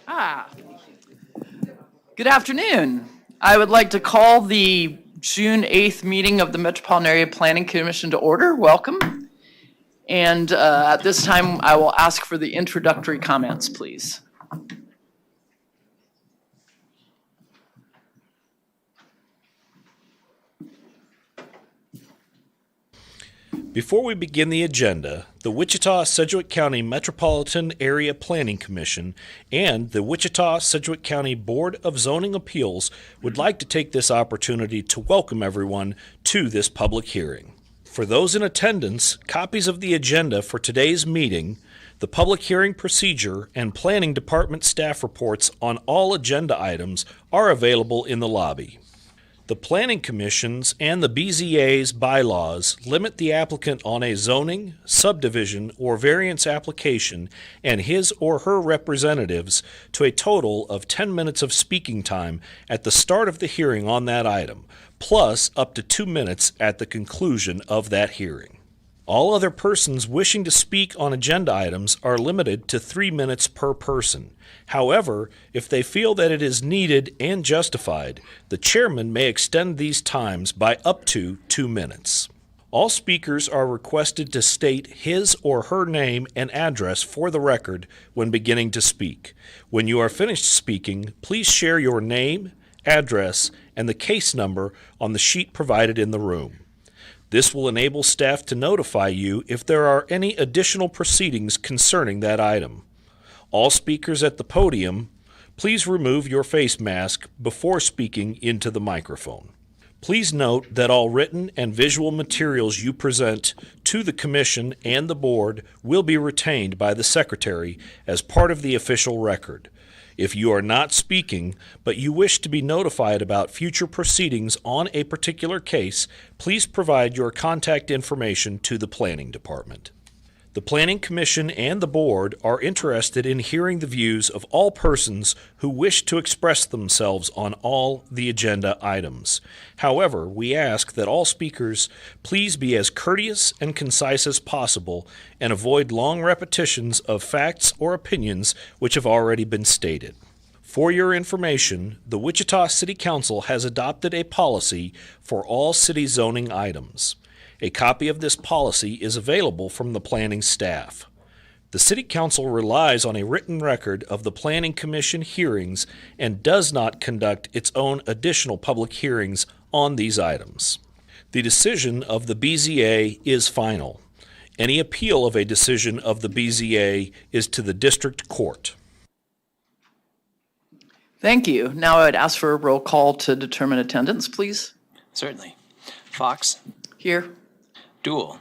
Ah, good afternoon. I would like to call the June 8th meeting of the Metropolitan Area Planning Commission to order. Welcome. And at this time, I will ask for the introductory comments, please. Before we begin the agenda, the Wichita-Sedgwick County Metropolitan Area Planning Commission and the Wichita-Sedgwick County Board of Zoning Appeals would like to take this opportunity to welcome everyone to this public hearing. For those in attendance, copies of the agenda for today's meeting, the public hearing procedure, and planning department staff reports on all agenda items are available in the lobby. The Planning Commission's and the BZA's bylaws limit the applicant on a zoning, subdivision, or variance application and his or her representatives to a total of 10 minutes of speaking time at the start of the hearing on that item, plus up to 2 minutes at the conclusion of that hearing. All other persons wishing to speak on agenda items are limited to 3 minutes per person. However, if they feel that it is needed and justified, the chairman may extend these times by up to 2 minutes. All speakers are requested to state his or her name and address for the record when beginning to speak. When you are finished speaking, please share your name, address, and the case number on the sheet provided in the room. This will enable staff to notify you if there are any additional proceedings concerning that item. All speakers at the podium, please remove your face mask before speaking into the microphone. Please note that all written and visual materials you present to the Commission and the Board will be retained by the Secretary as part of the official record. If you are not speaking, but you wish to be notified about future proceedings on a particular case, please provide your contact information to the Planning Department. The Planning Commission and the Board are interested in hearing the views of all persons who wish to express themselves on all the agenda items. However, we ask that all speakers please be as courteous and concise as possible and avoid long repetitions of facts or opinions which have already been stated. For your information, the Wichita City Council has adopted a policy for all city zoning items. A copy of this policy is available from the planning staff. The City Council relies on a written record of the Planning Commission hearings and does not conduct its own additional public hearings on these items. The decision of the BZA is final. Any appeal of a decision of the BZA is to the district court. Thank you. Now I would ask for a roll call to determine attendance, please. Certainly. Fox. Here. Duell.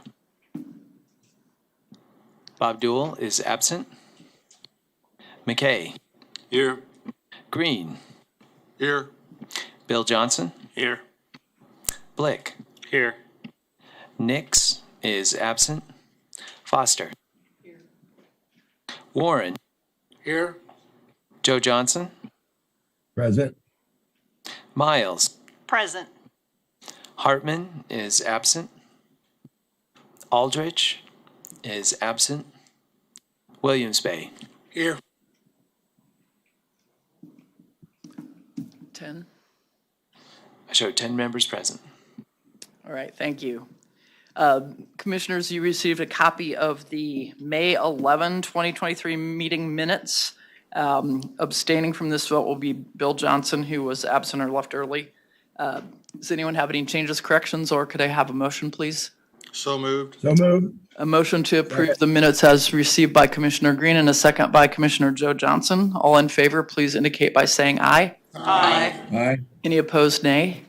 Bob Duell is absent. McKay. Here. Green. Here. Bill Johnson. Here. Blick. Here. Nix is absent. Foster. Here. Warren. Here. Joe Johnson. Present. Miles. Present. Hartman is absent. Aldrich is absent. Williams Bay. Here. 10. I show 10 members present. All right, thank you. Commissioners, you received a copy of the May 11, 2023 meeting minutes. Abstaining from this vote will be Bill Johnson, who was absent or left early. Does anyone have any changes, corrections, or could I have a motion, please? So moved. So moved. A motion to approve the minutes as received by Commissioner Green and a second by Commissioner Joe Johnson. All in favor, please indicate by saying aye. Aye. Aye. Any opposed, nay?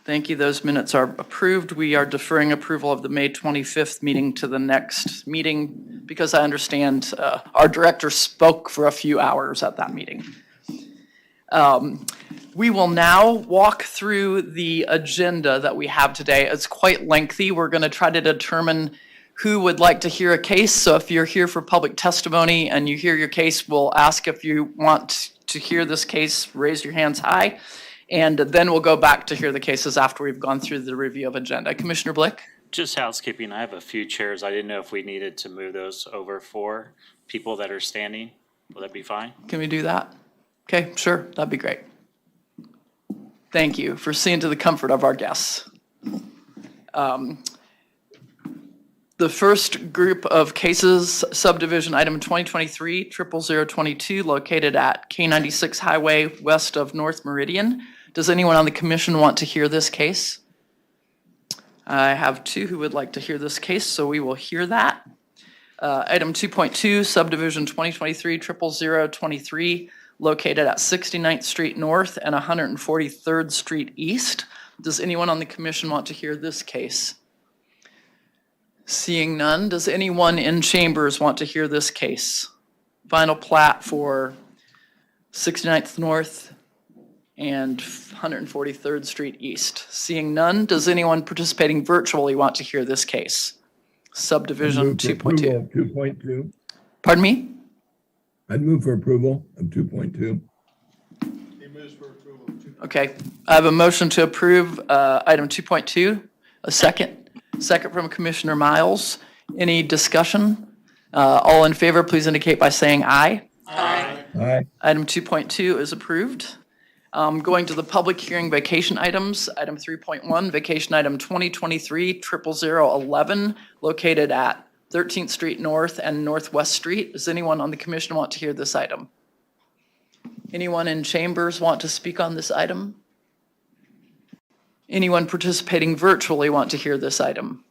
Thank you. Those minutes are approved. We are deferring approval of the May 25th meeting to the next meeting because I understand our director spoke for a few hours at that meeting. We will now walk through the agenda that we have today. It's quite lengthy. We're going to try to determine who would like to hear a case. So if you're here for public testimony and you hear your case, we'll ask if you want to hear this case, raise your hands high. And then we'll go back to hear the cases after we've gone through the review of agenda. Commissioner Blick? Just housekeeping. I have a few chairs. I didn't know if we needed to move those over for people that are standing. Will that be fine? Can we do that? Okay, sure, that'd be great. Thank you for seeing to the comfort of our guests. The first group of cases, subdivision item 2023-00022, located at K96 Highway west of North Meridian. Does anyone on the commission want to hear this case? I have two who would like to hear this case, so we will hear that. Item 2.2, subdivision 2023-00023, located at 69th Street North and 143rd Street East. Does anyone on the commission want to hear this case? Seeing none, does anyone in chambers want to hear this case? Final plat for 69th North and 143rd Street East. Seeing none, does anyone participating virtually want to hear this case? Subdivision Move for 2.2. approval of 2.2. Pardon me? I'd move for approval of 2.2. He moves for approval of 2. Okay, I have a motion to approve item 2.2. A second. Second from Commissioner Miles. Any discussion? All in favor, please indicate by saying aye. Aye. Item 2.2 is approved. Going to the public hearing vacation items. Item 3.1, vacation item 2023-00011, located at 13th Street North and Northwest Street. Does anyone on the commission want to hear this item? Anyone in chambers want to speak on this item? Anyone participating virtually want to hear this item?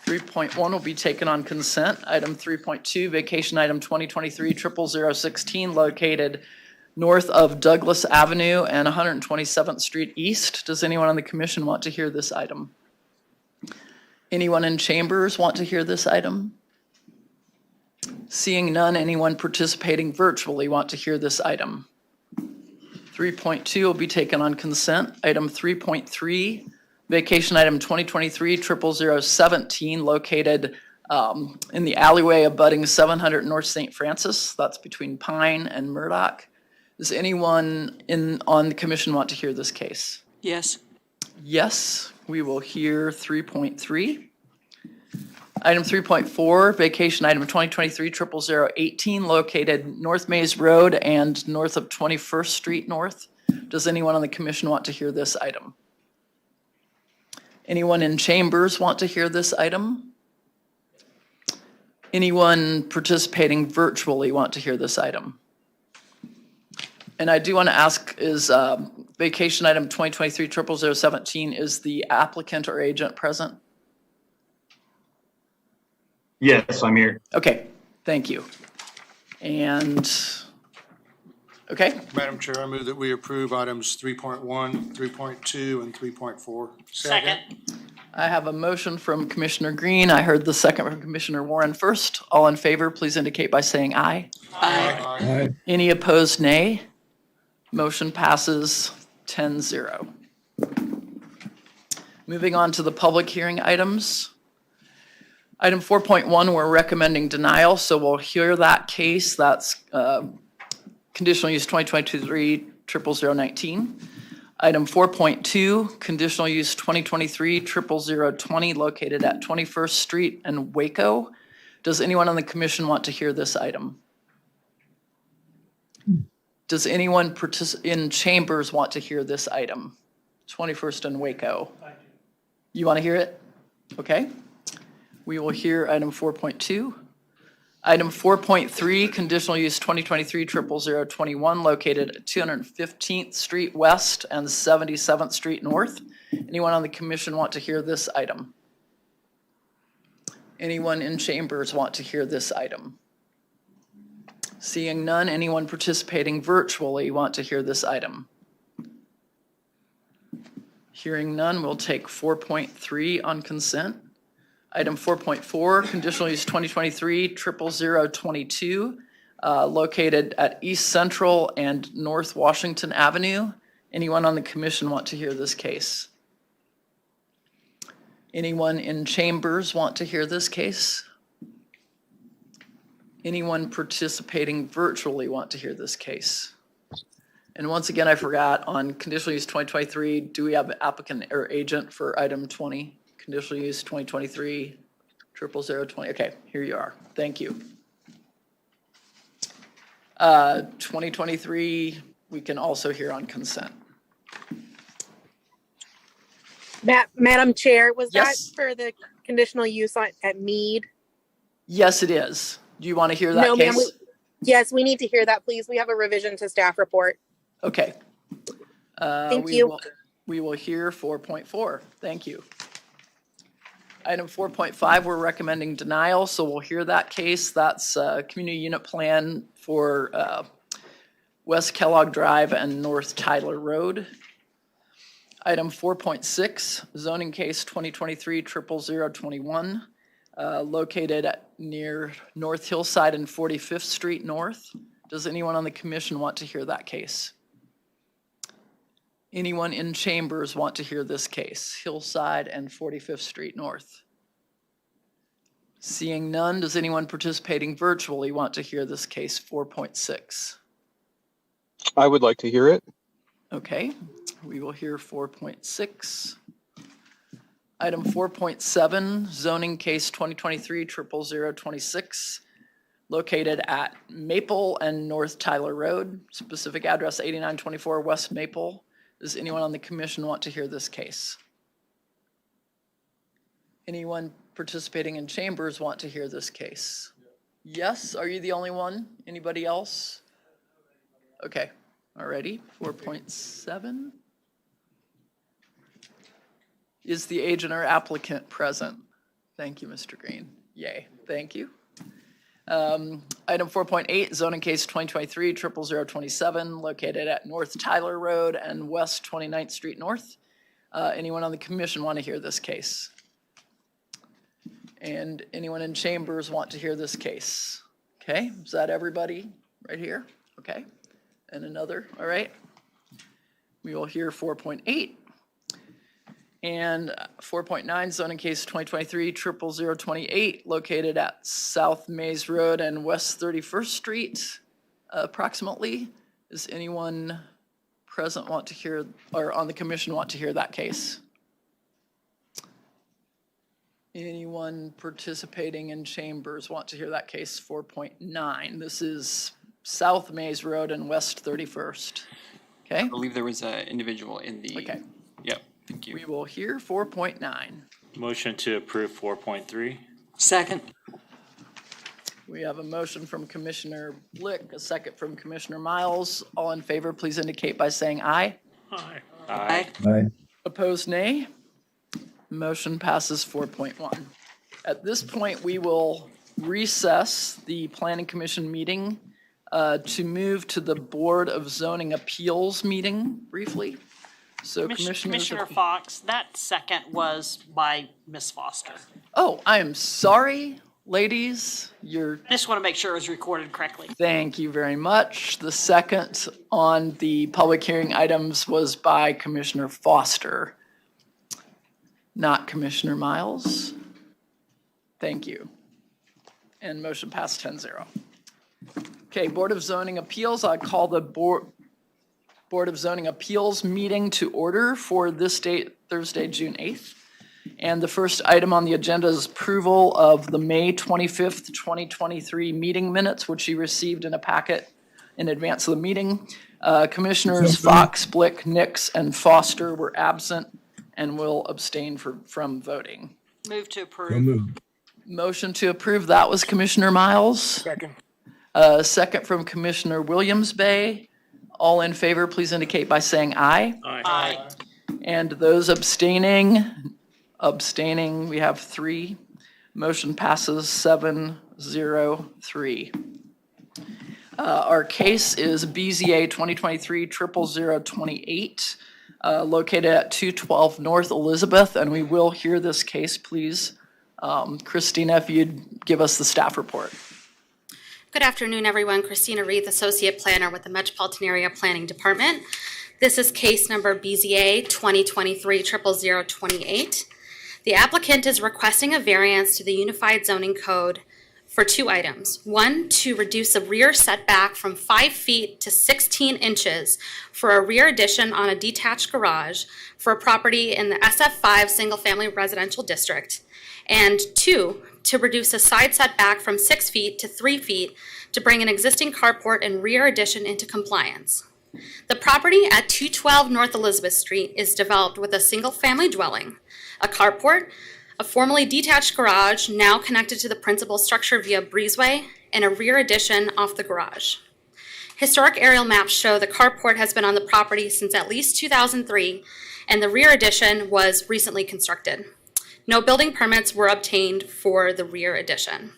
3.1 will be taken on consent. Item 3.2, vacation item 2023-00016, located north of Douglas Avenue and 127th Street East. Does anyone on the commission want to hear this item? Anyone in chambers want to hear this item? Seeing none, anyone participating virtually want to hear this item? 3.2 will be taken on consent. Item 3.3, vacation item 2023-00017, located in the alleyway abutting 700 North St. Francis. That's between Pine and Murdoch. Does anyone on the commission want to hear this case? Yes. Yes, we will hear 3.3. Item 3.4, vacation item 2023-00018, located North Maze Road and north of 21st Street North. Does anyone on the commission want to hear this item? Anyone in chambers want to hear this item? Anyone participating virtually want to hear this item? And I do want to ask, is vacation item 2023-00017, is the applicant or agent present? Yes, I'm here. Okay, thank you. And, okay, Madam Chair, I move that we approve items 3.1, 3.2, and 3.4. Second. I have a motion from Commissioner Green. I heard the second from Commissioner Warren first. All in favor, please indicate by saying aye. Aye. Aye. Any opposed, nay. Motion passes 10-0. Moving on to the public hearing items. Item 4.1, we're recommending denial, so we'll hear that case. That's conditional use 2023-00019. Item 4.2, conditional use 2023-00020, located at 21st Street and Waco. Does anyone on the commission want to hear this item? Does anyone in chambers want to hear this item? 21st and Waco. You want to hear it? Okay. We will hear item 4.2. Item 4.3, conditional use 2023-00021, located at 215th Street West and 77th Street North. Anyone on the commission want to hear this item? Anyone in chambers want to hear this item? Seeing none, anyone participating virtually want to hear this item? Hearing none, we'll take 4.3 on consent. Item 4.4, conditional use 2023-00022, located at East Central and North Washington Avenue. Anyone on the commission want to hear this case? Anyone in chambers want to hear this case? Anyone participating virtually want to hear this case? And once again, I forgot, on conditional use 2023, do we have applicant or agent for item 20? Conditional use 2023-00020. Okay, here you are. Thank you. 2023, we can also hear on consent. Madam Chair, was Yes. that for the conditional use at Mead? Yes, it is. Do you want to hear that No, ma'am. case? Yes, we need to hear that, please. We have a revision to staff report. Okay. Thank you. We will hear 4.4. Thank you. Item 4.5, we're recommending denial, so we'll hear that case. That's community unit plan for West Kellogg Drive and North Tyler Road. Item 4.6, zoning case 2023-00021, located near North Hillside and 45th Street North. Does anyone on the commission want to hear that case? Anyone in chambers want to hear this case? Hillside and 45th Street North. Seeing none, does anyone participating virtually want to hear this case 4.6? I would like to hear it. Okay, we will hear 4.6. Item 4.7, zoning case 2023-00026, located at Maple and North Tyler Road, specific address 8924 West Maple. Does anyone on the commission want to hear this case? Anyone participating in chambers want to hear this case? Yes, are you the only one? Anybody else? Okay, alrighty, 4.7. Is the agent or applicant present? Thank you, Mr. Green. Yay, thank you. Item 4.8, zoning case 2023-00027, located at North Tyler Road and West 29th Street North. Anyone on the commission want to hear this case? And anyone in chambers want to hear this case? Okay, is that everybody right here? Okay, and another, all right. We will hear 4.8. And 4.9, zoning case 2023-00028, located at South Maze Road and West 31st Street, approximately. Does anyone present want to hear, or on the commission want to hear that case? Anyone participating in chambers want to hear that case 4.9? This is South Maze Road and West 31st. Okay? I believe there was an individual in the. Okay. Yep, thank you. We will hear 4.9. Motion to approve 4.3. Second. We have a motion from Commissioner Blick, a second from Commissioner Miles. All in favor, please indicate by saying aye. Aye. Aye. Aye. Opposed, nay. Motion passes 4.1. At this point, we will recess the Planning Commission meeting to move to the Board of Zoning Appeals meeting briefly. So Commissioner Fox, that second was by Ms. Foster. Oh, I am sorry, ladies. Just want to make sure it was recorded correctly. Thank you very much. The second on the public hearing items was by Commissioner Foster, not Commissioner Miles. Thank you. And motion passed 10-0. Okay, Board of Zoning Appeals, I call the Board of Zoning Appeals meeting to order for this date, Thursday, June 8th. And the first item on the agenda is approval of the May 25th, 2023 meeting minutes, which you received in a packet in advance of the meeting. Commissioners Fox, Blick, Nix, and Foster were absent and will abstain from voting. Move to So approve. moved. Motion to approve, that was Commissioner Miles. Second. Second from Commissioner Williams Bay. All in favor, please indicate by saying aye. Aye. And those abstaining, we have 3. Motion passes 7-0-3. Our case is BZA 2023-00028, located at 212 North Elizabeth, and we will hear this case, please. Christina, if you'd give us the staff report. Good afternoon, everyone. Christina Reith, Associate Planner with the Metropolitan Area Planning Department. This is case number BZA 2023-00028. The applicant is requesting a variance to the Unified Zoning Code for 2 items. 1, to reduce the rear setback from 5 feet to 16 inches for a rear addition on a detached garage for a property in the SF5 Single Family Residential District. And 2, to reduce a side setback from 6 feet to 3 feet to bring an existing carport and rear addition into compliance. The property at 212 North Elizabeth Street is developed with a single-family dwelling, a carport, a formerly detached garage now connected to the principal structure via breezeway, and a rear addition off the garage. Historic aerial maps show the carport has been on the property since at least 2003, and the rear addition was recently constructed. No building permits were obtained for the rear addition.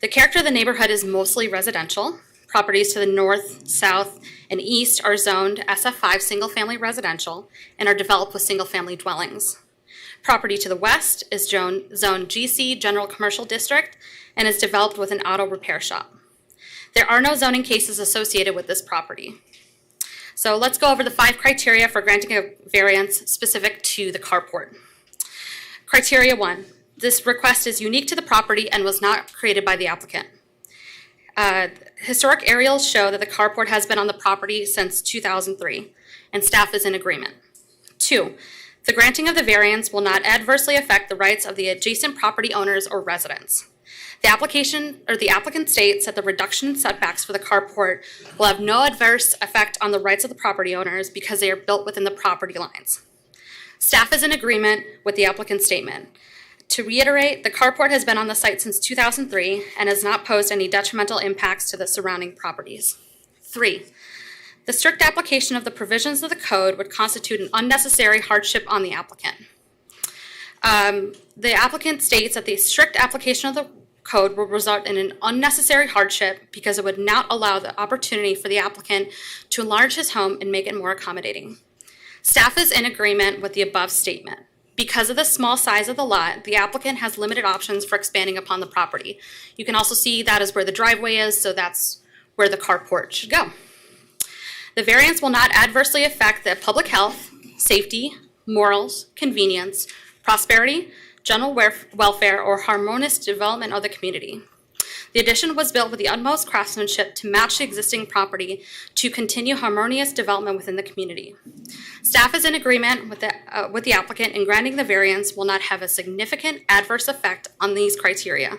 The character of the neighborhood is mostly residential. Properties to the north, south, and east are zoned SF5 single-family residential and are developed with single-family dwellings. Property to the west is zoned GC General Commercial District and is developed with an auto repair shop. There are no zoning cases associated with this property. So let's go over the 5 criteria for granting a variance specific to the carport. Criteria 1, this request is unique to the property and was not created by the applicant. Historic aerials show that the carport has been on the property since 2003, and staff is in agreement. 2, the granting of the variance will not adversely affect the rights of the adjacent property owners or residents. The applicant states that the reduction in setbacks for the carport will have no adverse effect on the rights of the property owners because they are built within the property lines. Staff is in agreement with the applicant's statement. To reiterate, the carport has been on the site since 2003 and has not posed any detrimental impacts to the surrounding properties. 3, the strict application of the provisions of the code would constitute an unnecessary hardship on the applicant. The applicant states that the strict application of the code will result in an unnecessary hardship because it would not allow the opportunity for the applicant to enlarge his home and make it more accommodating. Staff is in agreement with the above statement. Because of the small size of the lot, the applicant has limited options for expanding upon the property. You can also see that is where the driveway is, so that's where the carport should go. The variance will not adversely affect the public health, safety, morals, convenience, prosperity, general welfare, or harmonious development of the community. The addition was built with the utmost craftsmanship to match the existing property to continue harmonious development within the community. Staff is in agreement with the applicant in granting the variance will not have a significant adverse effect on these criteria.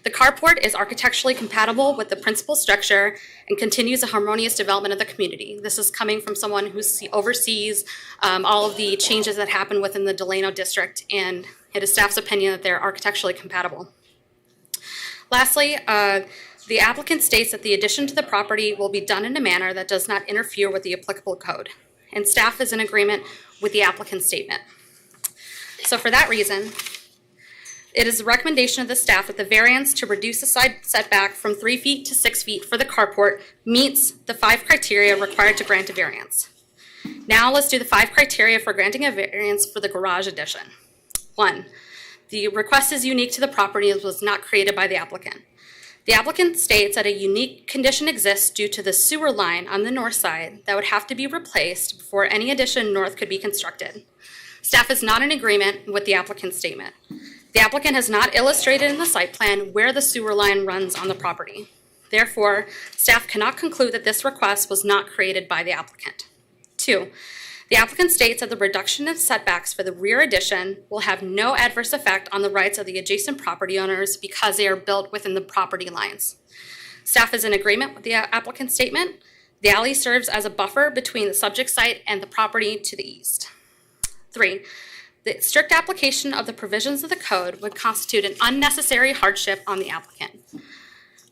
The carport is architecturally compatible with the principal structure and continues the harmonious development of the community. This is coming from someone who oversees all of the changes that happen within the Delano district, and it is staff's opinion that they're architecturally compatible. Lastly, the applicant states that the addition to the property will be done in a manner that does not interfere with the applicable code, and staff is in agreement with the applicant's statement. So for that reason, it is the recommendation of the staff that the variance to reduce the side setback from 3 feet to 6 feet for the carport meets the 5 criteria required to grant a variance. Now let's do the 5 criteria for granting a variance for the garage addition. 1, the request is unique to the property and was not created by the applicant. The applicant states that a unique condition exists due to the sewer line on the north side that would have to be replaced before any addition north could be constructed. Staff is not in agreement with the applicant's statement. The applicant has not illustrated in the site plan where the sewer line runs on the property. Therefore, staff cannot conclude that this request was not created by the applicant. 2, the applicant states that the reduction in setbacks for the rear addition will have no adverse effect on the rights of the adjacent property owners because they are built within the property lines. Staff is in agreement with the applicant's statement. The alley serves as a buffer between the subject site and the property to the east. 3, the strict application of the provisions of the code would constitute an unnecessary hardship on the applicant.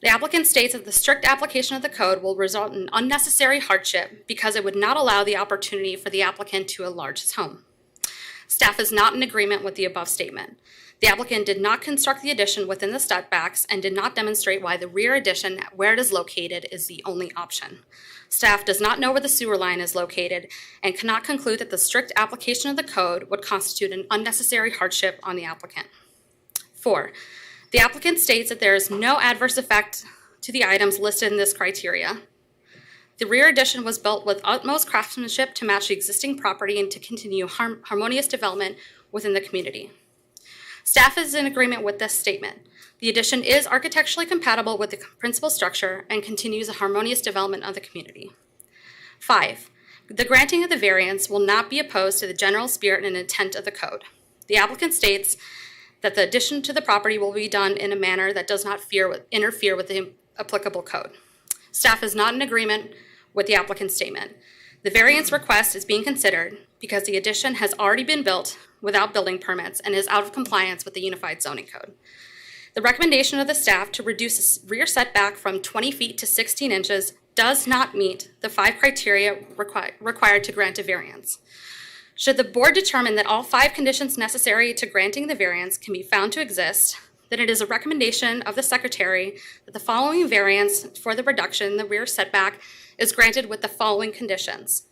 The applicant states that the strict application of the code will result in unnecessary hardship because it would not allow the opportunity for the applicant to enlarge his home. Staff is not in agreement with the above statement. The applicant did not construct the addition within the setbacks and did not demonstrate why the rear addition, where it is located, is the only option. Staff does not know where the sewer line is located and cannot conclude that the strict application of the code would constitute an unnecessary hardship on the applicant. 4, the applicant states that there is no adverse effect to the items listed in this criteria. The rear addition was built with utmost craftsmanship to match the existing property and to continue harmonious development within the community. Staff is in agreement with this statement. The addition is architecturally compatible with the principal structure and continues a harmonious development of the community. 5, the granting of the variance will not be opposed to the general spirit and intent of the code. The applicant states that the addition to the property will be done in a manner that does not interfere with the applicable code. Staff is not in agreement with the applicant's statement. The variance request is being considered because the addition has already been built without building permits and is out of compliance with the Unified Zoning Code. The recommendation of the staff to reduce the rear setback from 20 feet to 16 inches does not meet the 5 criteria required to grant a variance. Should the board determine that all 5 conditions necessary to granting the variance can be found to exist, then it is a recommendation of the secretary that the following variance for the reduction in the rear setback is granted with the following conditions.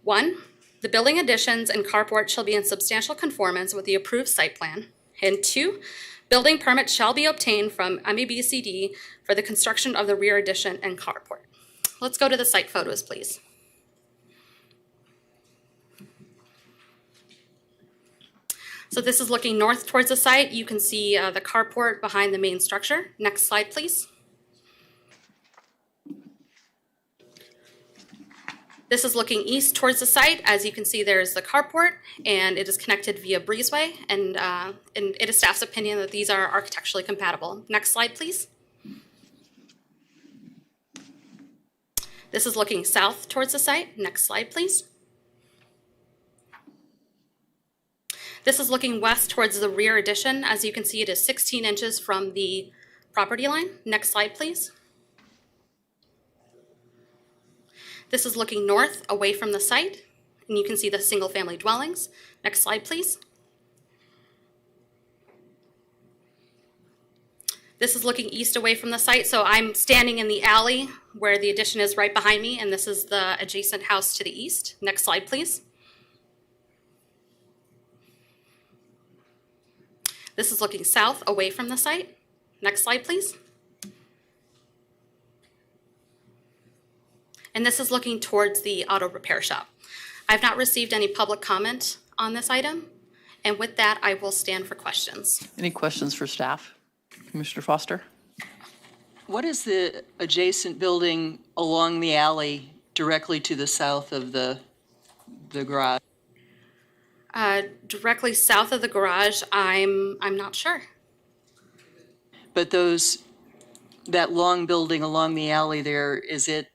1, the building additions and carport shall be in substantial conformance with the approved site plan. And 2, building permit shall be obtained from MAPC for the construction of the rear addition and carport. Let's go to the site photos, please. So this is looking north towards the site. You can see the carport behind the main structure. Next slide, please. This is looking east towards the site. As you can see, there's the carport, and it is connected via breezeway, and it is staff's opinion that these are architecturally compatible. Next slide, please. This is looking south towards the site. Next slide, please. This is looking west towards the rear addition. As you can see, it is 16 inches from the property line. Next slide, please. This is looking north away from the site, and you can see the single-family dwellings. Next slide, please. This is looking east away from the site, so I'm standing in the alley where the addition is right behind me, and this is the adjacent house to the east. Next slide, please. This is looking south away from the site. Next slide, please. And this is looking towards the auto repair shop. I've not received any public comment on this item, and with that, I will stand for questions. Any questions for staff? Commissioner Foster? What is the adjacent building along the alley directly to the south of the garage? Directly south of the garage, I'm not sure. But that long building along the alley there, is it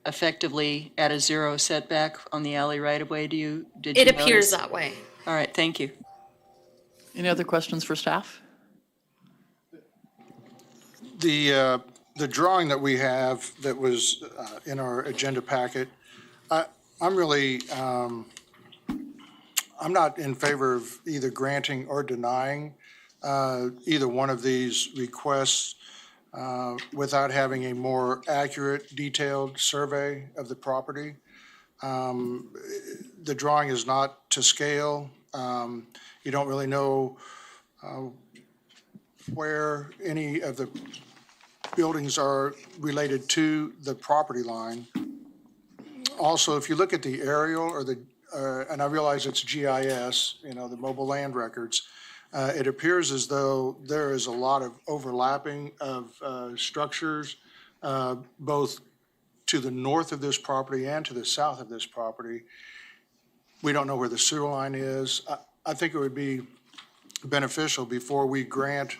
effectively at a 0 setback on the alley right away? Did you It appears notice? that way. All right, thank you. Any other questions for staff? The drawing that we have that was in our agenda packet, I'm really, I'm not in favor of either granting or denying either one of these requests without having a more accurate, detailed survey of the property. The drawing is not to scale. You don't really know where any of the buildings are related to the property line. Also, if you look at the aerial or and I realize it's GIS, the mobile land records, it appears as though there is a lot of overlapping of structures, both to the north of this property and to the south of this property. We don't know where the sewer line is. I think it would be beneficial before we grant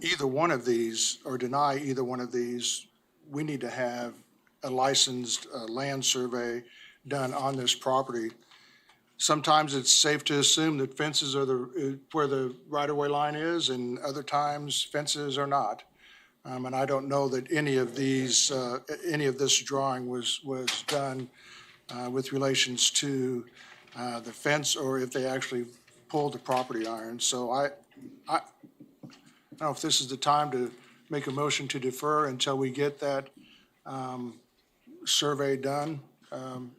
either one of these or deny either one of these, we need to have a licensed land survey done on this property. Sometimes it's safe to assume that fences are where the right-of-way line is, and other times fences are not. And I don't know that any of this drawing was done with relations to the fence, or if they actually pulled the property iron. So I don't know if this is the time to make a motion to defer until we get that survey done.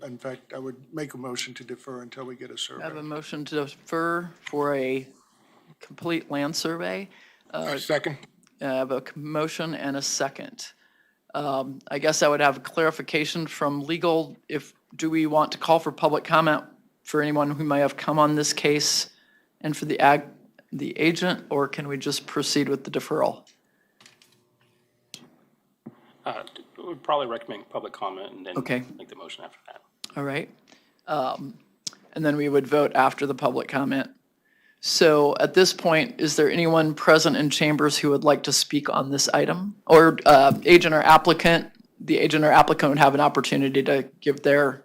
In fact, I would make a motion to defer until we get a survey. I have a motion to defer for a complete land survey. Second. I have a motion and a second. I guess I would have a clarification from legal. Do we want to call for public comment for anyone who may have come on this case and for the agent, or can we just proceed with the deferral? Would probably recommend public comment and then Okay. make the motion after that. All right. And then we would vote after the public comment. So at this point, is there anyone present in chambers who would like to speak on this item? Or agent or applicant? The agent or applicant would have an opportunity to give their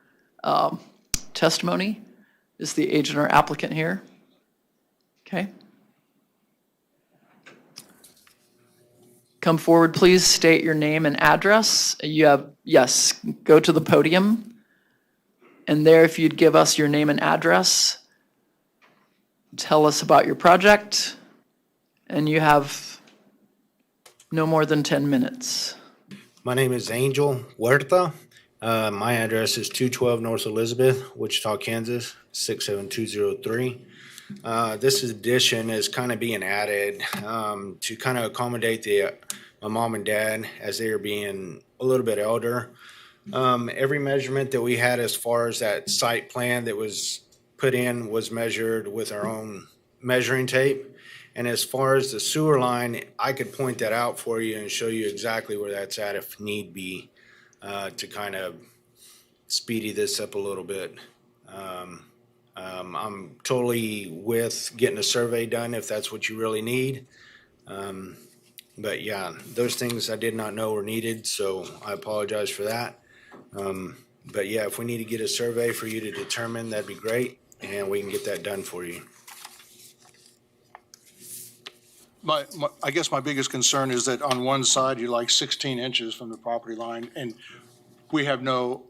testimony. Is the agent or applicant here? Okay. Come forward, please. State your name and address. Yes, go to the podium. And there, if you'd give us your name and address, tell us about your project, and you have no more than 10 minutes. My name is Angel Huerta. My address is 212 North Elizabeth, Wichita, Kansas, 67203. This addition is kind of being added to kind of accommodate my mom and dad as they are being a little bit older. Every measurement that we had as far as that site plan that was put in was measured with our own measuring tape. And as far as the sewer line, I could point that out for you and show you exactly where that's at if need be, to kind of speedy this up a little bit. I'm totally with getting a survey done if that's what you really need. But yeah, those things I did not know were needed, so I apologize for that. But yeah, if we need to get a survey for you to determine, that'd be great, and we can get that done for you. I guess my biggest concern is that on one side, you're like 16 inches from the property line, and we have no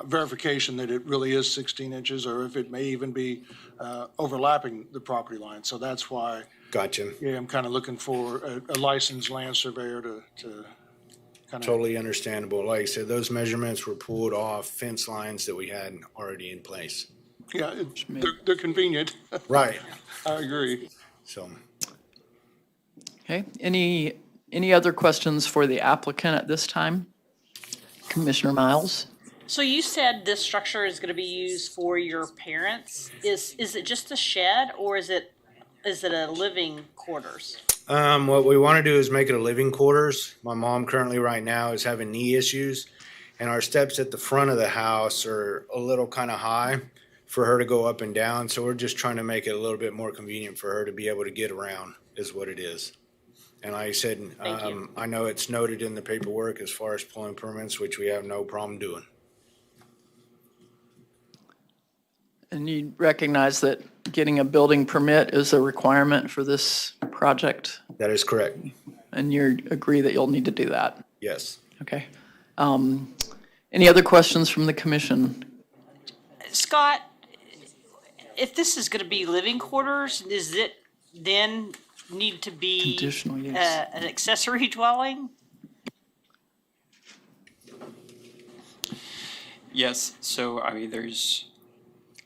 verification that it really is 16 inches, or if it may even be overlapping the property line. So that's why. Gotcha. Yeah, I'm kind of looking for a licensed land surveyor to kind of. Totally understandable. Like I said, those measurements were pulled off fence lines that we had already in place. Yeah, they're convenient. Right. I agree. So. Okay, any other questions for the applicant at this time? Commissioner Miles? So you said this structure is gonna be used for your parents. Is it just a shed, or is it a living quarters? What we want to do is make it a living quarters. My mom currently right now is having knee issues, and our steps at the front of the house are a little kind of high for her to go up and down. So we're just trying to make it a little bit more convenient for her to be able to get around is what it is. And like I said, I know it's noted in the paperwork as far as pulling permits, which we have no problem doing. And you recognize that getting a building permit is a requirement for this project? That is correct. And you agree that you'll need to do that? Yes. Okay. Any other questions from the commission? Scott, if this is gonna be living quarters, does it then need to be Conditional use. an accessory dwelling? Yes, so I mean,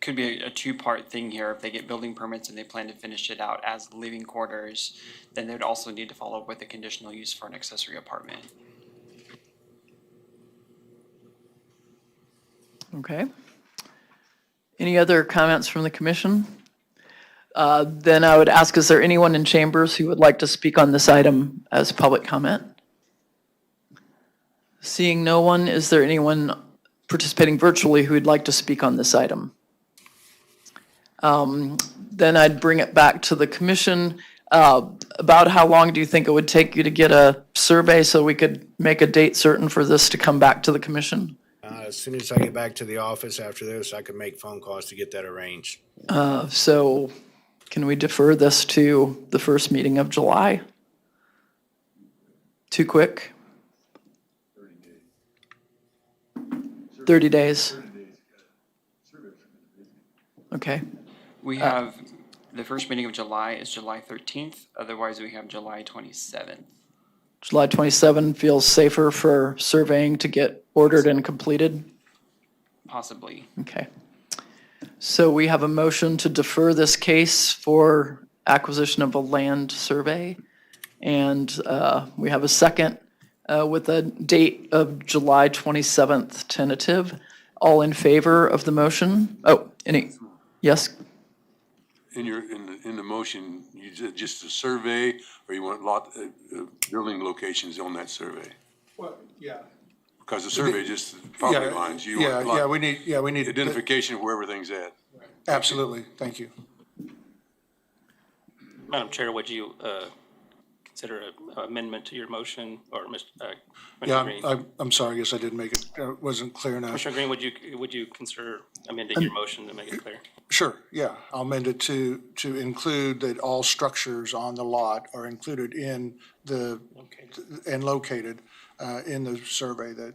could be a two-part thing here. If they get building permits and they plan to finish it out as living quarters, then they would also need to follow up with a conditional use for an accessory apartment. Okay. Any other comments from the commission? Then I would ask, is there anyone in chambers who would like to speak on this item as public comment? Seeing no one, is there anyone participating virtually who would like to speak on this item? Then I'd bring it back to the commission. About how long do you think it would take you to get a survey so we could make a date certain for this to come back to the commission? As soon as I get back to the office after this, I can make phone calls to get that arranged. So can we defer this to the first meeting of July? Too quick? 30 days. Okay. We have, the first meeting of July is July 13th, otherwise we have July 27th. July 27 feels safer for surveying to get ordered and completed? Possibly. Okay. So we have a motion to defer this case for acquisition of a land survey. And we have a second with a date of July 27th tentative. All in favor of the motion? Oh, yes? In the motion, you just a survey, or you want building locations on that survey? Well, yeah. Because the survey is just property lines. You want We need. identification of where everything's at. Absolutely, thank you. Madam Chair, would you consider an amendment to your motion, or Commissioner Yeah, Green? I'm sorry, I guess I didn't make it, wasn't clear enough. Commissioner Green, would you consider amending your motion to make it clear? Sure, yeah, I'll amend it to include that all structures on the lot are included in and located in the survey that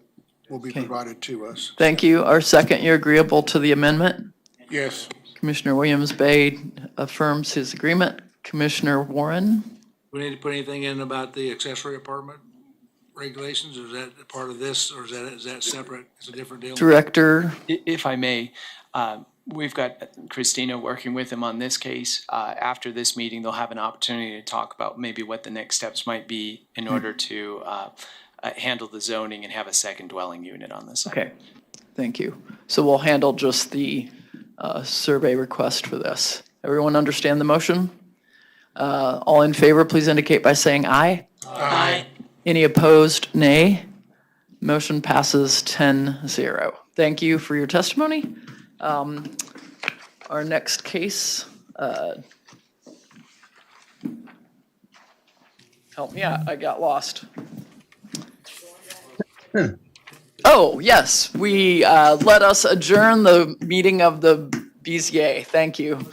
will be provided to us. Thank you. Our second, you're agreeable to the amendment? Yes. Commissioner Williams-Bay affirms his agreement. Commissioner Warren? We need to put anything in about the accessory apartment regulations, or is that part of this, or is that separate? It's a different deal? Director? If I may, we've got Christina working with him on this case. After this meeting, they'll have an opportunity to talk about maybe what the next steps might be in order to handle the zoning and have a second dwelling unit on this site. Okay, thank you. So we'll handle just the survey request for this. Everyone understand the motion? All in favor, please indicate by saying aye. Aye. Any opposed, nay. Motion passes 10-0. Thank you for your testimony. Our next case, help me out, I got lost. Oh, yes, let us adjourn the meeting of the BZA. Thank you.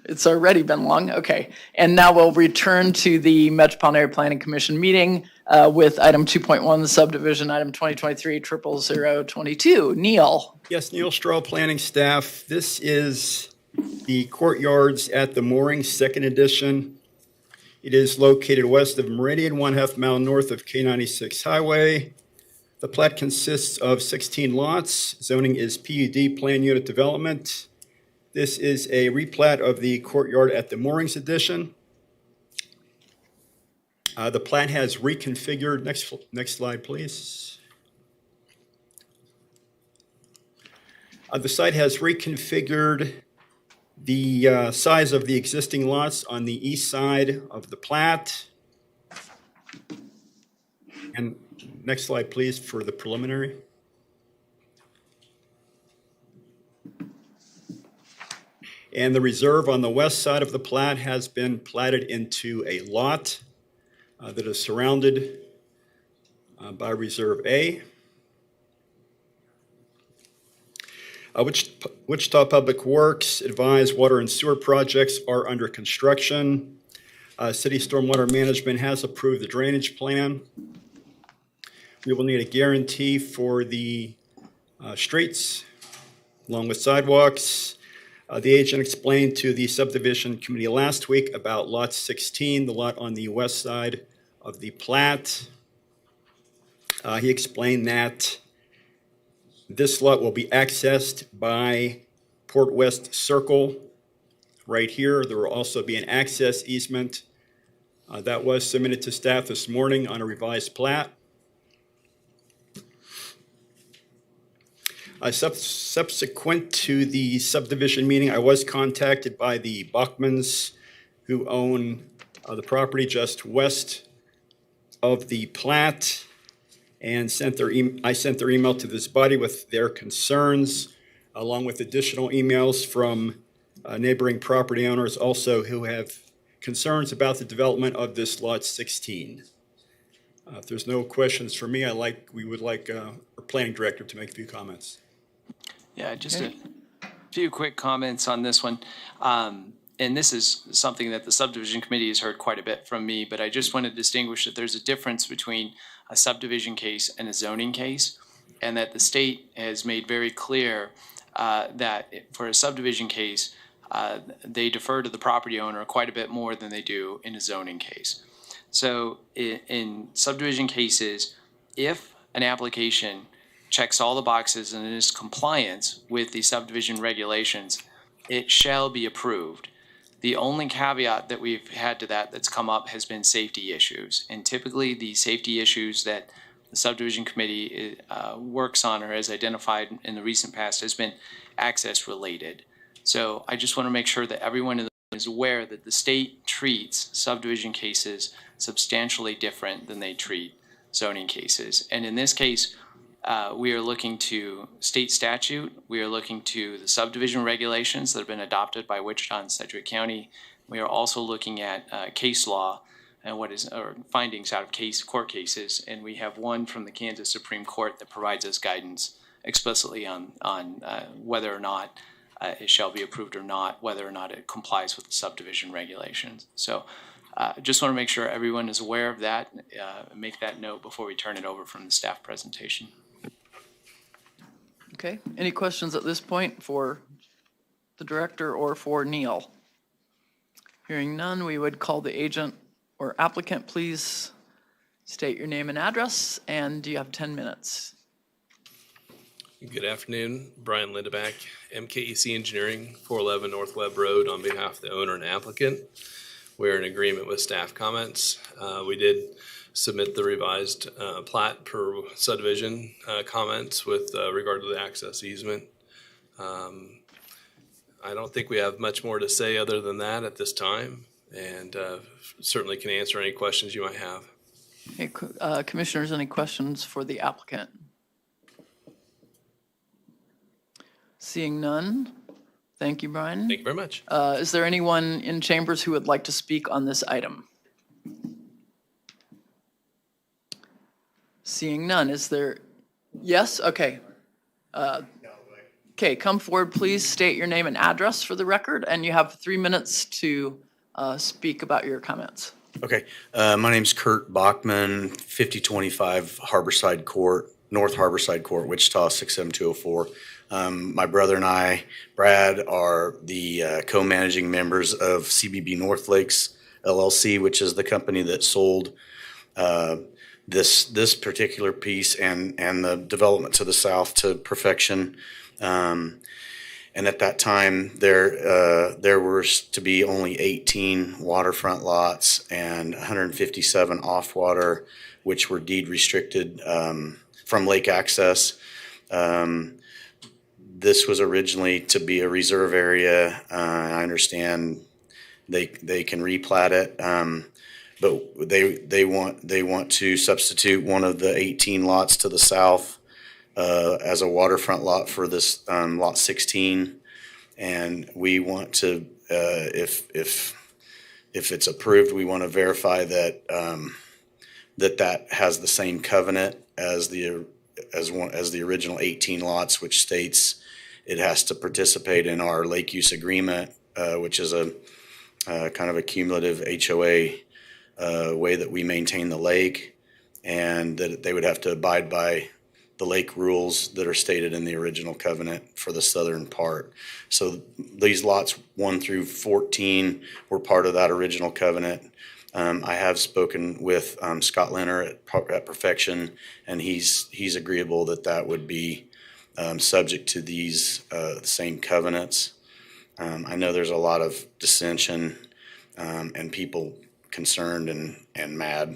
It's already been long. Okay. And now we'll return to the Metropolitan Area Planning Commission meeting with item 2.1, the subdivision, item 2023-00022. Neil. Yes, Neil Straw, planning staff. This is the courtyards at the Moorings, second edition. It is located west of Meridian, 1/2 mile north of K96 Highway. The plat consists of 16 lots. Zoning is PUD, plan unit development. This is a replat of the courtyard at the Moorings edition. The plat has reconfigured. Next slide, please. The site has reconfigured the size of the existing lots on the east side of the plat. And next slide, please, for the preliminary. And the reserve on the west side of the plat has been platted into a lot that is surrounded by Reserve A. Wichita Public Works advised water and sewer projects are under construction. City Stormwater Management has approved the drainage plan. We will need a guarantee for the streets along with sidewalks. The agent explained to the subdivision committee last week about lot 16, the lot on the west side of the plat. He explained that this lot will be accessed by Port West Circle right here. There will also be an access easement that was submitted to staff this morning on a revised plat. Subsequent to the subdivision meeting, I was contacted by the Bachmans, who own the property just west of the plat, and I sent their email to this body with their concerns, along with additional emails from neighboring property owners also who have concerns about the development of this lot 16. If there's no questions for me, we would like our planning director to make a few comments. Yeah, just a few quick comments on this one. And this is something that the subdivision committee has heard quite a bit from me, but I just want to distinguish that there's a difference between a subdivision case and a zoning case, and that the state has made very clear that for a subdivision case, they defer to the property owner quite a bit more than they do in a zoning case. So in subdivision cases, if an application checks all the boxes and is compliance with the subdivision regulations, it shall be approved. The only caveat that we've had to that that's come up has been safety issues. And typically the safety issues that the subdivision committee works on or has identified in the recent past has been access related. So I just want to make sure that everyone is aware that the state treats subdivision cases substantially different than they treat zoning cases. And in this case, we are looking to state statute. We are looking to the subdivision regulations that have been adopted by Wichita and Sedgwick County We are also looking at case law and or findings out of court cases, and we have one from the Kansas Supreme Court that provides us guidance explicitly on whether or not it shall be approved or not, whether or not it complies with the subdivision regulations. So just want to make sure everyone is aware of that, make that note before we turn it over from the staff presentation. Okay, any questions at this point for the director or for Neil? Hearing none, we would call the agent or applicant. Please state your name and address, and you have 10 minutes. Good afternoon, Brian Lindeback, MKEC Engineering, 411 North Webb Road, on behalf of the owner and applicant. We're in agreement with staff comments. We did submit the revised plat per subdivision comments with regard to the access easement. I don't think we have much more to say other than that at this time, and certainly can answer any questions you might have. Okay, commissioners, any questions for the applicant? Seeing none, thank you, Brian. Thank you very much. Is there anyone in chambers who would like to speak on this item? Seeing none, is there? Yes, okay. Okay, come forward, please state your name and address for the record, and you have 3 minutes to speak about your comments. Okay, my name's Kurt Bachman, 5025 Harborside Court, North Harborside Court, Wichita, 67204. My brother and I, Brad, are the co-managing members of CBB North Lakes LLC, which is the company that sold this particular piece and the development to the south to Perfection. And at that time, there was to be only 18 waterfront lots and 157 off-water, which were deed restricted from lake access. This was originally to be a reserve area. I understand they can replat it, but they want to substitute one of the 18 lots to the south as a waterfront lot for this lot 16, and we want to, if it's approved, we want to verify that that has the same covenant as the original 18 lots, which states it has to participate in our lake use agreement, which is a kind of a cumulative HOA way that we maintain the lake, and that they would have to abide by the lake rules that are stated in the original covenant for the southern part. So these lots 1 through 14 were part of that original covenant. I have spoken with Scott Leonard at Perfection, and he's agreeable that would be subject to these same covenants. I know there's a lot of dissension and people concerned and mad,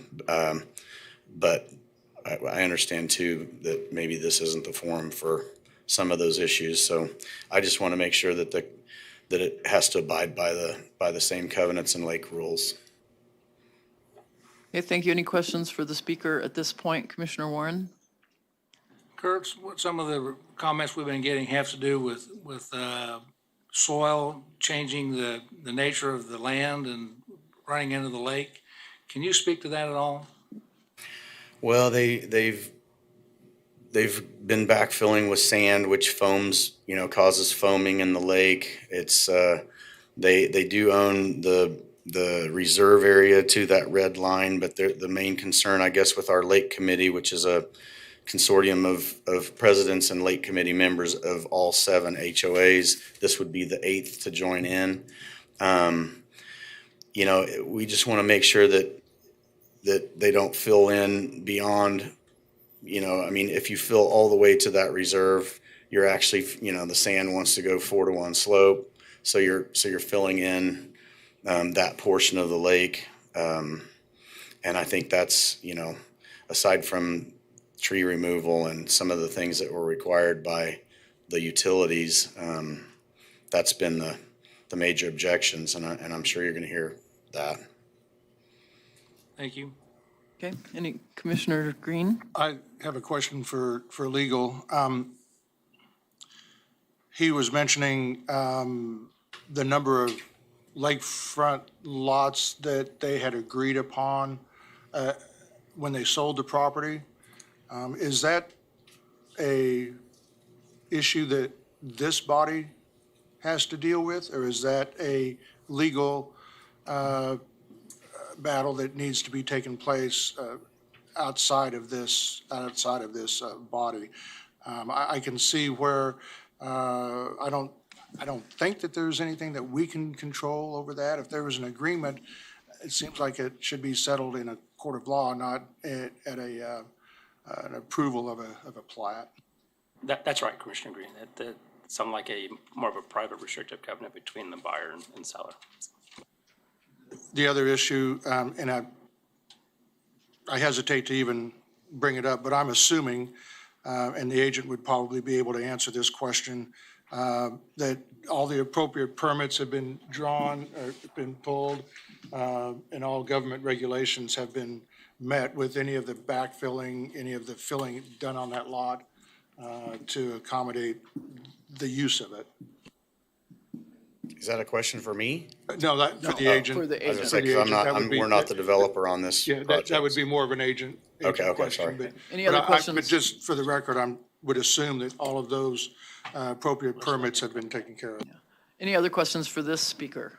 but I understand too that maybe this isn't the forum for some of those issues. So I just want to make sure that it has to abide by the same covenants and lake rules. Okay, thank you. Any questions for the speaker at this point, Commissioner Warren? Kurt, what some of the comments we've been getting have to do with soil changing the nature of the land and running into the lake. Can you speak to that at all? Well, they've been backfilling with sand, which foams, causes foaming in the lake. It's they do own the reserve area to that red line, but the main concern, I guess, with our lake committee, which is a consortium of presidents and lake committee members of all 7 HOAs, this would be the 8th to join in. We just want to make sure that they don't fill in beyond, if you fill all the way to that reserve, you're actually, the sand wants to go 4-to-1 slope. So you're filling in that portion of the lake. And I think that's, aside from tree removal and some of the things that were required by the utilities, that's been the major objections. And I'm sure you're going to hear that. Thank you. Okay, any Commissioner Green? I have a question for legal. He was mentioning the number of lakefront lots that they had agreed upon when they sold the property. Is that a issue that this body has to deal with, or is that a legal battle that needs to be taking place outside of this body? I can see where I don't think that there's anything that we can control over that. If there was an agreement, it seems like it should be settled in a court of law, not at an approval of a plat. That's right, Commissioner Green. That something like more of a private restrictive covenant between the buyer and seller. The other issue, and I hesitate to even bring it up, but I'm assuming, and the agent would probably be able to answer this question, that all the appropriate permits have been drawn, or been pulled, and all government regulations have been met with any of the backfilling, any of the filling done on that lot to accommodate the use of it. Is that a question for me? No, that for the agent. For the I was agent. gonna say, 'cause we're not the developer on this Yeah, project. that would be more of an agent Okay, question. sorry. But- Any but other questions? But just for the record, would assume that all of those appropriate permits have been taken care of. Any other questions for this speaker?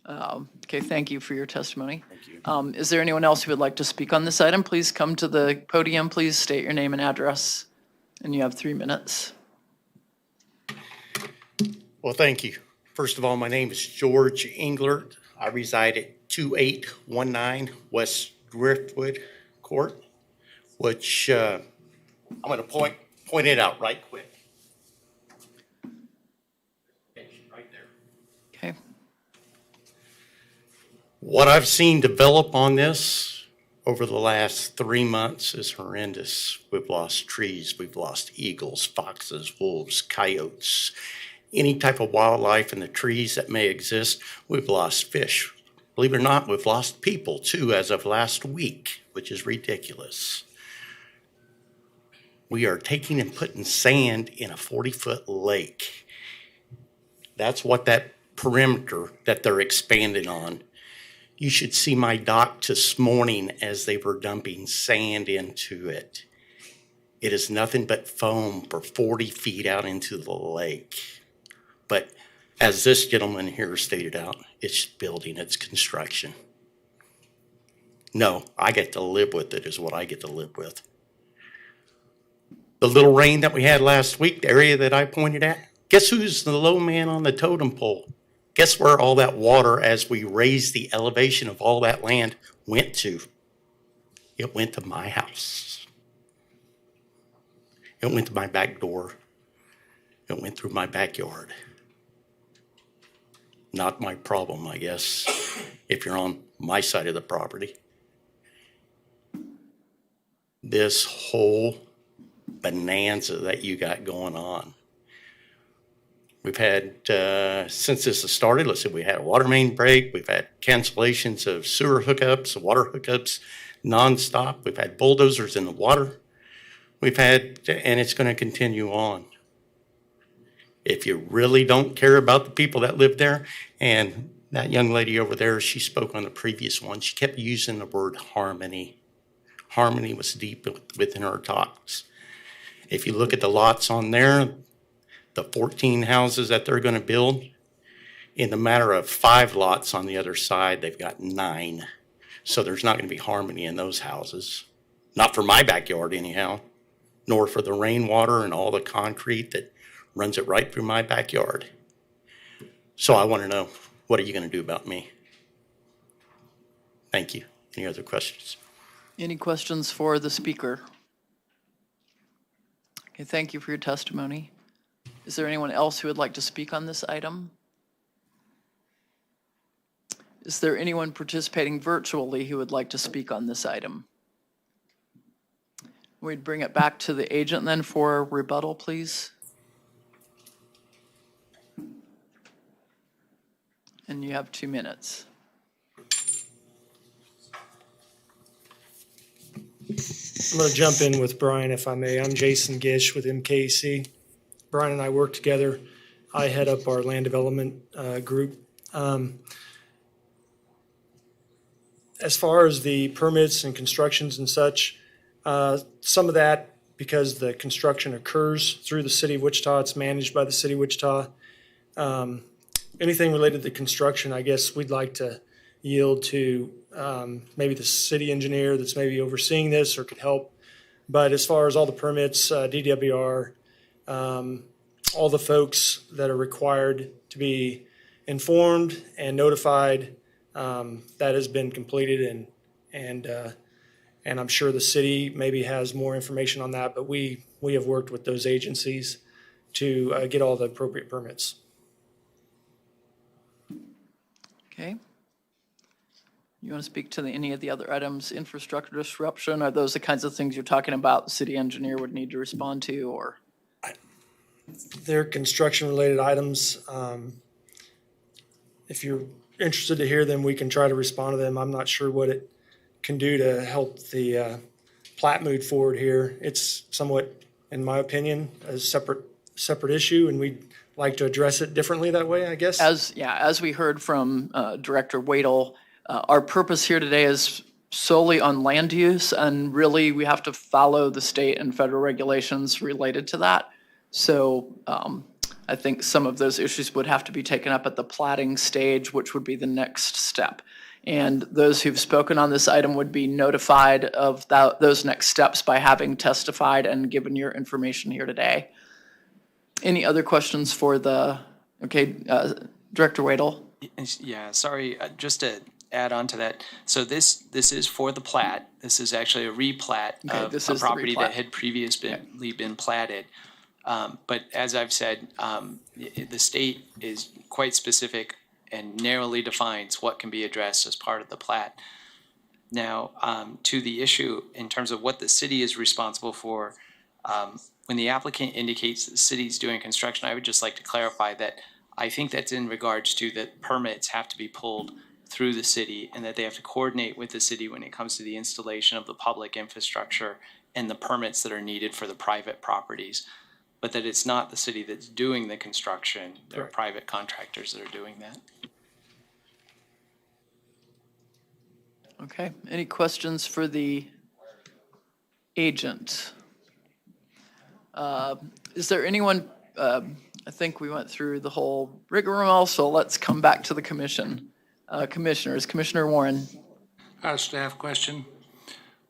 Okay, thank you for your testimony. Thank you. Is there anyone else who would like to speak on this item? Please come to the podium. Please state your name and address, and you have 3 minutes. Well, thank you. First of all, my name is George Englert. I reside at 2819 West Driftwood Court, which I'm going to point it out right quick. Right there. Okay. What I've seen develop on this over the last 3 months is horrendous. We've lost trees, we've lost eagles, foxes, wolves, coyotes, any type of wildlife in the trees that may exist. We've lost fish. Believe it or not, we've lost people too as of last week, which is ridiculous. We are taking and putting sand in a 40-foot lake. That's what that perimeter that they're expanding on. You should see my dock this morning as they were dumping sand into it. It is nothing but foam for 40 feet out into the lake. But as this gentleman here stated out, it's building, it's construction. No, I get to live with it is what I get to live with. The little rain that we had last week, the area that I pointed at, guess who's the low man on the totem pole? Guess where all that water, as we raised the elevation of all that land, went to? It went to my house. It went to my back door. It went through my backyard. Not my problem, I guess, if you're on my side of the property. This whole bonanza that you got going on. We've had, since this has started, let's say we had a water main break, we've had cancellations of sewer hookups, water hookups, nonstop. We've had bulldozers in the water. We've had, and it's going to continue on. If you really don't care about the people that live there, and that young lady over there, she spoke on the previous one, she kept using the word harmony. Harmony was deep within her talks. If you look at the lots on there, the 14 houses that they're going to build, in the matter of 5 lots on the other side, they've got 9. So there's not going to be harmony in those houses. Not for my backyard anyhow, nor for the rainwater and all the concrete that runs it right through my backyard. So I want to know, what are you going to do about me? Thank you. Any other questions? Any questions for the speaker? Okay, thank you for your testimony. Is there anyone else who would like to speak on this item? Is there anyone participating virtually who would like to speak on this item? We'd bring it back to the agent then for rebuttal, please. And you have 2 minutes. I'm going to jump in with Brian, if I may. I'm Jason Gish with MKC. Brian and I work together. I head up our land development group As far as the permits and constructions and such, some of that, because the construction occurs through the city of Wichita, it's managed by the city of Wichita. Anything related to construction, I guess we'd like to yield to maybe the city engineer that's maybe overseeing this or could help. But as far as all the permits, DWR, all the folks that are required to be informed and notified, that has been completed, and I'm sure the city maybe has more information on that, but we have worked with those agencies to get all the appropriate permits. Okay. You want to speak to any of the other items, infrastructure disruption? Are those the kinds of things you're talking about the city engineer would need to respond to, or? They're construction-related items. If you're interested to hear them, we can try to respond to them. I'm not sure what it can do to help the plat move forward here. It's somewhat, in my opinion, a separate issue, and we'd like to address it differently that way, I guess. As we heard from Director Wadle, our purpose here today is solely on land use, and really we have to follow the state and federal regulations related to that. So I think some of those issues would have to be taken up at the platting stage, which would be the next step. And those who've spoken on this item would be notified of those next steps by having testified and given your information here today. Any other questions for Director Wadle? Yeah, sorry, just to add on to that. So this is for the plat. This is actually a replat of a property that had previously been platted. But as I've said, the state is quite specific and narrowly defines what can be addressed as part of the plat. Now, to the issue in terms of what the city is responsible for, when the applicant indicates that the city is doing construction, I would just like to clarify that I think that's in regards to that permits have to be pulled through the city and that they have to coordinate with the city when it comes to the installation of the public infrastructure and the permits that are needed for the private properties. But that it's not the city that's doing the construction. There are private contractors that are doing that. Okay, any questions for the agent? Is there anyone, I think we went through the whole rigmarole, so let's come back to the commission. Commissioners, Commissioner Warren. I have a staff question.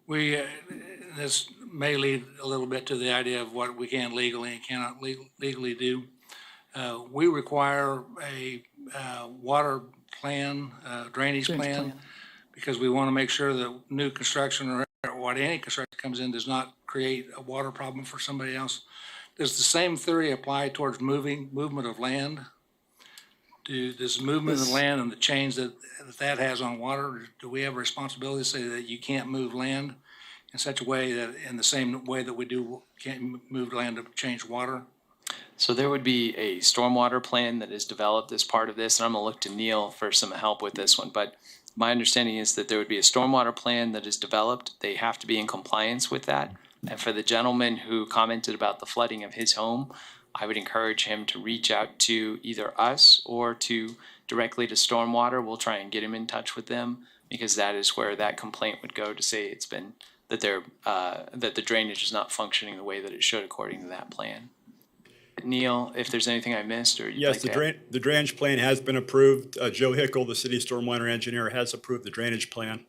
This may lead a little bit to the idea of what we can legally and cannot legally do. We require a water plan, drainage plan, because we want to make sure that new construction or any construction comes in does not create a water problem for somebody else. Does the same theory apply towards movement of land? Does movement of land and the change that has on water, do we have a responsibility to say that you can't move land in such a way that, in the same way that we can't move land to change water? So there would be a stormwater plan that is developed as part of this, and I'm gonna look to Neil for some help with this one, but my understanding is that there would be a stormwater plan that is developed. They have to be in compliance with that. And for the gentleman who commented about the flooding of his home, I would encourage him to reach out to either us or directly to stormwater. We'll try and get him in touch with them, because that is where that complaint would go to say it's been that the drainage is not functioning the way that it should according to that plan. Neil, if there's anything I missed or you'd yes, like the drainage plan has been approved. Joe Hickel, the city stormwater engineer, has approved the drainage plan.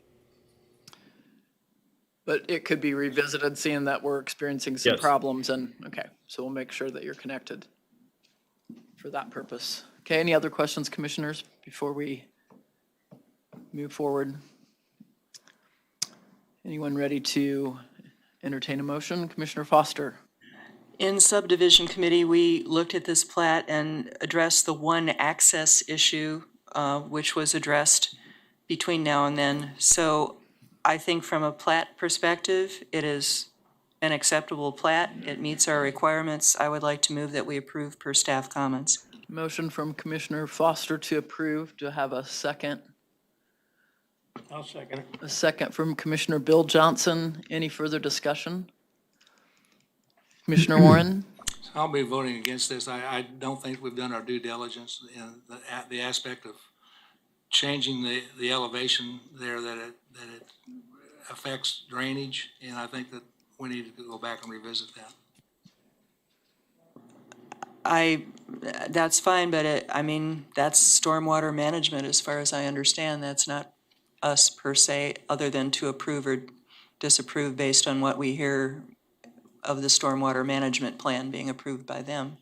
But it could be revisited, seeing that we're experiencing some problems, and okay, so we'll make sure that you're connected for that purpose. Okay, any other questions, commissioners, before we move forward? Anyone ready to entertain a motion? Commissioner Foster. In subdivision committee, we looked at this plat and addressed the one access issue, which was addressed between now and then. So I think from a plat perspective, it is an acceptable plat. It meets our requirements. I would like to move that we approve per staff comments. Motion from Commissioner Foster to approve. Do I have a second? I'll second it. A second from Commissioner Bill Johnson. Any further discussion? Commissioner Warren? I'll be voting against this. I don't think we've done our due diligence in the aspect of changing the elevation there that it affects drainage, and I think that we need to go back and revisit that. That's fine, but I mean, that's stormwater management as far as I understand. That's not us per se, other than to approve or disapprove based on what we hear of the stormwater management plan being approved by them.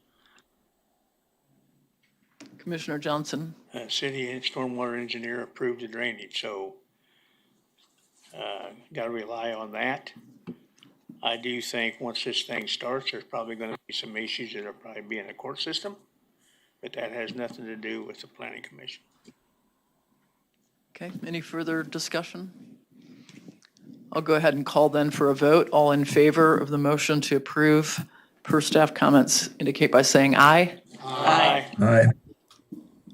Commissioner Johnson. City and stormwater engineer approved the drainage, so got to rely on that. I do think once this thing starts, there's probably going to be some issues that'll probably be in the court system, but that has nothing to do with the planning commission. Okay, any further discussion? I'll go ahead and call then for a vote. All in favor of the motion to approve per staff comments indicate by saying aye. Aye. Aye.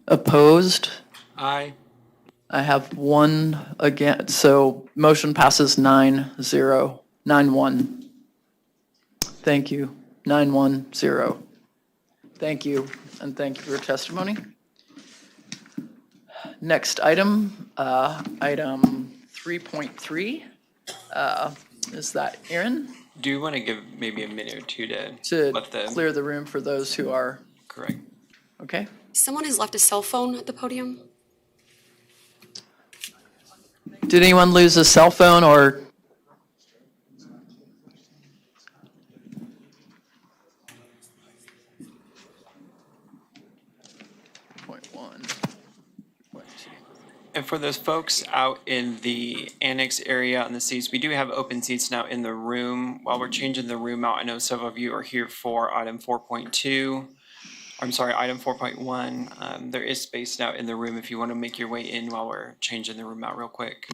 Opposed? Aye. I have one again, so motion passes 9-0, 9-1. Thank you, 9-1-0. Thank you, and thank you for your testimony. Next item, item 3.3. Is that Aaron? Do you want to give maybe a minute or two To let the clear the room for those who are, correct? okay? Someone has left a cell phone at the podium. Did anyone lose a cell phone or? And for those folks out in the annex area on the seats, we do have open seats now in the room. While we're changing the room out, I know several of you are here for item 4.2. I'm sorry, item 4.1. There is space now in the room if you want to make your way in while we're changing the room out real quick.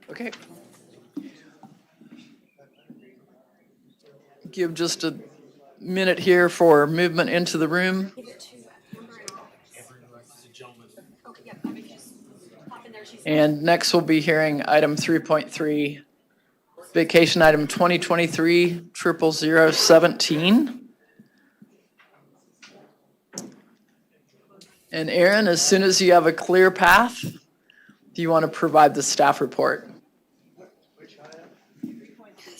Okay. Give just a minute here for movement into the room. And next we'll be hearing item 3.3, vacation item 2023-00017. And Aaron, as soon as you have a clear path, do you want to provide the staff report?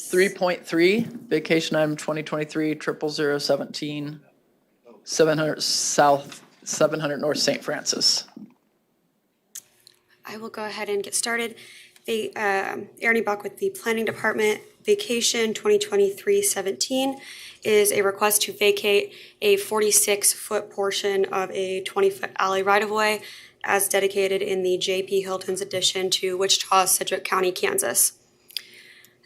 3.3, vacation item 2023-00017, 700 South, 700 North St. Francis. I will go ahead and get started. Aaron Buck with the Planning Department. Vacation 2023-17 is a request to vacate a 46-foot portion of a 20-foot alley right-of-way as dedicated in the J.P. Hilton's addition to Wichita-Sedgwick County, Kansas.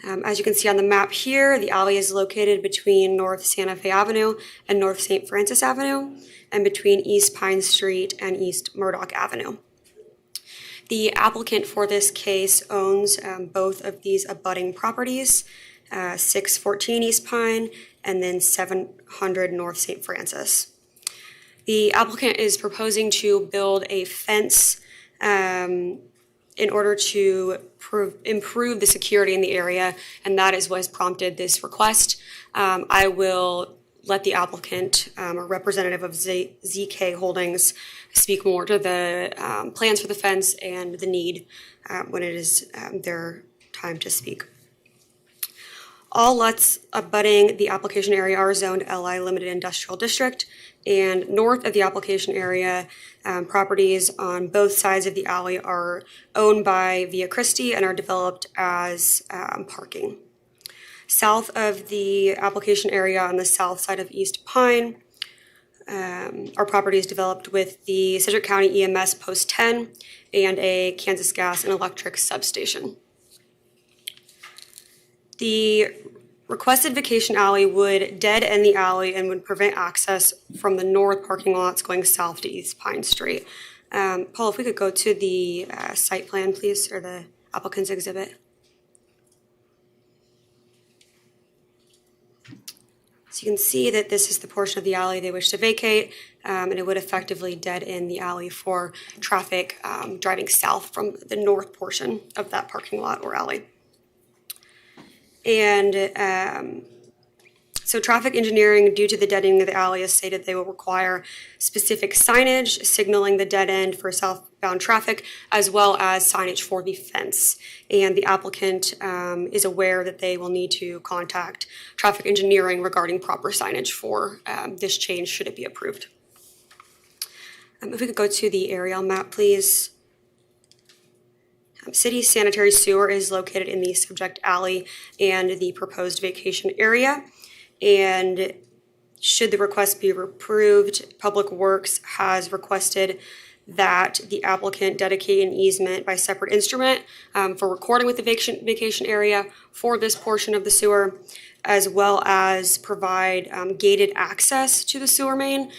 As you can see on the map here, the alley is located between North Santa Fe Avenue and North St. Francis Avenue, and between East Pine Street and East Murdoch Avenue. The applicant for this case owns both of these abutting properties, 614 East Pine and then 700 North St. Francis. The applicant is proposing to build a fence in order to improve the security in the area, and that is what has prompted this request. I will let the applicant, a representative of ZK Holdings, speak more to the plans for the fence and the need when it is their time to speak. All lots abutting the application area are zoned LI Limited Industrial District, and north of the application area, properties on both sides of the alley are owned by Via Christi and are developed as parking. South of the application area on the south side of East Pine, our property is developed with the Sedgwick County EMS Post 10 and a Kansas Gas and Electric substation. The requested vacation alley would dead end the alley and would prevent access from the north parking lots going south to East Pine Street. Paul, if we could go to the site plan, please, or the applicant's exhibit. So you can see that this is the portion of the alley they wish to vacate, and it would effectively dead end the alley for traffic driving south from the north portion of that parking lot or alley. And so traffic engineering, due to the deadening of the alley, has stated they will require specific signage signaling the dead end for southbound traffic, as well as signage for the fence. And the applicant is aware that they will need to contact traffic engineering regarding proper signage for this change, should it be approved. If we could go to the aerial map, please. City sanitary sewer is located in the subject alley and the proposed vacation area. And should the request be approved, Public Works has requested that the applicant dedicate an easement by separate instrument for recording with the vacation area for this portion of the sewer, as well as provide gated access to the sewer main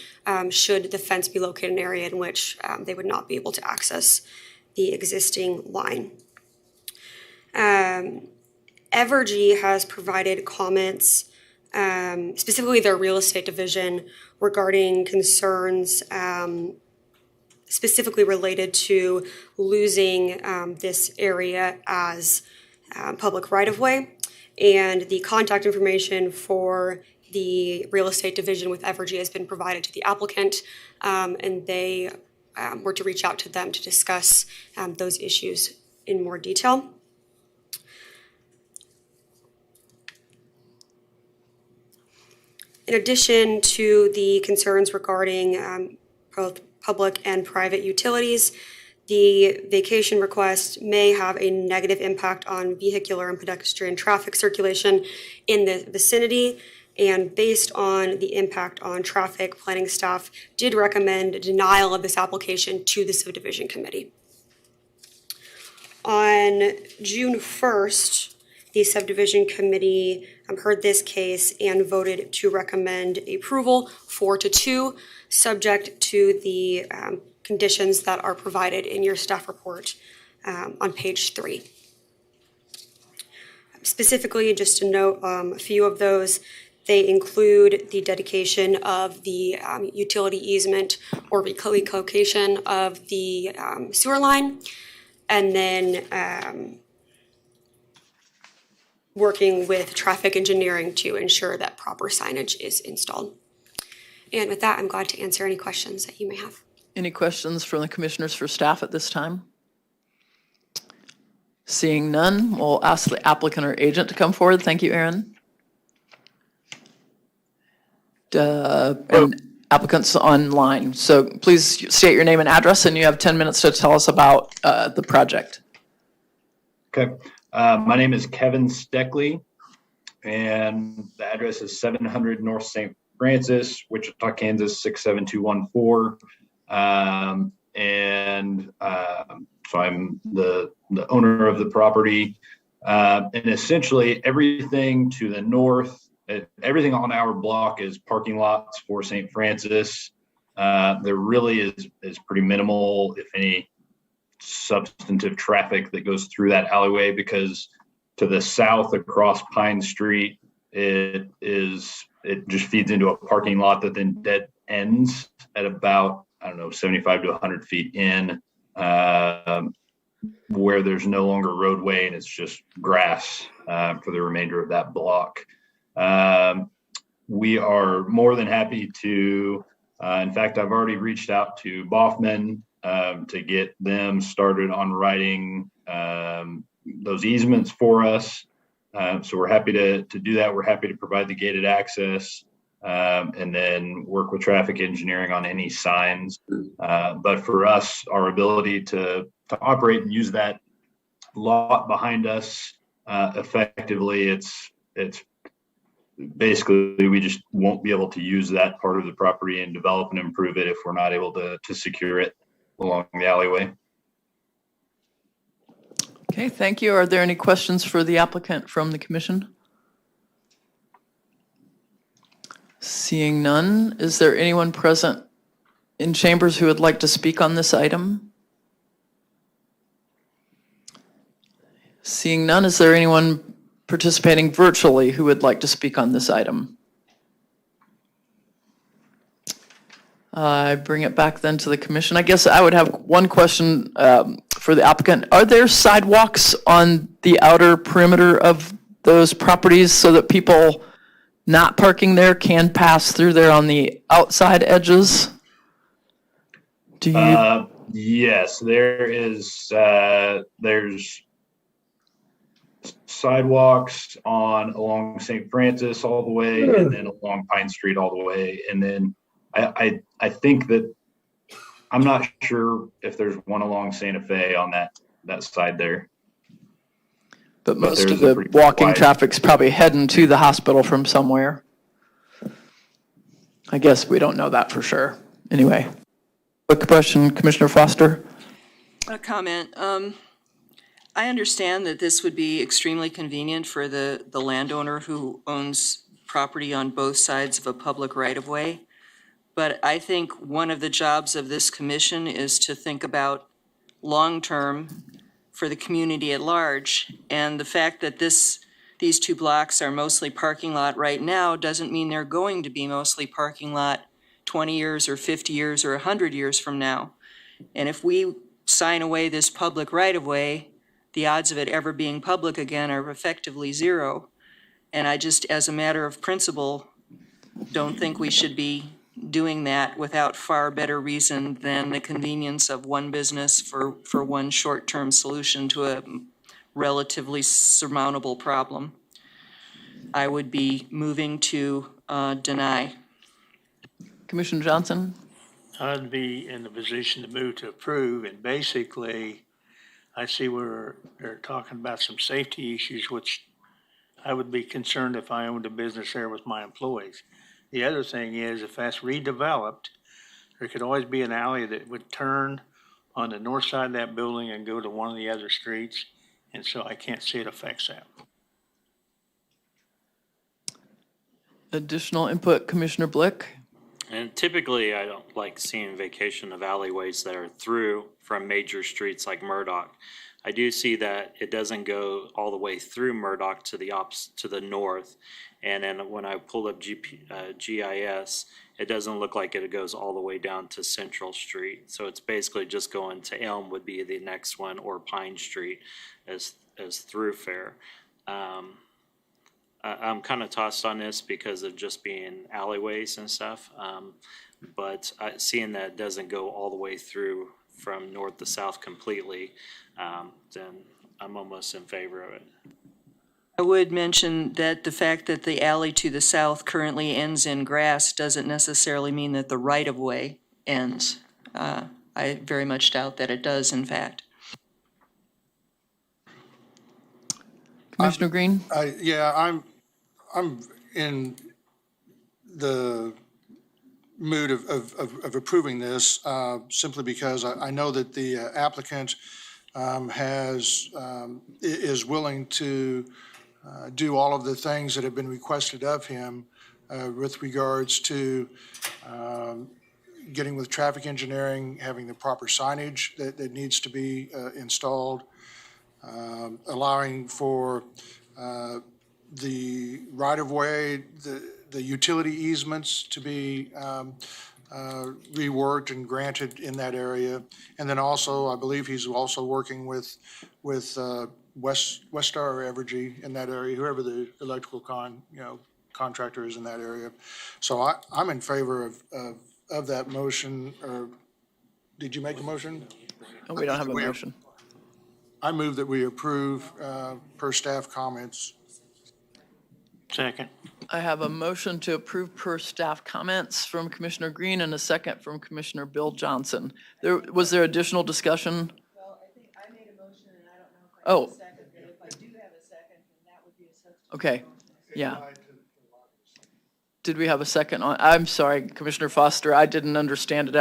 should the fence be located in an area in which they would not be able to access the existing line. Evergy has provided comments, specifically their real estate division, regarding concerns specifically related to losing this area as public right-of-way. And the contact information for the real estate division with Evergy has been provided to the applicant, and they were to reach out to them to discuss those issues in more detail. In addition to the concerns regarding both public and private utilities, the vacation request may have a negative impact on vehicular and pedestrian traffic circulation in the vicinity. And based on the impact on traffic, planning staff did recommend denial of this application to the subdivision committee. On June 1st, the subdivision committee heard this case and voted to recommend approval 4-2, subject to the conditions that are provided in your staff report on page 3. Specifically, just to note a few of those, they include the dedication of the utility easement or relocation of the sewer line, and then working with traffic engineering to ensure that proper signage is installed. And with that, I'm glad to answer any questions that you may have. Any questions from the commissioners for staff at this time? Seeing none, we'll ask the applicant or agent to come forward. Thank you, Aaron. And applicants online. So please state your name and address, and you have 10 minutes to tell us about the project. Okay. My name is Kevin Steckley, and the address is 700 North St. Francis, Wichita, Kansas, 67214. So I'm the owner of the property. And essentially everything to the north, everything on our block is parking lots for St. Francis. There really is pretty minimal, if any, substantive traffic that goes through that alleyway, because to the south across Pine Street, it just feeds into a parking lot that then dead ends at about, 75 to 100 feet in, where there's no longer roadway and it's just grass for the remainder of that block. We are more than happy to, in fact, I've already reached out to Boffman to get them started on writing those easements for us. So we're happy to do that. We're happy to provide the gated access and then work with traffic engineering on any signs. But for us, our ability to operate and use that lot behind us effectively, it's basically, we just won't be able to use that part of the property and develop and improve it if we're not able to secure it along the alleyway. Okay, thank you. Are there any questions for the applicant from the commission? Seeing none, is there anyone present in chambers who would like to speak on this item? Seeing none, is there anyone participating virtually who would like to speak on this item? I bring it back then to the commission. I guess I would have one question for the applicant. Are there sidewalks on the outer perimeter of those properties so that people not parking there can pass through there on the outside edges? Do you? Yes, there's sidewalks along St. Francis all the way, and then along Pine Street all the way. And then I think that, I'm not sure if there's one along Santa Fe on that side there. But most of the walking traffic's probably heading to the hospital from somewhere. I guess we don't know that for sure. Anyway, quick question, Commissioner Foster? A comment. I understand that this would be extremely convenient for the landowner who owns property on both sides of a public right-of-way. But I think one of the jobs of this commission is to think about long-term for the community at large. And the fact that these two blocks are mostly parking lot right now doesn't mean they're going to be mostly parking lot 20 years or 50 years or 100 years from now. And if we sign away this public right-of-way, the odds of it ever being public again are effectively zero. And I just, as a matter of principle, don't think we should be doing that without far better reason than the convenience of one business for one short-term solution to a relatively surmountable problem. I would be moving to deny. Commissioner Johnson? I'd be in the position to move to approve, and basically, I see where they're talking about some safety issues, which I would be concerned if I owned a business there with my employees. The other thing is, if that's redeveloped, there could always be an alley that would turn on the north side of that building and go to one of the other streets, and so I can't see it affects that. Additional input, Commissioner Blick? And typically, I don't like seeing vacation of alleyways that are through from major streets like Murdoch. I do see that it doesn't go all the way through Murdoch to the north. And then when I pull up GIS, it doesn't look like it goes all the way down to Central Street. So it's basically just going to Elm would be the next one, or Pine Street as throughfare. I'm kind of tossed on this because of just being alleyways and stuff. But seeing that it doesn't go all the way through from north to south completely, then I'm almost in favor of it. I would mention that the fact that the alley to the south currently ends in grass doesn't necessarily mean that the right-of-way ends. I very much doubt that it does, in fact. Commissioner Green? Yeah, I'm in the mood of approving this simply because I know that the applicant is willing to do all of the things that have been requested of him with regards to getting with traffic engineering, having the proper signage that needs to be installed, allowing for the right-of-way, the utility easements to be reworked and granted in that area. And then also, I believe he's also working with Westar or Evergy in that area, whoever the electrical contractor is in that area. So I'm in favor of that motion. Did you make a motion? No, we don't have a motion. I move that we approve per staff comments. Second. I have a motion to approve per staff comments from Commissioner Green and a second from Commissioner Bill Johnson. Was there additional discussion? Well, I think I made a motion and I don't know if I have a second, but if I do have a second, then that would be a substitute. Okay, yeah. Did we have a second on? I'm sorry, Commissioner Foster, I didn't understand it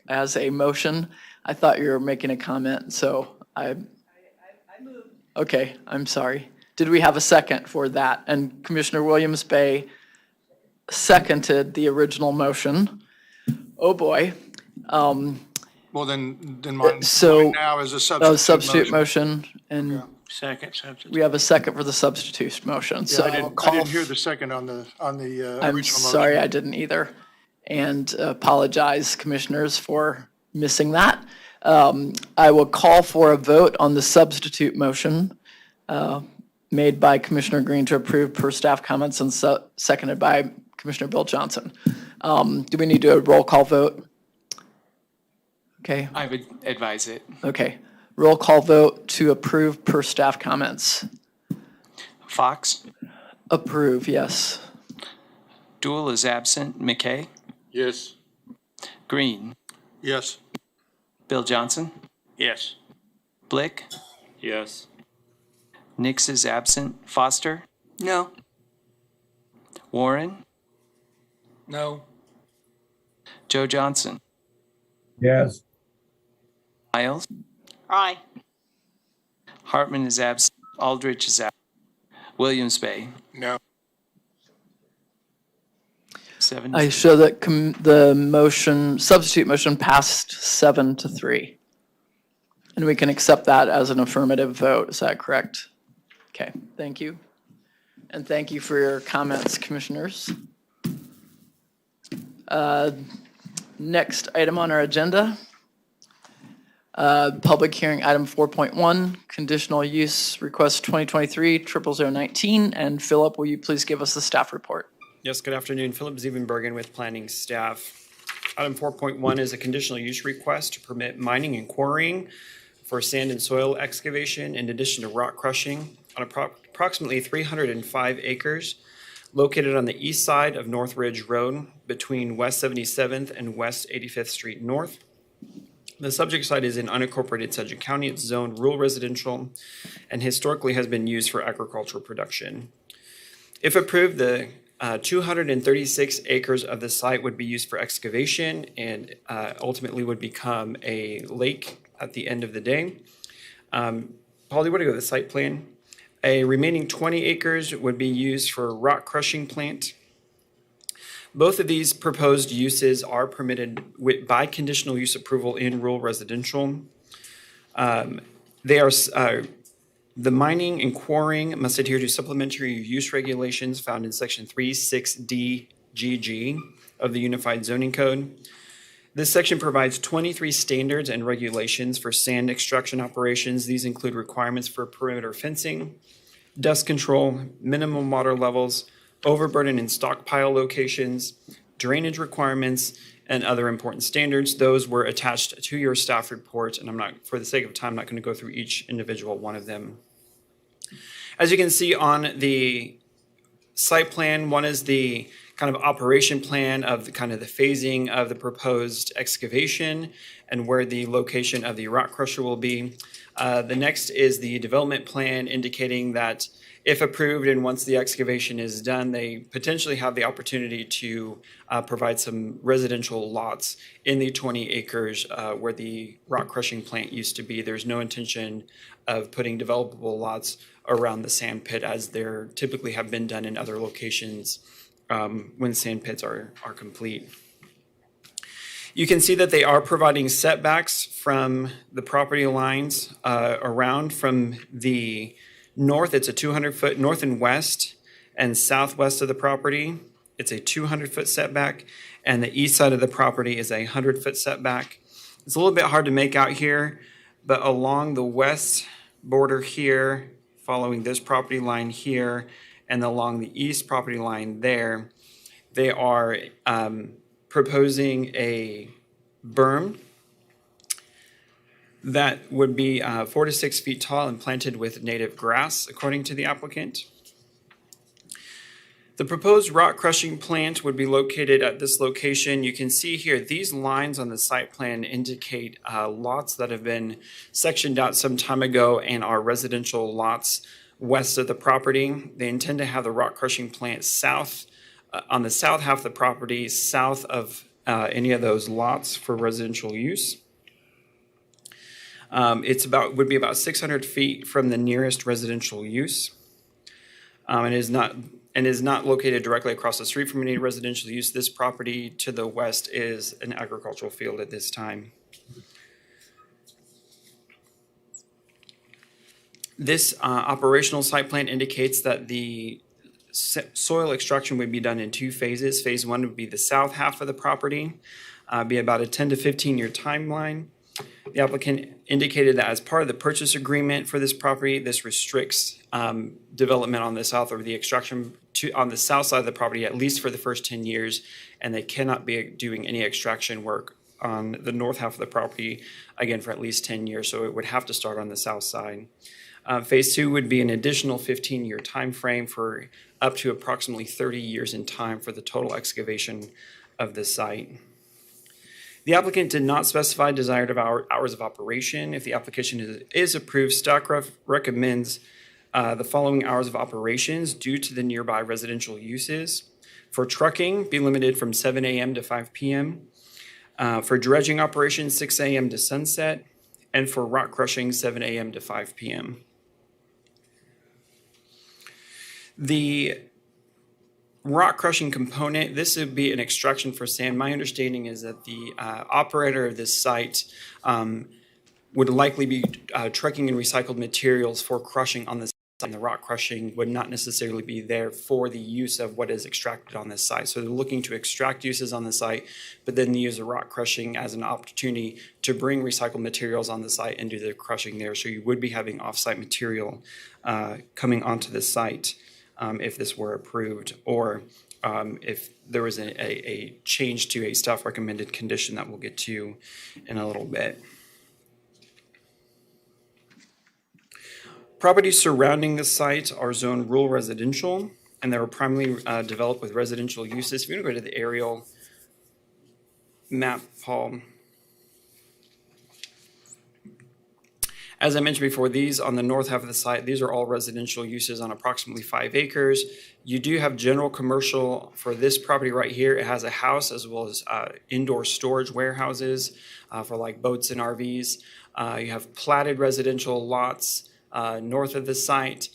as a motion. I thought you were making a comment, so I moved. Okay, I'm sorry. Did we have a second for that? And Commissioner Williams-Bay seconded the original motion. Oh, boy. Well, then mine now is a substitute motion. And yeah. Second substitute. We have a second for the substitute motion. So I didn't hear the second on the original I'm motion. sorry, I didn't either. And apologize, commissioners, for missing that. I will call for a vote on the substitute motion. made by Commissioner Green to approve per staff comments and seconded by Commissioner Bill Johnson. Do we need to do a roll call vote? Okay, I would advise it. okay. Roll call vote to approve per staff comments. Fox, Approve, yes. Dool is absent. McKay, Yes. Green, Yes. Bill Johnson, Yes. Blick, Yes. Nix is absent. Foster, No. Warren, No. Joe Johnson, Yes. Miles, Aye. Hartman is absent. Aldrich is absent. Williams Bay, No. 7. 7. I show that the substitute motion passed 7-3. And we can accept that as an affirmative vote. Is that correct? Okay, thank you. And thank you for your comments, commissioners. Next item on our agenda, public hearing item 4.1, conditional use request 2023-00019. And Philip, will you please give us the staff report? Yes, good afternoon. Philip Ziebenbergen with planning staff. Item 4.1 is a conditional use request to permit mining and quarrying for sand and soil excavation in addition to rock crushing on approximately 305 acres located on the east side of North Ridge Road between West 77th and West 85th Street North. The subject site is in unincorporated Sedgwick County. It's zoned rural residential and historically has been used for agricultural production. If approved, the 236 acres of the site would be used for excavation and ultimately would become a lake at the end of the day. Paul, do you want to go to the site plan? A remaining 20 acres would be used for rock crushing plant. Both of these proposed uses are permitted by conditional use approval in rural residential. The mining and quarrying must adhere to supplementary use regulations found in section 36D-GG of the Unified Zoning Code. This section provides 23 standards and regulations for sand extraction operations. These include requirements for perimeter fencing, dust control, minimum water levels, overburden and stockpile locations, drainage requirements, and other important standards. Those were attached to your staff report, and for the sake of time, not going to go through each individual one of them. As you can see on the site plan, one is the kind of operation plan of the phasing of the proposed excavation and where the location of the rock crusher will be. The next is the development plan indicating that if approved and once the excavation is done, they potentially have the opportunity to provide some residential lots in the 20 acres where the rock crushing plant used to be. There's no intention of putting developable lots around the sand pit as there typically have been done in other locations when sand pits are complete. You can see that they are providing setbacks from the property lines around from the north. It's a 200-foot north and west and southwest of the property. It's a 200-foot setback, and the east side of the property is a 100-foot setback. It's a little bit hard to make out here, but along the west border here, following this property line here, and along the east property line there, they are proposing a berm that would be 4 to 6 feet tall and planted with native grass, according to the applicant. The proposed rock crushing plant would be located at this location. You can see here, these lines on the site plan indicate lots that have been sectioned out some time ago and are residential lots west of the property. They intend to have the rock crushing plant south, on the south half of the property, south of any of those lots for residential use. Would be about 600 feet from the nearest residential use. And is not located directly across the street from any residential use. This property to the west is an agricultural field at this time. This operational site plan indicates that the soil extraction would be done in 2 phases. Phase 1 would be the south half of the property, be about a 10 to 15 year timeline. The applicant indicated that as part of the purchase agreement for this property, this restricts development on the south or the extraction on the south side of the property, at least for the first 10 years, and they cannot be doing any extraction work on the north half of the property, again, for at least 10 years, so it would have to start on the south side. Phase 2 would be an additional 15-year time frame for up to approximately 30 years in time for the total excavation of the site. The applicant did not specify desired hours of operation. If the application is approved, staff recommends the following hours of operations due to the nearby residential uses. For trucking, be limited from 7 a.m. to 5 p.m. For dredging operations, 6 a.m. to sunset. And for rock crushing, 7 a.m. to 5 p.m. The rock crushing component, this would be an extraction for sand. My understanding is that the operator of this site would likely be trucking in recycled materials for crushing on the site, and the rock crushing would not necessarily be there for the use of what is extracted on this site. So they're looking to extract uses on the site, but then use the rock crushing as an opportunity to bring recycled materials on the site and do the crushing there. So you would be having off-site material coming onto the site. If this were approved, or if there was a change to a staff recommended condition that we'll get to in a little bit. Properties surrounding the site are zoned rural residential, and they were primarily developed with residential uses. If you want to go to the aerial map, Paul. As I mentioned before, these on the north half of the site, these are all residential uses on approximately 5 acres. You do have general commercial for this property right here. It has a house as well as indoor storage warehouses for like boats and RVs. You have platted residential lots north of the site.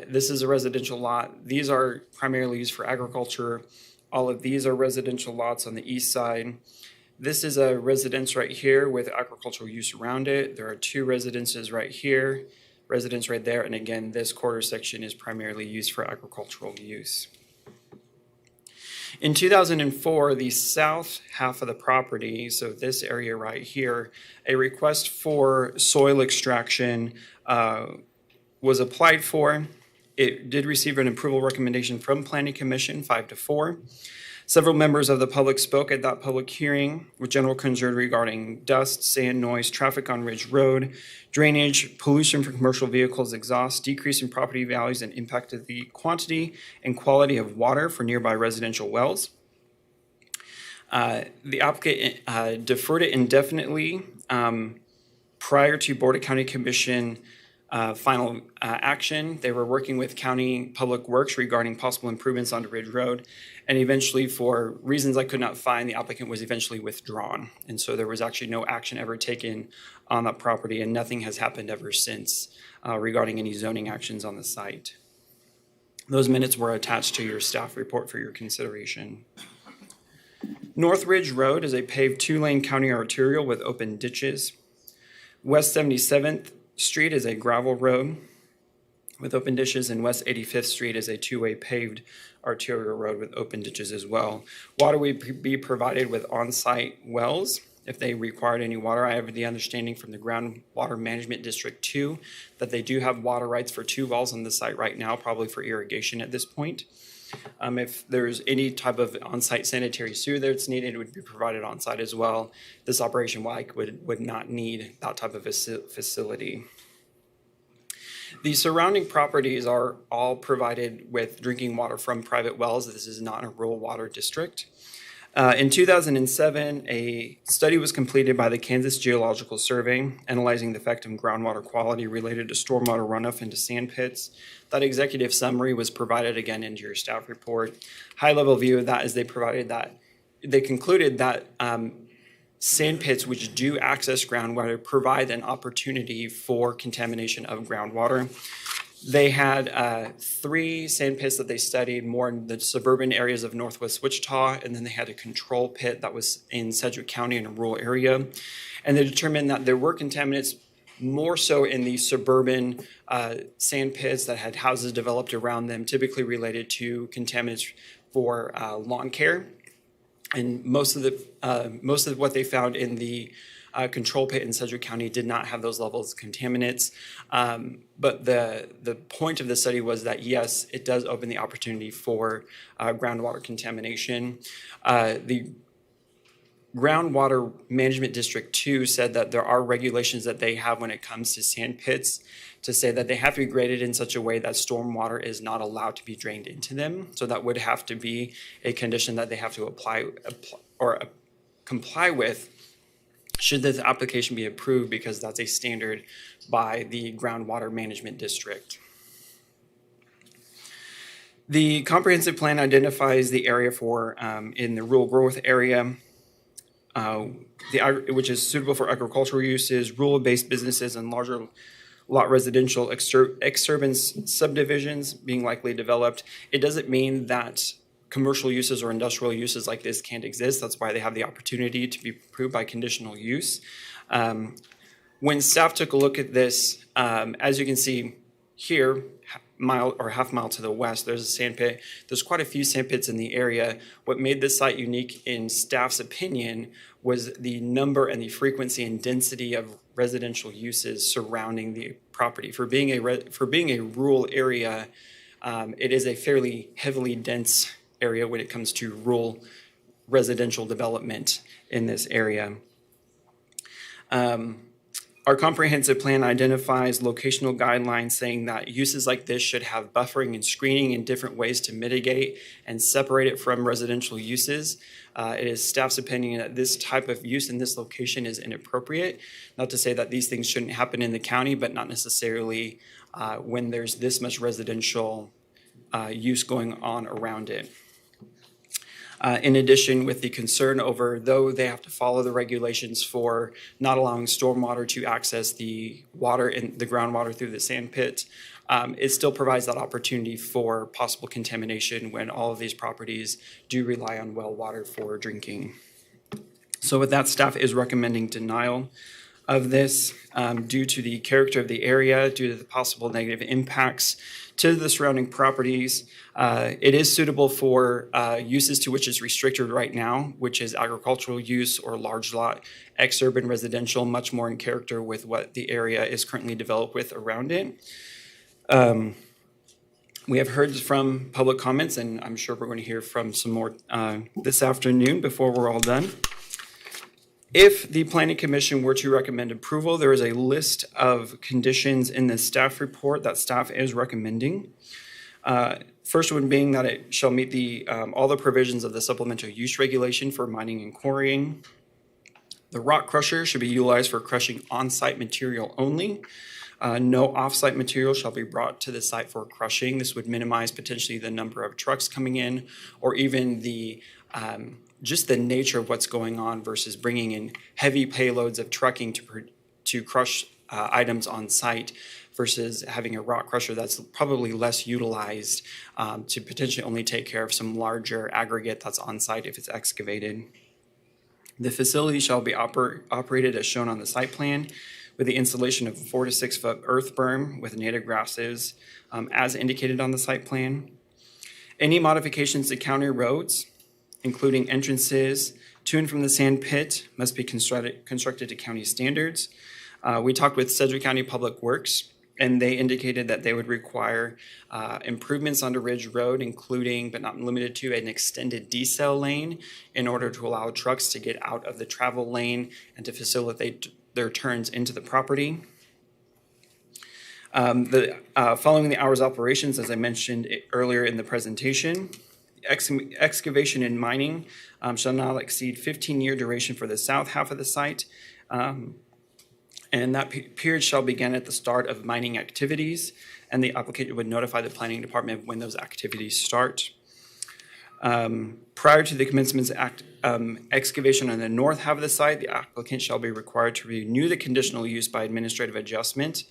This is a residential lot. These are primarily used for agriculture. All of these are residential lots on the east side. This is a residence right here with agricultural use around it. There are 2 residences right here, residence right there, and again, this quarter section is primarily used for agricultural use. In 2004, the south half of the property, so this area right here, a request for soil extraction was applied for. It did receive an approval recommendation from Planning Commission 5-4. Several members of the public spoke at that public hearing with general concern regarding dust, sand, noise, traffic on Ridge Road, drainage, pollution from commercial vehicles, exhaust, decrease in property values, and impact of the quantity and quality of water for nearby residential wells. The applicant deferred it indefinitely prior to Board of County Commission final action. They were working with County Public Works regarding possible improvements onto Ridge Road. And eventually, for reasons I could not find, the applicant was eventually withdrawn. And so there was actually no action ever taken on that property, and nothing has happened ever since regarding any zoning actions on the site. Those minutes were attached to your staff report for your consideration. North Ridge Road is a paved 2-lane county arterial with open ditches. West 77th Street is a gravel road with open ditches, and West 85th Street is a 2-way paved arterial road with open ditches as well. Water would be provided with on-site wells if they required any water. I have the understanding from the Groundwater Management District 2 that they do have water rights for 2 wells on the site right now, probably for irrigation at this point. If there's any type of on-site sanitary sewer that's needed, it would be provided on-site as well. This operation would not need that type of facility. The surrounding properties are all provided with drinking water from private wells. This is not a rural water district. In 2007, a study was completed by the Kansas Geological Survey analyzing the effect of groundwater quality related to stormwater runoff into sand pits. That executive summary was provided again into your staff report. High-level view of that is they concluded that sand pits which do access groundwater provide an opportunity for contamination of groundwater. They had 3 sand pits that they studied more in the suburban areas of northwest Wichita, and then they had a control pit that was in Sedgwick County in a rural area. And they determined that there were contaminants more so in the suburban sand pits that had houses developed around them, typically related to contaminants for lawn care. And most of what they found in the control pit in Sedgwick County did not have those levels of contaminants. But the point of the study was that, yes, it does open the opportunity for groundwater contamination. The Groundwater Management District 2 said that there are regulations that they have when it comes to sand pits to say that they have to be graded in such a way that stormwater is not allowed to be drained into them. So that would have to be a condition that they have to comply with should this application be approved, because that's a standard by the Groundwater Management District. The comprehensive plan identifies the area for in the rural growth area, which is suitable for agricultural uses, rural-based businesses, and larger lot residential exurban subdivisions being likely developed. It doesn't mean that commercial uses or industrial uses like this can't exist. That's why they have the opportunity to be approved by conditional use. When staff took a look at this, as you can see here, half mile to the west, there's a sand pit. There's quite a few sand pits in the area. What made this site unique in staff's opinion was the number and the frequency and density of residential uses surrounding the property. For being a rural area, it is a fairly heavily dense area when it comes to rural residential development in this area. Our comprehensive plan identifies locational guidelines saying that uses like this should have buffering and screening in different ways to mitigate and separate it from residential uses. It is staff's opinion that this type of use in this location is inappropriate. Not to say that these things shouldn't happen in the county, but not necessarily when there's this much residential use going on around it. In addition, with the concern over, though they have to follow the regulations for not allowing stormwater to access the water and the groundwater through the sand pit, it still provides that opportunity for possible contamination when all of these properties do rely on well water for drinking. So with that, staff is recommending denial of this due to the character of the area, due to the possible negative impacts to the surrounding properties. It is suitable for uses to which is restricted right now, which is agricultural use or large lot, exurban residential, much more in character with what the area is currently developed with around it. We have heard from public comments, and I'm sure we're going to hear from some more this afternoon before we're all done. If the Planning Commission were to recommend approval, there is a list of conditions in the staff report that staff is recommending. First one being that it shall meet all the provisions of the supplemental use regulation for mining and quarrying. The rock crusher should be utilized for crushing on-site material only. No off-site material shall be brought to the site for crushing. This would minimize potentially the number of trucks coming in, or even the just the nature of what's going on versus bringing in heavy payloads of trucking to crush items on site versus having a rock crusher that's probably less utilized to potentially only take care of some larger aggregate that's on site if it's excavated. The facility shall be operated as shown on the site plan with the installation of a 4 to 6 foot earth berm with native grasses as indicated on the site plan. Any modifications to county roads, including entrances to and from the sand pit, must be constructed to county standards. We talked with Sedgwick County Public Works, and they indicated that they would require improvements on the Ridge Road, including but not limited to an extended decel lane in order to allow trucks to get out of the travel lane and to facilitate their turns into the property. Following the hours of operations, as I mentioned earlier in the presentation, excavation and mining shall not exceed 15-year duration for the south half of the site. And that period shall begin at the start of mining activities, and the applicant would notify the planning department when those activities start. Prior to the commencement excavation on the north half of the site, the applicant shall be required to renew the conditional use by administrative adjustment.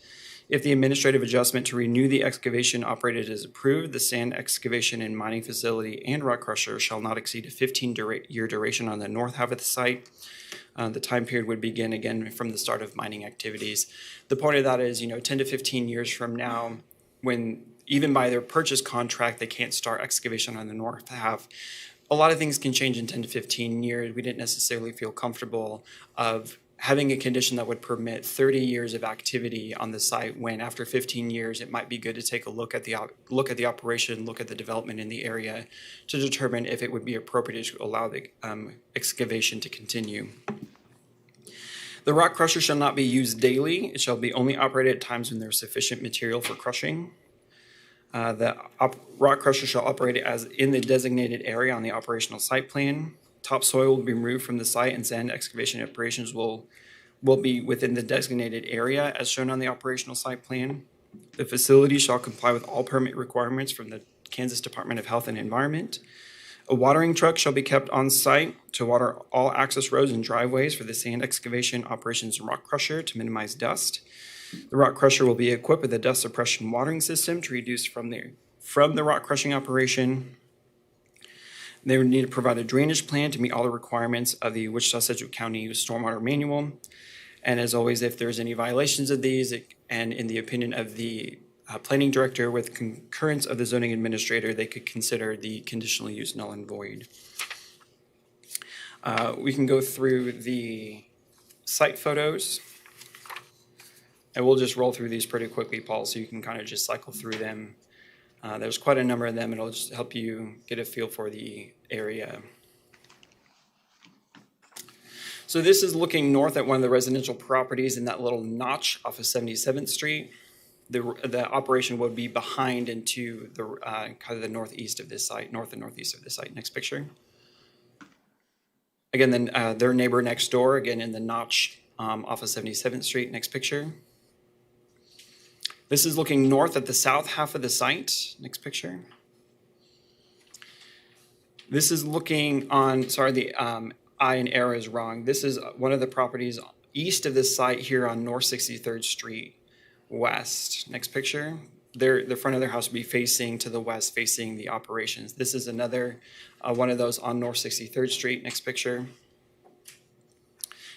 If the administrative adjustment to renew the excavation operated is approved, the sand excavation and mining facility and rock crusher shall not exceed a 15-year duration on the north half of the site. The time period would begin again from the start of mining activities. The point of that is, 10 to 15 years from now, when even by their purchase contract, they can't start excavation on the north half. A lot of things can change in 10 to 15 years. We didn't necessarily feel comfortable of having a condition that would permit 30 years of activity on the site, when after 15 years, it might be good to take a look at the operation, look at the development in the area to determine if it would be appropriate to allow the excavation to continue. The rock crusher shall not be used daily. It shall be only operated at times when there's sufficient material for crushing. The rock crusher shall operate as in the designated area on the operational site plan. Topsoil will be removed from the site, and sand excavation operations will be within the designated area as shown on the operational site plan. The facility shall comply with all permit requirements from the Kansas Department of Health and Environment. A watering truck shall be kept on site to water all access roads and driveways for the sand excavation operations and rock crusher to minimize dust. The rock crusher will be equipped with a dust suppression watering system to reduce from the rock crushing operation. They would need to provide a drainage plan to meet all the requirements of the Wichita-Sedgwick County Stormwater Manual. And as always, if there's any violations of these, and in the opinion of the planning director with concurrence of the zoning administrator, they could consider the conditional use null and void. We can go through the site photos. And we'll just roll through these pretty quickly, Paul, so you can kind of just cycle through them. There's quite a number of them. It'll just help you get a feel for the area. So this is looking north at one of the residential properties in that little notch off of 77th Street. The operation would be behind into the kind of the northeast of this site, north and northeast of this site. Next picture. Again, then their neighbor next door, again in the notch off of 77th Street. Next picture. This is looking north at the south half of the site. Next picture. This is looking on, sorry, the I and arrow is wrong. This is one of the properties east of this site here on North 63rd Street West. Next picture. The front of their house will be facing to the west, facing the operations. This is another one of those on North 63rd Street. Next picture.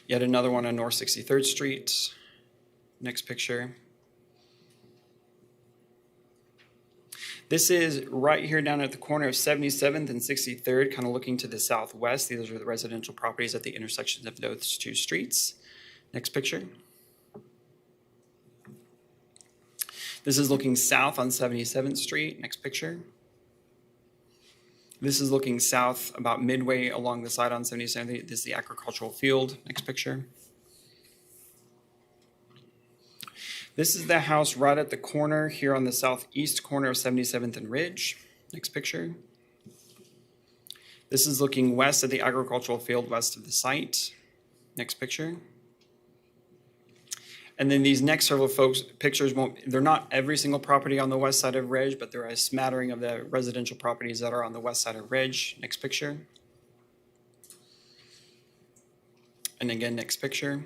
Yet another one on North 63rd Street. Next picture. This is right here down at the corner of 77th and 63rd, kind of looking to the southwest. These are the residential properties at the intersections of those two streets. Next picture. This is looking south on 77th Street. Next picture. This is looking south about midway along the side on 77th. This is the agricultural field. Next picture. This is the house right at the corner here on the southeast corner of 77th and Ridge. Next picture. This is looking west at the agricultural field west of the site. Next picture. And then these next several pictures they're not every single property on the west side of Ridge, but they're a smattering of the residential properties that are on the west side of Ridge. Next picture. And again, next picture.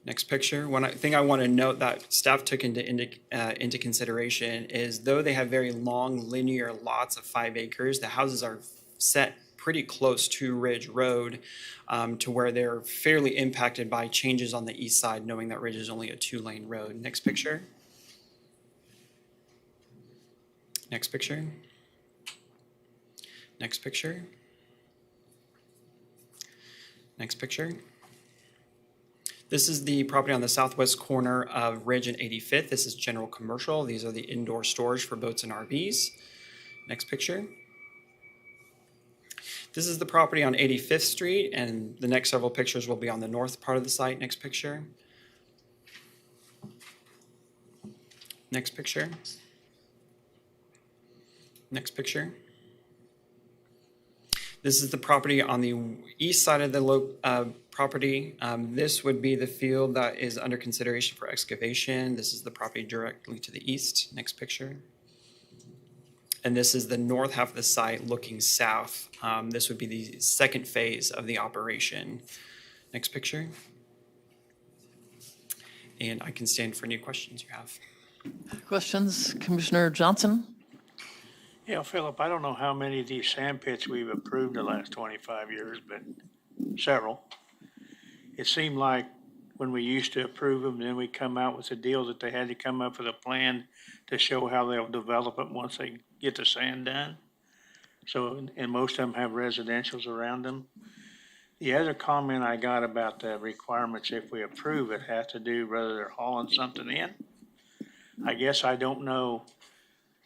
Next picture. One thing I want to note that staff took into consideration is, though they have very long linear lots of 5 acres, the houses are set pretty close to Ridge Road to where they're fairly impacted by changes on the east side, knowing that Ridge is only a 2-lane road. Next picture. Next picture. Next picture. Next picture. This is the property on the southwest corner of Ridge and 85th. This is general commercial. These are the indoor storage for boats and RVs. Next picture. This is the property on 85th Street, and the next several pictures will be on the north part of the site. Next picture. Next picture. Next picture. This is the property on the east side of the property. This would be the field that is under consideration for excavation. This is the property directly to the east. Next picture. And this is the north half of the site looking south. This would be the second phase of the operation. Next picture. And I can stand for any questions you have. Questions, Commissioner Johnson? Yeah, Philip, I don't know how many of these sand pits we've approved the last 25 years, but several. It seemed like when we used to approve them, then we come out with a deal that they had to come up with a plan to show how they'll develop it once they get the sand done. So, and most of them have residentials around them. The other comment I got about the requirements, if we approve it, have to do whether they're hauling something in. I guess I don't know,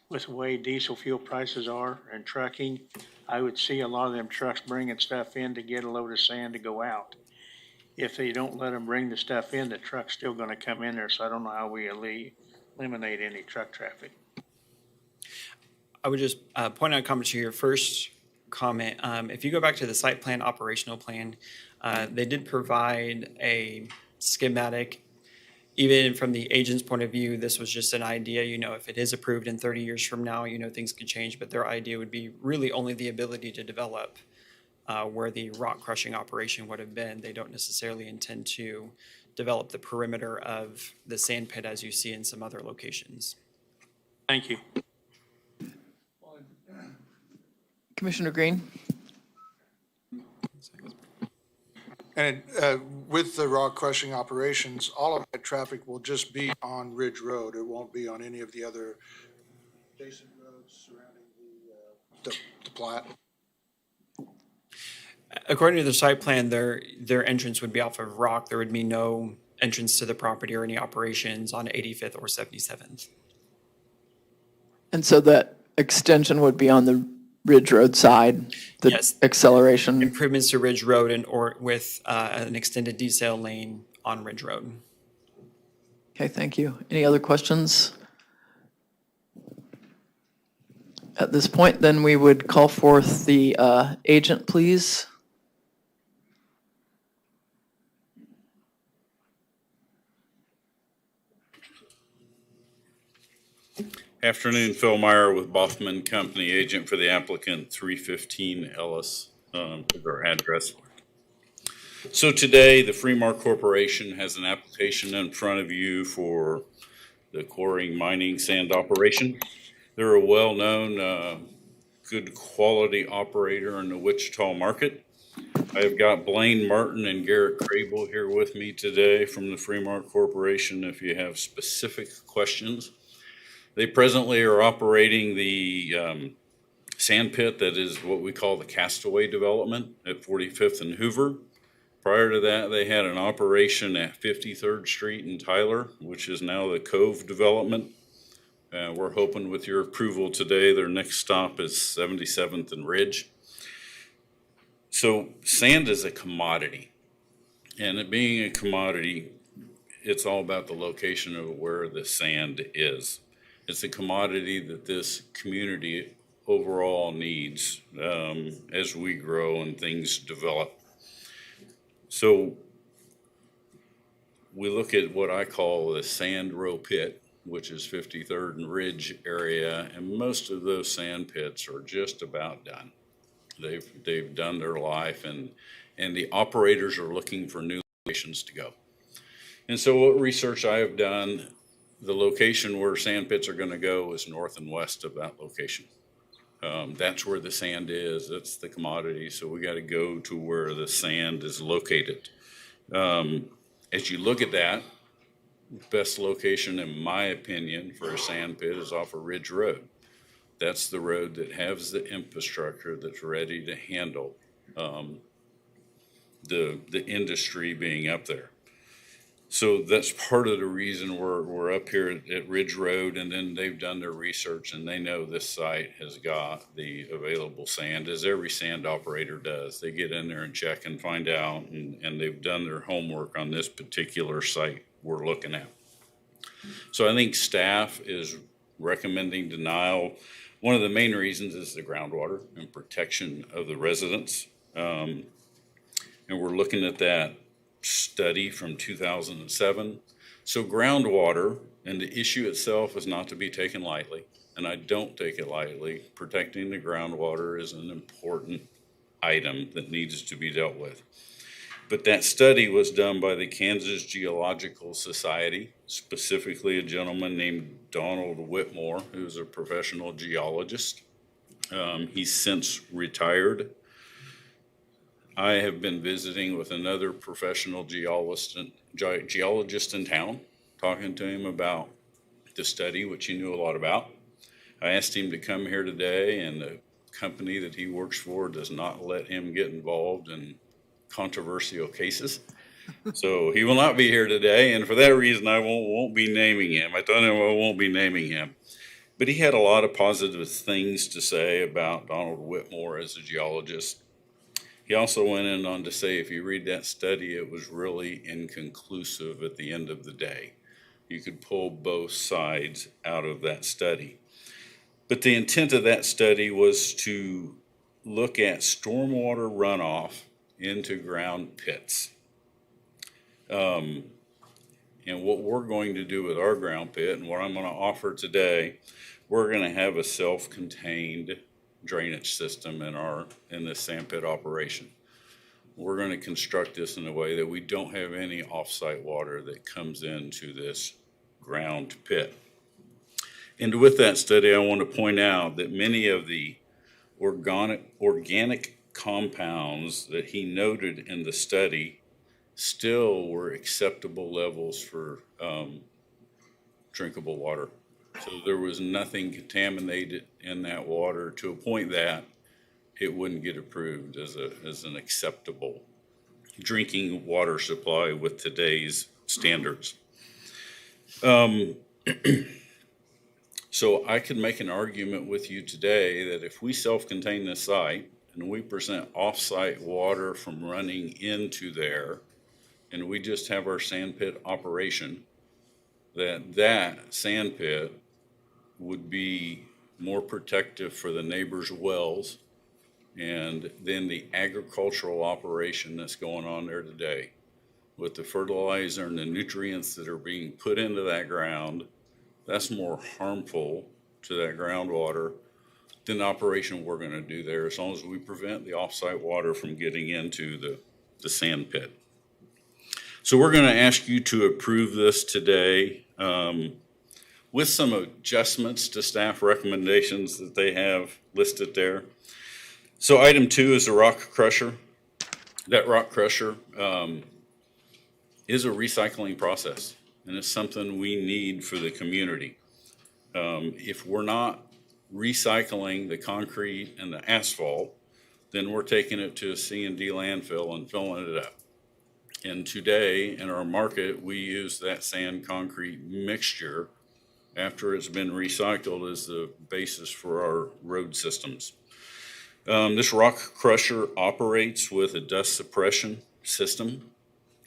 with the way diesel fuel prices are and trucking, I would see a lot of them trucks bringing stuff in to get a load of sand to go out. If they don't let them bring the stuff in, the truck's still gonna come in there, so I don't know how we eliminate any truck traffic. I would just point out a comment to your first comment. If you go back to the site plan, operational plan, they did provide a schematic. Even from the agent's point of view, this was just an idea. If it is approved in 30 years from now, things could change, but their idea would be really only the ability to develop where the rock crushing operation would have been. They don't necessarily intend to develop the perimeter of the sand pit as you see in some other locations. Thank you. Commissioner Green? And with the rock crushing operations, all of that traffic will just be on Ridge Road. It won't be on any of the other adjacent roads surrounding the plat. According to the site plan, their entrance would be off of rock. There would be no entrance to the property or any operations on 85th or 77th. And so that extension would be on the Ridge Road side, the Yes. acceleration. Improvements to Ridge Road or with an extended decel lane on Ridge Road. Okay, thank you. Any other questions? At this point, then we would call forth the agent, please. Afternoon, Phil Meyer with Boffman Company, agent for the applicant, 315 Ellis, is our address. So today, the Fremar Corporation has an application in front of you for the quarrying, mining, sand operation. They're a well-known, good quality operator in the Wichita market. I've got Blaine Martin and Garrett Crable here with me today from the Fremar Corporation if you have specific questions. They presently are operating the sand pit that is what we call the Castaway development at 45th and Hoover. Prior to that, they had an operation at 53rd Street in Tyler, which is now the Cove development. We're hoping with your approval today, their next stop is 77th and Ridge. So sand is a commodity, and it being a commodity, it's all about the location of where the sand is. It's a commodity that this community overall needs as we grow and things develop. So we look at what I call the sand row pit, which is 53rd and Ridge area, and most of those sand pits are just about done. They've done their life, and the operators are looking for new locations to go. And so what research I have done, the location where sand pits are going to go is north and west of that location. That's where the sand is. That's the commodity. So we got to go to where the sand is located. As you look at that, best location, in my opinion, for a sand pit is off of Ridge Road. That's the road that has the infrastructure that's ready to handle the industry being up there. So that's part of the reason we're up here at Ridge Road, and then they've done their research and they know this site has got the available sand, as every sand operator does. They get in there and check and find out, and they've done their homework on this particular site we're looking at. So I think staff is recommending denial. One of the main reasons is the groundwater and protection of the residents. And we're looking at that study from 2007. So groundwater and the issue itself is not to be taken lightly, and I don't take it lightly. Protecting the groundwater is an important item that needs to be dealt with. But that study was done by the Kansas Geological Society, specifically a gentleman named Donald Whitmore, who's a professional geologist. He's since retired. I have been visiting with another professional geologist in town, talking to him about the study, which he knew a lot about. I asked him to come here today, and the company that he works for does not let him get involved in controversial cases. So he will not be here today, and for that reason, I won't be naming him. I told him I won't be naming him. But he had a lot of positive things to say about Donald Whitmore as a geologist. He also went on to say, if you read that study, it was really inconclusive at the end of the day. You could pull both sides out of that study. But the intent of that study was to look at stormwater runoff into ground pits. And what we're going to do with our ground pit, and what I'm going to offer today, we're going to have a self-contained drainage system in this sand pit operation. We're going to construct this in a way that we don't have any off-site water that comes into this ground pit. And with that study, I want to point out that many of the organic compounds that he noted in the study still were acceptable levels for drinkable water. So there was nothing contaminated in that water to a point that it wouldn't get approved as an acceptable drinking water supply with today's standards. So I could make an argument with you today that if we self-contain this site and we present off-site water from running into there, and we just have our sand pit operation, that sand pit would be more protective for the neighbors' wells and then the agricultural operation that's going on there today with the fertilizer and the nutrients that are being put into that ground. That's more harmful to that groundwater than the operation we're going to do there, as long as we prevent the offsite water from getting into the sand pit. So we're going to ask you to approve this today with some adjustments to staff recommendations that they have listed there. So item 2 is a rock crusher. That rock crusher is a recycling process, and it's something we need for the community. If we're not recycling the concrete and the asphalt, then we're taking it to a C&D landfill and filling it up. And today in our market, we use that sand concrete mixture after it's been recycled as the basis for our road systems. This rock crusher operates with a dust suppression system.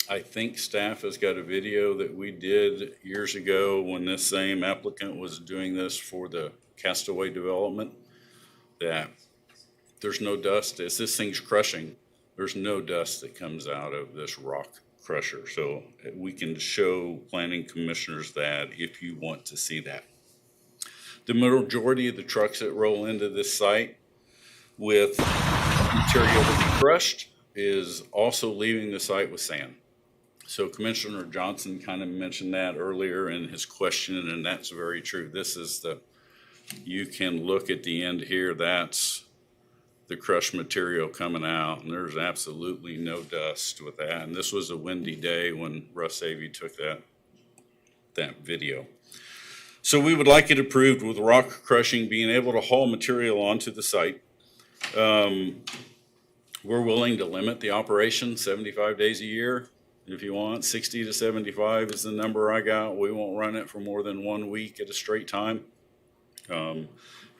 I think staff has got a video that we did years ago when this same applicant was doing this for the Castaway development, that there's no dust. As this thing's crushing, there's no dust that comes out of this rock crusher. So we can show planning commissioners that if you want to see that. The majority of the trucks that roll into this site with material to be crushed is also leaving the site with sand. So Commissioner Johnson kind of mentioned that earlier in his question, and that's very true. This is you can look at the end here, that's the crushed material coming out, and there's absolutely no dust with that. And this was a windy day when Russ Avey took that video. So we would like it approved with rock crushing being able to haul material onto the site. We're willing to limit the operation 75 days a year. If you want, 60 to 75 is the number I got. We won't run it for more than 1 week at a straight time.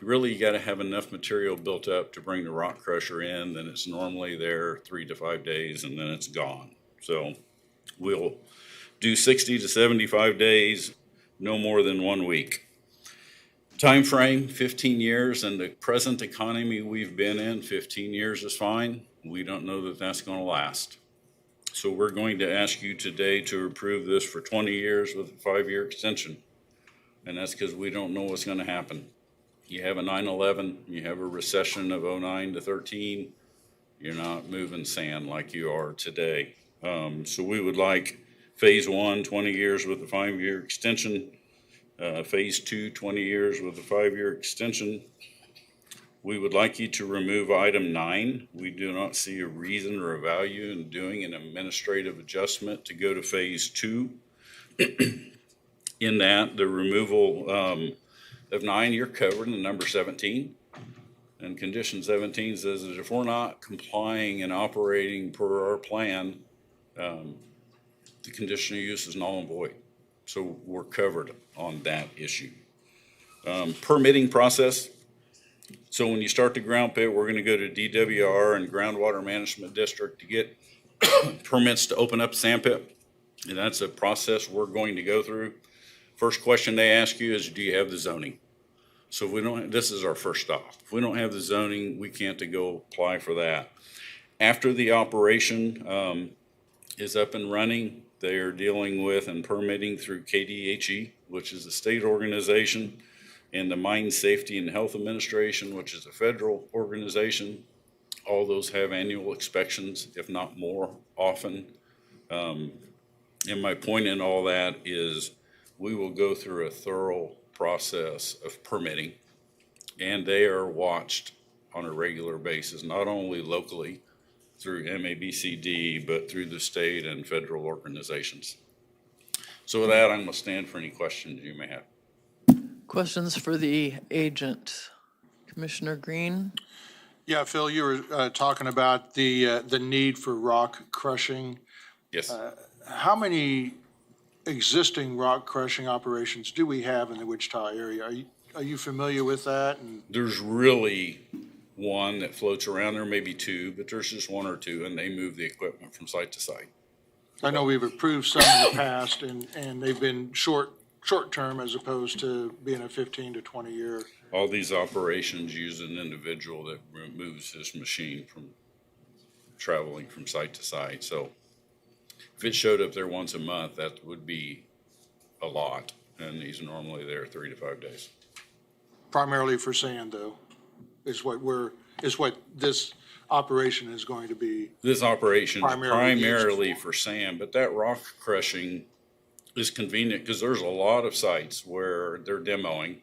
Really, you got to have enough material built up to bring the rock crusher in. Then it's normally there 3 to 5 days, and then it's gone. So we'll do 60 to 75 days, no more than 1 week. Time frame, 15 years, and the present economy we've been in, 15 years is fine. We don't know that that's going to last. So we're going to ask you today to approve this for 20 years with a 5-year extension. And that's because we don't know what's going to happen. You have a 9/11, you have a recession of 09 to 13, you're not moving sand like you are today. So we would like phase 1, 20 years with a 5-year extension. Phase 2, 20 years with a 5-year extension. We would like you to remove item 9. We do not see a reason or a value in doing an administrative adjustment to go to phase 2. In that, the removal of 9, you're covered in the number 17. And condition 17 says that if we're not complying and operating per our plan, the conditional use is null and void. So we're covered on that issue. Permitting process. So when you start the ground pit, we're going to go to DWR and Groundwater Management District to get permits to open up sand pit. And that's a process we're going to go through. First question they ask you is, do you have the zoning? So if we don't, this is our first stop. If we don't have the zoning, we can't go apply for that. After the operation is up and running, they are dealing with and permitting through KDHE, which is a state organization, and the Mine Safety and Health Administration, which is a federal organization. All those have annual inspections, if not more often. And my point in all that is we will go through a thorough process of permitting, and they are watched on a regular basis, not only locally through MAPC, but through the state and federal organizations. So with that, I'm going to stand for any questions you may have. Questions for the agent? Commissioner Green? Yeah, Phil, you were talking about the need for rock crushing. Yes. How many existing rock crushing operations do we have in the Wichita area? Are you familiar with that? And There's really one that floats around. There may be two, but there's just one or two, and they move the equipment from site to site. I know we've approved some in the past, and they've been short term as opposed to being a 15 to 20 year. All these operations use an individual that moves his machine from traveling from site to site. So if it showed up there once a month, that would be a lot, and he's normally there 3 to 5 days. Primarily for sand, though, is what this operation is going to be. This operation is Primarily primarily for sand, but that rock crushing is convenient because there's a lot of sites where they're demoing.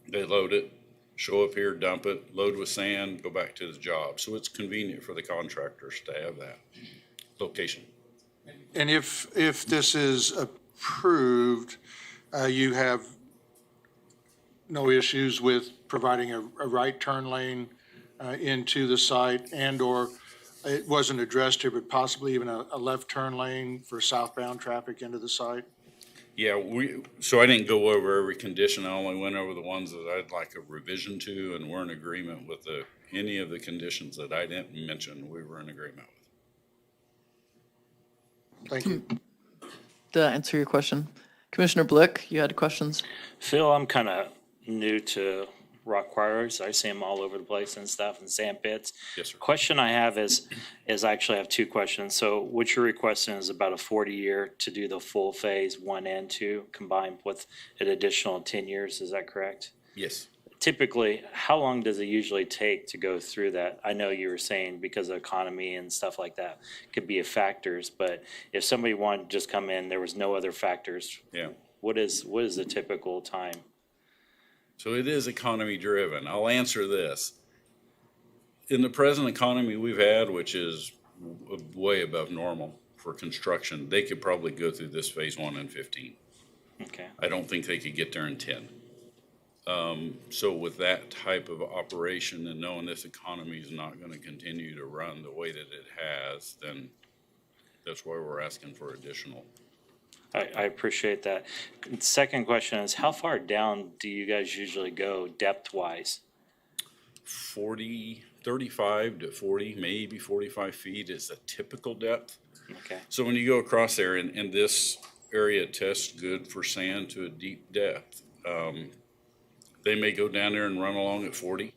They load it, show up here, dump it, load with sand, go back to the job. So it's convenient for the contractors to have that location. And if this is approved, you have no issues with providing a right turn lane into the site, and/or it wasn't addressed here, but possibly even a left turn lane for southbound traffic into the site? Yeah, so I didn't go over every condition. I only went over the ones that I'd like a revision to, and we're in agreement with any of the conditions that I didn't mention, we were in agreement with. Thank you. To answer your question. Commissioner Blick, you had questions? Phil, I'm kind of new to rock quarries. I see them all over the place and stuff, and sand pits. Yes, sir. Question I have is I actually have two questions. So what you're requesting is about a 40-year to do the full phase 1 and 2 combined with an additional 10 years. Is that correct? Yes. Typically, how long does it usually take to go through that? I know you were saying because of economy and stuff like that could be factors, but if somebody wanted to just come in, there was no other factors. Yeah. What is the typical time? So it is economy driven. I'll answer this. In the present economy we've had, which is way above normal for construction, they could probably go through this phase 1 in 15. Okay. I don't think they could get there in 10. So with that type of operation and knowing this economy is not going to continue to run the way that it has, then that's why we're asking for additional. I appreciate that. Second question is, how far down do you guys usually go depth-wise? 35 to 40, maybe 45 feet is a typical depth. Okay. So when you go across there, and this area tests good for sand to a deep depth, they may go down there and run along at 40,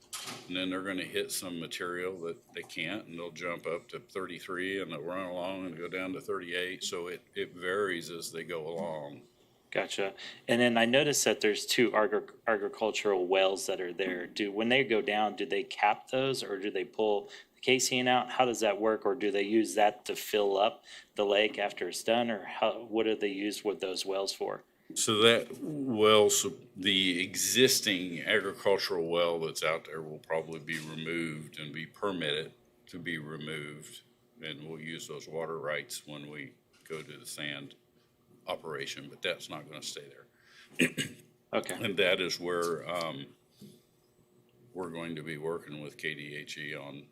and then they're going to hit some material that they can't, and they'll jump up to 33, and they'll run along and go down to 38. So it varies as they go along. Gotcha. And then I noticed that there's 2 agricultural wells that are there. When they go down, do they cap those, or do they pull the casing out? How does that work? Or do they use that to fill up the lake after it's done? Or what do they use with those wells for? So the existing agricultural well that's out there will probably be removed and be permitted to be removed. And we'll use those water rights when we go to the sand operation, but that's not going to stay there. Okay. And that is where we're going to be working with KDHE on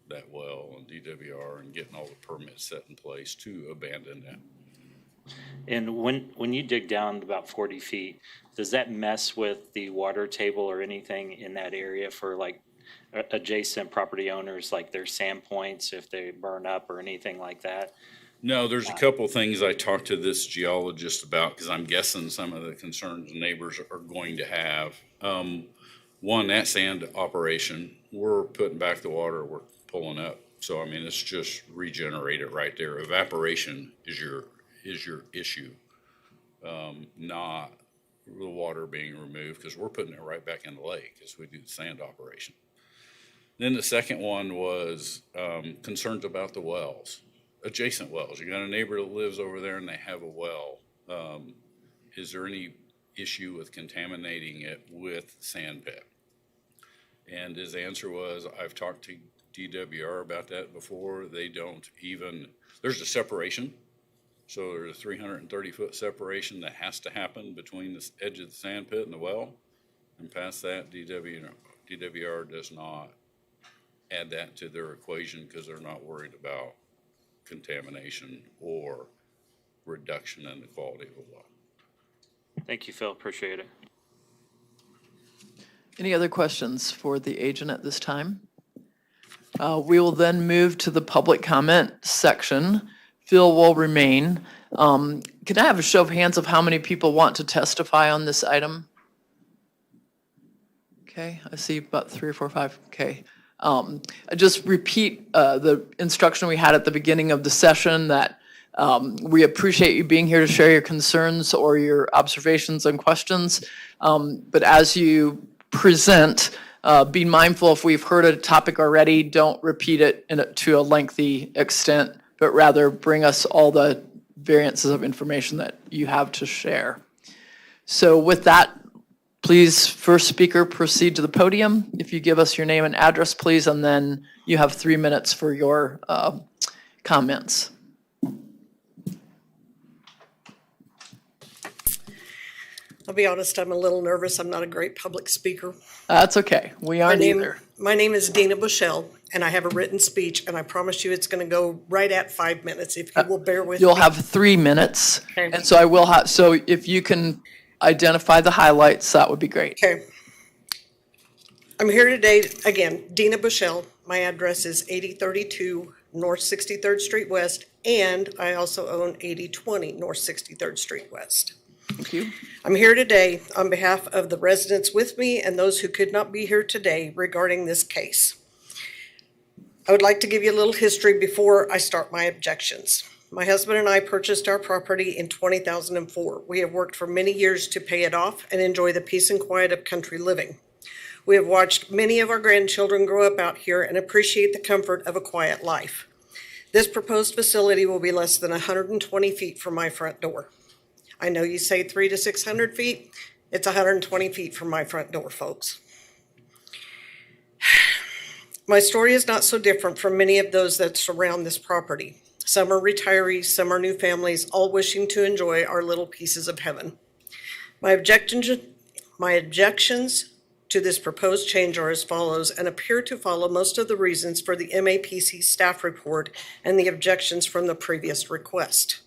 that well and DWR and getting all the permits set in place to abandon that. And when you dig down about 40 feet, does that mess with the water table or anything in that area for like adjacent property owners, like their sand points, if they burn up or anything like that? No, there's a couple things I talked to this geologist about because I'm guessing some of the concerns neighbors are going to have. One, that sand operation, we're putting back the water, we're pulling up. So, I mean, it's just regenerate it right there. Evaporation is your issue, not the water being removed, because we're putting it right back in the lake as we do the sand operation. Then the second one was concerns about the wells, adjacent wells. You got a neighbor that lives over there and they have a well. Is there any issue with contaminating it with sand pit? And his answer was, I've talked to DWR about that before. They don't even, there's a separation. So there's a 330-foot separation that has to happen between the edge of the sand pit and the well. And past that, DWR does not add that to their equation because they're not worried about contamination or reduction in the quality of the well. Thank you, Phil. Appreciate it. Any other questions for the agent at this time? We will then move to the public comment section. Phil will remain. Can I have a show of hands of how many people want to testify on this item? Okay, I see about 3 or 4 or 5. Okay. I just repeat the instruction we had at the beginning of the session that we appreciate you being here to share your concerns or your observations and questions. But as you present, be mindful if we've heard a topic already, don't repeat it to a lengthy extent, but rather bring us all the variances of information that you have to share. So with that, please, first speaker, proceed to the podium. If you give us your name and address, please, and then you have 3 minutes for your comments. I'll be honest, I'm a little nervous. I'm not a great public speaker. That's okay. We aren't either. My name is Dina Bushell, and I have a written speech, and I promise you it's going to go right at 5 minutes, if you will bear with me. You'll have 3 minutes. Okay. And so I will have, so if you can identify the highlights, that would be great. Okay. I'm here today, again, Dina Bushell. My address is 8032 North 63rd Street West, and I also own 8020 North 63rd Street West. Thank you. I'm here today on behalf of the residents with me and those who could not be here today regarding this case. I would like to give you a little history before I start my objections. My husband and I purchased our property in 2004. We have worked for many years to pay it off and enjoy the peace and quiet of country living. We have watched many of our grandchildren grow up out here and appreciate the comfort of a quiet life. This proposed facility will be less than 120 feet from my front door. I know you say 300 to 600 feet. It's 120 feet from my front door, folks. My story is not so different from many of those that surround this property. Some are retirees, some are new families, all wishing to enjoy our little pieces of heaven. My objections to this proposed change are as follows and appear to follow most of the reasons for the MAPC staff report and the objections from the previous request.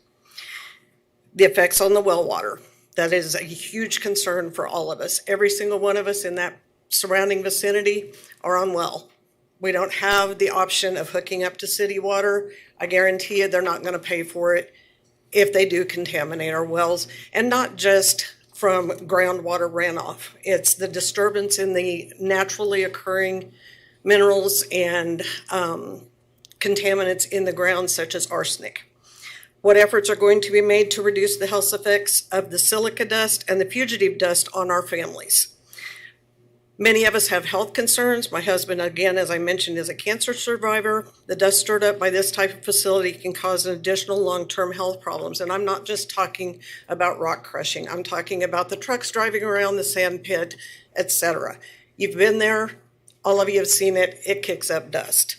The effects on the well water. That is a huge concern for all of us. Every single one of us in that surrounding vicinity are on well. We don't have the option of hooking up to city water. I guarantee you they're not going to pay for it if they do contaminate our wells, and not just from groundwater runoff. It's the disturbance in the naturally occurring minerals and contaminants in the ground, such as arsenic. What efforts are going to be made to reduce the health effects of the silica dust and the fugitive dust on our families? Many of us have health concerns. My husband, again, as I mentioned, is a cancer survivor. The dust stirred up by this type of facility can cause an additional long-term health problems. And I'm not just talking about rock crushing. I'm talking about the trucks driving around the sand pit, etc. You've been there. All of you have seen it. It kicks up dust.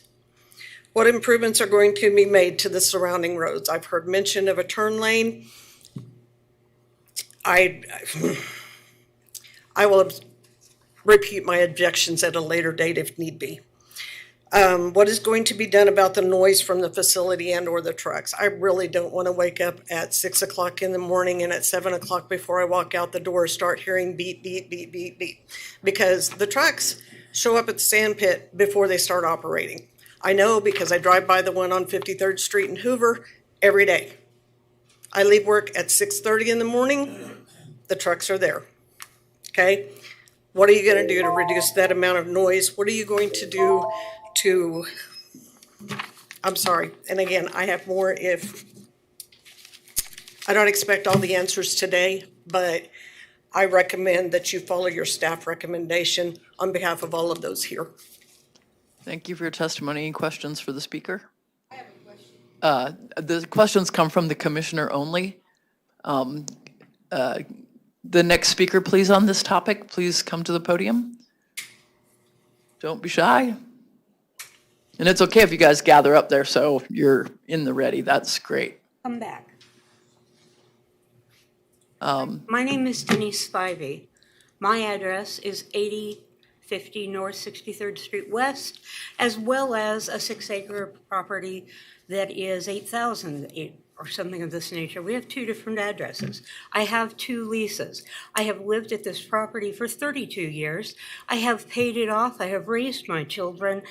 What improvements are going to be made to the surrounding roads? I've heard mention of a turn lane. I will repeat my objections at a later date if need be. What is going to be done about the noise from the facility and or the trucks? I really don't want to wake up at 6 o'clock in the morning and at 7 o'clock before I walk out the door start hearing beep, beep, beep, beep, beep. Because the trucks show up at the sand pit before they start operating. I know because I drive by the one on 53rd Street in Hoover every day. I leave work at 6:30 in the morning, the trucks are there. Okay? What are you going to do to reduce that amount of noise? What are you going to do to, I'm sorry, and again, I have more if, I don't expect all the answers today, but I recommend that you follow your staff recommendation on behalf of all of those here. Thank you for your testimony. Any questions for the speaker? I have a question. The questions come from the commissioner only. The next speaker, please, on this topic, please come to the podium. Don't be shy. And it's okay if you guys gather up there so you're in the ready. That's great. Come back. My name is Denise Spivey. My address is 8050 North 63rd Street West, as well as a 6-acre property that is 8,000 or something of this nature. We have 2 different addresses. I have 2 leases. I have lived at this property for 32 years. I have paid it off. I have raised my children.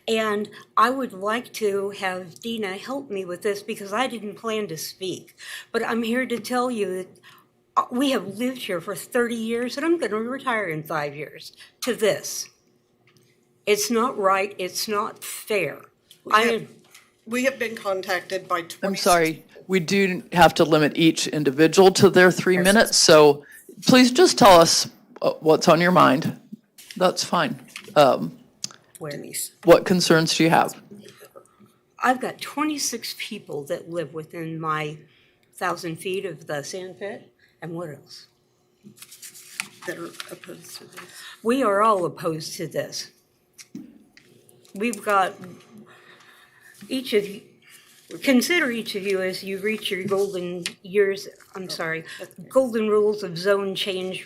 And I would like to have Dina help me with this because I didn't plan to speak. But I'm here to tell you that we have lived here for 30 years and I'm going to retire in 5 years to this. It's not right. It's not fair. We have been contacted by 20. I'm sorry. We do have to limit each individual to their 3 minutes, so please just tell us what's on your mind. That's fine. What concerns do you have? I've got 26 people that live within my 1,000 feet of the sand pit. And what else? That are opposed to this. We are all opposed to this. We've got each of you. Consider each of you as you reach your golden rules of zone change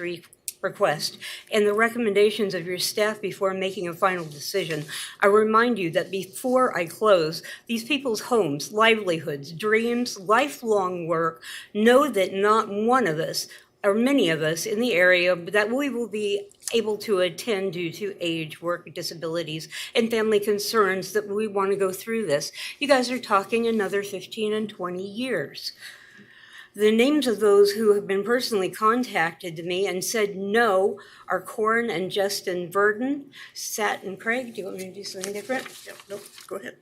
request and the recommendations of your staff before making a final decision. I remind you that before I close, these people's homes, livelihoods, dreams, lifelong work, know that not one of us, or many of us in the area, that we will be able to attend due to age, work, disabilities, and family concerns that we want to go through this. You guys are talking another 15 and 20 years. The names of those who have been personally contacted to me and said no are Corin and Justin Verdon, Sat and Craig. Do you want me to do something different? Nope, go ahead.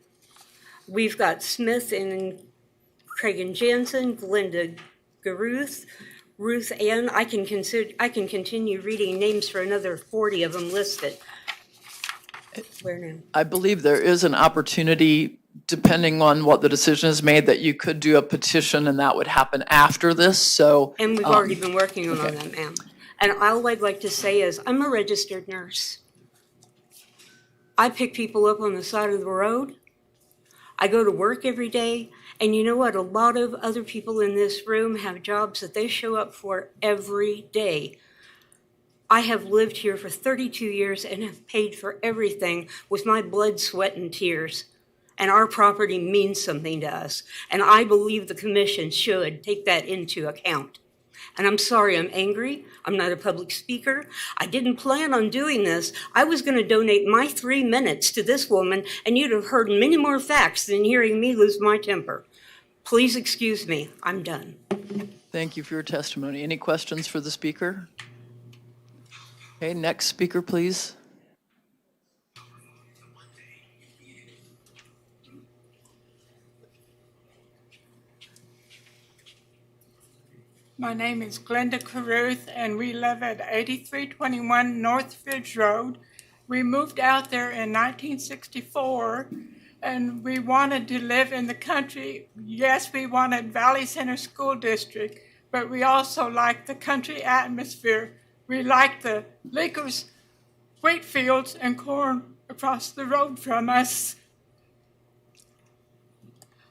We've got Smith and Craig and Jansen, Glenda Garuth, Ruth Ann. I can continue reading names for another 40 of them listed. Where now? I believe there is an opportunity, depending on what the decision is made, that you could do a petition and that would happen after this, so. And we've already been working on that, ma'am. And all I'd like to say is, I'm a registered nurse. I pick people up on the side of the road. I go to work every day. And you know what? A lot of other people in this room have jobs that they show up for every day. I have lived here for 32 years and have paid for everything with my blood, sweat, and tears. And our property means something to us. And I believe the commission should take that into account. And I'm sorry, I'm angry. I'm not a public speaker. I didn't plan on doing this. I was going to donate my 3 minutes to this woman, and you'd have heard many more facts than hearing me lose my temper. Please excuse me. I'm done. Thank you for your testimony. Any questions for the speaker? Okay, next speaker, please. My name is Glenda Caruth, and we live at 8321 North Ridge Road. We moved out there in 1964, and we wanted to live in the country. Yes, we wanted Valley Center School District, but we also liked the country atmosphere. We liked the Lakers, wheat fields, and corn across the road from us.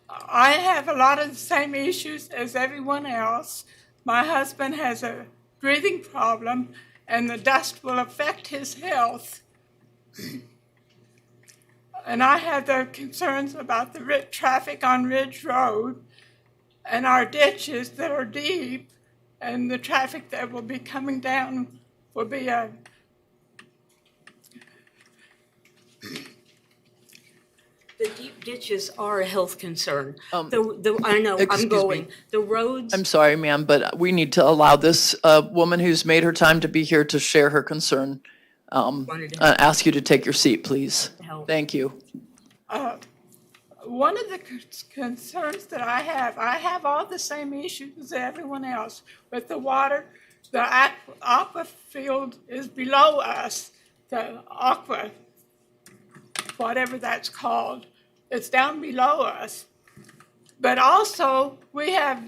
I have a lot of the same issues as everyone else. My husband has a breathing problem, and the dust will affect his health. And I have the concerns about the traffic on Ridge Road and our ditches that are deep, and the traffic that will be coming down will be a The deep ditches are a health concern. I know, I'm excuse going. me. The roads. I'm sorry, ma'am, but we need to allow this woman who's made her time to be here to share her concern. Ask you to take your seat, please. Thank you. One of the concerns that I have all the same issues as everyone else with the water. The aqua field is below us, the aqua, whatever that's called. It's down below us. But also, we have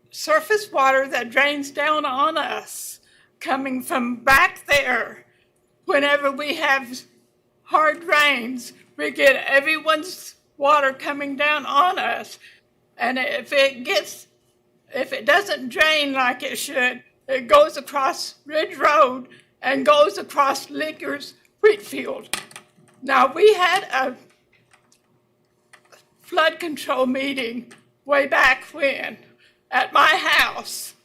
surface water that drains down on us coming from back there. Whenever we have hard rains, we get everyone's water coming down on us. And if it doesn't drain like it should, it goes across Ridge Road and goes across Liquor's wheat field. Now, we had a flood control meeting way back when at my house.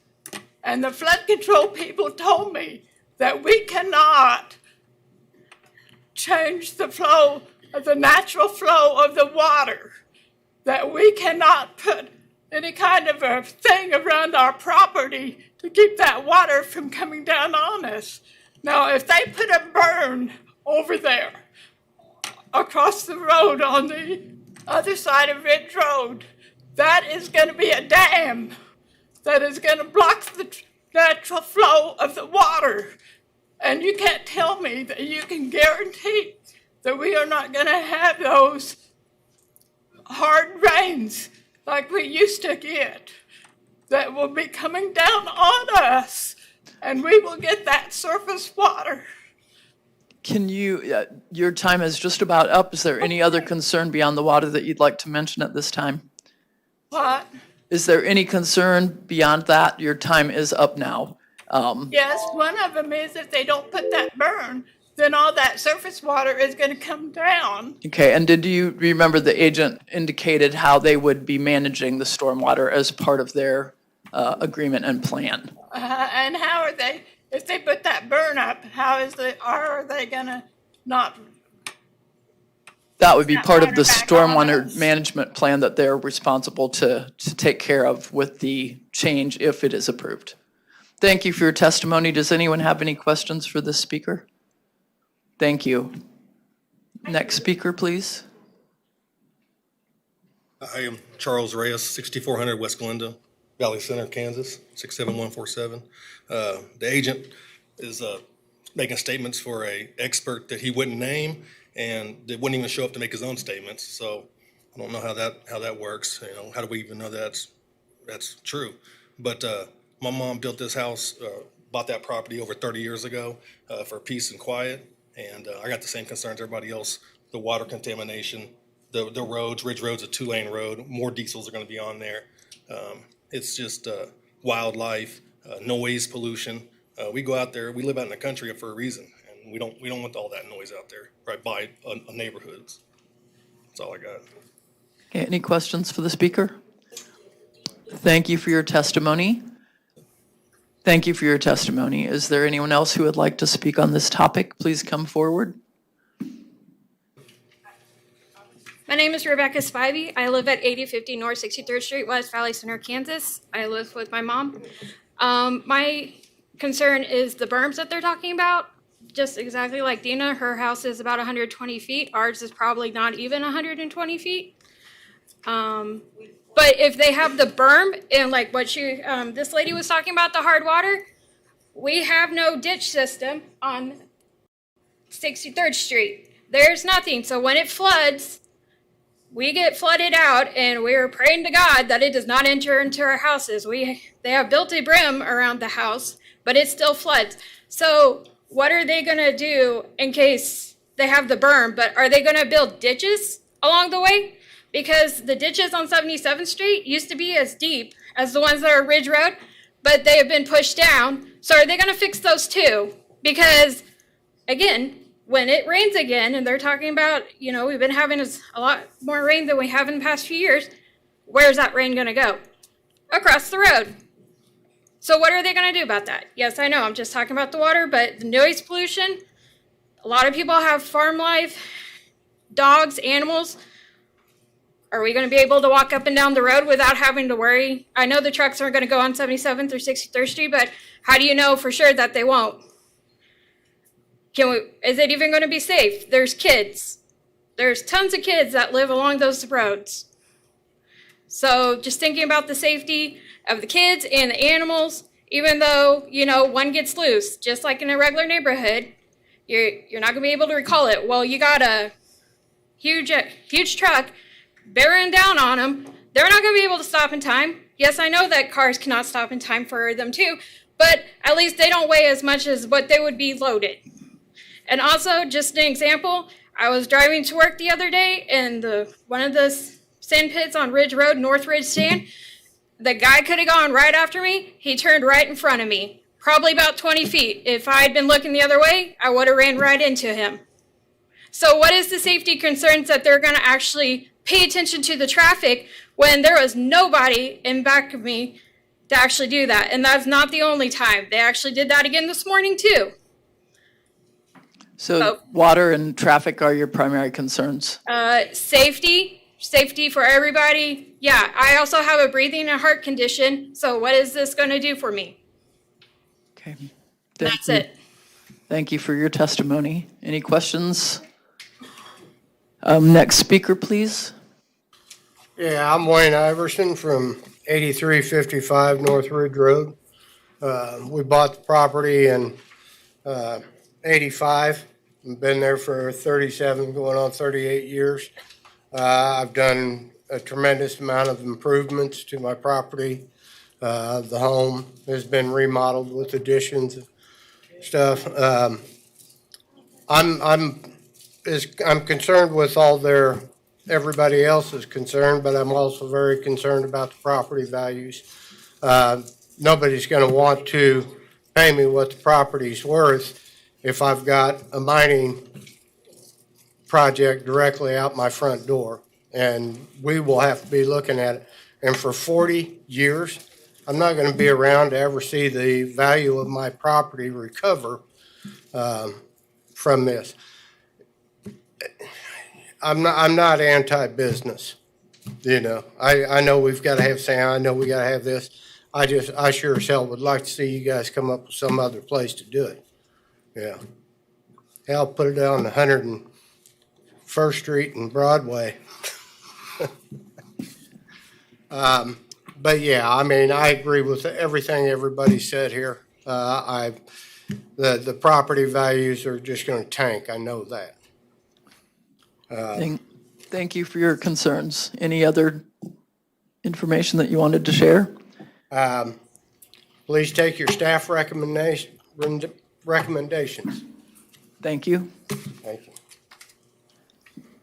And the flood control people told me that we cannot change the flow of the natural flow of the water, that we cannot put any kind of a thing around our property to keep that water from coming down on us. Now, if they put a burn over there across the road on the other side of Ridge Road, that is going to be a dam that is going to block the natural flow of the water. And you can't tell me that you can guarantee that we are not going to have those hard rains like we used to get that will be coming down on us, and we will get that surface water. Can you, your time is just about up. Is there any other concern beyond the water that you'd like to mention at this time? What? Is there any concern beyond that? Your time is up now. Yes, one of them is if they don't put that burn, then all that surface water is going to come down. Okay, and did you remember the agent indicated how they would be managing the stormwater as part of their agreement and plan? And how are they, if they put that burn up, how are they going to not? That would be part of the stormwater management plan that they're responsible to take care of with the change if it is approved. Thank you for your testimony. Does anyone have any questions for this speaker? Thank you. Next speaker, please. I am Charles Reyes, 6400 West Glenda, Valley Center, Kansas, 67147. The agent is making statements for an expert that he wouldn't name, and that wouldn't even show up to make his own statements. So I don't know how that works. You know, how do we even know that's true? But my mom built this house, bought that property over 30 years ago for peace and quiet. And I got the same concerns everybody else, the water contamination, the roads. Ridge Road's a 2-lane road. More diesels are going to be on there. It's just wildlife, noise pollution. We go out there, we live out in the country for a reason, and we don't want all that noise out there right by neighborhoods. That's all I got. Okay, any questions for the speaker? Thank you for your testimony. Thank you for your testimony. Is there anyone else who would like to speak on this topic? Please come forward. My name is Rebecca Spivey. I live at 8050 North 63rd Street, West Valley Center, Kansas. I live with my mom. My concern is the berms that they're talking about. Just exactly like Dina, her house is about 120 feet. Ours is probably not even 120 feet. But if they have the berm and like what this lady was talking about, the hard water, we have no ditch system on 63rd Street. There's nothing. So when it floods, we get flooded out, and we're praying to God that it does not enter into our houses. They have built a berm around the house, but it still floods. So what are they going to do in case they have the berm? But are they going to build ditches along the way? Because the ditches on 77th Street used to be as deep as the ones that are Ridge Road, but they have been pushed down. So are they going to fix those too? Because again, when it rains again, and they're talking about, we've been having a lot more rain than we have in the past few years, where's that rain going to go? Across the road. So what are they going to do about that? Yes, I know I'm just talking about the water, but the noise pollution, a lot of people have farm life, dogs, animals. Are we going to be able to walk up and down the road without having to worry? I know the trucks aren't going to go on 77th or 63rd Street, but how do you know for sure that they won't? Is it even going to be safe? There's kids. There's tons of kids that live along those roads. So just thinking about the safety of the kids and the animals, even though, one gets loose, just like in a regular neighborhood, you're not going to be able to recall it. Well, you got a huge truck bearing down on them. They're not going to be able to stop in time. Yes, I know that cars cannot stop in time for them too, but at least they don't weigh as much as what they would be loaded. And also, just an example, I was driving to work the other day, and one of the sand pits on Ridge Road, North Ridge Sand, the guy could have gone right after me. He turned right in front of me, probably about 20 feet. If I had been looking the other way, I would have ran right into him. So what is the safety concerns that they're going to actually pay attention to the traffic when there was nobody in back of me to actually do that? And that's not the only time. They actually did that again this morning too. So water and traffic are your primary concerns? Safety for everybody. Yeah, I also have a breathing and heart condition. So what is this going to do for me? Okay. That's it. Thank you for your testimony. Any questions? Next speaker, please. Yeah, I'm Wayne Iverson from 8355 North Ridge Road. We bought the property in 85. I've been there for 37, going on 38 years. I've done a tremendous amount of improvements to my property. The home has been remodeled with additions and stuff. I'm concerned with everybody else is concerned, but I'm also very concerned about the property values. Nobody's going to want to pay me what the property's worth if I've got a mining project directly out my front door, and we will have to be looking at it. And for 40 years, I'm not going to be around to ever see the value of my property recover from this. I'm not anti-business. I know we've got to have sand. I know we got to have this. I sure as hell would like to see you guys come up with some other place to do it. Yeah. Hell, put it on 101st Street and Broadway. But yeah, I agree with everything everybody said here. The property values are just going to tank. I know that. Thank you for your concerns. Any other information that you wanted to share? Please take your staff recommendations. Thank you. Thank you.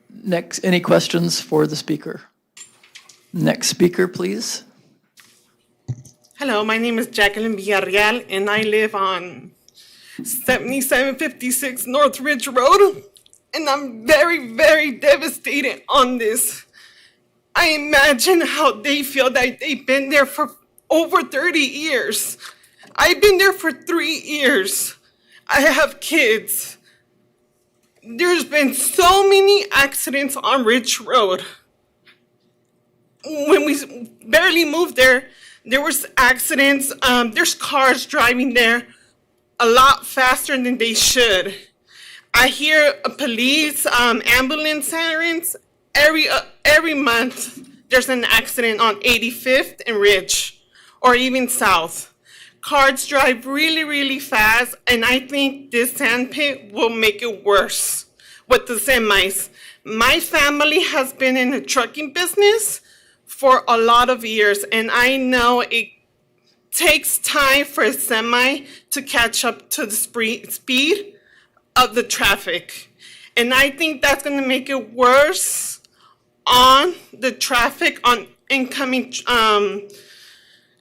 Next, any questions for the speaker? Next speaker, please. Hello, my name is Jacqueline Villarreal, and I live on 7756 North Ridge Road, and I'm very, very devastated on this. I imagine how they feel that they've been there for over 30 years. I've been there for 3 years. I have kids. There's been so many accidents on Ridge Road. When we barely moved there, there was accidents. There's cars driving there a lot faster than they should. I hear police, ambulance sirens. Every month, there's an accident on 85th and Ridge, or even south. Cars drive really, really fast, and I think this sand pit will make it worse with the semis. My family has been in the trucking business for a lot of years, and I know it takes time for a semi to catch up to the speed of the traffic. And I think that's going to make it worse on the traffic on incoming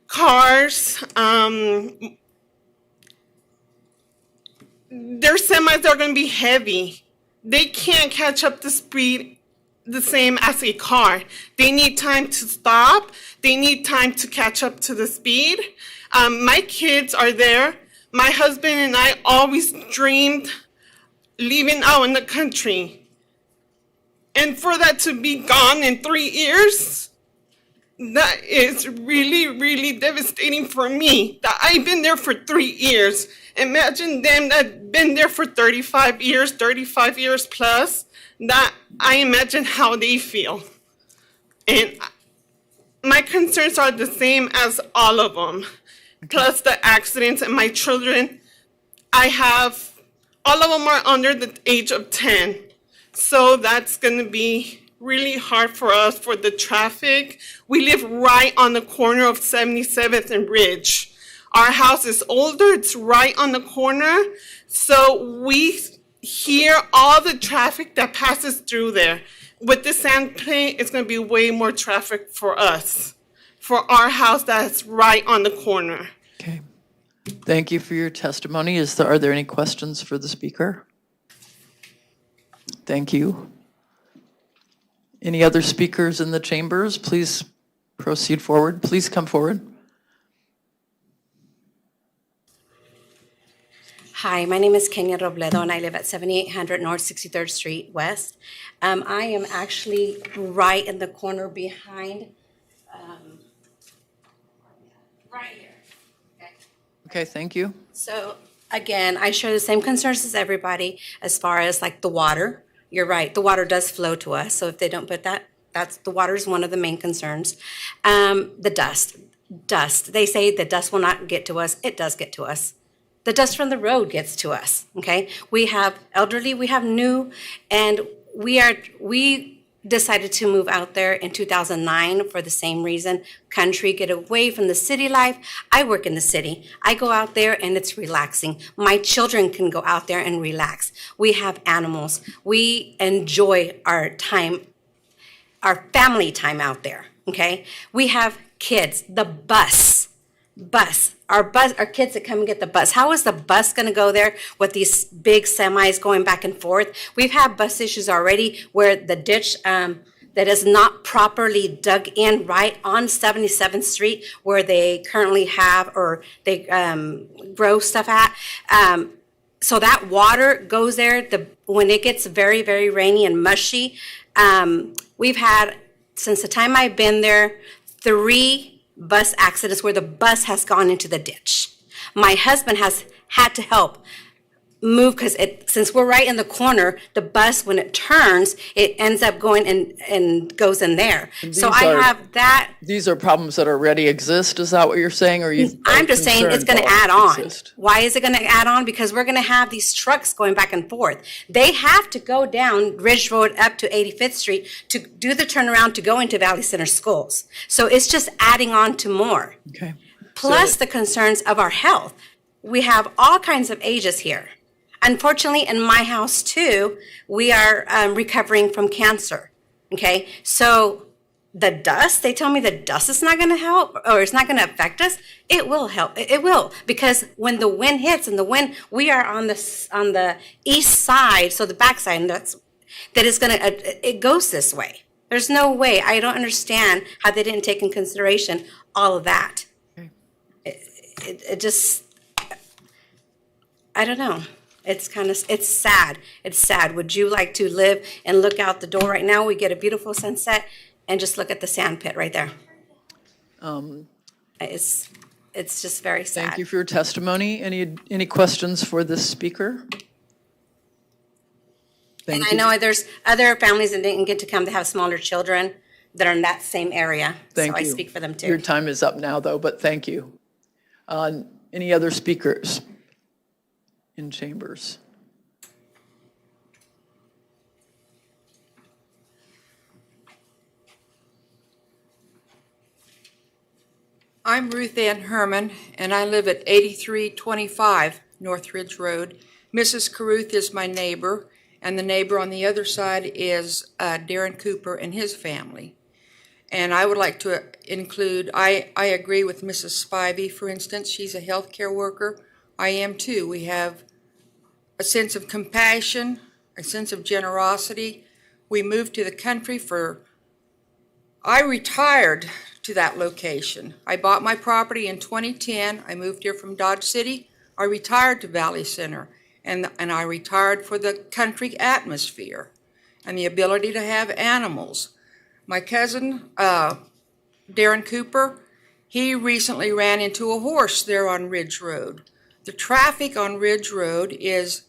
cars, their semis are going to be heavy. They can't catch up to speed the same as a car. They need time to stop. They need time to catch up to the speed. My kids are there. My husband and I always dreamed living out in the country. And for that to be gone in 3 years, that is really, really devastating for me. That I've been there for 3 years. Imagine them that been there for 35 years plus. That I imagine how they feel. And my concerns are the same as all of them. Plus the accidents and my children, all of them are under the age of 10. So that's going to be really hard for us for the traffic. We live right on the corner of 77th and Ridge. Our house is older, it's right on the corner. So we hear all the traffic that passes through there. With the sand pit, it's going to be way more traffic for us, for our house that's right on the corner. Okay. Thank you for your testimony. Are there any questions for the speaker? Thank you. Any other speakers in the chambers? Please proceed forward. Please come forward. Hi, my name is Kenya Robledo, and I live at 7800 North 63rd Street West. I am actually right in the corner behind, right here. Okay, thank you. So again, I share the same concerns as everybody as far as like the water. You're right, the water does flow to us. So if they don't put the water is one of the main concerns. The dust. They say the dust will not get to us. It does get to us. The dust from the road gets to us, okay? We have elderly, we have new, and we decided to move out there in 2009 for the same reason. Country, get away from the city life. I work in the city. I go out there and it's relaxing. My children can go out there and relax. We have animals. We enjoy our time, our family time out there, okay? We have kids, the bus, our kids that come and get the bus. How is the bus going to go there with these big semis going back and forth? We've had bus issues already where the ditch that is not properly dug in right on 77th Street where they currently have or they grow stuff at. So that water goes there. When it gets very, very rainy and mushy, we've had, since the time I've been there, 3 bus accidents where the bus has gone into the ditch. My husband has had to help move because since we're right in the corner, the bus, when it turns, it ends up going and goes in there. So I have that. These are problems that already exist. Is that what you're saying? Or I'm just saying it's going to add on. Why is it going to add on? Because we're going to have these trucks going back and forth. They have to go down Ridge Road up to 85th Street to do the turnaround to go into Valley Center schools. So it's just adding on to more. Okay. Plus the concerns of our health. We have all kinds of ages here. Unfortunately, in my house too, we are recovering from cancer, okay? So the dust, they tell me the dust is not gonna help or it's not gonna affect us. It will help, it will, because when the wind hits and we are on the east side, so the back side, and it goes this way. There's no way, I don't understand how they didn't take in consideration all of that. It just, I don't know. It's sad. It's sad. Would you like to live and look out the door right now? We get a beautiful sunset and just look at the sand pit right there. It's just very sad. Thank you for your testimony. Any questions for this speaker? And I know there's other families that didn't get to come to have smaller children that are in that same area. Thank so you. I speak for them too. Your time is up now though, but thank you. Any other speakers in chambers? I'm Ruth Ann Herman, and I live at 8325 North Ridge Road. Mrs. Caruth is my neighbor, and the neighbor on the other side is Darren Cooper and his family. And I would like to include, I agree with Mrs. Spivey, for instance. She's a healthcare worker. I am too. We have a sense of compassion, a sense of generosity. We moved to the country I retired to that location. I bought my property in 2010. I moved here from Dodge City. I retired to Valley Center, and I retired for the country atmosphere and the ability to have animals. My cousin, Darren Cooper, he recently ran into a horse there on Ridge Road. The traffic on Ridge Road is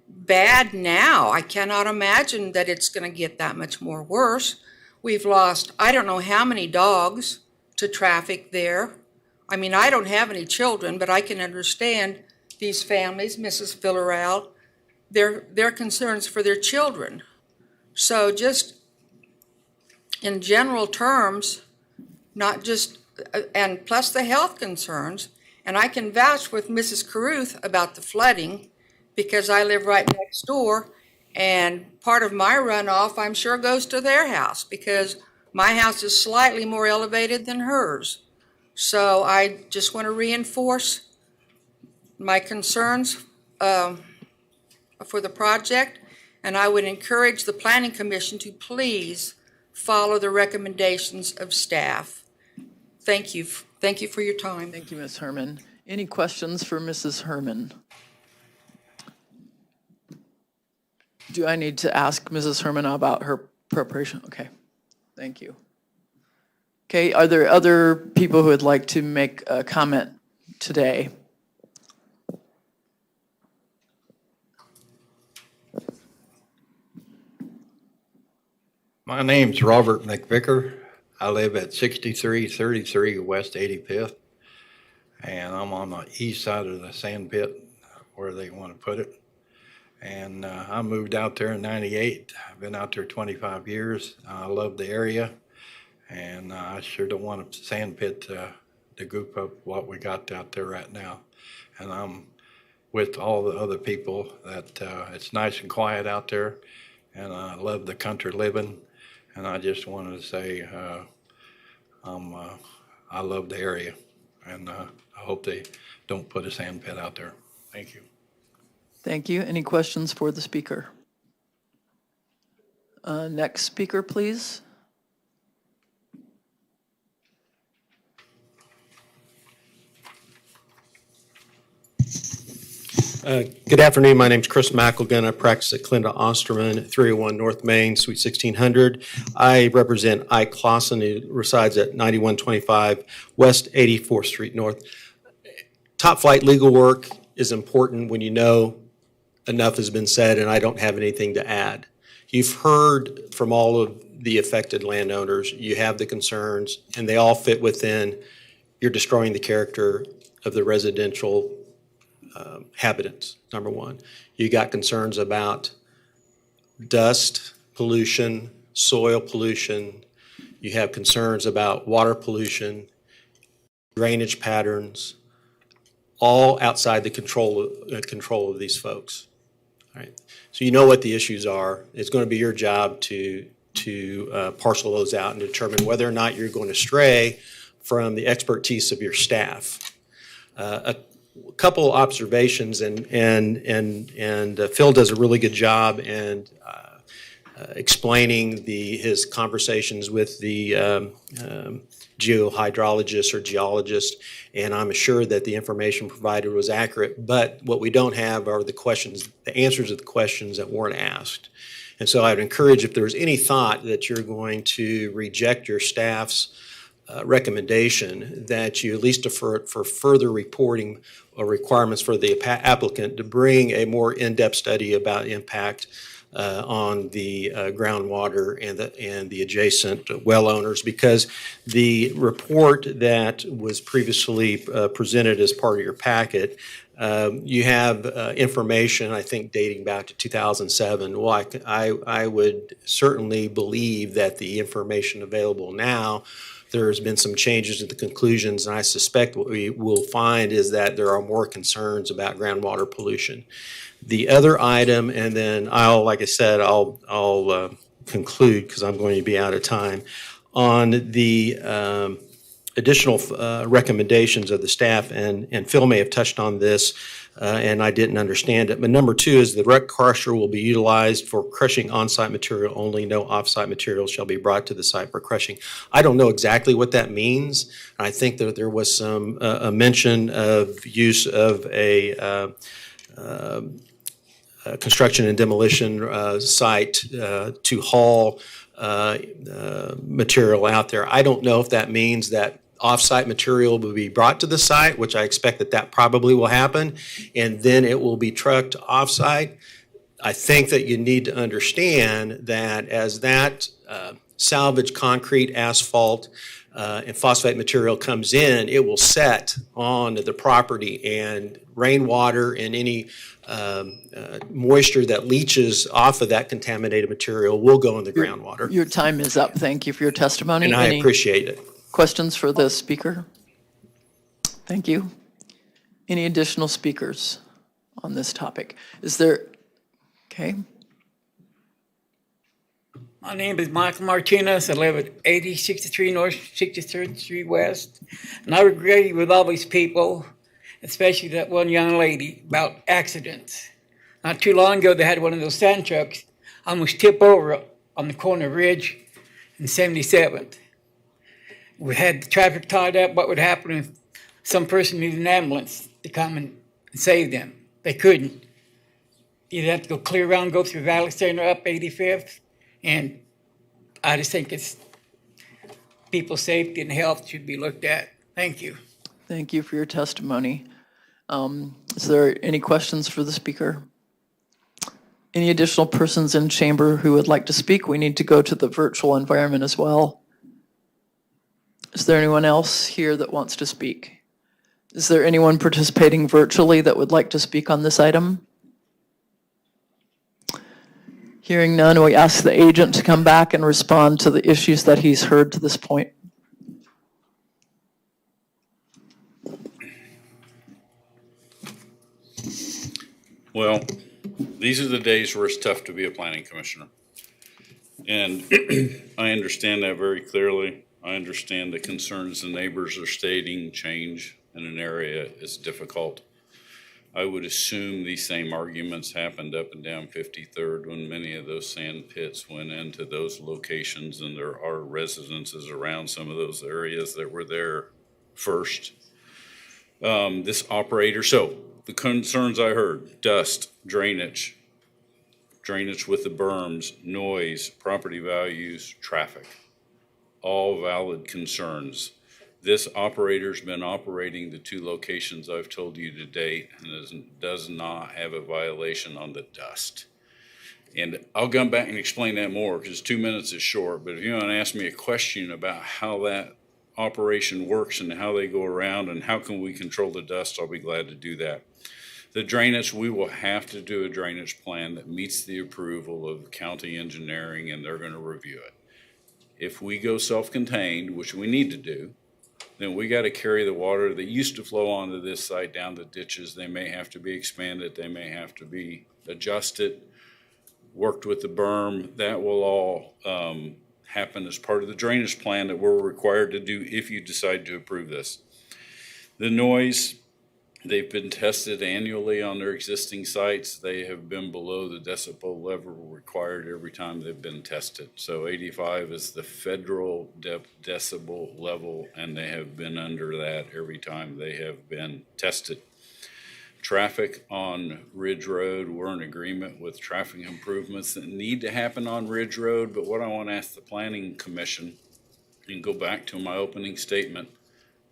bad now. I cannot imagine that it's going to get that much more worse. We've lost, I don't know how many dogs to traffic there. I mean, I don't have any children, but I can understand these families, Mrs. Villarreal, their concerns for their children. So just in general terms, not just, and plus the health concerns, and I can vouch with Mrs. Caruth about the flooding because I live right next door, and part of my runoff, I'm sure, goes to their house because my house is slightly more elevated than hers. So I just want to reinforce my concerns for the project, and I would encourage the Planning Commission to please follow the recommendations of staff. Thank you. Thank you for your time. Thank you, Ms. Herman. Any questions for Mrs. Herman? Do I need to ask Mrs. Herman about her preparation? Okay, thank you. Okay, are there other people who would like to make a comment today? My name's Robert McVicker. I live at 6333 West 85th, and I'm on the east side of the sand pit where they want to put it. And I moved out there in 98. I've been out there 25 years. I love the area, and I sure don't want a sand pit to goop up what we got out there right now. And I'm with all the other people that it's nice and quiet out there, and I love the country living. And I just wanted to say I love the area, and I hope they don't put a sand pit out there. Thank you. Thank you. Any questions for the speaker? Next speaker, please. Good afternoon. My name's Chris McElgun. I practice at Clinda Osterman, 301 North Main, Suite 1600. I represent Ike Clausen, who resides at 9125 West 84th Street North. Top flight legal work is important when you know enough has been said and I don't have anything to add. You've heard from all of the affected landowners. You have the concerns, and they all fit within you're destroying the character of the residential habitants, number one. You got concerns about dust pollution, soil pollution. You have concerns about water pollution, drainage patterns, all outside the control of these folks. All right. So you know what the issues are. It's going to be your job to parcel those out and determine whether or not you're going to stray from the expertise of your staff. A couple observations, and Phil does a really good job in explaining his conversations with the geohydrologist or geologist, and I'm assured that the information provided was accurate, but what we don't have are the answers to the questions that weren't asked. And so I'd encourage, if there's any thought that you're going to reject your staff's recommendation, that you at least defer it for further reporting or requirements for the applicant to bring a more in-depth study about impact on the groundwater and the adjacent well owners, because the report that was previously presented as part of your packet, you have information, I think, dating back to 2007. Well, I would certainly believe that the information available now, there's been some changes in the conclusions, and I suspect what we will find is that there are more concerns about groundwater pollution. The other item, and then I'll conclude because I'm going to be out of time. on the additional recommendations of the staff, and Phil may have touched on this, and I didn't understand it. But number 2 is the wreck crusher will be utilized for crushing on-site material only. No off-site material shall be brought to the site for crushing. I don't know exactly what that means. I think that there was some a mention of use of a construction and demolition site to haul material out there. I don't know if that means that off-site material will be brought to the site, which I expect that probably will happen, and then it will be trucked off-site. I think that you need to understand that as that salvaged concrete, asphalt, and phosphate material comes in, it will set on the property, and rainwater and any moisture that leaches off of that contaminated material will go in the groundwater. Your time is up. Thank you for your testimony. And I appreciate it. Questions for the speaker? Thank you. Any additional speakers on this topic? Is there, okay. My name is Michael Martinez. I live at 8063 North, 63rd Street West. And I agree with all these people, especially that one young lady, about accidents. Not too long ago, they had one of those sand trucks almost tip over on the corner of Ridge and 77th. We had the traffic tied up. What would happen if some person needed an ambulance to come and save them? They couldn't. You'd have to go clear around, go through Valley Center up 85th. And I just think it's people's safety and health should be looked at. Thank you. Thank you for your testimony. Is there any questions for the speaker? Any additional persons in chamber who would like to speak? We need to go to the virtual environment as well. Is there anyone else here that wants to speak? Is there anyone participating virtually that would like to speak on this item? Hearing none, we ask the agent to come back and respond to the issues that he's heard to this point. Well, these are the days where it's tough to be a planning commissioner. And I understand that very clearly. I understand the concerns the neighbors are stating. Change in an area is difficult. I would assume these same arguments happened up and down 53rd when many of those sand pits went into those locations, and there are residences around some of those areas that were there first. This operator, so the concerns I heard: dust, drainage with the berms, noise, property values, traffic, all valid concerns. This operator's been operating the 2 locations I've told you to date and does not have a violation on the dust. And I'll come back and explain that more because 2 minutes is short, but if you want to ask me a question about how that operation works and how they go around and how can we control the dust, I'll be glad to do that. The drainage, we will have to do a drainage plan that meets the approval of county engineering, and they're going to review it. If we go self-contained, which we need to do, then we got to carry the water that used to flow onto this site down the ditches. They may have to be expanded. They may have to be adjusted, worked with the berm. That will all happen as part of the drainage plan that we're required to do if you decide to approve this. The noise, they've been tested annually on their existing sites. They have been below the decibel level required every time they've been tested. So 85 is the federal decibel level, and they have been under that every time they have been tested. Traffic on Ridge Road, we're in agreement with traffic improvements that need to happen on Ridge Road, but what I want to ask the Planning Commission, and go back to my opening statement,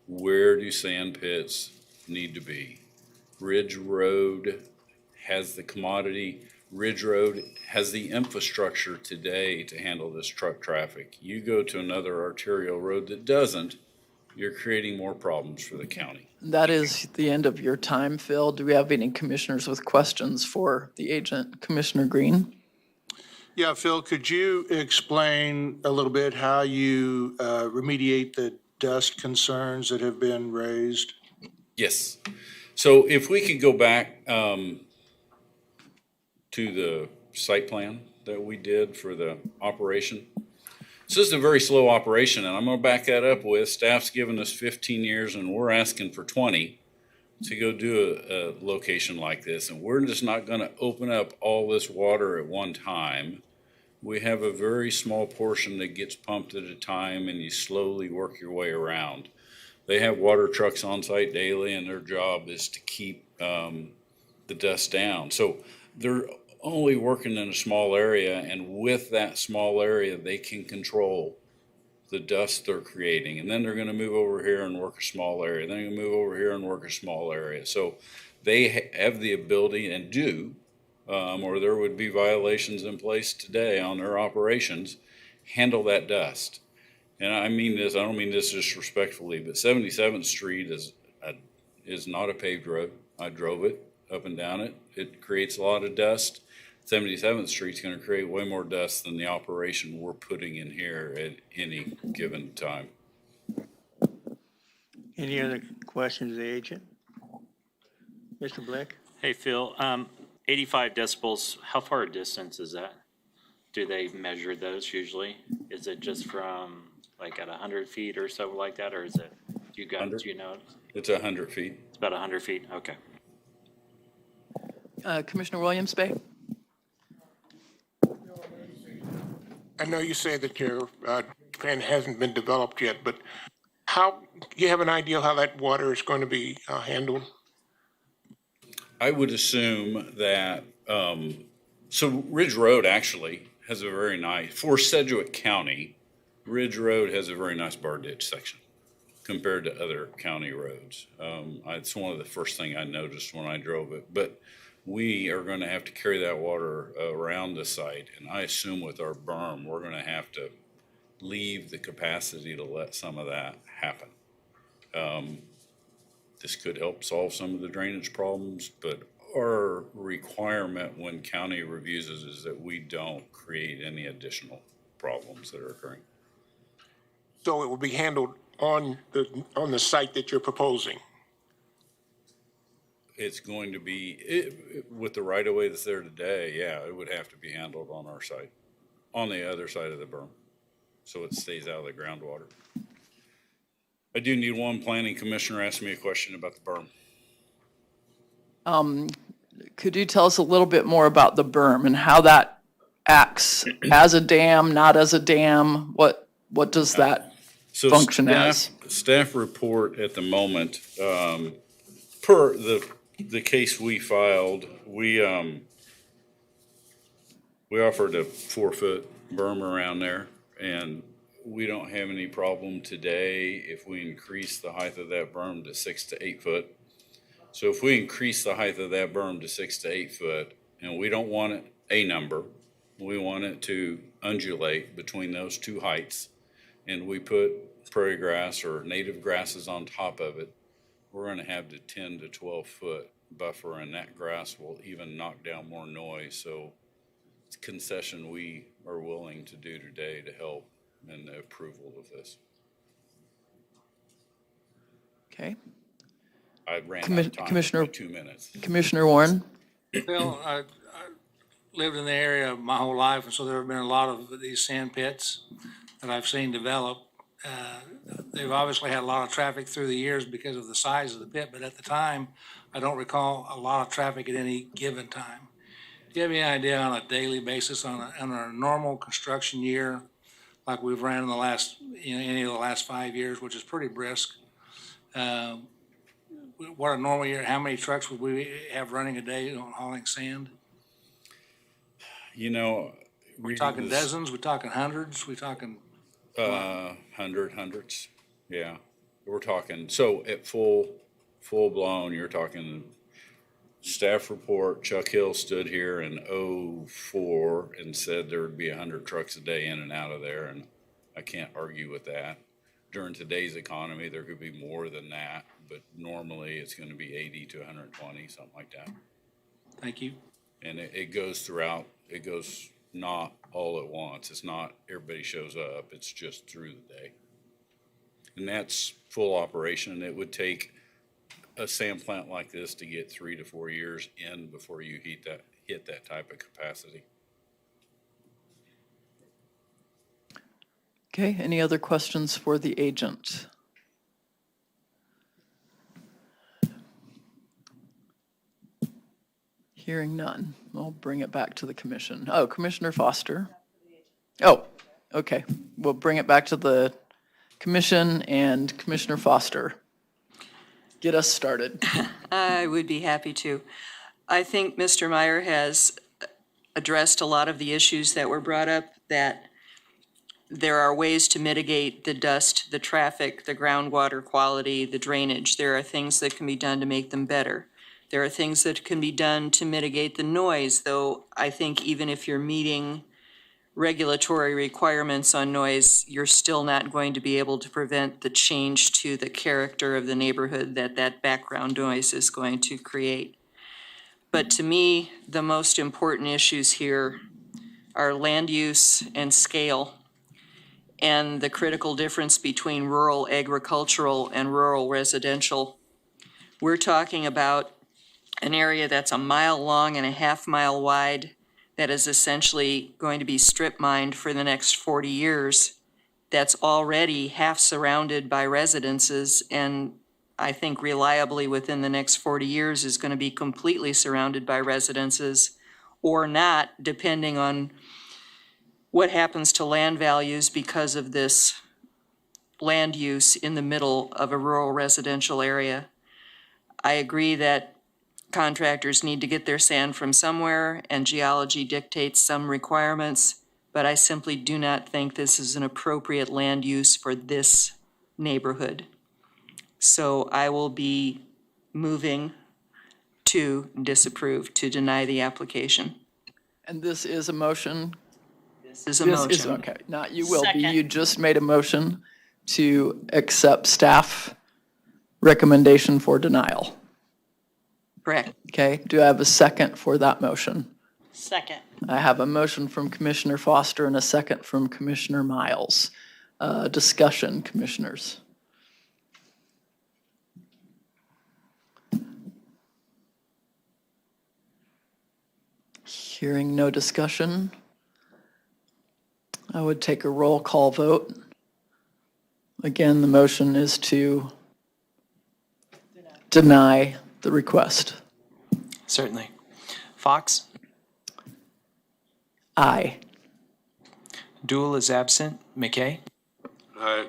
where do sand pits need to be? Ridge Road has the commodity. Ridge Road has the infrastructure today to handle this truck traffic. You go to another arterial road that doesn't, you're creating more problems for the county. That is the end of your time, Phil. Do we have any commissioners with questions for the agent? Commissioner Green? Yeah, Phil, could you explain a little bit how you remediate the dust concerns that have been raised? Yes. So if we could go back to the site plan that we did for the operation. So this is a very slow operation, and I'm gonna back that up with staff's given us 15 years and we're asking for 20 to go do a location like this. And we're just not gonna open up all this water at one time. We have a very small portion that gets pumped at a time and you slowly work your way around. They have water trucks on site daily and their job is to keep the dust down. So they're only working in a small area, and with that small area, they can control the dust they're creating. And then they're gonna move over here and work a small area. Then they're gonna move over here and work a small area. So they have the ability and do, or there would be violations in place today on their operations, handle that dust. And I mean this, I don't mean this disrespectfully, but 77th Street is not a paved road. I drove it up and down it. It creates a lot of dust. 77th Street's gonna create way more dust than the operation we're putting in here at any given time. Any other questions of the agent? Mr. Blick? Hey, Phil, 85 decibels, how far a distance is that? Do they measure those usually? Is it just from like at 100 feet or so like that, or is it, you guys, do you know? It's 100 feet. It's about 100 feet, okay. Commissioner Williams-Bay? I know you say that your plan hasn't been developed yet, but how, do you have an idea how that water is going to be handled? I would assume that, so Ridge Road actually has a very nice, for Sedgwick County, Ridge Road has a very nice bar ditch section compared to other county roads. It's one of the first thing I noticed when I drove it, but we are gonna have to carry that water around the site. And I assume with our berm, we're gonna have to leave the capacity to let some of that happen. This could help solve some of the drainage problems, but our requirement when county reviews us is that we don't create any additional problems that are occurring. So it will be handled on the site that you're proposing? It's going to be, with the right of way that's there today, yeah, it would have to be handled on our site, on the other side of the berm, so it stays out of the groundwater. I do need one planning commissioner asked me a question about the berm. Could you tell us a little bit more about the berm and how that acts as a dam, not as a dam? What does that function as? Staff report at the moment, per the case we filed, we offered a 4-foot berm around there, and we don't have any problem today if we increase the height of that berm to 6 to 8 foot. So if we increase the height of that berm to 6 to 8 foot, and we don't want it a number, we want it to undulate between those two heights, and we put prairie grass or native grasses on top of it, we're gonna have the 10 to 12 foot buffer, and that grass will even knock down more noise. So it's a concession we are willing to do today to help in the approval of this. Okay. I ran out of time. Commissioner, 2 minutes. Commissioner Warren? Phil, I lived in the area my whole life, and so there have been a lot of these sand pits that I've seen develop. They've obviously had a lot of traffic through the years because of the size of the pit, but at the time, I don't recall a lot of traffic at any given time. Do you have any idea on a daily basis, on a normal construction year, like we've ran in the last, any of the last 5 years, which is pretty brisk? What a normal year, how many trucks would we have running a day on hauling sand? You know, we're talking dozens, we're talking hundreds, we're talking hundreds. Yeah, we're talking, so at full blown, you're talking staff report, Chuck Hill stood here in 2004 and said there would be 100 trucks a day in and out of there, and I can't argue with that. During today's economy, there could be more than that, but normally it's gonna be 80 to 120, something like that. Thank you. And it goes throughout, it goes not all at once. It's not everybody shows up, it's just through the day. And that's full operation. It would take a sand plant like this to get 3 to 4 years in before you hit that type of capacity. Okay, any other questions for the agent? Hearing none, I'll bring it back to the commission. Oh, Commissioner Foster. Oh, okay, we'll bring it back to the commission and Commissioner Foster. Get us started. I would be happy to. I think Mr. Meyer has addressed a lot of the issues that were brought up, that there are ways to mitigate the dust, the traffic, the groundwater quality, the drainage. There are things that can be done to make them better. There are things that can be done to mitigate the noise, though I think even if you're meeting regulatory requirements on noise, you're still not going to be able to prevent the change to the character of the neighborhood that that background noise is going to create. But to me, the most important issues here are land use and scale, and the critical difference between rural agricultural and rural residential. We're talking about an area that's 1 mile long and a half-mile wide that is essentially going to be strip mined for the next 40 years. That's already half surrounded by residences, and I think reliably within the next 40 years is going to be completely surrounded by residences, or not, depending on what happens to land values because of this land use in the middle of a rural residential area. I agree that contractors need to get their sand from somewhere, and geology dictates some requirements, but I simply do not think this is an appropriate land use for this neighborhood. So I will be moving to disapprove, to deny the application. And this is a motion? This is a motion. Okay, not you will be. Second. You just made a motion to accept staff recommendation for denial. Correct. Okay, do I have a second for that motion? Second. I have a motion from Commissioner Foster and a second from Commissioner Miles. Discussion, commissioners. Hearing no discussion, I would take a roll call vote. Again, the motion is to deny the request. Certainly. Fox? Aye. Dool is absent. McKay? Aye.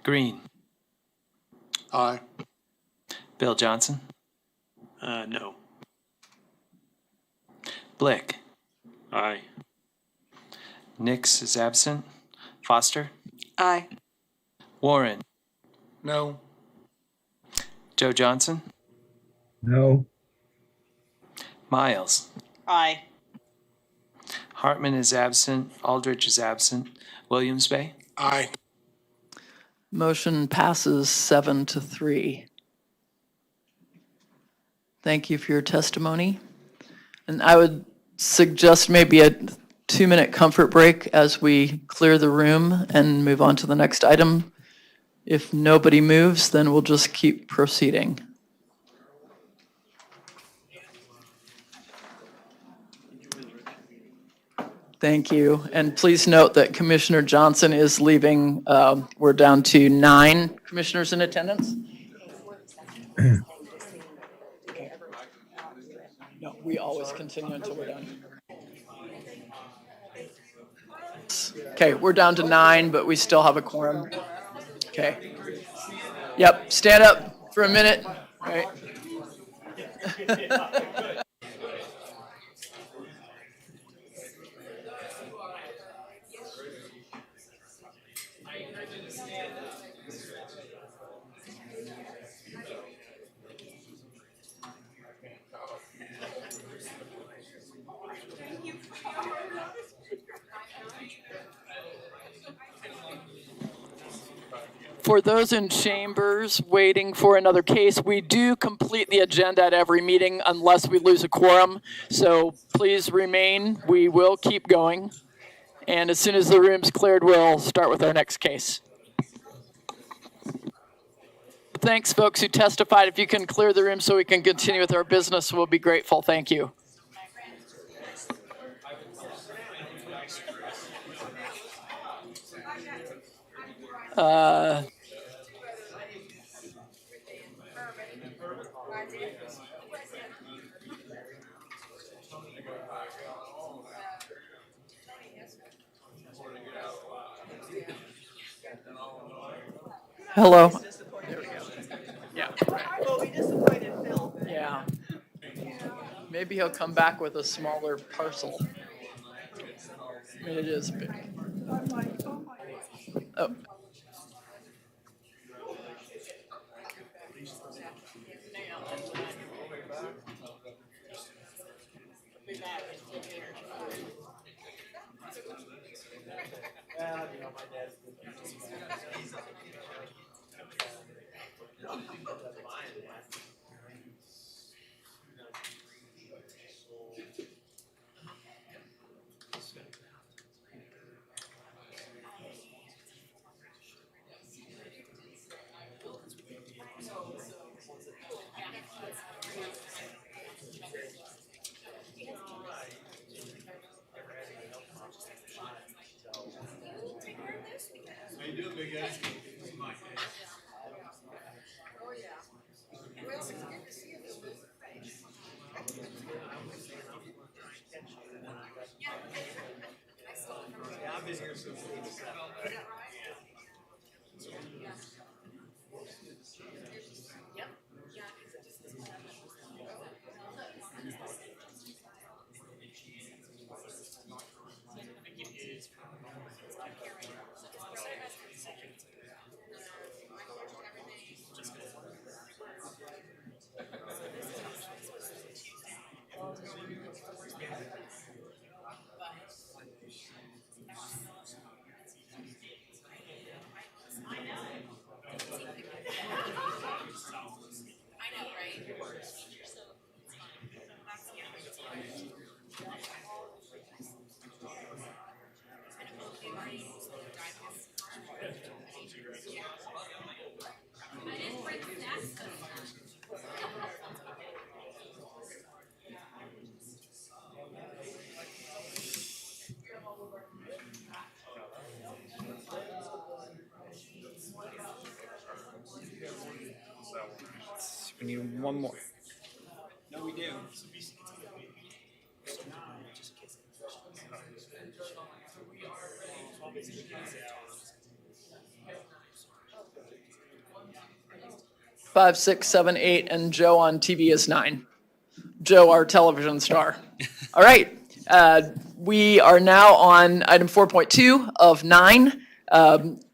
Green? Aye. Bill Johnson? No. Blick? Aye. Nix is absent. Foster? Aye. Warren? No. Joe Johnson? No. Miles? Aye. Hartman is absent. Aldrich is absent. Williams Bay? Aye. Motion passes 7-3. Thank you for your testimony. And I would suggest maybe a 2-minute comfort break as we clear the room and move on to the next item. If nobody moves, then we'll just keep proceeding. Thank you. And please note that Commissioner Johnson is leaving. We're down to 9 commissioners in attendance. No, we always continue until we're done. Okay, we're down to 9, but we still have a quorum. Okay. Yep, stand up for a minute. All right. For those in chambers waiting for another case, we do complete the agenda at every meeting unless we lose a quorum. So please remain. We will keep going. And as soon as the room's cleared, we'll start with our next case. Thanks, folks who testified. If you can clear the room so we can continue with our business, we'll be grateful. Thank you. Uh, Hello. Yeah. Yeah. Maybe he'll come back with a smaller parcel. I mean, it is big. Oh. We need one more. No, we do. 5, 6, 7, 8, and Joe on TV is 9. Joe, our television star. All right. We are now on item 4.2 of 9,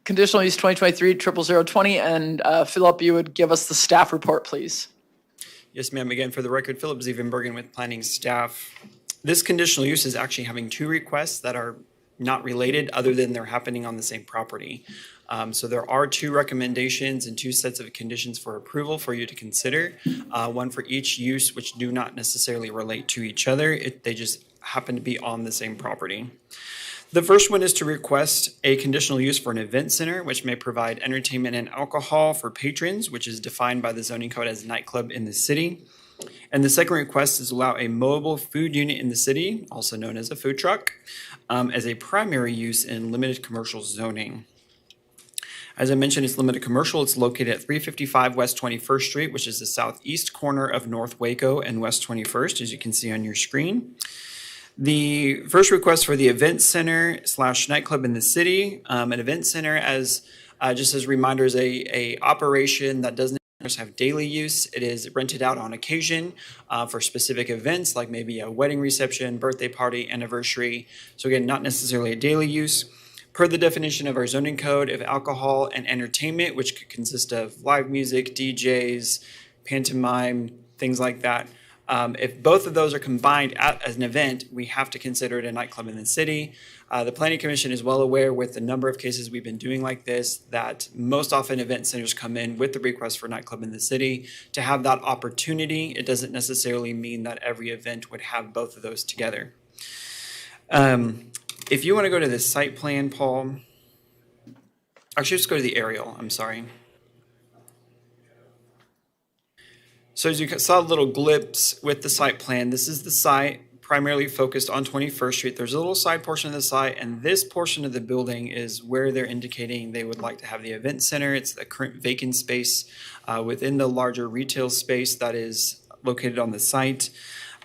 conditional use 2023-00020. And Philip, you would give us the staff report, please. Yes, ma'am. Again, for the record, Philip Zievenbergen with planning staff. This conditional use is actually having 2 requests that are not related other than they're happening on the same property. So there are 2 recommendations and 2 sets of conditions for approval for you to consider, one for each use, which do not necessarily relate to each other. They just happen to be on the same property. The first one is to request a conditional use for an event center, which may provide entertainment and alcohol for patrons, which is defined by the zoning code as nightclub in the city. And the second request is allow a mobile food unit in the city, also known as a food truck, as a primary use in limited commercial zoning. As I mentioned, it's limited commercial. It's located at 355 West 21st Street, which is the southeast corner of North Waco and West 21st, as you can see on your screen. The first request for the event center / nightclub in the city. An event center, as just as a reminder, is a operation that doesn't have daily use. It is rented out on occasion for specific events, like maybe a wedding reception, birthday party, anniversary. So again, not necessarily a daily use. Per the definition of our zoning code, of alcohol and entertainment, which could consist of live music, DJs, pantomime, things like that. If both of those are combined as an event, we have to consider it a nightclub in the city. The Planning Commission is well aware with the number of cases we've been doing like this, that most often event centers come in with the request for nightclub in the city. To have that opportunity, it doesn't necessarily mean that every event would have both of those together. If you want to go to the site plan, Paul, actually just go to the aerial, I'm sorry. So as you saw a little glimpse with the site plan, this is the site primarily focused on 21st Street. There's a little side portion of the site, and this portion of the building is where they're indicating they would like to have the event center. It's the current vacant space within the larger retail space that is located on the site.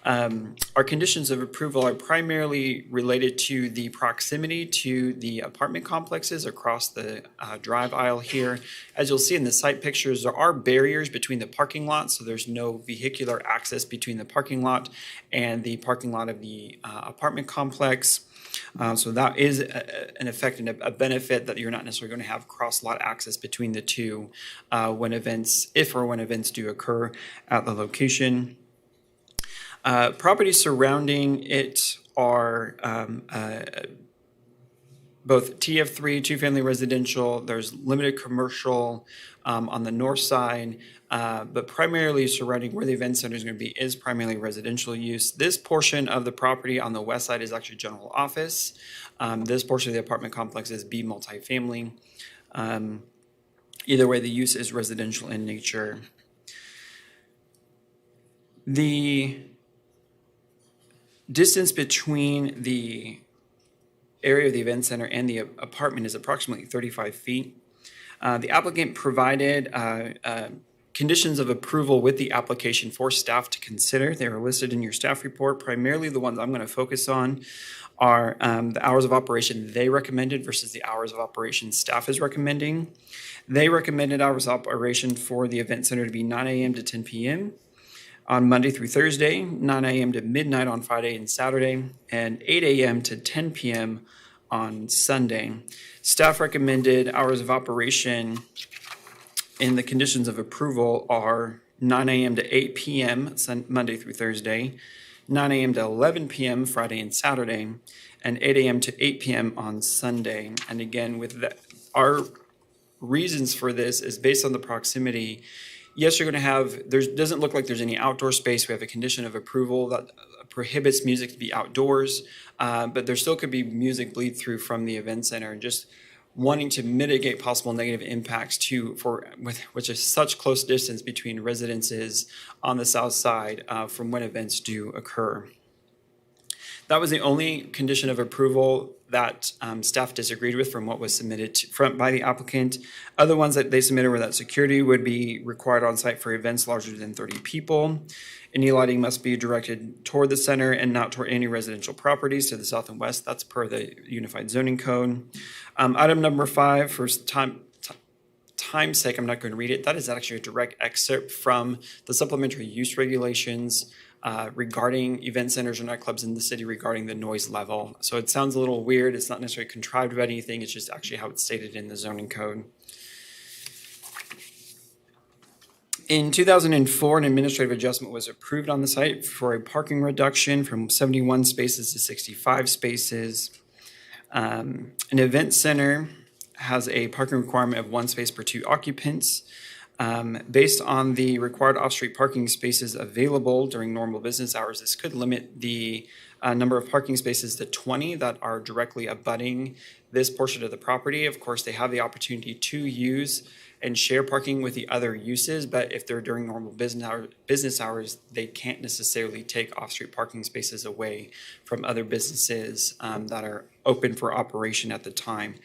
Our conditions of approval are primarily related to the proximity to the apartment complexes across the drive aisle here. As you'll see in the site pictures, there are barriers between the parking lots, so there's no vehicular access between the parking lot and the parking lot of the apartment complex. So that is an effect and a benefit that you're not necessarily going to have cross-lot access between the two when events do occur at the location. Properties surrounding it are both TF3, two-family residential. There's limited commercial on the north side, but primarily surrounding where the event center is going to be is primarily residential use. This portion of the property on the west side is actually general office. This portion of the apartment complex is B multifamily. Either way, the use is residential in nature. The distance between the area of the event center and the apartment is approximately 35 feet. The applicant provided conditions of approval with the application for staff to consider. They are listed in your staff report. Primarily the ones I'm going to focus on are the hours of operation they recommended versus the hours of operation staff is recommending. They recommended hours of operation for the event center to be 9 a.m. to 10 p.m. on Monday through Thursday, 9 a.m. to midnight on Friday and Saturday, and 8 a.m. to 10 p.m. on Sunday. Staff recommended hours of operation in the conditions of approval are 9 a.m. to 8 p.m. Monday through Thursday, 9 a.m. to 11 p.m. Friday and Saturday, and 8 a.m. to 8 p.m. on Sunday. And again, with that, our reasons for this is based on the proximity. Yes, you're going to have, doesn't look like there's any outdoor space. We have a condition of approval that prohibits music to be outdoors, but there still could be music bleed through from the event center, and just wanting to mitigate possible negative impacts which is such close distance between residences on the south side from when events do occur. That was the only condition of approval that staff disagreed with from what was submitted by the applicant. Other ones that they submitted were that security would be required on site for events larger than 30 people. Any lighting must be directed toward the center and not toward any residential properties to the south and west. That's per the Unified Zoning Code. Item number 5, for time's sake, I'm not going to read it. That is actually a direct excerpt from the supplementary use regulations regarding event centers or nightclubs in the city regarding the noise level. So it sounds a little weird. It's not necessarily contrived about anything. It's just actually how it's stated in the zoning code. In 2004, an administrative adjustment was approved on the site for a parking reduction from 71 spaces to 65 spaces. An event center has a parking requirement of 1 space per 2 occupants. Based on the required off-street parking spaces available during normal business hours, this could limit the number of parking spaces to 20 that are directly abutting this portion of the property. Of course, they have the opportunity to use and share parking with the other uses, but if they're during normal business hours, they can't necessarily take off-street parking spaces away from other businesses that are open for operation at the time.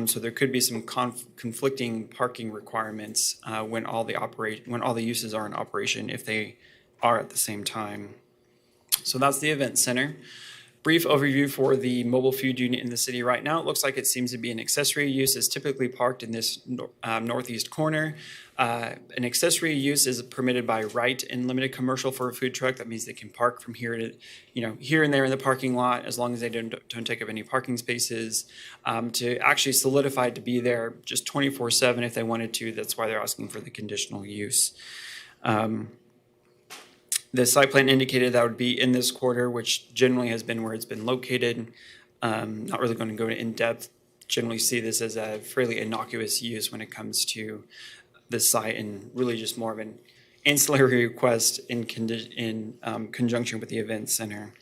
So there could be some conflicting parking requirements when all the uses are in operation if they are at the same time. So that's the event center. Brief overview for the mobile food unit in the city right now. It looks like it seems to be an accessory use. It's typically parked in this northeast corner. An accessory use is permitted by right in limited commercial for a food truck. That means they can park from here to, here and there in the parking lot as long as they don't take up any parking spaces. To actually solidify it to be there just 24/7 if they wanted to. That's why they're asking for the conditional use. The site plan indicated that would be in this quarter, which generally has been where it's been located. Not really going to go in depth. Generally see this as a fairly innocuous use when it comes to the site, and really just more of an ancillary request in conjunction with the event center.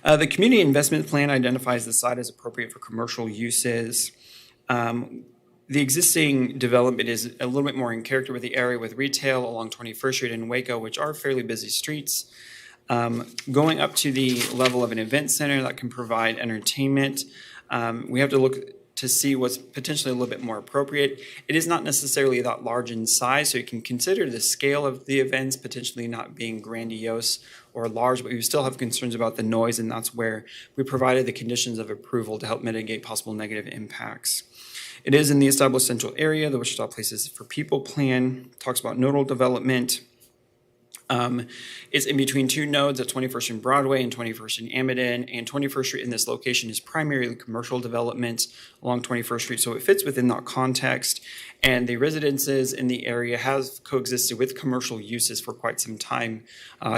The community investment plan identifies the site as appropriate for commercial uses. The existing development is a little bit more in character with the area with retail along 21st Street and Waco, which are fairly busy streets. Going up to the level of an event center that can provide entertainment, we have to look to see what's potentially a little bit more appropriate. It is not necessarily that large in size, so you can consider the scale of the events potentially not being grandiose or large, but we still have concerns about the noise, and that's where we provided the conditions of approval to help mitigate possible negative impacts. It is in the established central area. The Wichita Places for People plan talks about nodal development. It's in between two nodes at 21st and Broadway and 21st and Amadon, and 21st Street in this location is primarily commercial development along 21st Street, so it fits within that context. And the residences in the area have coexisted with commercial uses for quite some time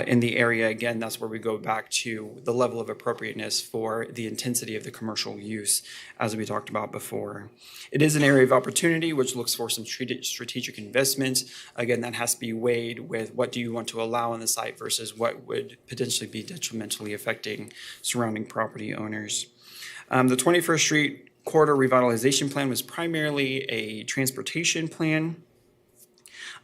in the area. Again, that's where we go back to the level of appropriateness for the intensity of the commercial use, as we talked about before. It is an area of opportunity which looks for some strategic investment. Again, that has to be weighed with what do you want to allow on the site versus what would potentially be detrimentally affecting surrounding property owners. The 21st Street Corridor Revitalization Plan was primarily a transportation plan.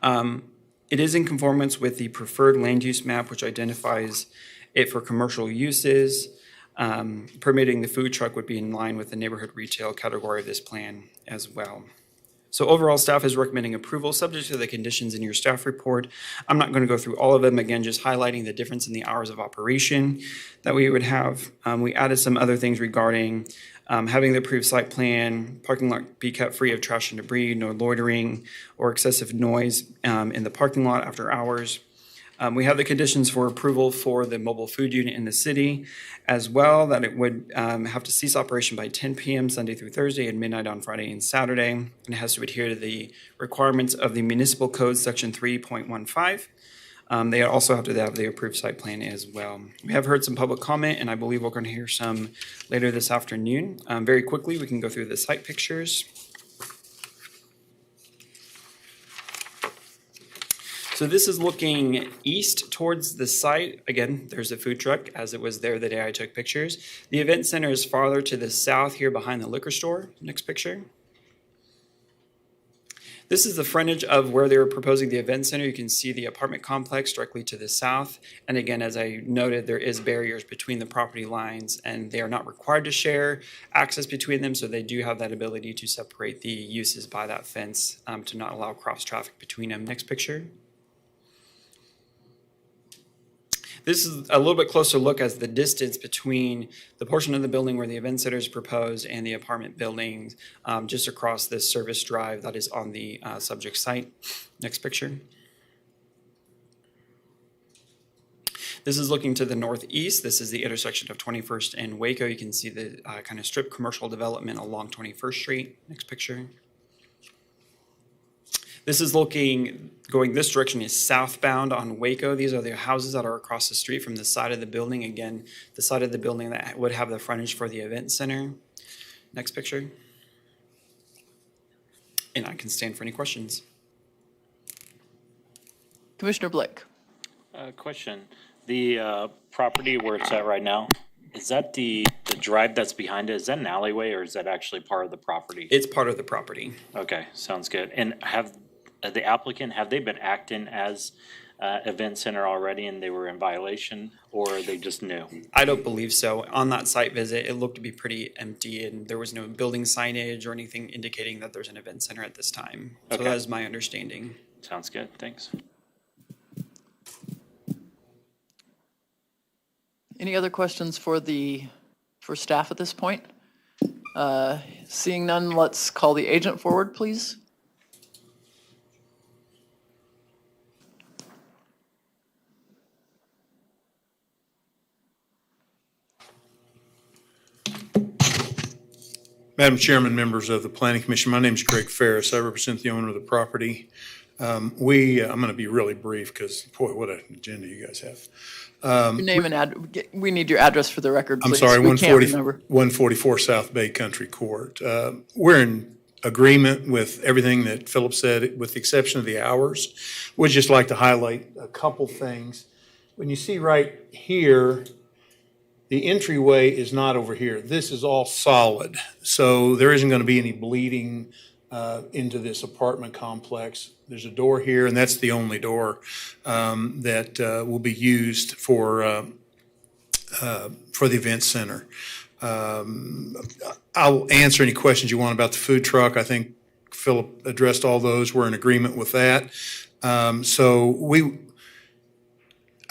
It is in conformance with the preferred land use map, which identifies it for commercial uses. Permitting the food truck would be in line with the neighborhood retail category of this plan as well. So overall, staff is recommending approval subject to the conditions in your staff report. I'm not going to go through all of them. Again, just highlighting the difference in the hours of operation that we would have. We added some other things regarding having the approved site plan, parking lot be kept free of trash and debris, no loitering or excessive noise in the parking lot after hours. We have the conditions for approval for the mobile food unit in the city as well, that it would have to cease operation by 10 p.m. Sunday through Thursday and midnight on Friday and Saturday. And it has to adhere to the requirements of the Municipal Code Section 3.15. They also have to have the approved site plan as well. We have heard some public comment, and I believe we're going to hear some later this afternoon. Very quickly, we can go through the site pictures. So this is looking east towards the site. Again, there's a food truck as it was there the day I took pictures. The event center is farther to the south here behind the liquor store. Next picture. This is the frontage of where they were proposing the event center. You can see the apartment complex directly to the south. And again, as I noted, there is barriers between the property lines and they are not required to share access between them. So they do have that ability to separate the uses by that fence to not allow cross traffic between them. Next picture. This is a little bit closer look as the distance between the portion of the building where the event center is proposed and the apartment buildings just across this service drive that is on the subject site. Next picture. This is looking to the northeast. This is the intersection of 21st and Waco. You can see the kind of strip commercial development along 21st Street. Next picture. This is going this direction is southbound on Waco. These are the houses that are across the street from the side of the building. Again, the side of the building that would have the frontage for the event center. Next picture. And I can stand for any questions. Commissioner Blick. Question. The property where it's at right now, is that the drive that's behind it? Is that an alleyway or is that actually part of the property? It's part of the property. Okay, sounds good. And have the applicant, have they been acting as event center already and they were in violation, or are they just new? I don't believe so. On that site visit, it looked to be pretty empty and there was no building signage or anything indicating that there's an event center at this time. So Okay. that is my understanding. Sounds good, thanks. Any other questions for staff at this point? Seeing none, let's call the agent forward, please. Madam Chairman, members of the Planning Commission, my name is Greg Ferris. I represent the owner of the property. I'm going to be really brief because, boy, what an agenda you guys have. Your name and we need your address for the record, I'm please. sorry, We can't remember. 144 South Bay Country Court. We're in agreement with everything that Philip said, with the exception of the hours. We'd just like to highlight a couple things. When you see right here, the entryway is not over here. This is all solid, so there isn't going to be any bleeding into this apartment complex. There's a door here, and that's the only door that will be used for the event center. I'll answer any questions you want about the food truck. I think Philip addressed all those. We're in agreement with that.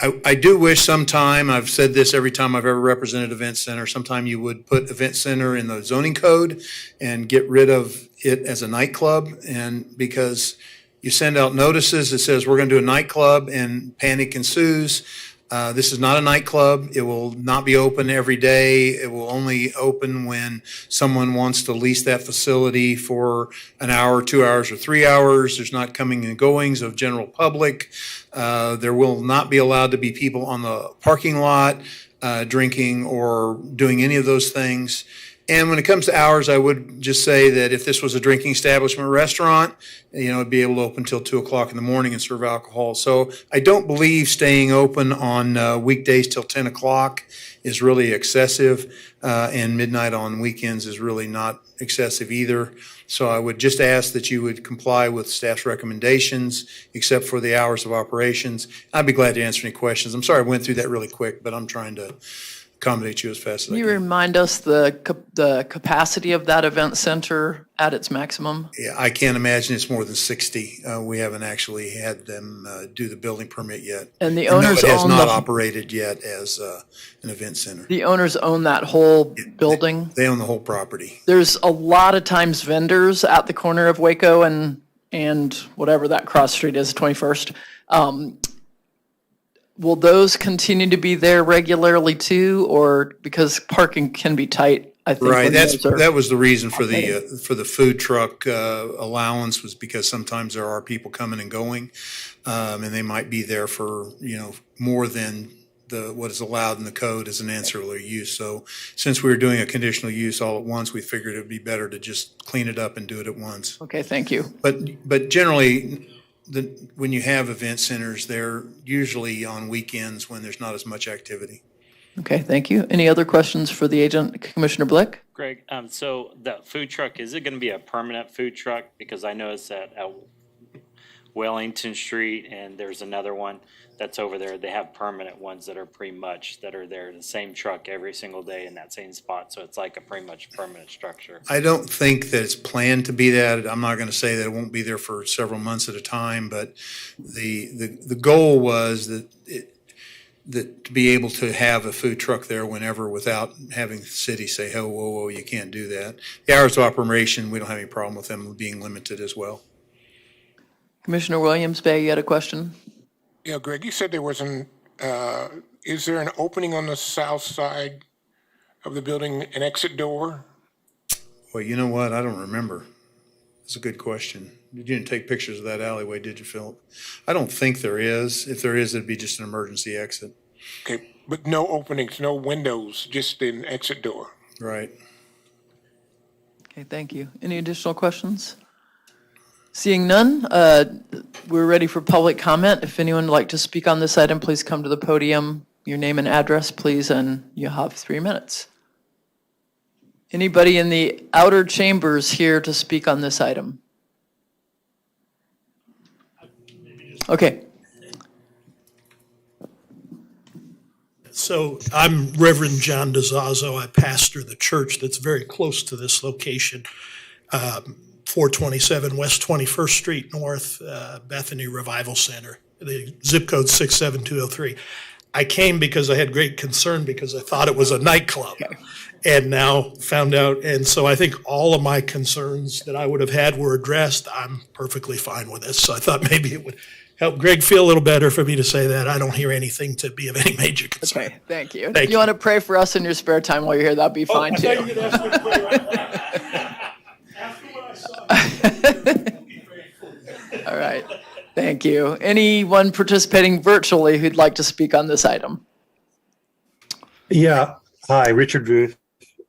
I do wish sometime, I've said this every time I've ever represented Event Center, sometime you would put Event Center in the zoning code and get rid of it as a nightclub. And because you send out notices that says we're going to do a nightclub and panic ensues. This is not a nightclub. It will not be open every day. It will only open when someone wants to lease that facility for an hour, 2 hours, or 3 hours. There's not coming and goings of general public. There will not be allowed to be people on the parking lot drinking or doing any of those things. And when it comes to hours, I would just say that if this was a drinking establishment or restaurant, it'd be able to open till 2 o'clock in the morning and serve alcohol. So I don't believe staying open on weekdays till 10 o'clock is really excessive, and midnight on weekends is really not excessive either. So I would just ask that you would comply with staff's recommendations, except for the hours of operations. I'd be glad to answer any questions. I'm sorry I went through that really quick, but I'm trying to accommodate you as fast as Can I you can. remind us the capacity of that event center at its maximum? Yeah, I can't imagine it's more than 60. We haven't actually had them do the building permit yet. And the No, owners it has own not the- operated yet as an event center. The owners own that whole building? They own the whole property. There's a lot of times vendors at the corner of Waco and whatever that cross street is, 21st. Will those continue to be there regularly too, or because parking can be tight? I think Right, when those are- that was the reason for the food truck allowance, was because sometimes there are people coming and going, and they might be there for more than what is allowed in the code as an ancillary use. So since we were doing a conditional use all at once, we figured it'd be better to just clean it up and do it at once. Okay, thank you. But generally, when you have event centers, they're usually on weekends when there's not as much activity. Okay, thank you. Any other questions for the agent, Commissioner Blick? Greg, so the food truck, is it going to be a permanent food truck? Because I noticed that at Wellington Street and there's another one that's over there. They have permanent ones that are pretty much that are there, the same truck every single day in that same spot. So it's like a pretty much permanent structure. I don't think that it's planned to be that. I'm not going to say that it won't be there for several months at a time, but the goal was that to be able to have a food truck there whenever without having the city say, oh, whoa, you can't do that. The hours of operation, we don't have any problem with them being limited as well. Commissioner Williams, Bay, you had a question? Yeah, Greg, you said there was is there an opening on the south side of the building, an exit door? Well, you know what? I don't remember. That's a good question. You didn't take pictures of that alleyway, did you, Philip? I don't think there is. If there is, it'd be just an emergency exit. Okay, but no openings, no windows, just an exit door. Right. Okay, thank you. Any additional questions? Seeing none, we're ready for public comment. If anyone would like to speak on this item, please come to the podium. Your name and address, please, and you have 3 minutes. Anybody in the outer chambers here to speak on this item? Okay. So I'm Reverend John DeZazzo. I pastor the church that's very close to this location, 427 West 21st Street North, Bethany Revival Center. The zip code 67203. I came because I had great concern because I thought it was a nightclub, and now found out. And so I think all of my concerns that I would have had were addressed. I'm perfectly fine with this. So I thought maybe it would help Greg feel a little better for me to say that. I don't hear anything to be of any major concern. Okay, thank you. Thank If you want to pray for us in your spare time while you're here, that'd be fine too. I thought you could ask me to pray right now. After what I saw. All right, thank you. Anyone participating virtually who'd like to speak on this item? Yeah. Hi, Richard Ruth,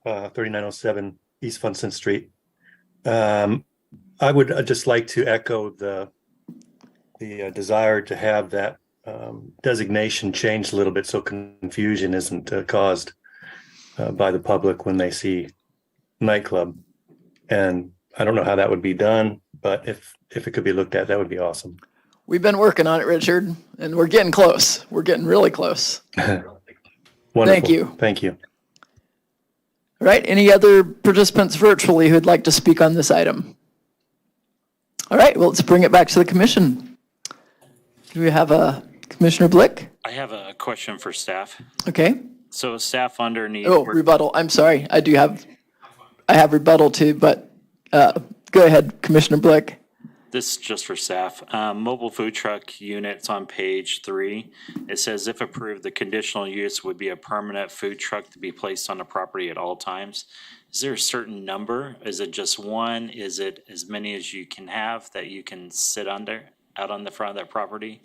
3907 East Funson Street. I would just like to echo the desire to have that designation changed a little bit so confusion isn't caused by the public when they see nightclub. And I don't know how that would be done, but if it could be looked at, that would be awesome. We've been working on it, Richard, and we're getting close. We're getting really close. Wonderful. Thank you. Thank you. All right, any other participants virtually who'd like to speak on this item? All right, well, let's bring it back to the commission. Do we have Commissioner Blick? I have a question for staff. Okay. So staff underneath. Oh, rebuttal. I'm sorry. I have rebuttal too, but go ahead, Commissioner Blick. This is just for staff. Mobile food truck units on page 3. It says if approved, the conditional use would be a permanent food truck to be placed on the property at all times. Is there a certain number? Is it just one? Is it as many as you can have that you can sit under out on the front of that property?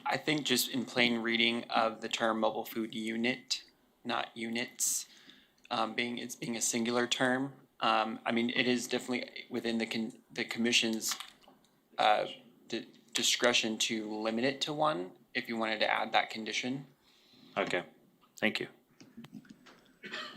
I think just in plain reading of the term mobile food unit, not units, being a singular term. I mean, it is definitely within the commission's discretion to limit it to one if you wanted to add that condition. Okay, thank you.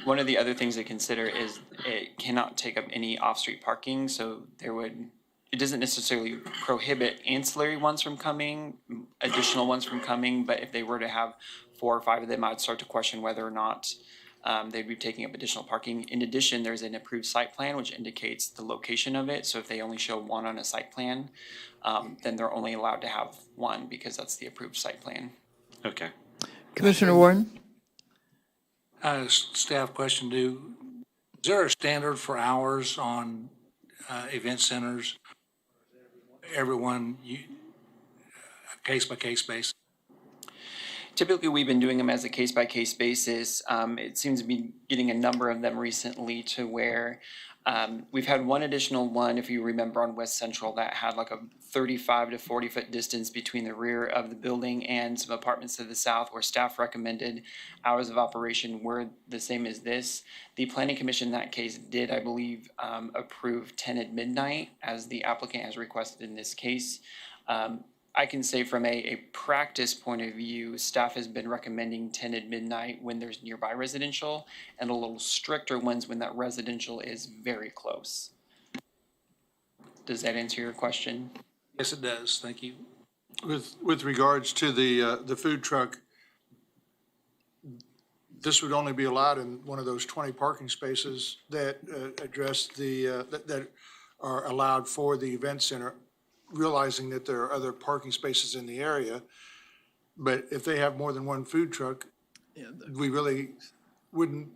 One of the other things to consider is it cannot take up any off-street parking, so it doesn't necessarily prohibit ancillary ones from coming, additional ones from coming, but if they were to have 4 or 5 of them, I'd start to question whether or not they'd be taking up additional parking. In addition, there's an approved site plan which indicates the location of it. So if they only show one on a site plan, then they're only allowed to have one because that's the approved site plan. Okay. Commissioner Warren? Staff question, is there a standard for hours on event centers? Everyone, case-by-case basis? Typically, we've been doing them as a case-by-case basis. It seems to be getting a number of them recently to where we've had one additional one, if you remember, on West Central that had like a 35 to 40 foot distance between the rear of the building and some apartments to the south where staff recommended hours of operation were the same as this. The Planning Commission in that case did, I believe, approve 10 at midnight as the applicant has requested in this case. I can say from a practice point of view, staff has been recommending 10 at midnight when there's nearby residential and a little stricter ones when that residential is very close. Does that answer your question? Yes, it does. Thank you. With regards to the food truck, this would only be allowed in one of those 20 parking spaces that address that are allowed for the event center, realizing that there are other parking spaces in the area. But if they have more than one food truck, we really wouldn't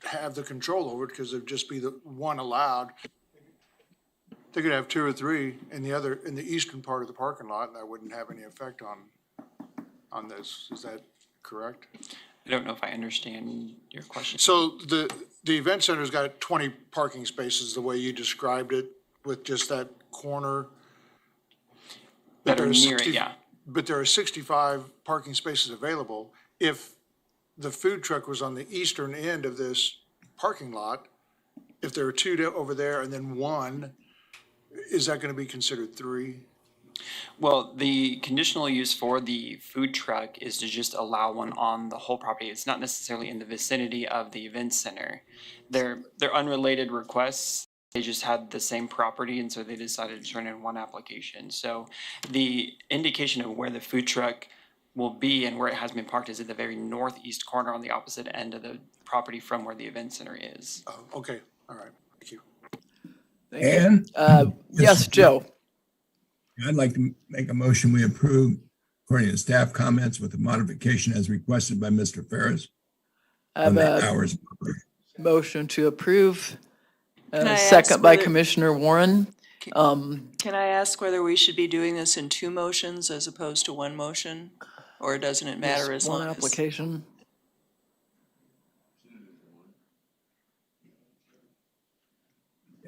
have the control over it because there'd just be the one allowed. They could have 2 or 3 in the eastern part of the parking lot, and that wouldn't have any effect on this. Is that correct? I don't know if I understand your question. So the event center's got 20 parking spaces, the way you described it, with just that corner. That are near it, yeah. But there are 65 parking spaces available. If the food truck was on the eastern end of this parking lot, if there are 2 over there and then 1, is that going to be considered 3? Well, the conditional use for the food truck is to just allow one on the whole property. It's not necessarily in the vicinity of the event center. They're unrelated requests. They just had the same property, and so they decided to turn in one application. So the indication of where the food truck will be and where it has been parked is at the very northeast corner on the opposite end of the property from where the event center is. Oh, okay. All right. Thank you. And? Yes, Joe. I'd like to make a motion we approve according to staff comments with the modification as requested by Mr. Ferris. I have on the a hours. motion to approve. Can I ask Second by whether- Commissioner Warren. Can I ask whether we should be doing this in 2 motions as opposed to 1 motion? Or doesn't it matter as long One as? application.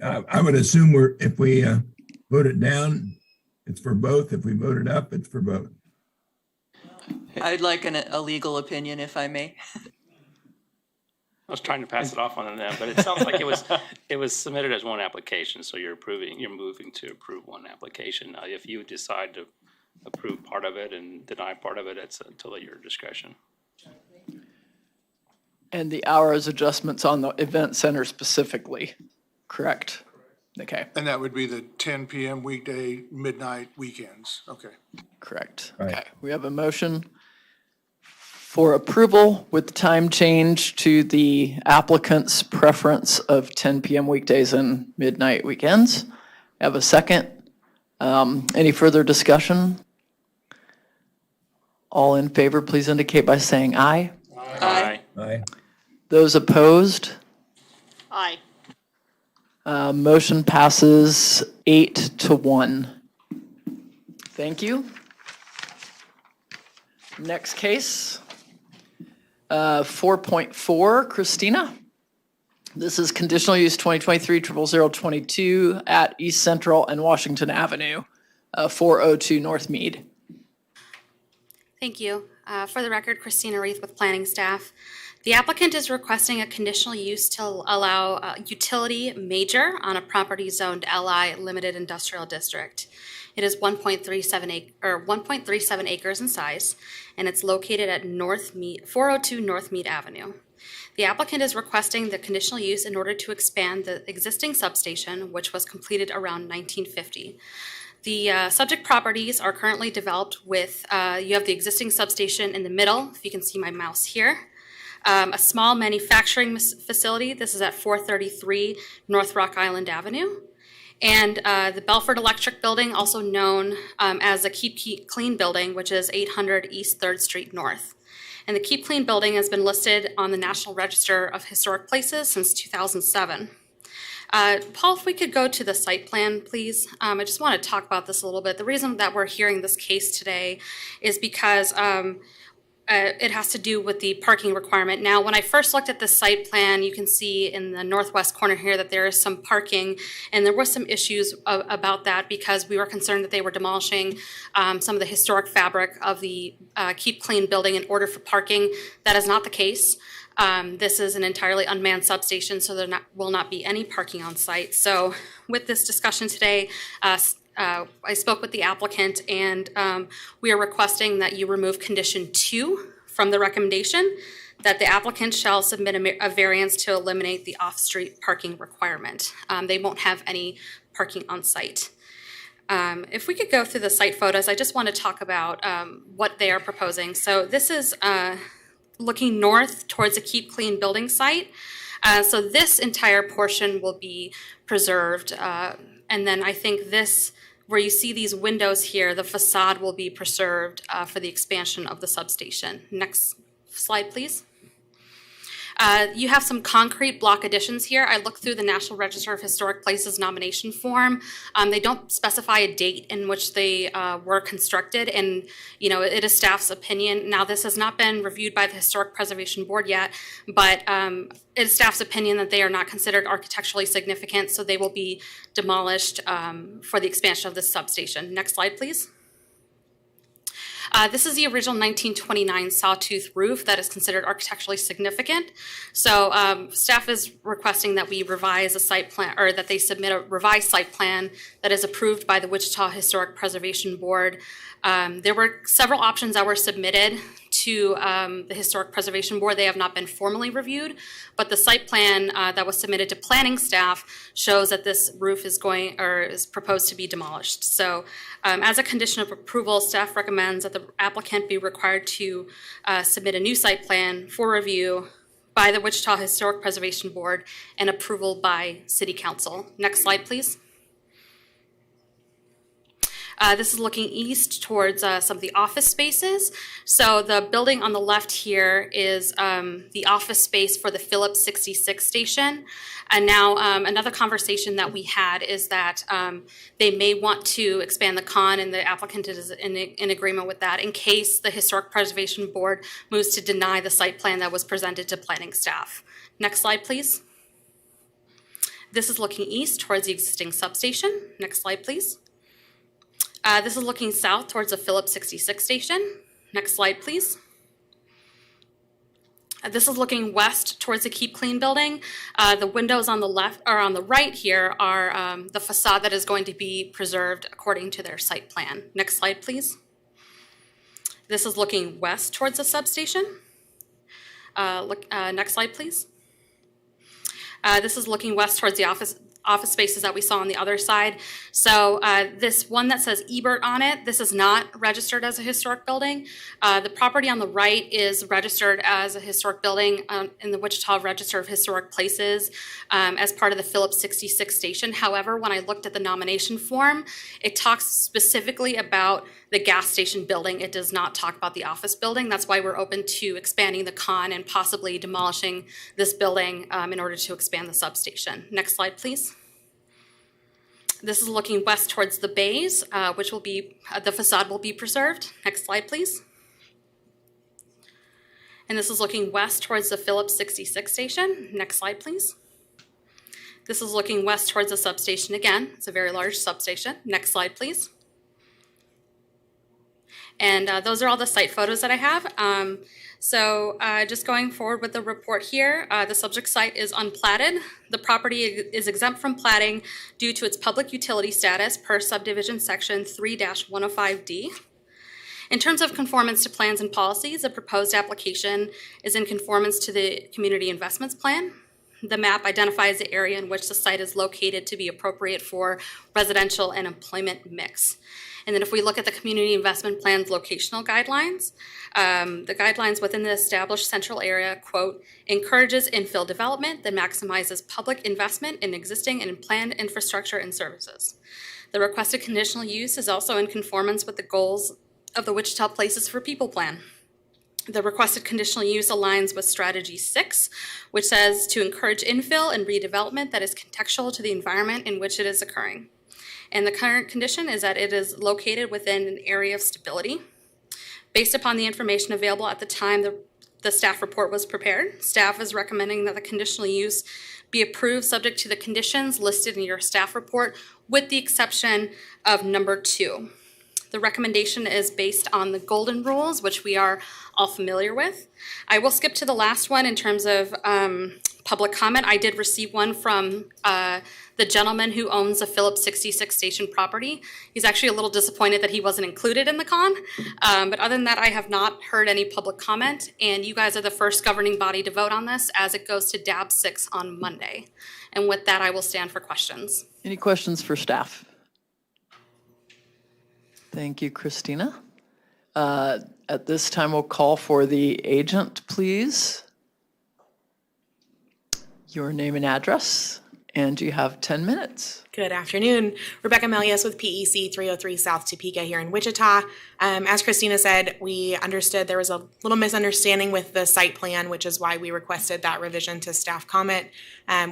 I would assume if we vote it down, it's for both. If we vote it up, it's for both. I'd like a legal opinion, if I may. I was trying to pass it off on them, but it sounds like it was submitted as one application, so you're moving to approve one application. If you decide to approve part of it and deny part of it, it's until your discretion. And the hours adjustments on the event center specifically, correct? Okay, And that would be the 10 PM weekday, midnight weekends. Okay. correct. Right. Okay, we have a motion for approval with the time change to the applicant's preference of 10 PM weekdays and midnight weekends. Have a second. Any further discussion? All in favor, please indicate by saying aye. Aye. Aye. Those opposed? Aye. Motion passes 8-1. Thank you. Next case, 4.4, Christina. This is conditional use 2023-00022 at East Central and Washington Avenue, 402 North Mead. Thank you. For the record, Christina Reith with planning staff. The applicant is requesting a conditional use to allow utility major on a property zoned LI Limited Industrial District. It is 1.37 acres in size, and it's located at 402 North Mead Avenue. The applicant is requesting the conditional use in order to expand the existing substation, which was completed around 1950. The subject properties are currently developed with, you have the existing substation in the middle, if you can see my mouse here. A small manufacturing facility, this is at 433 North Rock Island Avenue. And the Belford Electric Building, also known as the Keep Clean Building, which is 800 East 3rd Street North. And the Keep Clean Building has been listed on the National Register of Historic Places since 2007. Paul, if we could go to the site plan, please. I just want to talk about this a little bit. The reason that we're hearing this case today is because it has to do with the parking requirement. Now, when I first looked at the site plan, you can see in the northwest corner here that there is some parking, and there was some issues about that because we were concerned that they were demolishing some of the historic fabric of the Keep Clean building in order for parking. That is not the case. This is an entirely unmanned substation, so there will not be any parking on site. So with this discussion today, I spoke with the applicant, and we are requesting that you remove condition 2 from the recommendation, that the applicant shall submit a variance to eliminate the off-street parking requirement. They won't have any parking on site. If we could go through the site photos, I just want to talk about what they are proposing. So this is looking north towards the Keep Clean building site. So this entire portion will be preserved. And then I think this, where you see these windows here, the facade will be preserved for the expansion of the substation. Next slide, please. You have some concrete block additions here. I looked through the National Register of Historic Places nomination form. They don't specify a date in which they were constructed, and it is staff's opinion. Now, this has not been reviewed by the Historic Preservation Board yet, but it is staff's opinion that they are not considered architecturally significant, so they will be demolished for the expansion of this substation. Next slide, please. This is the original 1929 sawtooth roof that is considered architecturally significant. So staff is requesting that we revise a site plan, or that they submit a revised site plan that is approved by the Wichita Historic Preservation Board. There were several options that were submitted to the Historic Preservation Board. They have not been formally reviewed, but the site plan that was submitted to planning staff shows that this roof is proposed to be demolished. So as a condition of approval, staff recommends that the applicant be required to submit a new site plan for review by the Wichita Historic Preservation Board and approval by City Council. Next slide, please. This is looking east towards some of the office spaces. So the building on the left here is the office space for the Phillips 66 station. And now another conversation that we had is that they may want to expand the con, and the applicant is in agreement with that in case the Historic Preservation Board moves to deny the site plan that was presented to planning staff. Next slide, please. This is looking east towards the existing substation. Next slide, please. This is looking south towards the Phillips 66 station. Next slide, please. This is looking west towards the Keep Clean building. The windows on the left, or on the right here, are the facade that is going to be preserved according to their site plan. Next slide, please. This is looking west towards the substation. Next slide, please. This is looking west towards the office spaces that we saw on the other side. So this one that says Ebert on it, this is not registered as a historic building. The property on the right is registered as a historic building in the Wichita Register of Historic Places as part of the Phillips 66 station. However, when I looked at the nomination form, it talks specifically about the gas station building. It does not talk about the office building. That's why we're open to expanding the con and possibly demolishing this building in order to expand the substation. Next slide, please. This is looking west towards the bays, which will be, the facade will be preserved. Next slide, please. And this is looking west towards the Phillips 66 station. Next slide, please. This is looking west towards the substation again. It's a very large substation. Next slide, please. And those are all the site photos that I have. So just going forward with the report here, the subject site is unplatted. The property is exempt from platting due to its public utility status per subdivision section 3-105D. In terms of conformance to plans and policies, the proposed application is in conformance to the community investments plan. The map identifies the area in which the site is located to be appropriate for residential and employment mix. And then if we look at the community investment plan's locational guidelines, the guidelines within the established central area, quote, encourages infill development that maximizes public investment in existing and planned infrastructure and services. The requested conditional use is also in conformance with the goals of the Wichita Places for People plan. The requested conditional use aligns with strategy 6, which says to encourage infill and redevelopment that is contextual to the environment in which it is occurring. And the current condition is that it is located within an area of stability. Based upon the information available at the time the staff report was prepared, staff is recommending that the conditional use be approved subject to the conditions listed in your staff report, with the exception of number 2. The recommendation is based on the golden rules, which we are all familiar with. I will skip to the last one in terms of public comment. I did receive one from the gentleman who owns the Phillips 66 station property. He's actually a little disappointed that he wasn't included in the con. But other than that, I have not heard any public comment. And you guys are the first governing body to vote on this as it goes to DAB 6 on Monday. And with that, I will stand for questions. Any questions for staff? Thank you, Christina. At this time, we'll call for the agent, please. Your name and address, and you have 10 minutes. Good afternoon. Rebecca Melius with PEC 303 South Topeka here in Wichita. As Christina said, we understood there was a little misunderstanding with the site plan, which is why we requested that revision to staff comment.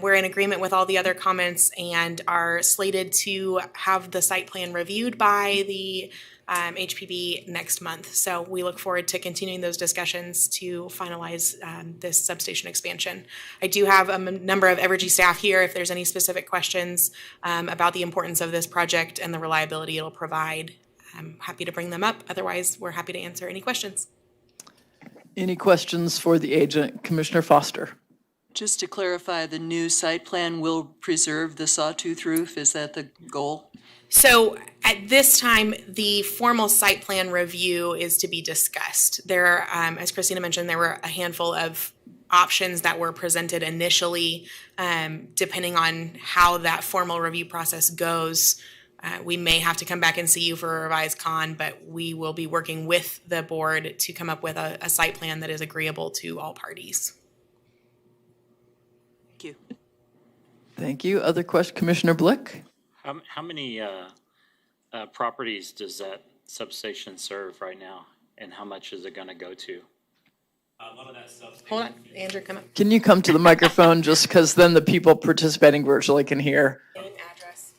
We're in agreement with all the other comments and are slated to have the site plan reviewed by the HPB next month. So we look forward to continuing those discussions to finalize this substation expansion. I do have a number of Evergy staff here if there's any specific questions about the importance of this project and the reliability it'll provide. I'm happy to bring them up. Otherwise, we're happy to answer any questions. Any questions for the agent? Commissioner Foster. Just to clarify, the new site plan will preserve the sawtooth roof? Is that the goal? So at this time, the formal site plan review is to be discussed. There, as Christina mentioned, there were a handful of options that were presented initially. Depending on how that formal review process goes, we may have to come back and see you for a revised con, but we will be working with the board to come up with a site plan that is agreeable to all parties. Thank you. Thank you. Other question, Commissioner Blick? How many properties does that substation serve right now, and how much is it going to go to? A lot of that stuff. Hold on, Andrew, come up. Can you come to the microphone just because then the people participating virtually can hear? Name and address.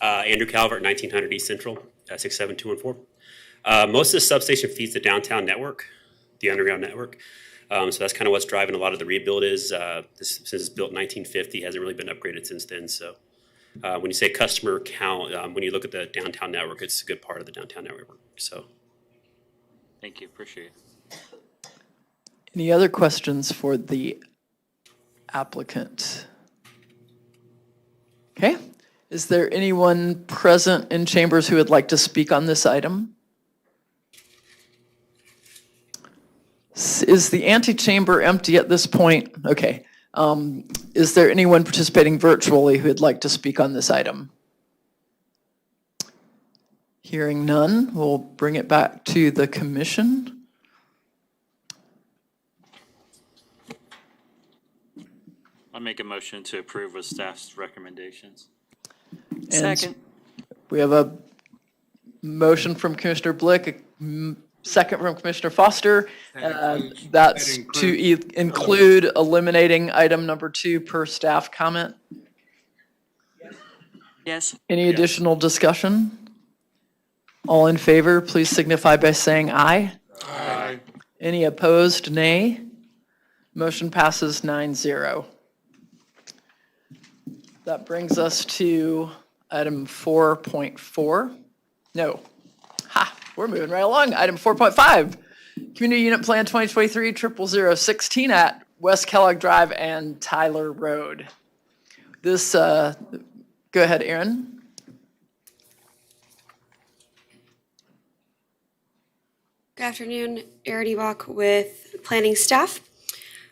Andrew Calvert, 1900 East Central, 67214. Most of the substation feeds the downtown network, the underground network. So that's kind of what's driving a lot of the rebuild is since it's built in 1950, hasn't really been upgraded since then. So when you say customer count, when you look at the downtown network, it's a good part of the downtown network. So, thank you, appreciate it. Any other questions for the applicant? Okay. Is there anyone present in chambers who would like to speak on this item? Is the antechamber empty at this point? Okay. Is there anyone participating virtually who would like to speak on this item? Hearing none, we'll bring it back to the commission. I make a motion to approve with staff's recommendations. And Second. We have a motion from Commissioner Blick, a second from Commissioner Foster. That's to include eliminating item number 2 per staff comment. Yes. Any additional discussion? All in favor, please signify by saying aye. Aye. Any opposed, nay. Motion passes 9-0. That brings us to item 4.4. No. Ha, we're moving right along. Item 4.5, Community Unit Plan 2023-00016 at West Kellogg Drive and Tyler Road. This, go ahead, Aaron. Good afternoon, Erin Ebach with planning staff.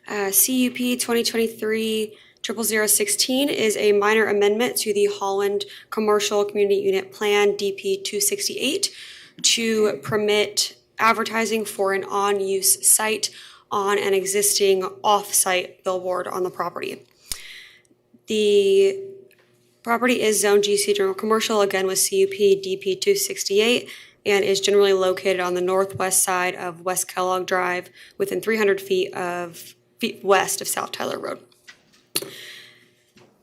CUP 2023-00016 is a minor amendment to the Holland Commercial Community Unit Plan DP 268 to permit advertising for an on-use site on an existing off-site billboard on the property. The property is Zone GC General Commercial, again with CUP DP 268, and is generally located on the northwest side of West Kellogg Drive within 300 feet west of South Tyler Road. As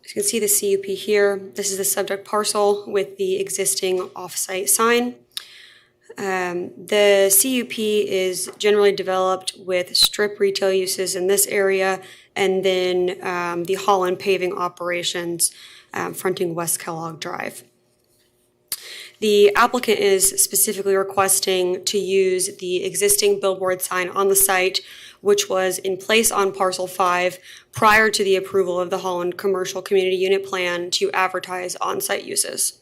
you can see the CUP here, this is the subject parcel with the existing off-site sign. The CUP is generally developed with strip retail uses in this area, and then the Holland paving operations fronting West Kellogg Drive. The applicant is specifically requesting to use the existing billboard sign on the site, which was in place on Parcel 5 prior to the approval of the Holland Commercial Community Unit Plan to advertise on-site uses.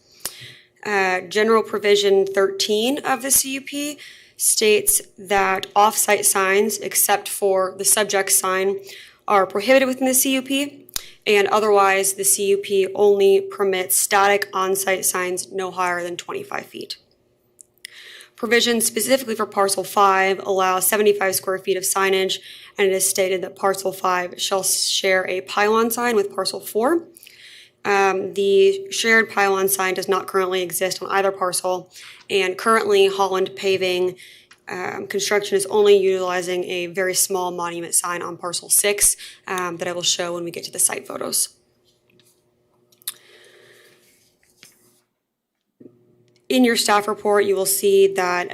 General Provision 13 of the CUP states that off-site signs, except for the subject sign, are prohibited within the CUP, and otherwise the CUP only permits static on-site signs no higher than 25 feet. Provisions specifically for Parcel 5 allow 75 square feet of signage, and it is stated that Parcel 5 shall share a pylon sign with Parcel 4. The shared pylon sign does not currently exist on either parcel, and currently Holland paving construction is only utilizing a very small monument sign on Parcel 6 that I will show when we get to the site photos. In your staff report, you will see that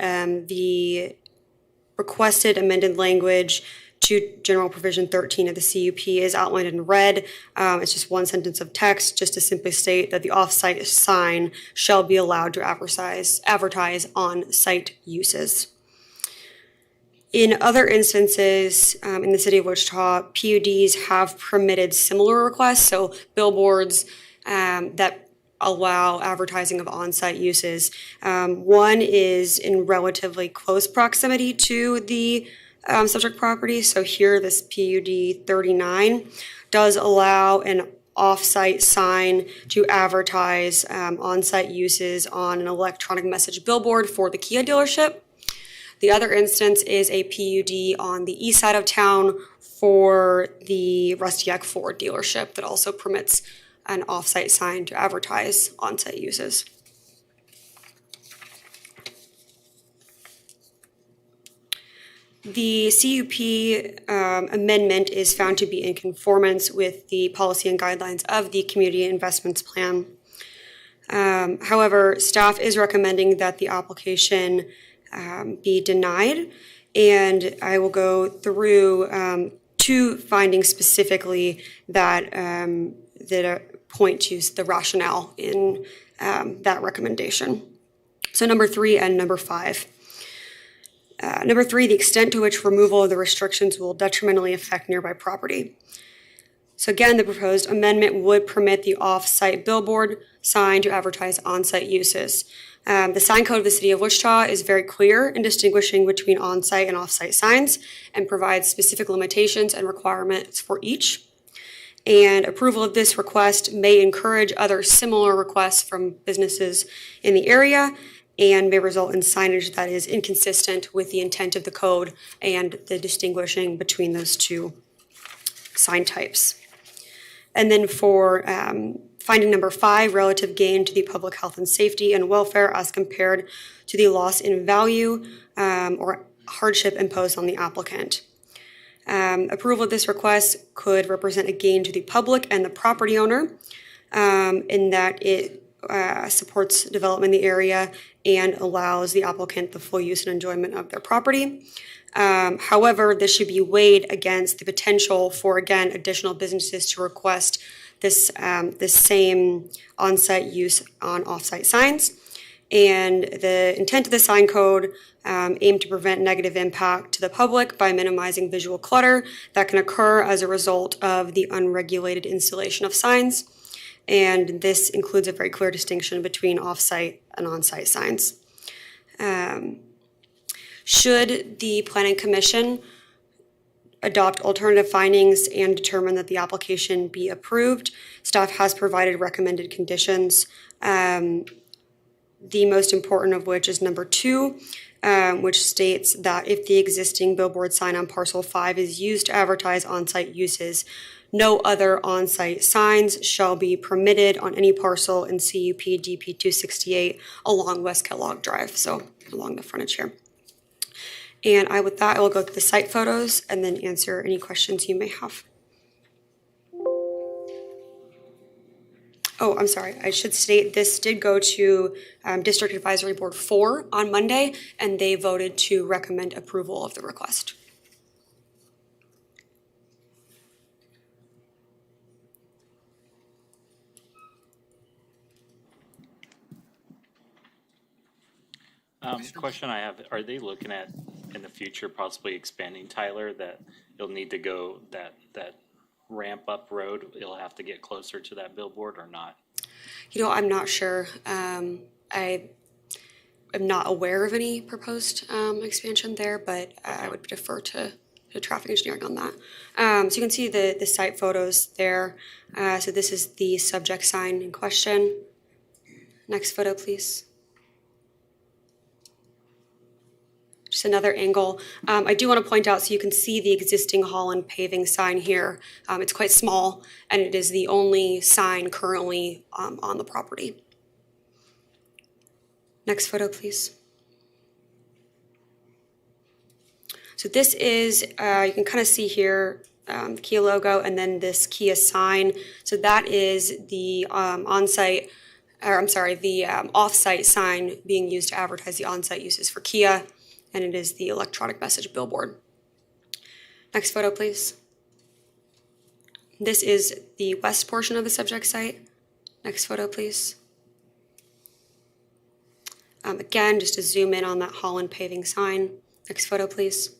the requested amended language to General Provision 13 of the CUP is outlined in red. It's just one sentence of text just to simply state that the off-site sign shall be allowed to advertise on site uses. In other instances, in the city of Wichita, PUDs have permitted similar requests, so billboards that allow advertising of on-site uses. One is in relatively close proximity to the subject property. So here, this PUD 39 does allow an off-site sign to advertise on-site uses on an electronic message billboard for the Kia dealership. The other instance is a PUD on the east side of town for the Rustiak Ford dealership that also permits an off-site sign to advertise on-site uses. The CUP amendment is found to be in conformance with the policy and guidelines of the Community Investments Plan. However, staff is recommending that the application be denied, and I will go through two findings specifically that point to the rationale in that recommendation. So number 3 and number 5. Number 3, the extent to which removal of the restrictions will detrimentally affect nearby property. So again, the proposed amendment would permit the off-site billboard sign to advertise on-site uses. The sign code of the city of Wichita is very clear in distinguishing between on-site and off-site signs and provides specific limitations and requirements for each. And approval of this request may encourage other similar requests from businesses in the area and may result in signage that is inconsistent with the intent of the code and the distinguishing between those two sign types. And then for finding number 5, relative gain to the public health and safety and welfare as compared to the loss in value or hardship imposed on the applicant. Approval of this request could represent a gain to the public and the property owner in that it supports development in the area and allows the applicant the full use and enjoyment of their property. However, this should be weighed against the potential for, again, additional businesses to request this same on-site use on off-site signs. And the intent of the sign code aimed to prevent negative impact to the public by minimizing visual clutter that can occur as a result of the unregulated installation of signs. And this includes a very clear distinction between off-site and on-site signs. Should the Planning Commission adopt alternative findings and determine that the application be approved, staff has provided recommended conditions. The most important of which is number 2, which states that if the existing billboard sign on parcel 5 is used to advertise on-site uses, no other on-site signs shall be permitted on any parcel in CUP DP 268 along West Kellogg Drive, so along the frontage here. And with that, I will go through the site photos and then answer any questions you may have. Oh, I'm sorry. I should state this did go to District Advisory Board 4 on Monday, and they voted to recommend approval of the request. Question I have, are they looking at in the future possibly expanding Tyler, that you'll need to go that ramp up road, it'll have to get closer to that billboard or not? You know, I'm not sure. I am not aware of any proposed expansion there, but I would defer to traffic engineering on that. So you can see the site photos there. So this is the subject sign in question. Next photo, please. Just another angle. I do want to point out, so you can see the existing Holland paving sign here. It's quite small, and it is the only sign currently on the property. Next photo, please. So this is, you can kind of see here, the Kia logo and then this Kia sign. So that is the on-site, or I'm sorry, the off-site sign being used to advertise the on-site uses for Kia. And it is the electronic message billboard. Next photo, please. This is the west portion of the subject site. Next photo, please. Again, just to zoom in on that Holland paving sign. Next photo, please.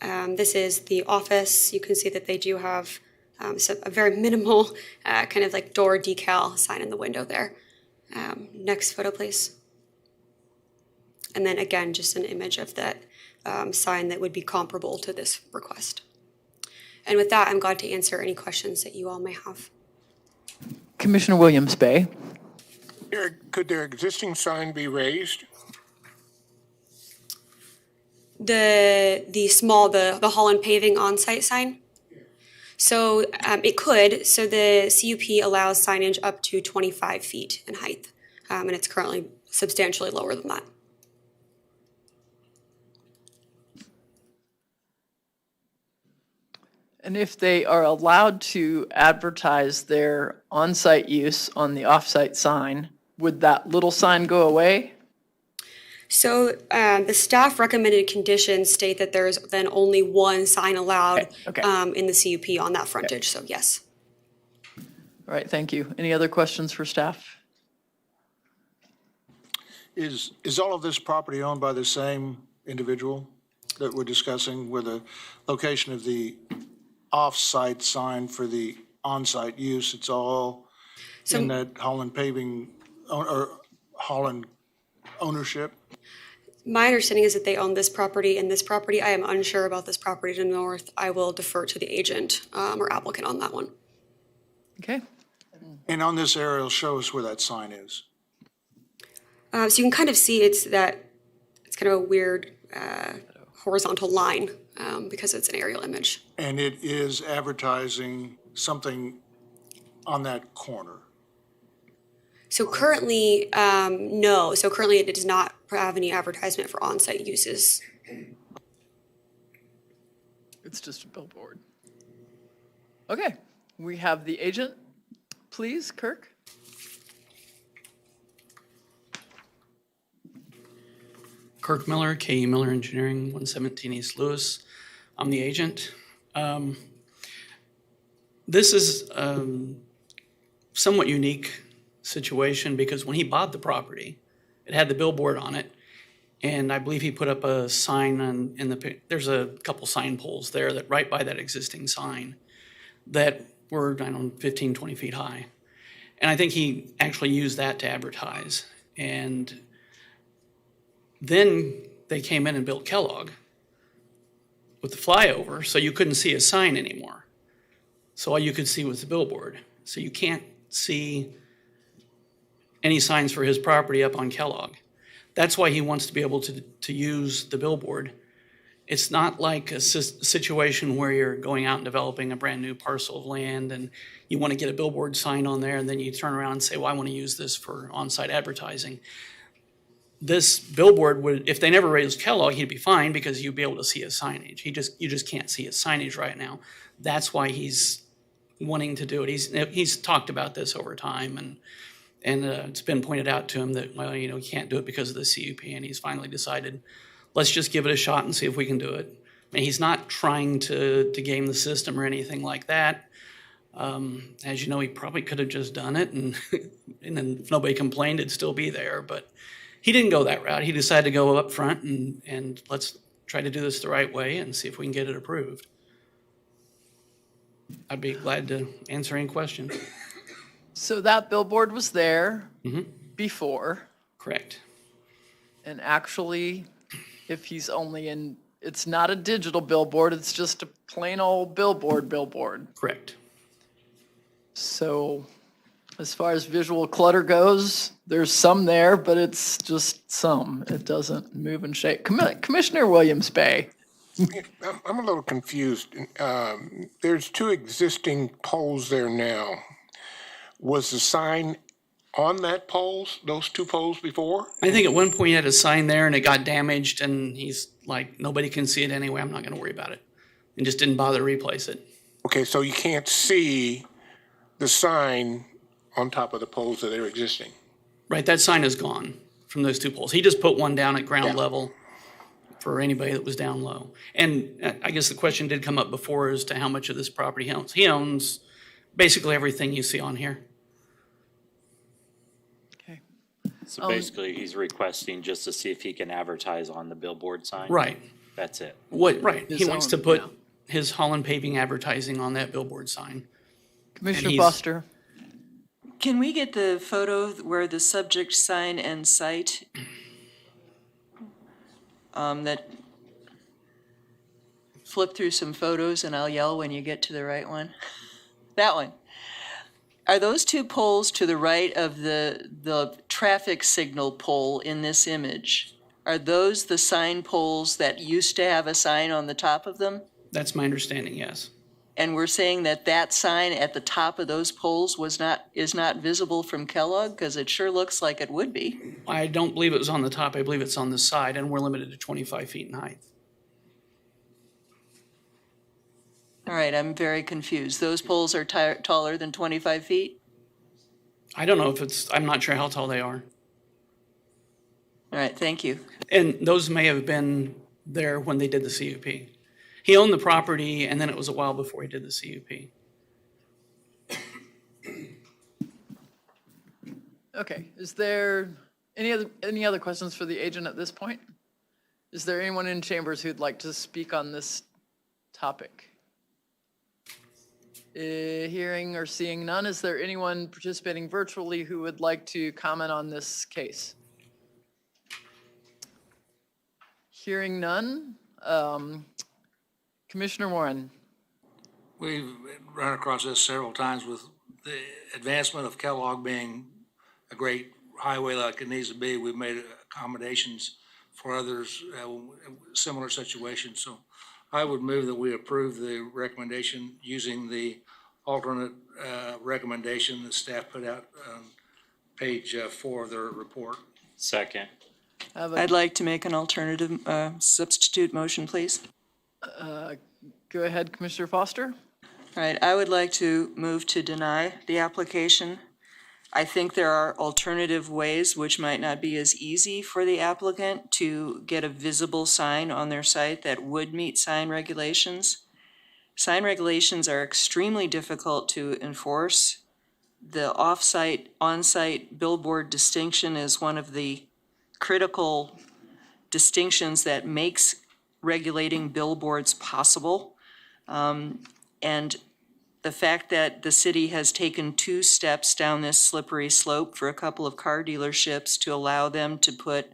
This is the office. You can see that they do have a very minimal kind of like door decal sign in the window there. Next photo, please. And then again, just an image of that sign that would be comparable to this request. And with that, I'm glad to answer any questions that you all may have. Commissioner Williams-Bay. Could their existing sign be raised? The Holland paving on-site sign? So it could. So the CUP allows signage up to 25 feet in height, and it's currently substantially lower than that. And if they are allowed to advertise their on-site use on the off-site sign, would that little sign go away? So the staff recommended conditions state that there's then only one sign allowed in the CUP on that frontage, so yes. All right, thank you. Any other questions for staff? Is all of this property owned by the same individual that we're discussing, where the location of the off-site sign for the on-site use, it's all in that Holland paving or Holland ownership? My understanding is that they own this property and this property. I am unsure about this property to the north. I will defer to the agent or applicant on that one. Okay. And on this aerial, show us where that sign is. So you can kind of see it's kind of a weird horizontal line because it's an aerial image. And it is advertising something on that corner. So currently, no. So currently it does not have any advertisement for on-site uses. It's just a billboard. Okay, we have the agent. Please, Kirk. Kirk Miller, K.E. Miller Engineering, 117 East Louis. I'm the agent. This is somewhat unique situation because when he bought the property, it had the billboard on it, and I believe he put up a sign there's a couple sign poles there that right by that existing sign that were, 15, 20 feet high. And I think he actually used that to advertise. And then they came in and built Kellogg with the flyover, so you couldn't see a sign anymore. So all you could see was the billboard. So you can't see any signs for his property up on Kellogg. That's why he wants to be able to use the billboard. It's not like a situation where you're going out and developing a brand new parcel of land and you want to get a billboard sign on there and then you turn around and say, well, I want to use this for on-site advertising. This billboard would, if they never raised Kellogg, he'd be fine because you'd be able to see his signage. You just can't see his signage right now. That's why he's wanting to do it. He's talked about this over time, and it's been pointed out to him that, well, he can't do it because of the CUP, and he's finally decided, let's just give it a shot and see if we can do it. I mean, he's not trying to game the system or anything like that. As you know, he probably could have just done it, and then if nobody complained, it'd still be there, but he didn't go that route. He decided to go up front and let's try to do this the right way and see if we can get it approved. I'd be glad to answer any questions. So that billboard was there before. Correct. And actually, if he's it's not a digital billboard, it's just a plain old billboard. Correct. So as far as visual clutter goes, there's some there, but it's just some. It doesn't move and shake. Commissioner Williams Bay. I'm a little confused. There's two existing poles there now. Was the sign on those two poles before? I think at one point he had a sign there and it got damaged and he's like, nobody can see it anyway, I'm not gonna worry about it. And just didn't bother to replace it. Okay, so you can't see the sign on top of the poles that are existing? Right, that sign is gone from those two poles. He just put one down at ground level for anybody that was down low. And I guess the question did come up before as to how much of this property he owns. He owns basically everything you see on here. So basically, he's requesting just to see if he can advertise on the billboard sign? Right. That's it? Right, he wants to put his Holland Paving advertising on that billboard sign. Commissioner Buster. Can we get the photo where the subject sign and site? That flip through some photos and I'll yell when you get to the right one. That one. Are those two poles to the right of the traffic signal pole in this image? Are those the sign poles that used to have a sign on the top of them? That's my understanding, yes. And we're saying that sign at the top of those poles is not visible from Kellogg? Because it sure looks like it would be. I don't believe it was on the top, I believe it's on the side, and we're limited to 25 feet in height. All right, I'm very confused. Those poles are taller than 25 feet? I don't know if I'm not sure how tall they are. All right, thank you. And those may have been there when they did the CUP. He owned the property, and then it was a while before he did the CUP. Okay, is there any other questions for the agent at this point? Is there anyone in chambers who'd like to speak on this topic? Hearing or seeing none, is there anyone participating virtually who would like to comment on this case? Hearing none. Commissioner Warren. We've run across this several times with the advancement of Kellogg being a great highway like it needs to be. We've made accommodations for others, similar situations. So I would move that we approve the recommendation using the alternate recommendation that staff put out on page 4 of their report. Second. I'd like to make an alternative substitute motion, please. Go ahead, Commissioner Foster. All right, I would like to move to deny the application. I think there are alternative ways which might not be as easy for the applicant to get a visible sign on their site that would meet sign regulations. Sign regulations are extremely difficult to enforce. The off-site, on-site billboard distinction is one of the critical distinctions that makes regulating billboards possible. And the fact that the city has taken 2 steps down this slippery slope for a couple of car dealerships to allow them to put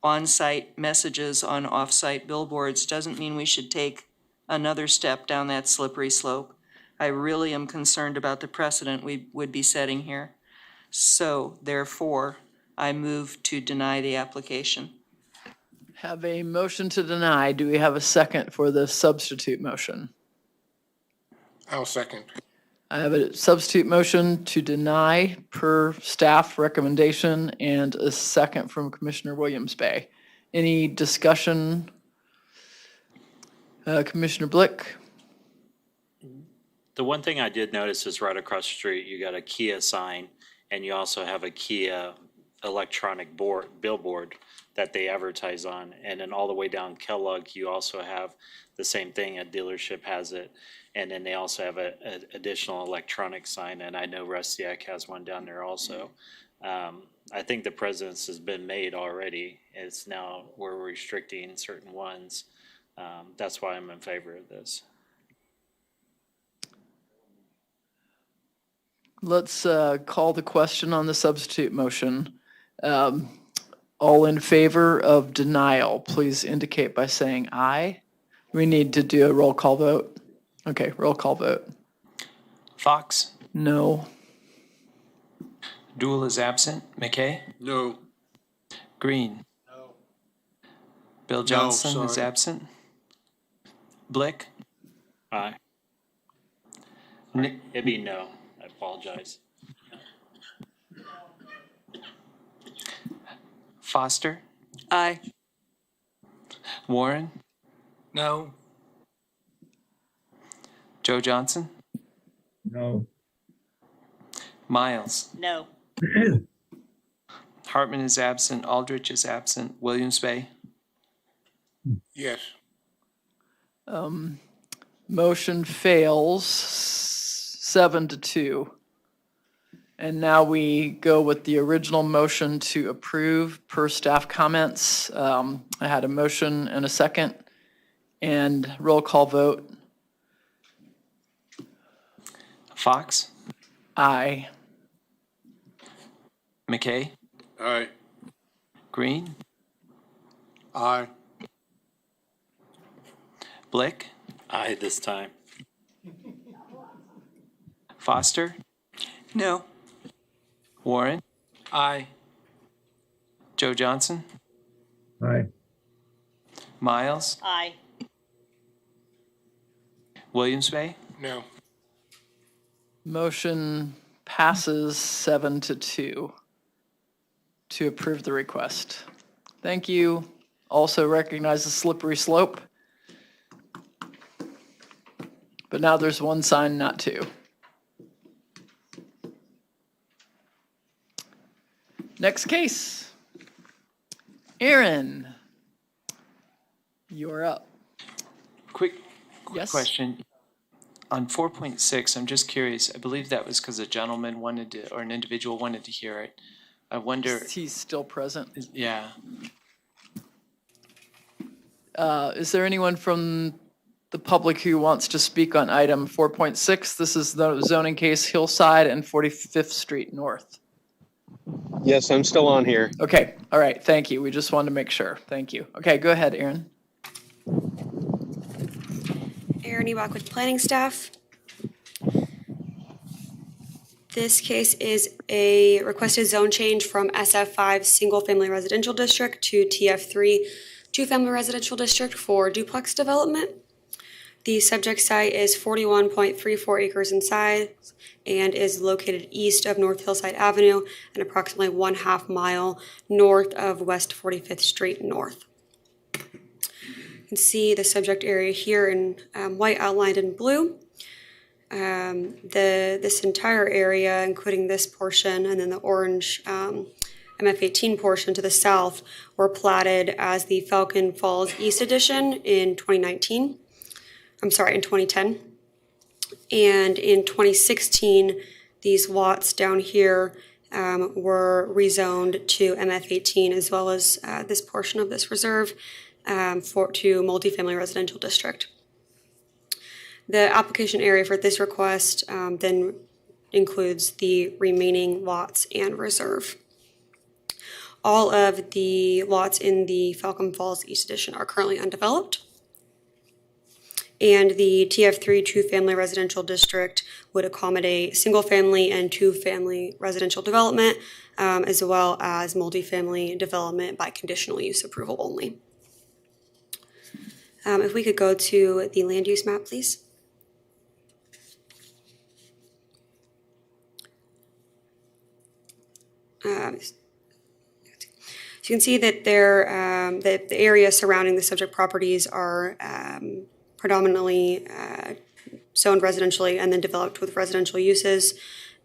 on-site messages on off-site billboards doesn't mean we should take another step down that slippery slope. I really am concerned about the precedent we would be setting here. So therefore, I move to deny the application. Have a motion to deny. Do we have a second for the substitute motion? I'll second. I have a substitute motion to deny per staff recommendation and a second from Commissioner Williams Bay. Any discussion? Commissioner Blick? The one thing I did notice is right across the street, you got a Kia sign, and you also have a Kia electronic billboard that they advertise on. And then all the way down Kellogg, you also have the same thing. A dealership has it. And then they also have an additional electronic sign. And I know Rustiak has one down there also. I think the precedence has been made already. It's now we're restricting certain ones. That's why I'm in favor of this. Let's call the question on the substitute motion. All in favor of denial, please indicate by saying aye. We need to do a roll call vote. Okay, roll call vote. Fox, No. Dool is absent. McKay, No. Green. No. Bill Johnson is sorry. absent. Blick, Aye. Nick, It'd be no. I apologize. Foster, Aye. Warren, No. Joe Johnson, No. Miles. No. Hartman is absent. Aldrich is absent. Williams Bay. Yes. Motion fails 7-2. And now we go with the original motion to approve per staff comments. I had a motion and a second, and roll call vote. Fox, Aye. McKay, Aye. Green, Aye. Blick, Aye this time. Foster, No. Warren, Aye. Joe Johnson, Aye. Miles, Aye. Williams Bay. No. Motion passes 7-2 to approve the request. Thank you. Also recognize the slippery slope. But now there's one sign, not two. Next case. Aaron, you're up. Quick Yes? question. On 4.6, I'm just curious. I believe that was because a gentleman wanted to, or an individual wanted to hear it. I wonder, He's still present. yeah. Is there anyone from the public who wants to speak on item 4.6? This is the zoning case Hillside and 45th Street North. Yes, I'm still on here. Okay, all right, thank you. We just wanted to make sure. Thank you. Okay, go ahead, Aaron. Erin Ebach with planning staff. This case is a requested zone change from SF5 Single Family Residential District to TF3 Two Family Residential District for duplex development. The subject site is 41.34 acres in size and is located east of North Hillside Avenue and approximately 1/2 mile north of West 45th Street North. You can see the subject area here in white outlined in blue. This entire area, including this portion and then the orange MF18 portion to the south, were platted as the Falcon Falls East Edition in 2019. I'm sorry, in 2010. And in 2016, these lots down here were rezoned to MF18 as well as this portion of this reserve to multifamily residential district. The application area for this request then includes the remaining lots and reserve. All of the lots in the Falcon Falls East Edition are currently undeveloped. And the TF3 two-family residential district would accommodate single-family and two-family residential development, as well as multifamily development by conditional use approval only. If we could go to the land use map, please. So you can see that the area surrounding the subject properties are predominantly zoned residentially and then developed with residential uses.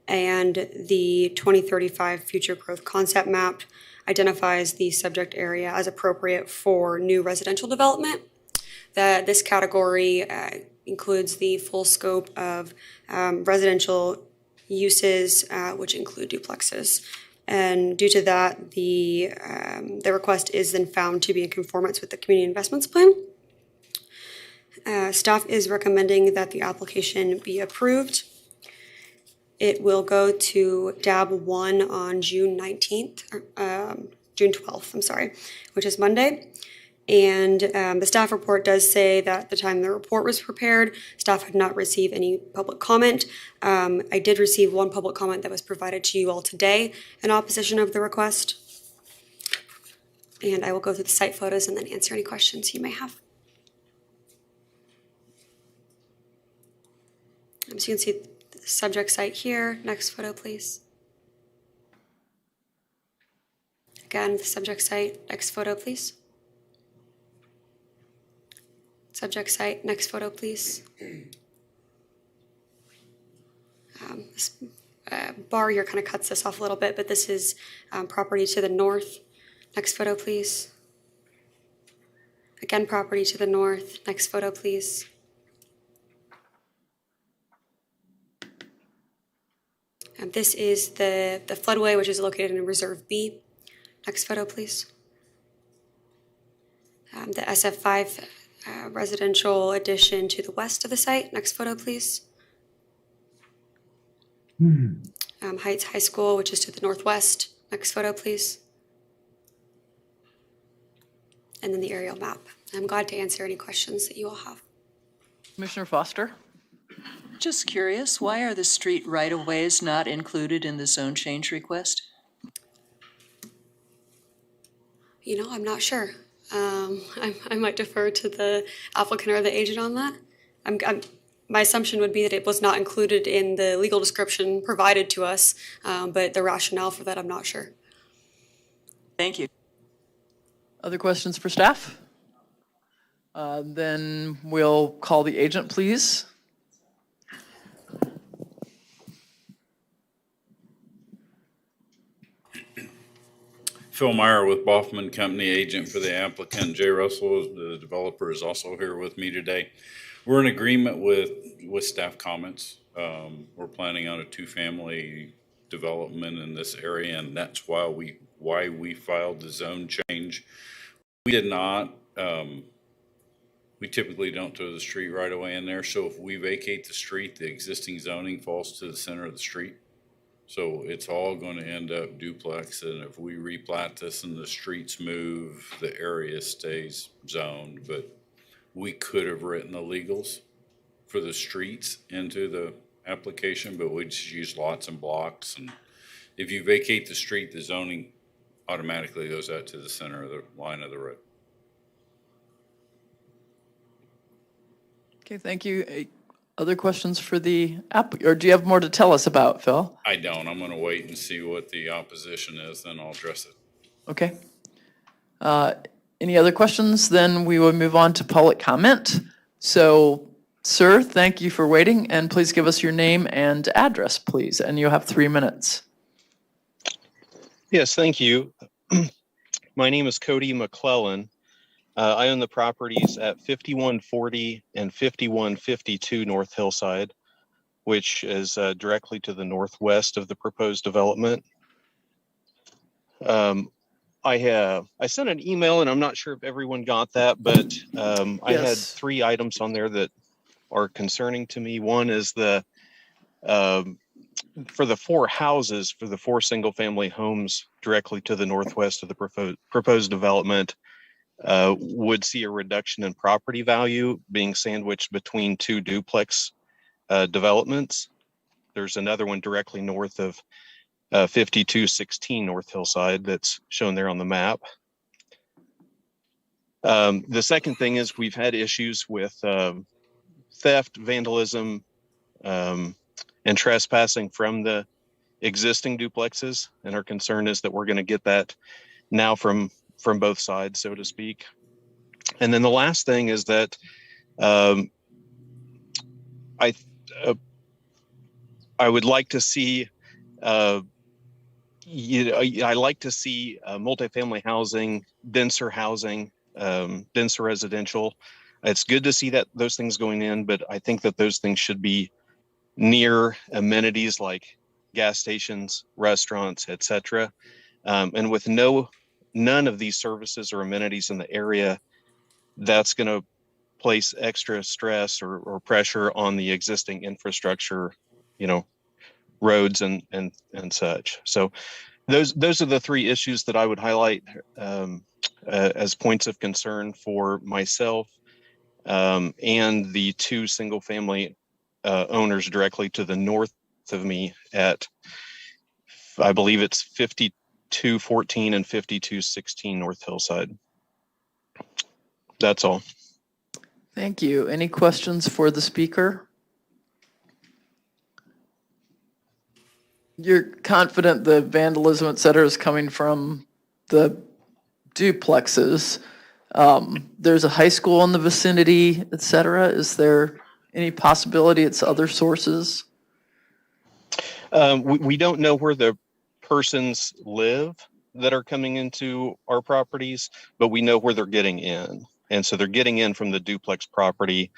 And the 2035 future growth concept map identifies the subject area as appropriate for new residential development. This category includes the full scope of residential uses, which include duplexes. And due to that, the request is then found to be in conformance with the community investments plan. Staff is recommending that the application be approved. It will go to DAB 1 on June 12th, I'm sorry, which is Monday. And the staff report does say that at the time the report was prepared, staff had not received any public comment. I did receive one public comment that was provided to you all today in opposition of the request. And I will go through the site photos and then answer any questions you may have. So you can see the subject site here. Next photo, please. Again, the subject site. Next photo, please. Subject site. Next photo, please. This bar here kind of cuts this off a little bit, but this is property to the north. Next photo, please. Again, property to the north. Next photo, please. This is the floodway, which is located in Reserve B. Next photo, please. The SF5 residential addition to the west of the site. Next photo, please. Heights High School, which is to the northwest. Next photo, please. And then the aerial map. I'm glad to answer any questions that you all have. Commissioner Foster? Just curious, why are the street right-of-ways not included in the zone change request? You know, I'm not sure. I might defer to the applicant or the agent on that. My assumption would be that it was not included in the legal description provided to us, but the rationale for that, I'm not sure. Thank you. Other questions for staff? Then we'll call the agent, please. Phil Meyer with Boffman Company, agent for the applicant. Jay Russell, the developer, is also here with me today. We're in agreement with staff comments. We're planning on a two-family development in this area, and that's why we filed the zone change. We did not. We typically don't throw the street right away in there. So if we vacate the street, the existing zoning falls to the center of the street. So it's all going to end up duplex, and if we replat this and the streets move, the area stays zoned. But we could have written the legals for the streets into the application, but we just use lots and blocks. And if you vacate the street, the zoning automatically goes out to the center of the line of the road. Okay, thank you. Other questions for the app, or do you have more to tell us about, Phil? I don't. I'm going to wait and see what the opposition is, then I'll address it. Okay. Any other questions? Then we will move on to public comment. So, sir, thank you for waiting, and please give us your name and address, please, and you'll have 3 minutes. Yes, thank you. My name is Cody McClellan. I own the properties at 5140 and 5152 North Hillside, which is directly to the northwest of the proposed development. I sent an email, and I'm not sure if everyone got that, but I had 3 items on there that are concerning to me. One is the for the 4 houses, for the 4 single-family homes directly to the northwest of the proposed development, would see a reduction in property value being sandwiched between 2 duplex developments. There's another one directly north of 5216 North Hillside that's shown there on the map. The second thing is we've had issues with theft, vandalism, and trespassing from the existing duplexes, and our concern is that we're going to get that now from both sides, so to speak. And then the last thing is that I would like to see I like to see multifamily housing, denser housing, denser residential. It's good to see that those things going in, but I think that those things should be near amenities like gas stations, restaurants, etc. And with none of these services or amenities in the area, that's going to place extra stress or pressure on the existing infrastructure, roads and such. So those are the 3 issues that I would highlight as points of concern for myself and the 2 single family owners directly to the north of me at, I believe it's 5214 and 5216 North Hillside. That's all. Thank you. Any questions for the speaker? You're confident the vandalism, et cetera, is coming from the duplexes. There's a high school in the vicinity, et cetera. Is there any possibility it's other sources? We don't know where the persons live that are coming into our properties, but we know where they're getting in. And so they're getting in from the duplex property.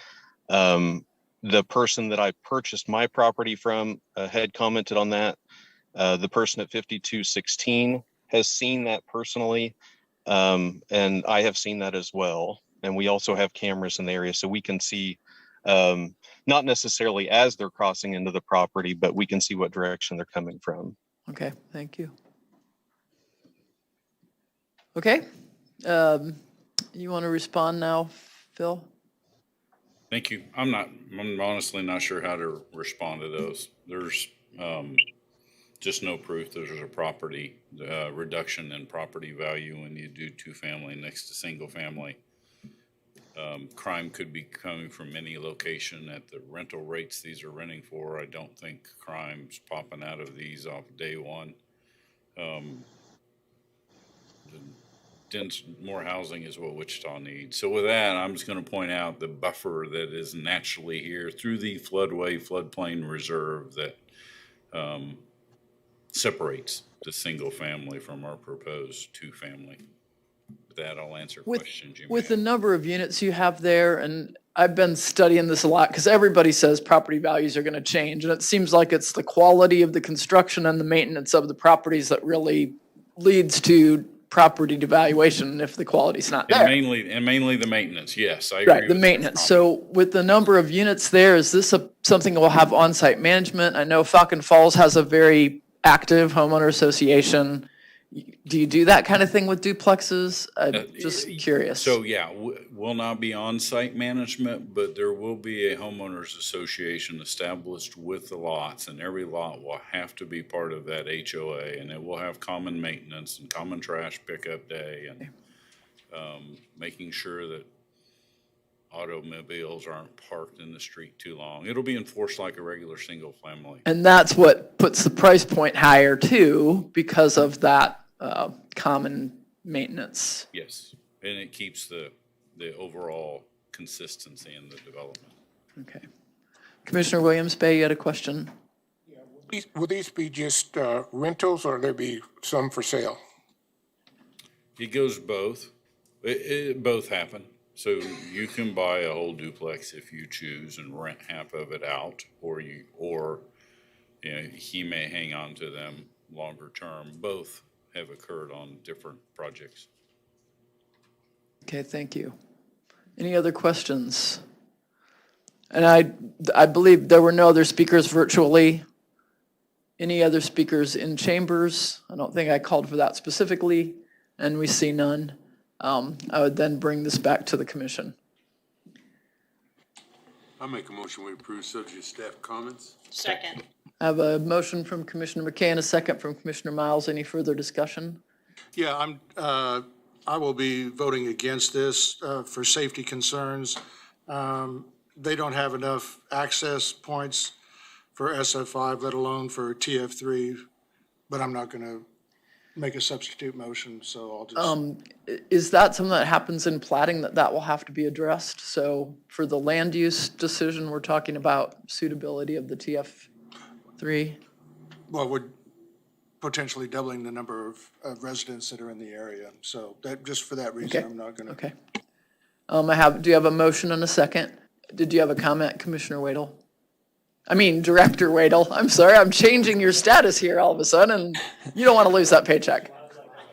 The person that I purchased my property from had commented on that. The person at 5216 has seen that personally, and I have seen that as well. And we also have cameras in the area, so we can see, not necessarily as they're crossing into the property, but we can see what direction they're coming from. Okay, thank you. Okay, you want to respond now, Phil? Thank you. I'm honestly not sure how to respond to those. There's just no proof there's a property reduction in property value when you do 2-family next to single family. Crime could be coming from any location at the rental rates these are renting for. I don't think crime's popping out of these off day one. More housing is what Wichita needs. So with that, I'm just going to point out the buffer that is naturally here through the floodplain reserve that separates the single family from our proposed 2-family. With that, I'll answer questions you may With have. the number of units you have there, and I've been studying this a lot because everybody says property values are going to change, and it seems like it's the quality of the construction and the maintenance of the properties that really leads to property devaluation if the quality's not there. And mainly the maintenance. Yes, I agree. Right, the maintenance. So with the number of units there, is this something we'll have on-site management? I know Falcon Falls has a very active homeowner association. Do you do that kind of thing with duplexes? Just curious. So, yeah, will not be on-site management, but there will be a homeowners association established with the lots, and every lot will have to be part of that HOA, and it will have common maintenance and common trash pickup day, and making sure that automobiles aren't parked in the street too long. It'll be enforced like a regular single family. And that's what puts the price point higher too, because of that common maintenance. Yes, and it keeps the overall consistency in the development. Okay. Commissioner Williams-Bay, you had a question? Will these be just rentals, or there be some for sale? It goes both. It both happen. So you can buy a whole duplex if you choose and rent half of it out, or you know, he may hang on to them longer term. Both have occurred on different projects. Okay, thank you. Any other questions? And I believe there were no other speakers virtually. Any other speakers in chambers? I don't think I called for that specifically, and we see none. I would then bring this back to the commission. I make a motion we approve subject to staff comments. Second. I have a motion from Commissioner McKay and a second from Commissioner Miles. Any further discussion? Yeah, I will be voting against this for safety concerns. They don't have enough access points for SF5, let alone for TF3, but I'm not going to make a substitute motion, so I'll just. Is that something that happens in plating that will have to be addressed? So for the land use decision, we're talking about suitability of the TF3? Well, we're potentially doubling the number of residents that are in the area. So that, just for that reason, Okay. I'm not gonna. Okay. Do you have a motion and a second? Did you have a comment, Commissioner Wadle? I mean, Director Wadle. I'm sorry, I'm changing your status here all of a sudden. You don't want to lose that paycheck.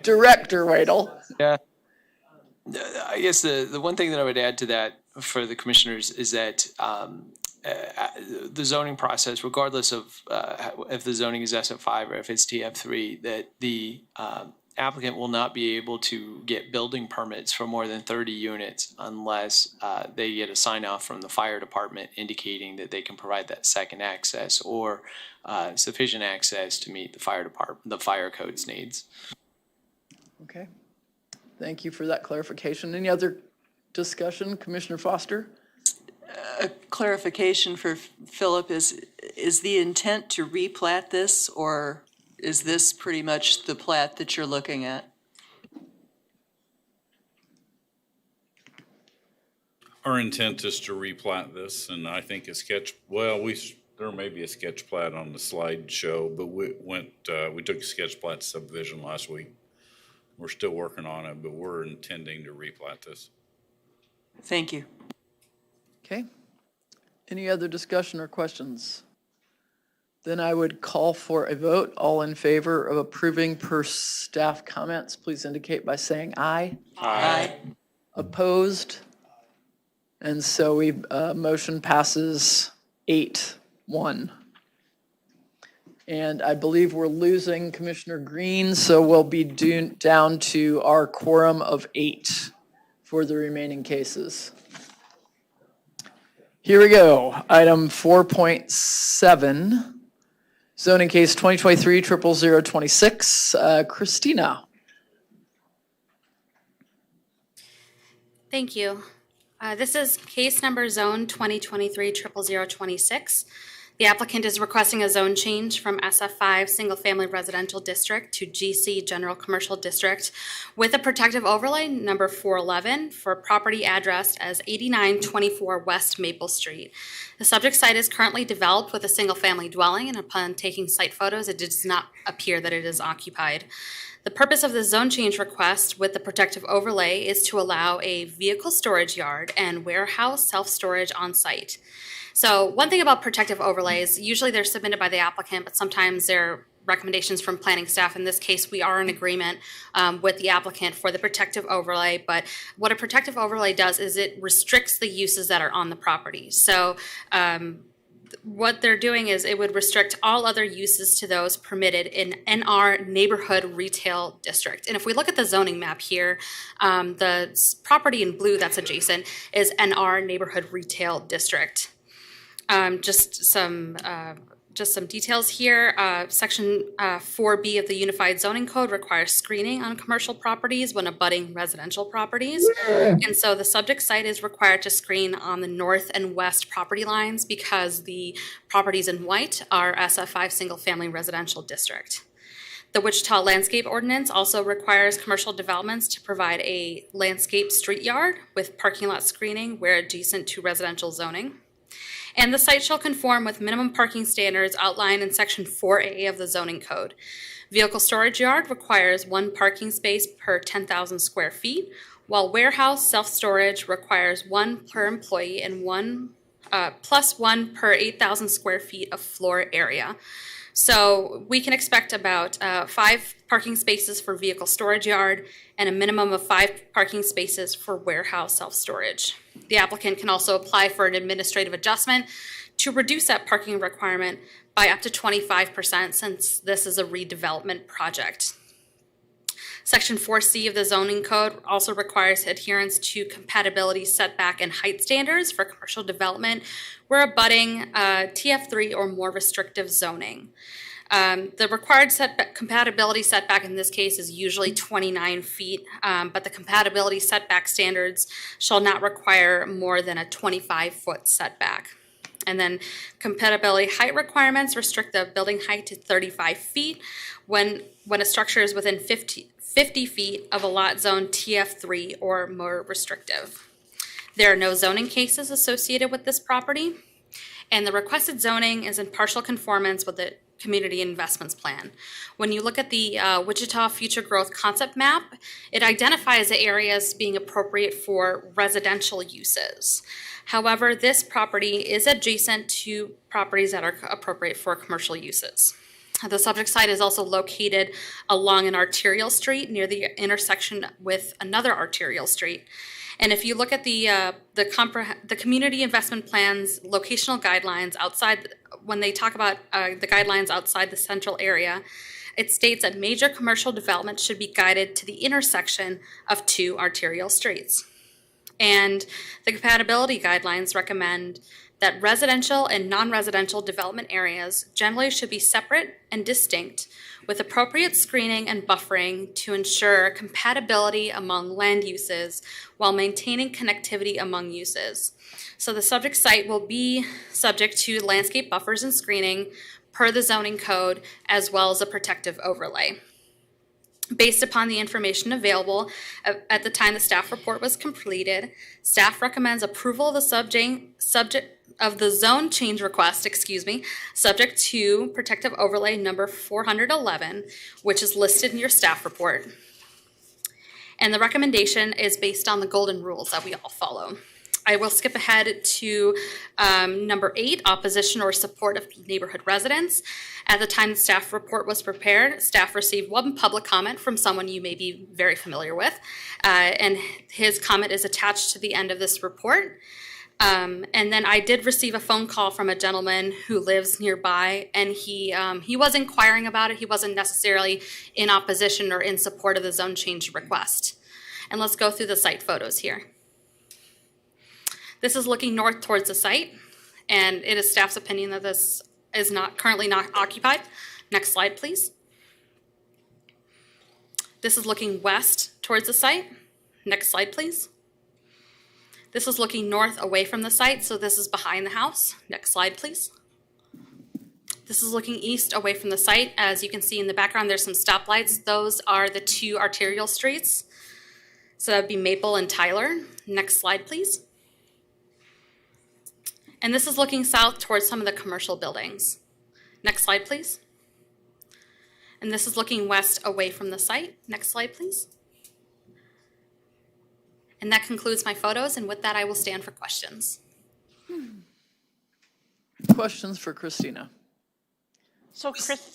Director Wadle. Yeah. I guess the one thing that I would add to that for the commissioners is that the zoning process, regardless of if the zoning is SF5 or if it's TF3, that the applicant will not be able to get building permits for more than 30 units unless they get a sign off from the fire department indicating that they can provide that second access or sufficient access to meet the fire code's needs. Okay. Thank you for that clarification. Any other discussion? Commissioner Foster? A clarification for Philip, is the intent to replat this, or is this pretty much the plat that you're looking at? Our intent is to replat this, and I think there may be a sketch plat on the slideshow, but we took a sketch plat subdivision last week. We're still working on it, but we're intending to replat this. Thank you. Okay. Any other discussion or questions? Then I would call for a vote. All in favor of approving per staff comments, please indicate by saying aye. Aye. Opposed? And so motion passes 8-1. And I believe we're losing Commissioner Green, so we'll be down to our quorum of 8 for the remaining cases. Here we go. Item 4.7, zoning case 2023-00026. Christina. Thank you. This is case number zone 2023-00026. The applicant is requesting a zone change from SF5 Single Family Residential District to GC General Commercial District with a protective overlay number 411 for property addressed as 8924 West Maple Street. The subject site is currently developed with a single family dwelling, and upon taking site photos, it does not appear that it is occupied. The purpose of the zone change request with the protective overlay is to allow a vehicle storage yard and warehouse self-storage on site. So one thing about protective overlays, usually they're submitted by the applicant, but sometimes they're recommendations from planning staff. In this case, we are in agreement with the applicant for the protective overlay, but what a protective overlay does is it restricts the uses that are on the property. So what they're doing is it would restrict all other uses to those permitted in NR Neighborhood Retail District. And if we look at the zoning map here, the property in blue that's adjacent is NR Neighborhood Retail District. Just some details here. Section 4B of the Unified Zoning Code requires screening on commercial properties when abutting residential properties. And so the subject site is required to screen on the north and west property lines because the properties in white are SF5 single-family residential district. The Wichita Landscape Ordinance also requires commercial developments to provide a landscape street yard with parking lot screening where adjacent to residential zoning. And the site shall conform with minimum parking standards outlined in Section 4A of the zoning code. Vehicle storage yard requires 1 parking space per 10,000 square feet, while warehouse self-storage requires 1 per employee and plus 1 per 8,000 square feet of floor area. So we can expect about 5 parking spaces for vehicle storage yard and a minimum of 5 parking spaces for warehouse self-storage. The applicant can also apply for an administrative adjustment to reduce that parking requirement by up to 25% since this is a redevelopment project. Section 4C of the zoning code also requires adherence to compatibility setback and height standards for commercial development where abutting TF3 or more restrictive zoning. The required compatibility setback in this case is usually 29 feet, but the compatibility setback standards shall not require more than a 25-foot setback. And then compatibility height requirements restrict the building height to 35 feet when a structure is within 50 feet of a lot zone TF3 or more restrictive. There are no zoning cases associated with this property, and the requested zoning is in partial conformance with the community investments plan. When you look at the Wichita Future Growth Concept Map, it identifies the areas being appropriate for residential uses. However, this property is adjacent to properties that are appropriate for commercial uses. The subject site is also located along an arterial street near the intersection with another arterial street. And if you look at the community investment plan's locational guidelines outside, when they talk about the guidelines outside the central area, it states that major commercial development should be guided to the intersection of 2 arterial streets. And the compatibility guidelines recommend that residential and non-residential development areas generally should be separate and distinct with appropriate screening and buffering to ensure compatibility among land uses while maintaining connectivity among uses. So the subject site will be subject to landscape buffers and screening per the zoning code as well as a protective overlay. Based upon the information available at the time the staff report was completed, staff recommends approval of the subject of the zone change request, subject to protective overlay number 411, which is listed in your staff report. And the recommendation is based on the golden rules that we all follow. I will skip ahead to number 8, opposition or support of neighborhood residents. At the time the staff report was prepared, staff received 1 public comment from someone you may be very familiar with, and his comment is attached to the end of this report. And then I did receive a phone call from a gentleman who lives nearby, and he was inquiring about it. He wasn't necessarily in opposition or in support of the zone change request. And let's go through the site photos here. This is looking north towards the site, and it is staff's opinion that this is currently not occupied. Next slide, please. This is looking west towards the site. Next slide, please. This is looking north away from the site, so this is behind the house. Next slide, please. This is looking east away from the site. As you can see in the background, there's some stoplights. Those are the 2 arterial streets. So that would be Maple and Tyler. Next slide, please. And this is looking south towards some of the commercial buildings. Next slide, please. And this is looking west away from the site. Next slide, please. And that concludes my photos, and with that, I will stand for questions. Questions for Christina? So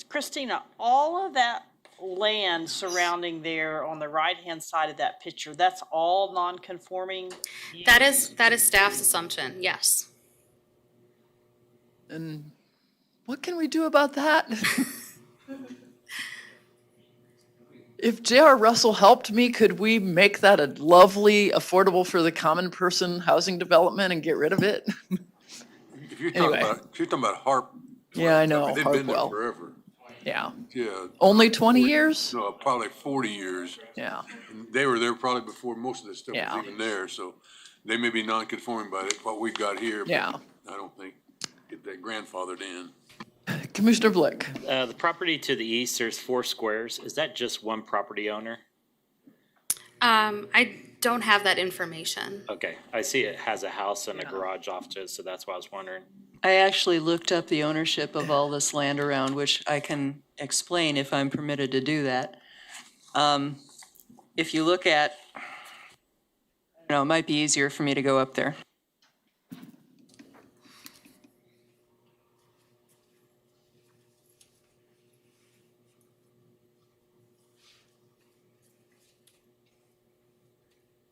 Christina, all of that land surrounding there on the right-hand side of that picture, that's all non-conforming use? That is staff's assumption, yes. And what can we do about that? If J.R. Russell helped me, could we make that a lovely, affordable for the common person housing development and get rid of it? If you're talking Anyway. about, if you're talking about Harp. Yeah, I know, They've been there Harpwell. forever. Yeah. Yeah. Only 20 years? No, probably 40 years. Yeah. And they were there probably before most of this stuff Yeah. was even there, so they may be non-conforming by what we've got here. but Yeah. I don't think get that grandfathered in. Commissioner Blick. The property to the east, there's 4 squares. Is that just one property owner? I don't have that information. Okay, I see it has a house and a garage off to it, so that's why I was wondering. I actually looked up the ownership of all this land around, which I can explain if I'm permitted to do that. If you look at, it might be easier for me to go up there.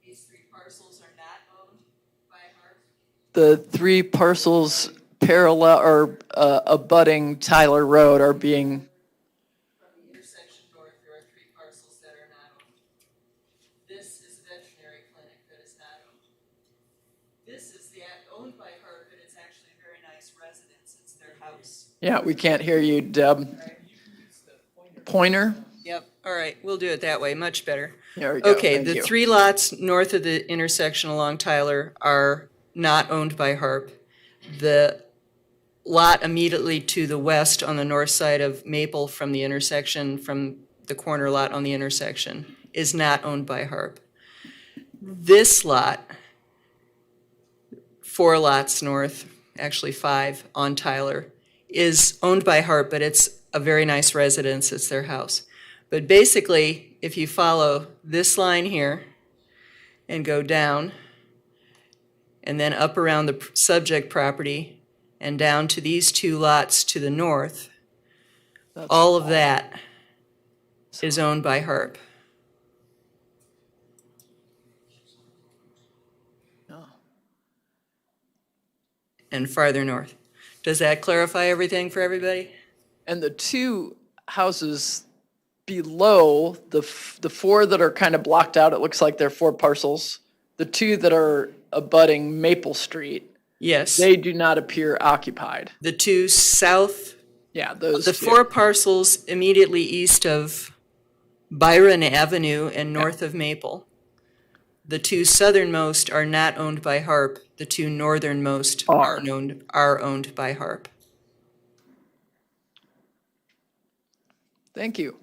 These 3 parcels are not owned by Harp. The 3 parcels parallel or abutting Tyler Road are being, From the intersection north, there are 3 parcels that are not owned. This is a veterinary clinic that is not owned. This is owned by Harp, and it's actually a very nice residence. It's their house. yeah, we can't hear you, Deb. Pointer? Yep, all right, we'll do it that way, much better. There we go. Okay, Thank the you. 3 lots north of the intersection along Tyler are not owned by Harp. The lot immediately to the west on the north side of Maple from the intersection, from the corner lot on the intersection, is not owned by Harp. This lot, 4 lots north, actually 5 on Tyler, is owned by Harp, but it's a very nice residence. It's their house. But basically, if you follow this line here and go down and then up around the subject property and down to these 2 lots to the north, all of that is owned by Harp. And farther north. Does that clarify everything for everybody? And the 2 houses below, the 4 that are kind of blocked out, it looks like they're 4 parcels. The 2 that are abutting Maple Street, Yes. they do not appear occupied. The 2 south, Yeah, those the 2. 4 parcels immediately east of Byron Avenue and north of Maple. The 2 southernmost are not owned by Harp. The 2 northernmost are owned by Harp. Thank you.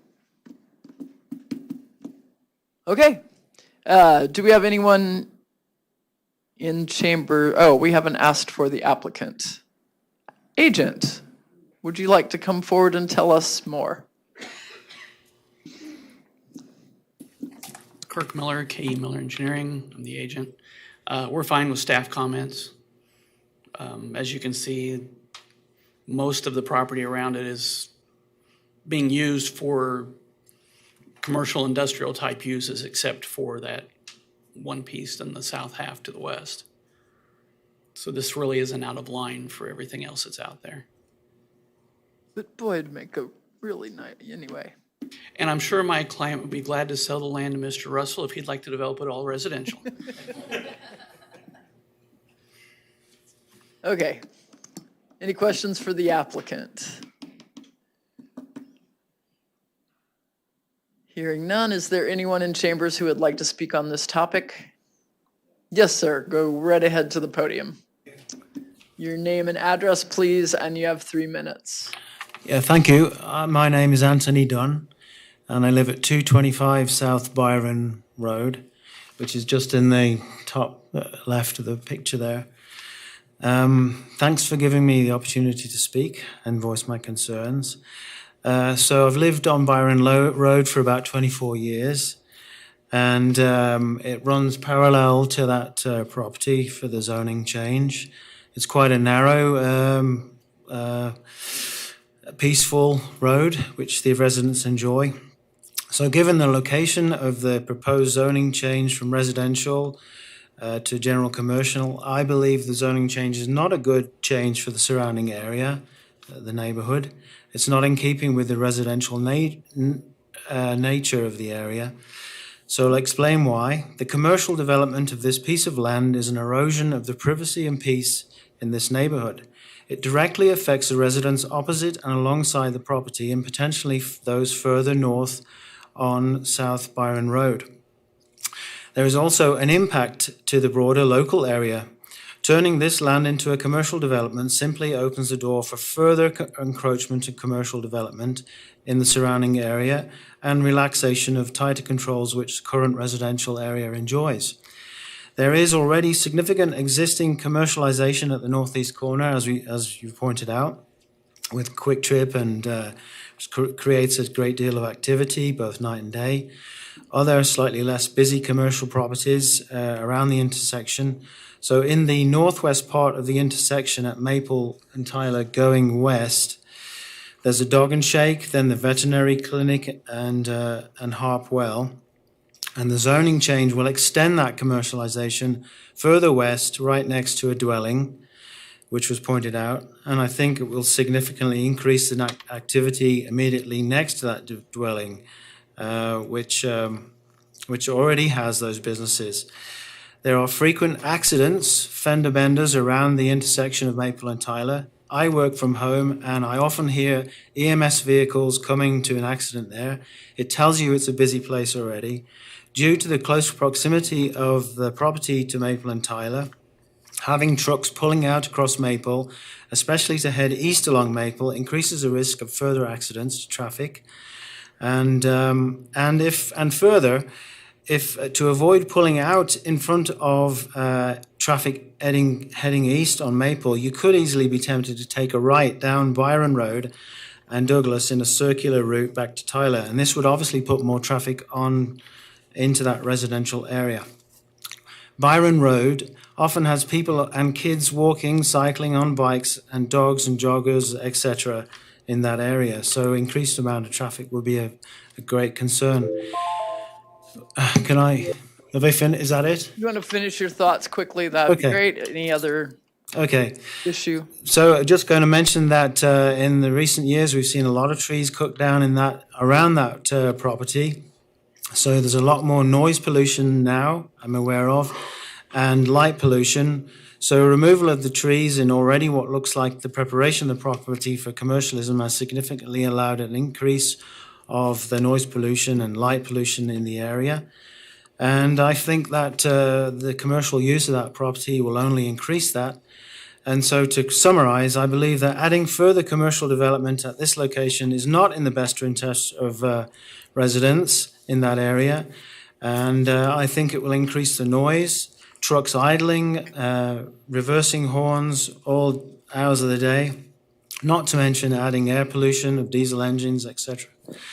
Okay. Do we have anyone in chamber? Oh, we haven't asked for the applicant. Agent, would you like to come forward and tell us more? Kirk Miller, K.E. Miller Engineering, I'm the agent. We're fine with staff comments. As you can see, most of the property around it is being used for commercial industrial type uses, except for that one piece in the south half to the west. So this really isn't out of line for everything else that's out there. But boy, it'd make a really nice, anyway. And I'm sure my client would be glad to sell the land to Mr. Russell if he'd like to develop it all residential. Okay. Any questions for the applicant? Hearing none, is there anyone in chambers who would like to speak on this topic? Yes, sir. Go right ahead to the podium. Your name and address, please, and you have 3 minutes. Yeah, thank you. My name is Anthony Dunn, and I live at 225 South Byron Road, which is just in the top left of the picture there. Thanks for giving me the opportunity to speak and voice my concerns. So I've lived on Byron Road for about 24 years, and it runs parallel to that property for the zoning change. It's quite a narrow, peaceful road, which the residents enjoy. So given the location of the proposed zoning change from residential to general commercial. I believe the zoning change is not a good change for the surrounding area, the neighborhood. It's not in keeping with the residential nature of the area. So I'll explain why. The commercial development of this piece of land is an erosion of the privacy and peace in this neighborhood. It directly affects the residents opposite and alongside the property and potentially those further north on South Byron Road. There is also an impact to the broader local area. Turning this land into a commercial development simply opens the door for further encroachment and commercial development in the surrounding area and relaxation of tighter controls which the current residential area enjoys. There is already significant existing commercialization at the northeast corner, as you pointed out, with Quick Trip, and creates a great deal of activity, both night and day. Other slightly less busy commercial properties around the intersection. So in the northwest part of the intersection at Maple and Tyler going west, there's a Dog and Shake, then the veterinary clinic and Harpwell. And the zoning change will extend that commercialization further west, right next to a dwelling, which was pointed out. And I think it will significantly increase the activity immediately next to that dwelling, which already has those businesses. There are frequent accidents, fender benders around the intersection of Maple and Tyler. I work from home and I often hear EMS vehicles coming to an accident there. It tells you it's a busy place already. Due to the close proximity of the property to Maple and Tyler, having trucks pulling out across Maple, especially to head east along Maple, increases the risk of further accidents to traffic. And further, if to avoid pulling out in front of traffic heading east on Maple, you could easily be tempted to take a right down Byron Road and Douglas in a circular route back to Tyler. And this would obviously put more traffic into that residential area. Byron Road often has people and kids walking, cycling on bikes, and dogs and joggers, etc. in that area. So increased amount of traffic will be a great concern. Have I finished? Is that it? You want to finish your thoughts quickly? That'd be great. Any other issue? So just going to mention that in the recent years, we've seen a lot of trees cut down around that property. So there's a lot more noise pollution now, I'm aware of, and light pollution. So removal of the trees in already what looks like the preparation of the property for commercialism has significantly allowed an increase of the noise pollution and light pollution in the area. And I think that the commercial use of that property will only increase that. And so to summarize, I believe that adding further commercial development at this location is not in the best interest of residents in that area. And I think it will increase the noise, trucks idling, reversing horns all hours of the day, not to mention adding air pollution of diesel engines, etc.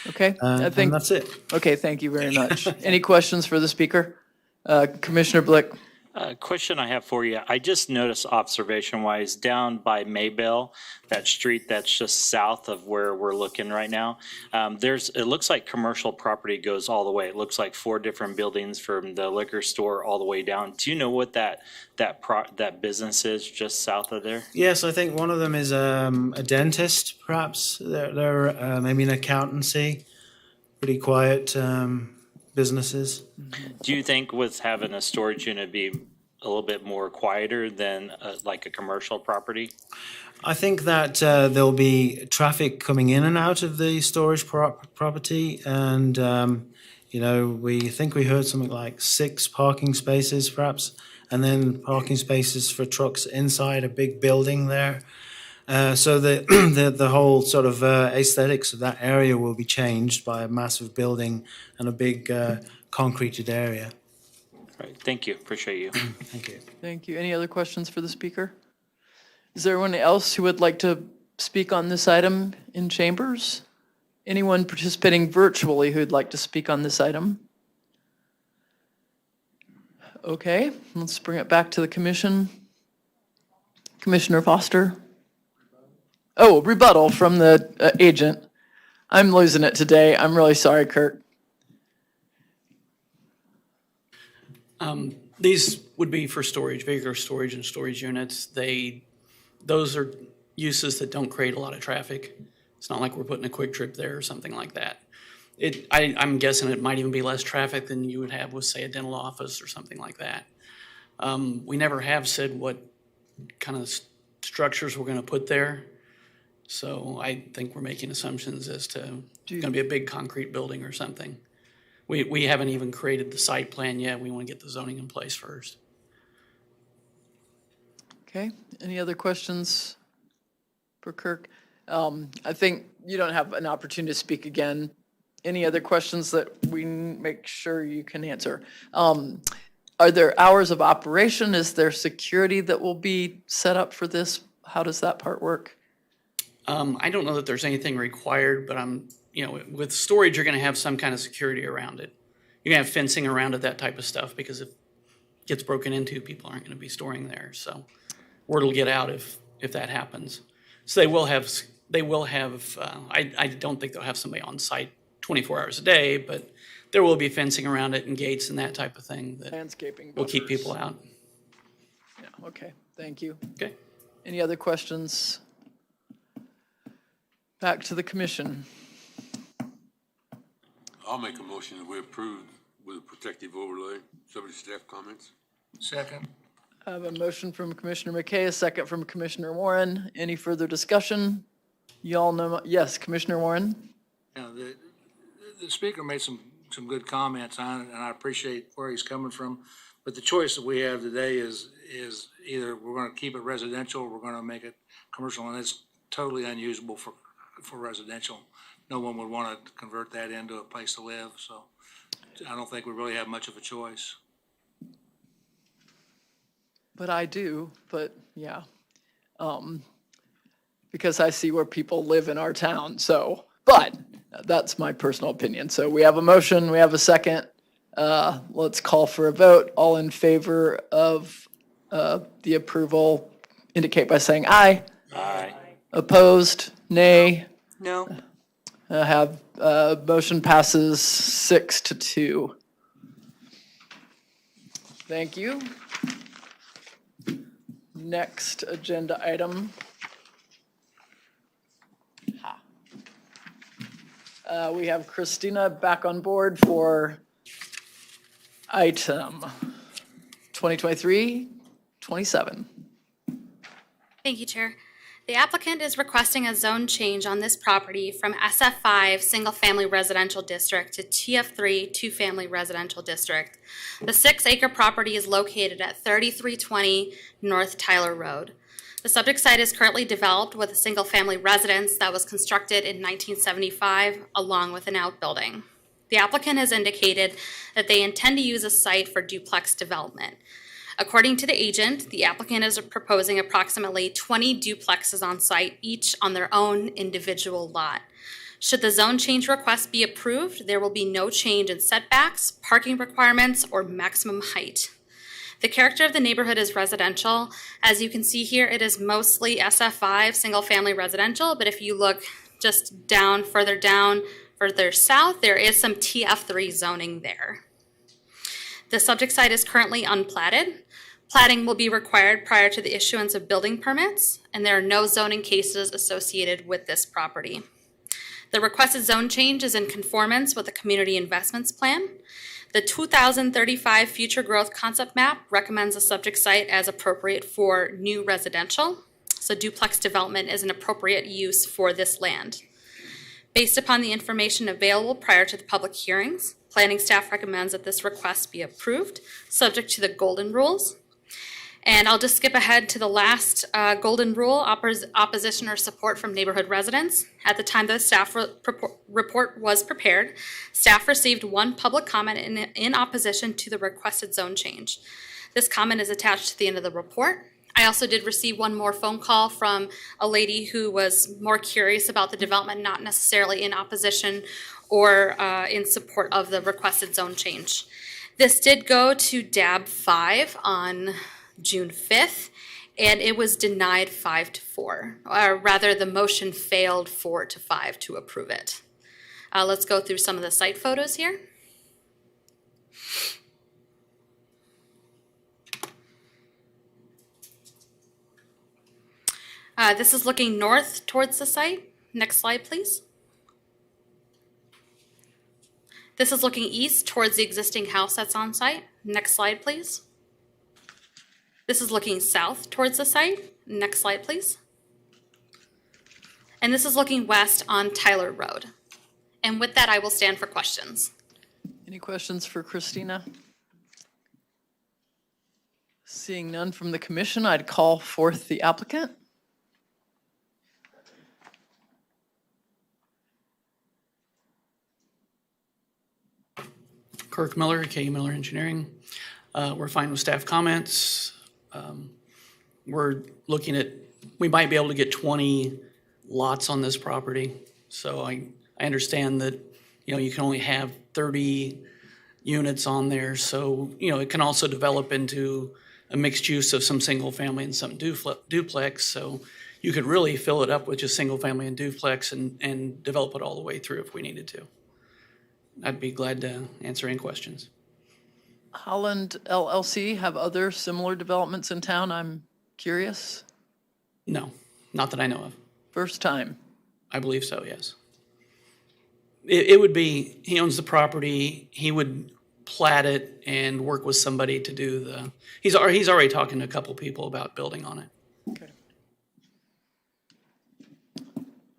Okay, And that's it. Okay, thank you very much. Any questions for the speaker? Commissioner Blick? Question I have for you. I just noticed observation-wise down by Maybell, that street that's just south of where we're looking right now. It looks like commercial property goes all the way. It looks like 4 different buildings from the liquor store all the way down. Do you know what that business is just south of there? Yes, I think one of them is a dentist, perhaps. They're maybe an accountancy. Pretty quiet businesses. Do you think with having a storage unit be a little bit more quieter than like a commercial property? I think that there'll be traffic coming in and out of the storage property, and we think we heard something like 6 parking spaces perhaps, and then parking spaces for trucks inside a big building there. So the whole sort of aesthetics of that area will be changed by a massive building and a big concreted area. Right. Thank you. Appreciate you. Thank you. Thank you. Any other questions for the speaker? Is there anyone else who would like to speak on this item in chambers? Anyone participating virtually who'd like to speak on this item? Okay, let's bring it back to the commission. Commissioner Foster? Oh, rebuttal from the agent. I'm losing it today. I'm really sorry, Kirk. These would be for storage, vehicular storage and storage units. Those are uses that don't create a lot of traffic. It's not like we're putting a quick trip there or something like that. I'm guessing it might even be less traffic than you would have with, say, a dental office or something like that. We never have said what kind of structures we're going to put there. So I think we're making assumptions as to it's going to be a big concrete building or something. We haven't even created the site plan yet. We want to get the zoning in place first. Okay, any other questions for Kirk? I think you don't have an opportunity to speak again. Any other questions that we make sure you can answer? Are there hours of operation? Is there security that will be set up for this? How does that part work? I don't know that there's anything required, but with storage, you're going to have some kind of security around it. You're going to have fencing around it, that type of stuff, because if it gets broken into, people aren't going to be storing there. So word will get out if that happens. So they will have, I don't think they'll have somebody on site 24 hours a day, but there will be fencing around it and gates and that type of thing that Landscaping will keep buffers. people out. Yeah, okay, thank you. Okay. Any other questions? Back to the commission. I'll make a motion that we approve with a protective overlay, subject to staff comments. Second. I have a motion from Commissioner McKay, a second from Commissioner Warren. Any further discussion? You all know, yes, Commissioner Warren? Yeah, the speaker made some good comments on it, and I appreciate where he's coming from. But the choice that we have today is either we're going to keep it residential or we're going to make it commercial, and it's totally unusable for residential. No one would want to convert that into a place to live, so I don't think we really have much of a choice. But I do, but yeah. Because I see where people live in our town, so, but that's my personal opinion. So we have a motion, we have a second. Let's call for a vote. All in favor of the approval indicate by saying aye. Aye. Opposed, nay. No? Motion passes 6-2. Thank you. Next agenda item. We have Christina back on board for item 2023-27. Thank you, Chair. The applicant is requesting a zone change on this property from SF5 Single Family Residential District to TF3 Two Family Residential District. The 6-acre property is located at 3320 North Tyler Road. The subject site is currently developed with a single-family residence that was constructed in 1975 along with an outbuilding. The applicant has indicated that they intend to use a site for duplex development. According to the agent, the applicant is proposing approximately 20 duplexes on site, each on their own individual lot. Should the zone change request be approved, there will be no change in setbacks, parking requirements, or maximum height. The character of the neighborhood is residential. As you can see here, it is mostly SF5, single-family residential, but if you look just further south, there is some TF3 zoning there. The subject site is currently unplatted. Platting will be required prior to the issuance of building permits, and there are no zoning cases associated with this property. The requested zone change is in conformance with the Community Investments Plan. The 2035 Future Growth Concept Map recommends the subject site as appropriate for new residential, so duplex development is an appropriate use for this land. Based upon the information available prior to the public hearings, planning staff recommends that this request be approved, subject to the golden rules. And I'll just skip ahead to the last golden rule, opposition or support from neighborhood residents. At the time the staff report was prepared, staff received one public comment in opposition to the requested zone change. This comment is attached to the end of the report. I also did receive one more phone call from a lady who was more curious about the development, not necessarily in opposition or in support of the requested zone change. This did go to DAB 5 on June 5th, and it was denied 5-4, or rather the motion failed 4-5 to approve it. Let's go through some of the site photos here. This is looking north towards the site. Next slide, please. This is looking east towards the existing house that's on site. Next slide, please. This is looking south towards the site. Next slide, please. And this is looking west on Tyler Road. And with that, I will stand for questions. Any questions for Christina? Seeing none from the commission, I'd call forth the applicant. Kirk Miller, K. Miller Engineering. We're fine with staff comments. We're looking at, we might be able to get 20 lots on this property. So I understand that, you can only have 30 units on there. So, it can also develop into a mixed use of some single family and some duplex. So you could really fill it up with just single family and duplex and develop it all the way through if we needed to. I'd be glad to answer any questions. Holland LLC have other similar developments in town? I'm curious. No, not that I know of. First time? I believe so, yes. It would be, he owns the property, he would plat it and work with somebody to do the, he's already talking to a couple people about building on it.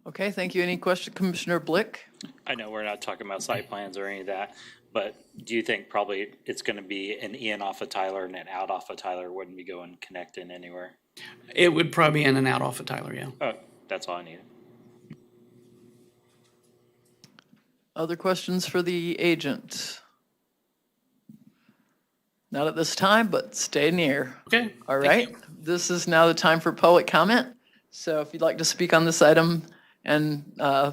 Okay, thank you. Any question, Commissioner Blick? I know we're not talking about site plans or any of that, but do you think probably it's going to be an in off of Tyler and an out off of Tyler? Wouldn't be going connecting anywhere? It would probably be in and out off of Tyler, yeah. Oh, that's all I needed. Other questions for the agent? Not at this time, but stay near. Okay. All right. This is now the time for public comment. So if you'd like to speak on this item, and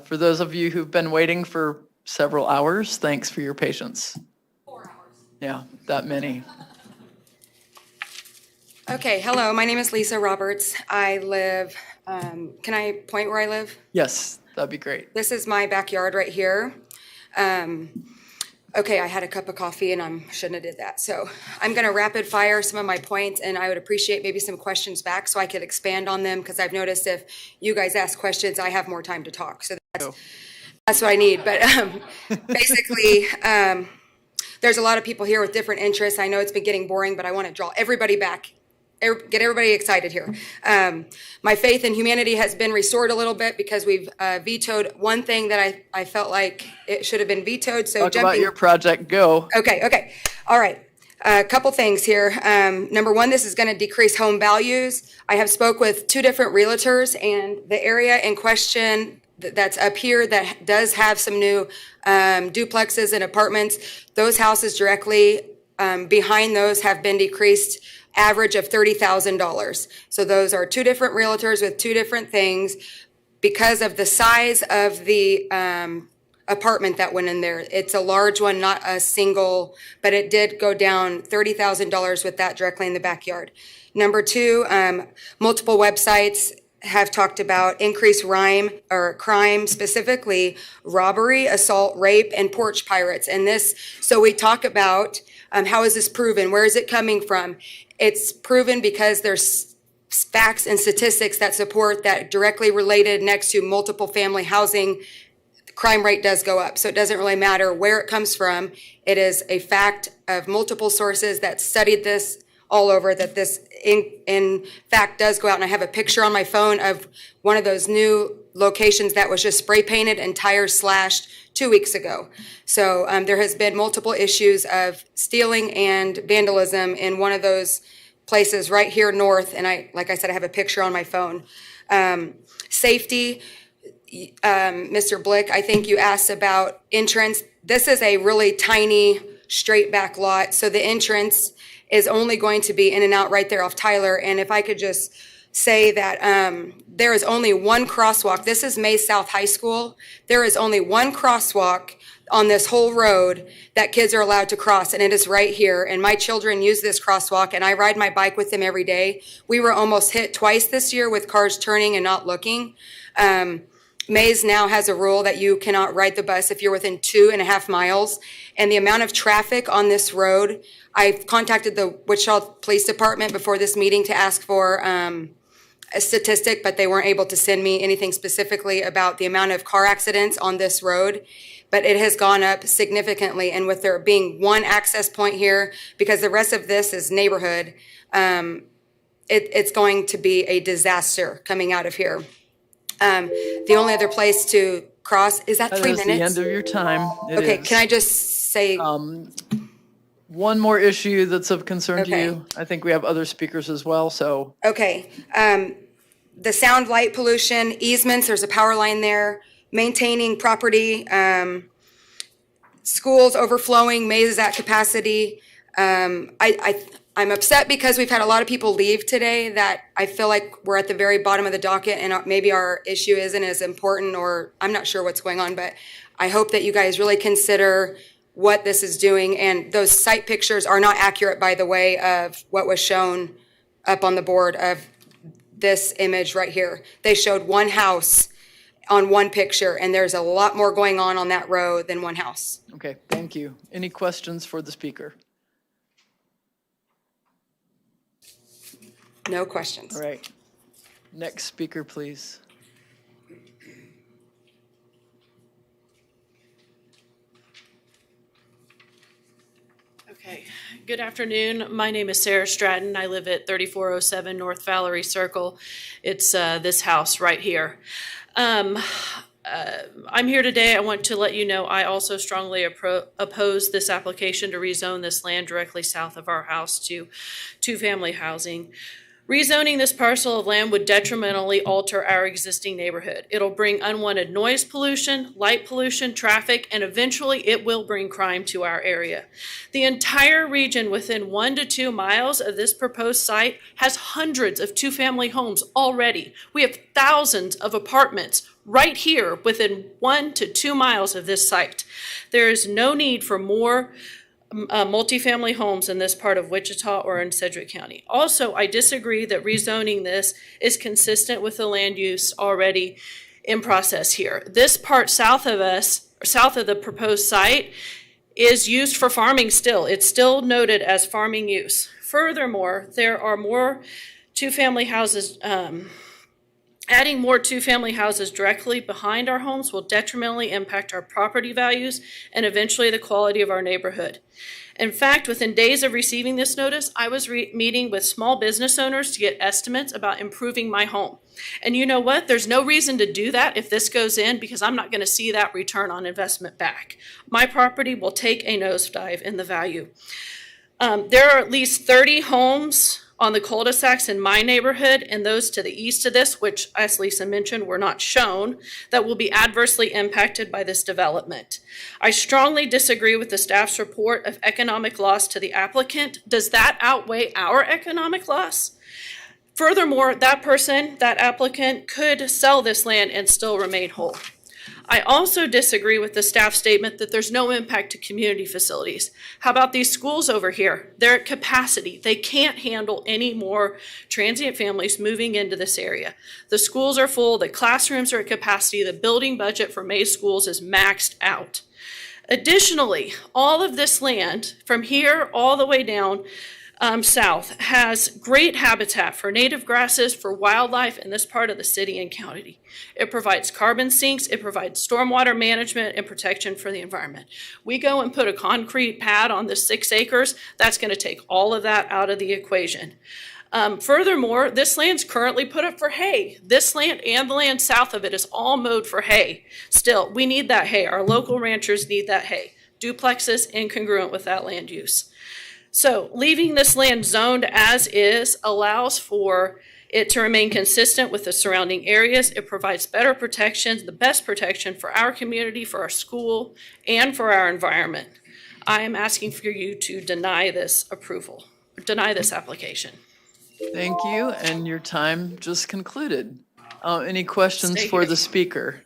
for those of you who've been waiting for several hours, thanks for your patience. 4 hours. Yeah, that many. Okay, hello, my name is Lisa Roberts. I live, can I point where I live? Yes, that'd be great. This is my backyard right here. Okay, I had a cup of coffee and I shouldn't have did that. So I'm gonna rapid fire some of my points and I would appreciate maybe some questions back so I could expand on them because I've noticed if you guys ask questions, I have more time to talk. So that's what I need. But basically, there's a lot of people here with different interests. I know it's been getting boring, but I want to draw everybody back. Get everybody excited here. My faith in humanity has been restored a little bit because we've vetoed one thing that I felt like it should have been vetoed. So Talk about your project, go. Okay. All right. A couple things here. Number one, this is going to decrease home values. I have spoke with 2 different realtors and the area in question that's up here that does have some new duplexes and apartments. Those houses directly behind those have been decreased average of $30,000. So those are 2 different realtors with 2 different things because of the size of the apartment that went in there. It's a large one, not a single, but it did go down $30,000 with that directly in the backyard. Number 2, multiple websites have talked about increased crime, specifically robbery, assault, rape, and porch pirates. And this, so we talk about how is this proven? Where is it coming from? It's proven because there's facts and statistics that support that directly related next to multiple family housing, crime rate does go up. So it doesn't really matter where it comes from. It is a fact of multiple sources that studied this all over that this in fact does go out. And I have a picture on my phone of one of those new locations that was just spray painted and tires slashed 2 weeks ago. So there has been multiple issues of stealing and vandalism in one of those places right here north. And like I said, I have a picture on my phone. Safety, Mr. Blick, I think you asked about entrance. This is a really tiny straight back lot. So the entrance is only going to be in and out right there off Tyler. And if I could just say that there is only one crosswalk. This is May South High School. There is only one crosswalk on this whole road that kids are allowed to cross, and it is right here. And my children use this crosswalk, and I ride my bike with them every day. We were almost hit twice this year with cars turning and not looking. Mays now has a rule that you cannot ride the bus if you're within 2.5 miles. And the amount of traffic on this road, I've contacted the Wichita Police Department before this meeting to ask for a statistic, but they weren't able to send me anything specifically about the amount of car accidents on this road. But it has gone up significantly, and with there being one access point here, because the rest of this is neighborhood, it's going to be a disaster coming out of here. The only other place to cross, is that 3 That is minutes? the end of your time. It Okay, is. can I just say, One more issue that's of concern to Okay. you. I think we have other speakers as well, so okay, the sound, light pollution, easements, there's a power line there, maintaining property, schools overflowing, mazes at capacity. I'm upset because we've had a lot of people leave today that I feel like we're at the very bottom of the docket and maybe our issue isn't as important, or I'm not sure what's going on, but I hope that you guys really consider what this is doing. And those site pictures are not accurate, by the way, of what was shown up on the board of this image right here. They showed one house on one picture, and there's a lot more going on that road than one house. okay, thank you. Any questions for the speaker? No questions. All right. Next speaker, please. Okay, good afternoon. My name is Sarah Stratton. I live at 3407 North Valerie Circle. It's this house right here. I'm here today. I want to let you know I also strongly oppose this application to rezone this land directly south of our house to two-family housing. Rezoning this parcel of land would detrimentally alter our existing neighborhood. It'll bring unwanted noise pollution, light pollution, traffic, and eventually it will bring crime to our area. The entire region within 1 to 2 miles of this proposed site has hundreds of two-family homes already. We have thousands of apartments right here within 1 to 2 miles of this site. There is no need for more multifamily homes in this part of Wichita or in Sedgwick County. Also, I disagree that rezoning this is consistent with the land use already in process here. This part south of us, south of the proposed site, is used for farming still. It's still noted as farming use. Furthermore, there are more two-family houses, adding more two-family houses directly behind our homes will detrimentally impact our property values and eventually the quality of our neighborhood. In fact, within days of receiving this notice, I was meeting with small business owners to get estimates about improving my home. And you know what? There's no reason to do that if this goes in, because I'm not going to see that return on investment back. My property will take a nosedive in the value. There are at least 30 homes on the cul-de-sacs in my neighborhood and those to the east of this, which, as Lisa mentioned, were not shown, that will be adversely impacted by this development. I strongly disagree with the staff's report of economic loss to the applicant. Does that outweigh our economic loss? Furthermore, that applicant could sell this land and still remain whole. I also disagree with the staff statement that there's no impact to community facilities. How about these schools over here? They're at capacity. They can't handle any more transient families moving into this area. The schools are full, the classrooms are at capacity, the building budget for May schools is maxed out. Additionally, all of this land from here all the way down south has great habitat for native grasses, for wildlife in this part of the city and county. It provides carbon sinks, it provides stormwater management and protection for the environment. We go and put a concrete pad on the 6 acres, that's going to take all of that out of the equation. Furthermore, this land's currently put up for hay. This land and the land south of it is all mowed for hay. Still, we need that hay. Our local ranchers need that hay. Duplexes incongruent with that land use. So leaving this land zoned as is allows for it to remain consistent with the surrounding areas. It provides better protections, the best protection for our community, for our school, and for our environment. I am asking for you to deny this approval, deny this application. Thank you, and your time just concluded. Any questions Stay for here. the speaker?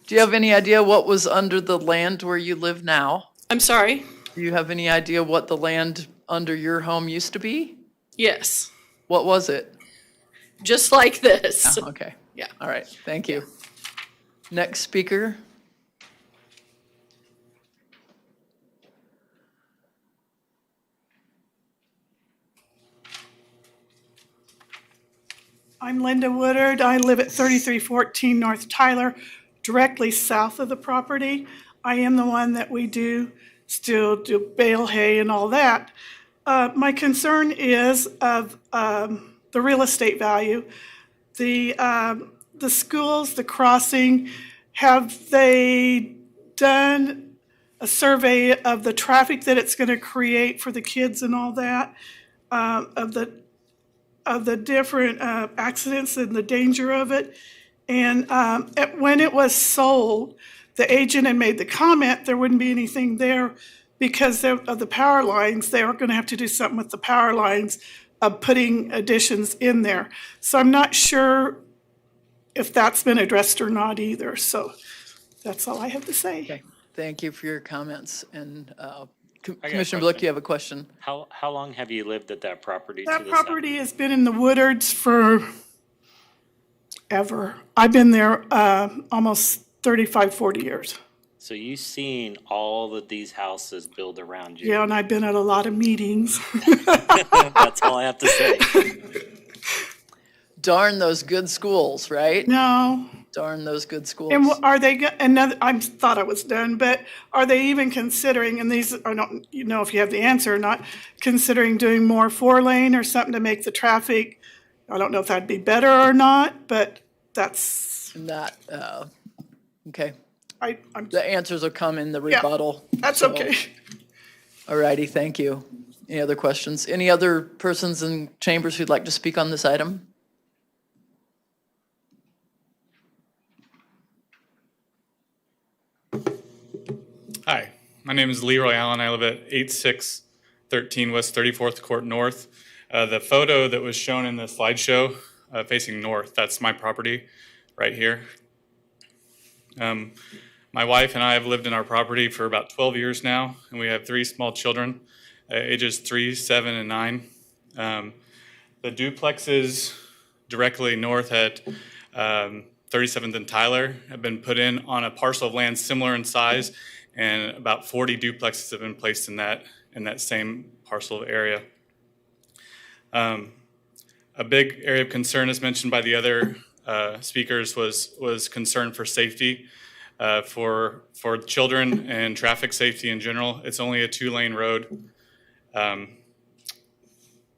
Do you have any idea what was under the land where you live now? I'm sorry? Do you have any idea what the land under your home used to be? Yes, What was it? just like this. Oh, okay. Yeah. All right, thank you. Next speaker. I'm Linda Woodard. I live at 3314 North Tyler, directly south of the property. I am the one that we still do bale hay and all that. My concern is of the real estate value. The schools, the crossing, have they done a survey of the traffic that it's going to create for the kids and all that, of the different accidents and the danger of it? And when it was sold, the agent had made the comment there wouldn't be anything there because of the power lines. They were going to have to do something with the power lines of putting additions in there. So I'm not sure if that's been addressed or not either. So that's all I have to say. Okay. Thank you for your comments. And a Commissioner Blick, question. you have a question? How long have you lived at that property? to That the property has been in the Woodards for ever. I've been there almost 35, 40 years. So you've seen all of these houses built around you. Yeah, and I've been at a lot of meetings. That's all I have to say. Darn those good schools, right? No. Darn those good schools. And are they, another, I thought I was done, but are they even considering, and these, I don't know if you have the answer or not, considering doing more 4-lane or something to make the traffic, I don't know if that'd be better or not, but that's. Not, okay. I'm. The answers will come in the Yeah, rebuttal. that's so- okay. All righty, thank you. Any other questions? Any other persons in chambers who'd like to speak on this item? Hi, my name is Leroy Allen. I live at 8613 West 34th Court North. The photo that was shown in the slideshow facing north, that's my property right here. My wife and I have lived in our property for about 12 years now, and we have 3 small children, ages 3, 7, and 9. The duplexes directly north at 37th and Tyler have been put in on a parcel of land similar in size, and about 40 duplexes have been placed in that same parcel of area. A big area of concern, as mentioned by the other speakers, was concern for safety for children and traffic safety in general. It's only a 2-lane road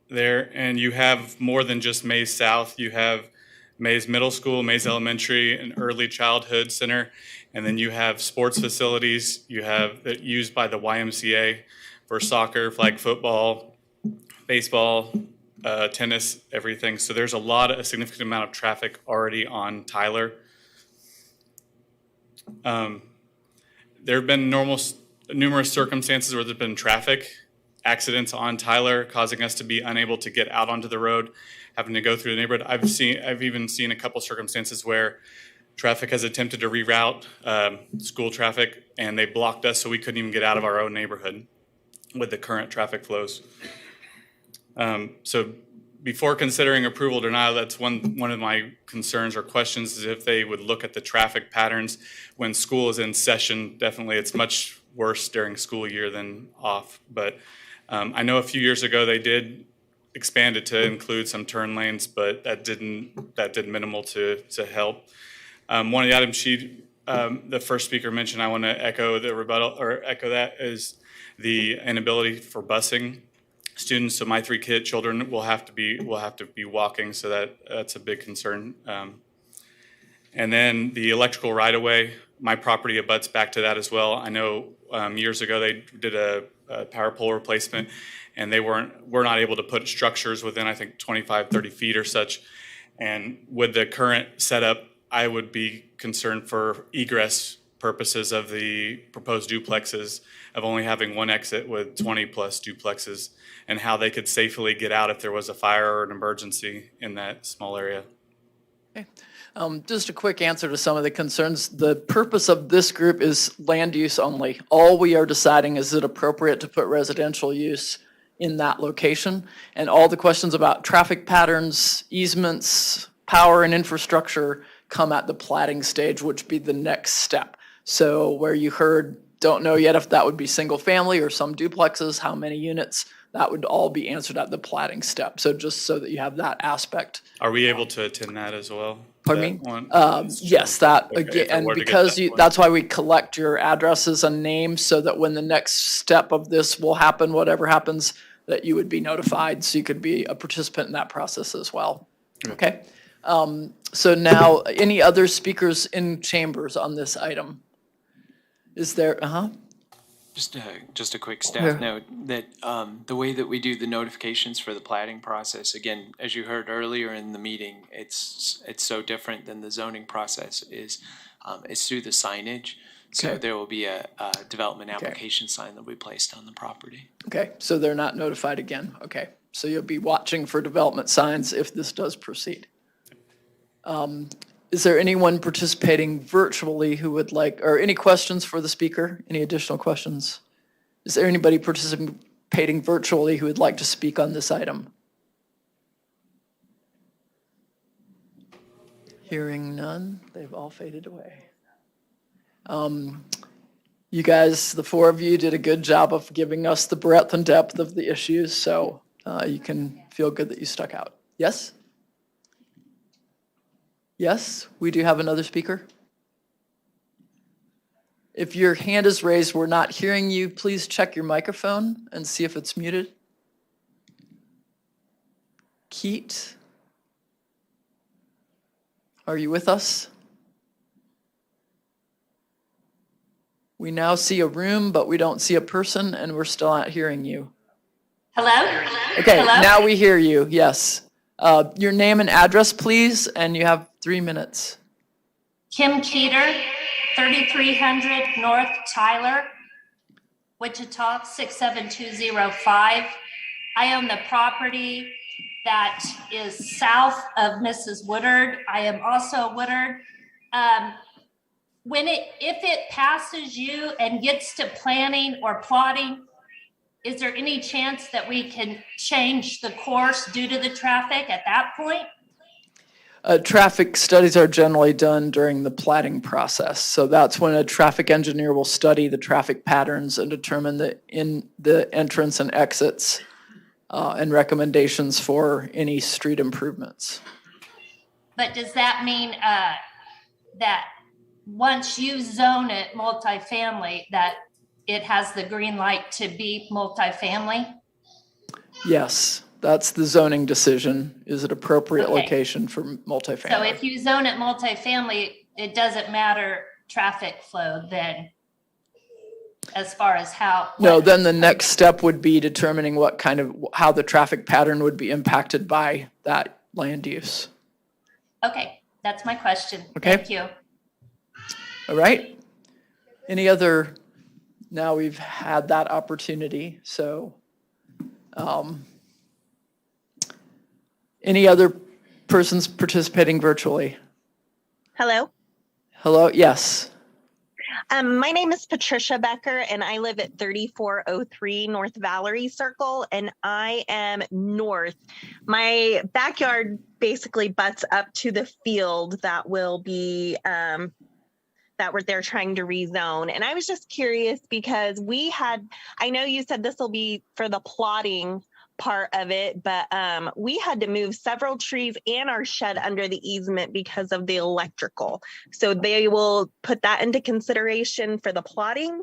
there, and you have more than just Mays South. You have Mays Middle School, Mays Elementary, an early childhood center, and then you have sports facilities you have that used by the YMCA for soccer, flag football, baseball, tennis, everything. So there's a significant amount of traffic already on Tyler. There have been numerous circumstances where there's been traffic accidents on Tyler, causing us to be unable to get out onto the road, having to go through the neighborhood. I've even seen a couple circumstances where traffic has attempted to reroute school traffic, and they blocked us so we couldn't even get out of our own neighborhood with the current traffic flows. So before considering approval or denial, that's one of my concerns or questions, is if they would look at the traffic patterns when school is in session. Definitely, it's much worse during school year than off. But I know a few years ago they did expand it to include some turn lanes, but that did minimal to help. One of the items the first speaker mentioned, I want to echo the rebuttal, or echo that, is the inability for busing students. So my 3 children will have to be walking, so that's a big concern. And then the electrical right-of-way, my property abuts back to that as well. I know years ago they did a power pole replacement, and we're not able to put structures within, I think, 25, 30 feet or such. And with the current setup, I would be concerned for egress purposes of the proposed duplexes, of only having one exit with 20 plus duplexes, and how they could safely get out if there was a fire or an emergency in that small area. Okay. Just a quick answer to some of the concerns. The purpose of this group is land use only. All we are deciding is it appropriate to put residential use in that location, and all the questions about traffic patterns, easements, power and infrastructure come at the platting stage, which would be the next step. So where you heard, don't know yet if that would be single family or some duplexes, how many units, that would all be answered at the plating step. So just so that you have that aspect. Are we able to attend that as well? Pardon That me? one? Yes, that, Okay, again, if I and were to get because that you, one. that's why we collect your addresses and names, so that when the next step of this will happen, whatever happens, that you would be notified, so you could be a participant in that process as well. Okay? So now, any other speakers in chambers on this item? Is there, Just a quick staff Yeah. note that the way that we do the notifications for the plating process, again, as you heard earlier in the meeting, it's so different than the zoning process is through the signage. So Okay. there will be a development application sign that will be placed on the property. okay, so they're not notified again. Okay, so you'll be watching for development signs if this does proceed. Is there anyone participating virtually who would like, or any questions for the speaker? Any additional questions? Is there anybody participating virtually who would like to speak on this item? Hearing none, they've all faded away. You guys, the four of you, did a good job of giving us the breadth and depth of the issues, so you can feel good that you stuck out. Yes? Yes, we do have another speaker. If your hand is raised, we're not hearing you, please check your microphone and see if it's muted. Keat, are you with us? We now see a room, but we don't see a person, and we're still not hearing you. Hello? Okay, Hello? now we hear you, yes. Your name and address, please, and you have 3 minutes. Kim Keeter, 3300 North Tyler, Wichita, 67205. I own the property that is south of Mrs. Woodard. I am also a Woodard. If it passes you and gets to planning or plotting, is there any chance that we can change the course due to the traffic at that point? Traffic studies are generally done during the plating process. So that's when a traffic engineer will study the traffic patterns and determine the entrance and exits and recommendations for any street improvements. But does that mean that once you zone it multifamily, that it has the green light to be multifamily? Yes, that's the zoning decision. Is it appropriate Okay. location for multifamily? So if you zone it multifamily, it doesn't matter traffic flow then, as far as how? No, then the next step would be determining how the traffic pattern would be impacted by that land use. Okay, that's my question. Okay. Thank you. All right. Any other, now we've had that opportunity, so any other persons participating virtually? Hello. Hello, yes. My name is Patricia Becker, and I live at 3403 North Valerie Circle, and I am north. My backyard basically butts up to the field that will be they're trying to rezone. And I was just curious because I know you said this will be for the plotting part of it, but we had to move several trees and our shed under the easement because of the electrical. So they will put that into consideration for the plotting?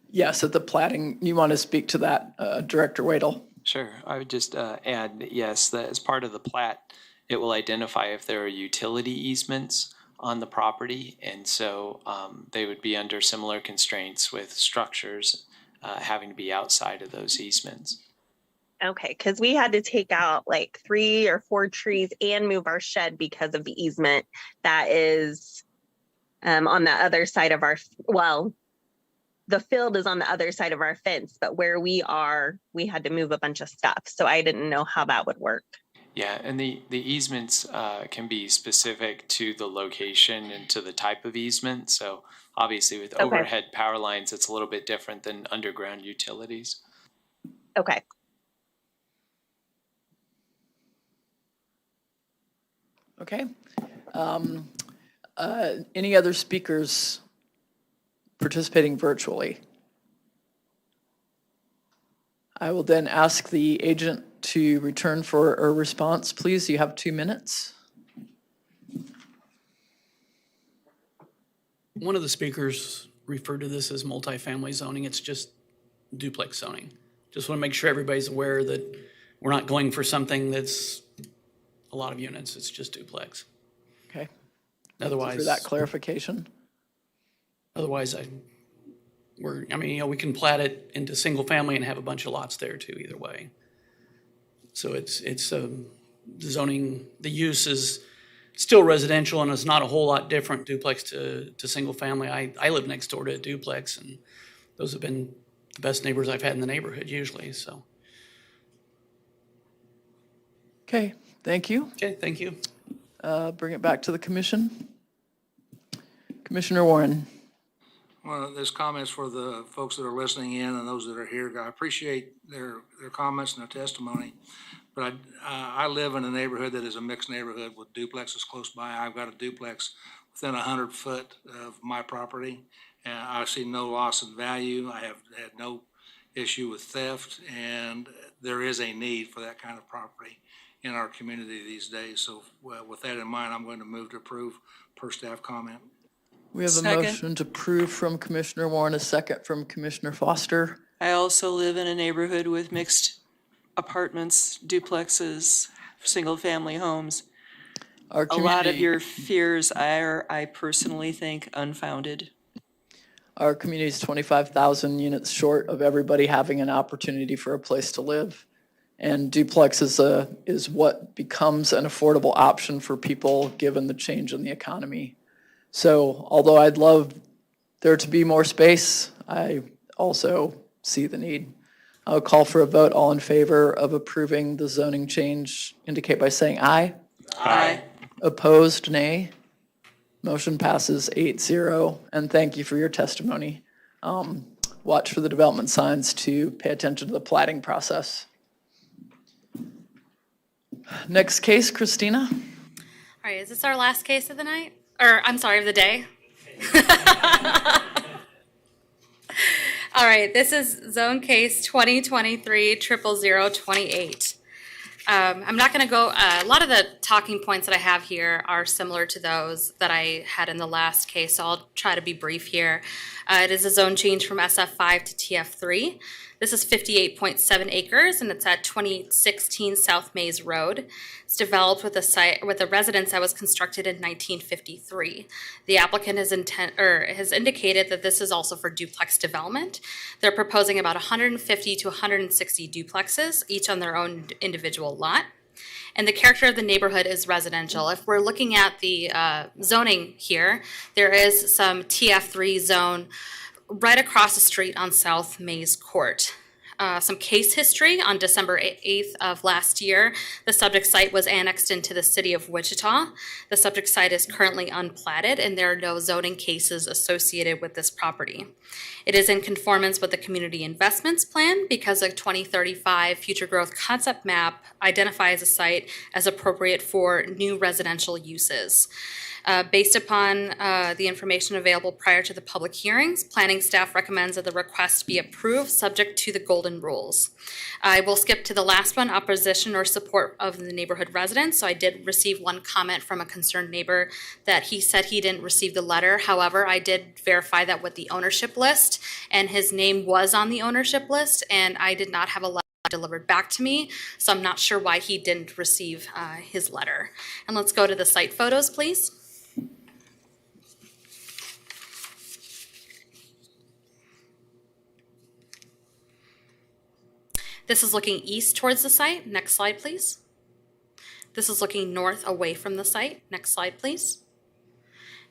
Yes, at the plating, you want to speak to that, Director Wadle? Sure, I would just add that yes, that as part of the plat, it will identify if there are utility easements on the property, and so they would be under similar constraints with structures having to be outside of those easements. Okay, because we had to take out like 3 or 4 trees and move our shed because of the easement that is on the other side of the field is on the other side of our fence, but where we are, we had to move a bunch of stuff. So I didn't know how that would work. Yeah, and the easements can be specific to the location and to the type of easement. So obviously with overhead power lines, it's a little bit different than underground utilities. Okay. Okay. Any other speakers participating virtually? I will then ask the agent to return for a response. Please, you have 2 minutes. One of the speakers referred to this as multifamily zoning. It's just duplex zoning. Just want to make sure everybody's aware that we're not going for something that's a lot of units. It's just duplex. Okay. Otherwise, For that clarification. otherwise we can plat it into single family and have a bunch of lots there too, either way. So it's the zoning, the use is still residential and it's not a whole lot different duplex to single family. I live next door to a duplex and those have been the best neighbors I've had in the neighborhood usually, so. Okay, thank you. Okay, thank you. Bring it back to the commission. Commissioner Warren. Well, there's comments for the folks that are listening in and those that are here. I appreciate their comments and their testimony. But I live in a neighborhood that is a mixed neighborhood with duplexes close by. I've got a duplex within 100 foot of my property. And I see no loss in value. I have had no issue with theft, and there is a need for that kind of property in our community these days. So with that in mind, I'm going to move to approve per staff comment. We have a motion to approve from Commissioner Warren, a second from Commissioner Foster. I also live in a neighborhood with mixed apartments, duplexes, single-family homes. Our A lot of community- your fears are, I personally think, unfounded. Our community is 25,000 units short of everybody having an opportunity for a place to live. And duplex is what becomes an affordable option for people given the change in the economy. So although I'd love there to be more space, I also see the need. I'll call for a vote. All in favor of approving the zoning change indicate by saying aye. Aye. Opposed, nay. Motion passes 8-0, and thank you for your testimony. Watch for the development signs to pay attention to the platting process. Next case, Christina. All right, is this our last case of the night? Or, I'm sorry, of the day? All right, this is zone case 2023-00028. I'm not going to go, a lot of the talking points that I have here are similar to those that I had in the last case, so I'll try to be brief here. It is a zone change from SF5 to TF3. This is 58.7 acres, and it's at 2016 South Mays Road. It's developed with a residence that was constructed in 1953. The applicant has indicated that this is also for duplex development. They're proposing about 150 to 160 duplexes, each on their own individual lot. And the character of the neighborhood is residential. If we're looking at the zoning here, there is some TF3 zone right across the street on South Mays Court. Some case history: on December 8th of last year, the subject site was annexed into the city of Wichita. The subject site is currently unplatted, and there are no zoning cases associated with this property. It is in conformance with the Community Investments Plan because a 2035 Future Growth Concept Map identifies the site as appropriate for new residential uses. Based upon the information available prior to the public hearings, planning staff recommends that the request be approved subject to the golden rules. I will skip to the last one: opposition or support of the neighborhood residents. So I did receive one comment from a concerned neighbor that he said he didn't receive the letter. However, I did verify that with the ownership list, and his name was on the ownership list, and I did not have a letter delivered back to me, so I'm not sure why he didn't receive his letter. And let's go to the site photos, please. This is looking east towards the site. Next slide, please. This is looking north away from the site. Next slide, please.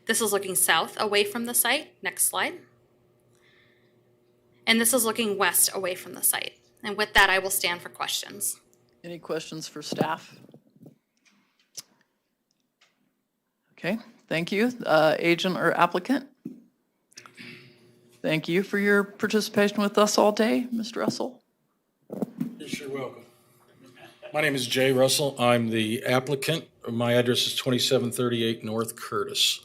This is looking south away from the site. Next slide. And this is looking west away from the site. And with that, I will stand for questions. Any questions for staff? Okay, thank you. Agent or applicant? Thank you for your participation with us all day, Mr. Russell. You're welcome. My name is Jay Russell. I'm the applicant. My address is 2738 North Curtis.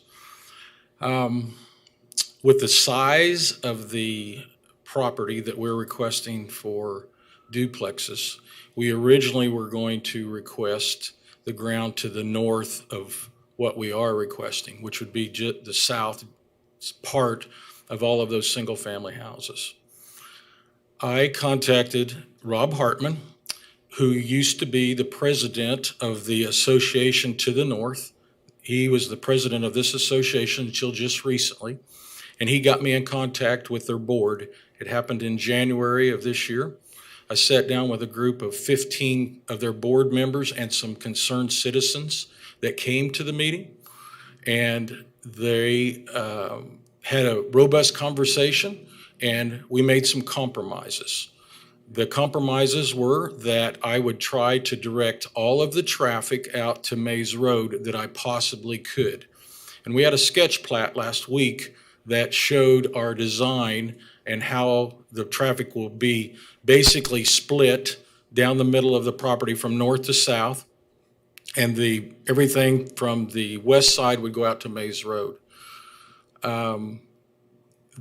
With the size of the property that we're requesting for duplexes. We originally were going to request the ground to the north of what we are requesting, which would be the south part of all of those single-family houses. I contacted Rob Hartman, who used to be the president of the association to the north. He was the president of this association until just recently, and he got me in contact with their board. It happened in January of this year. I sat down with a group of 15 of their board members and some concerned citizens that came to the meeting, and they had a robust conversation, and we made some compromises. The compromises were that I would try to direct all of the traffic out to Mays Road that I possibly could. And we had a sketch plat last week that showed our design and how the traffic will be basically split down the middle of the property from north to south. And everything from the west side would go out to Mays Road.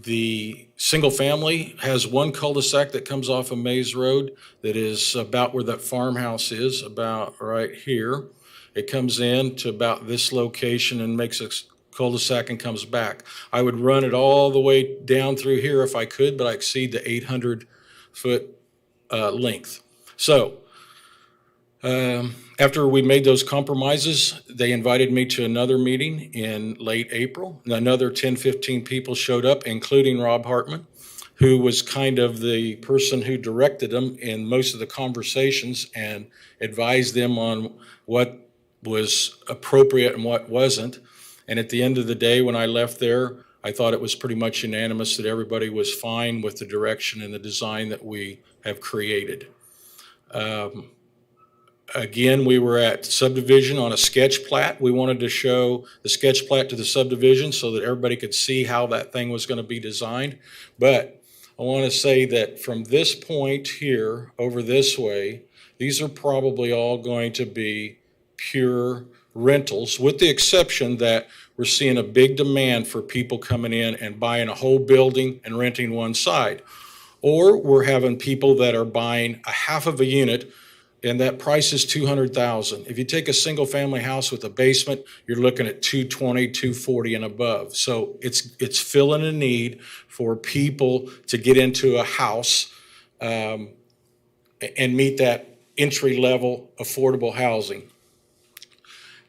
The single family has one cul-de-sac that comes off of Mays Road that is about where that farmhouse is, about right here. It comes in to about this location and makes a cul-de-sac and comes back. I would run it all the way down through here if I could, but I exceed the 800-foot length. So after we made those compromises, they invited me to another meeting in late April. And another 10, 15 people showed up, including Rob Hartman, who was kind of the person who directed them in most of the conversations and advised them on what was appropriate and what wasn't. And at the end of the day, when I left there, I thought it was pretty much unanimous that everybody was fine with the direction and the design that we have created. Again, we were at subdivision on a sketch plat. We wanted to show the sketch plat to the subdivision so that everybody could see how that thing was going to be designed. But I want to say that from this point here over this way, these are probably all going to be pure rentals, with the exception that we're seeing a big demand for people coming in and buying a whole building and renting one side. Or we're having people that are buying a half of a unit, and that price is $200,000. If you take a single family house with a basement, you're looking at $220,000, $240,000 and above. So it's filling a need for people to get into a house and meet that entry level affordable housing.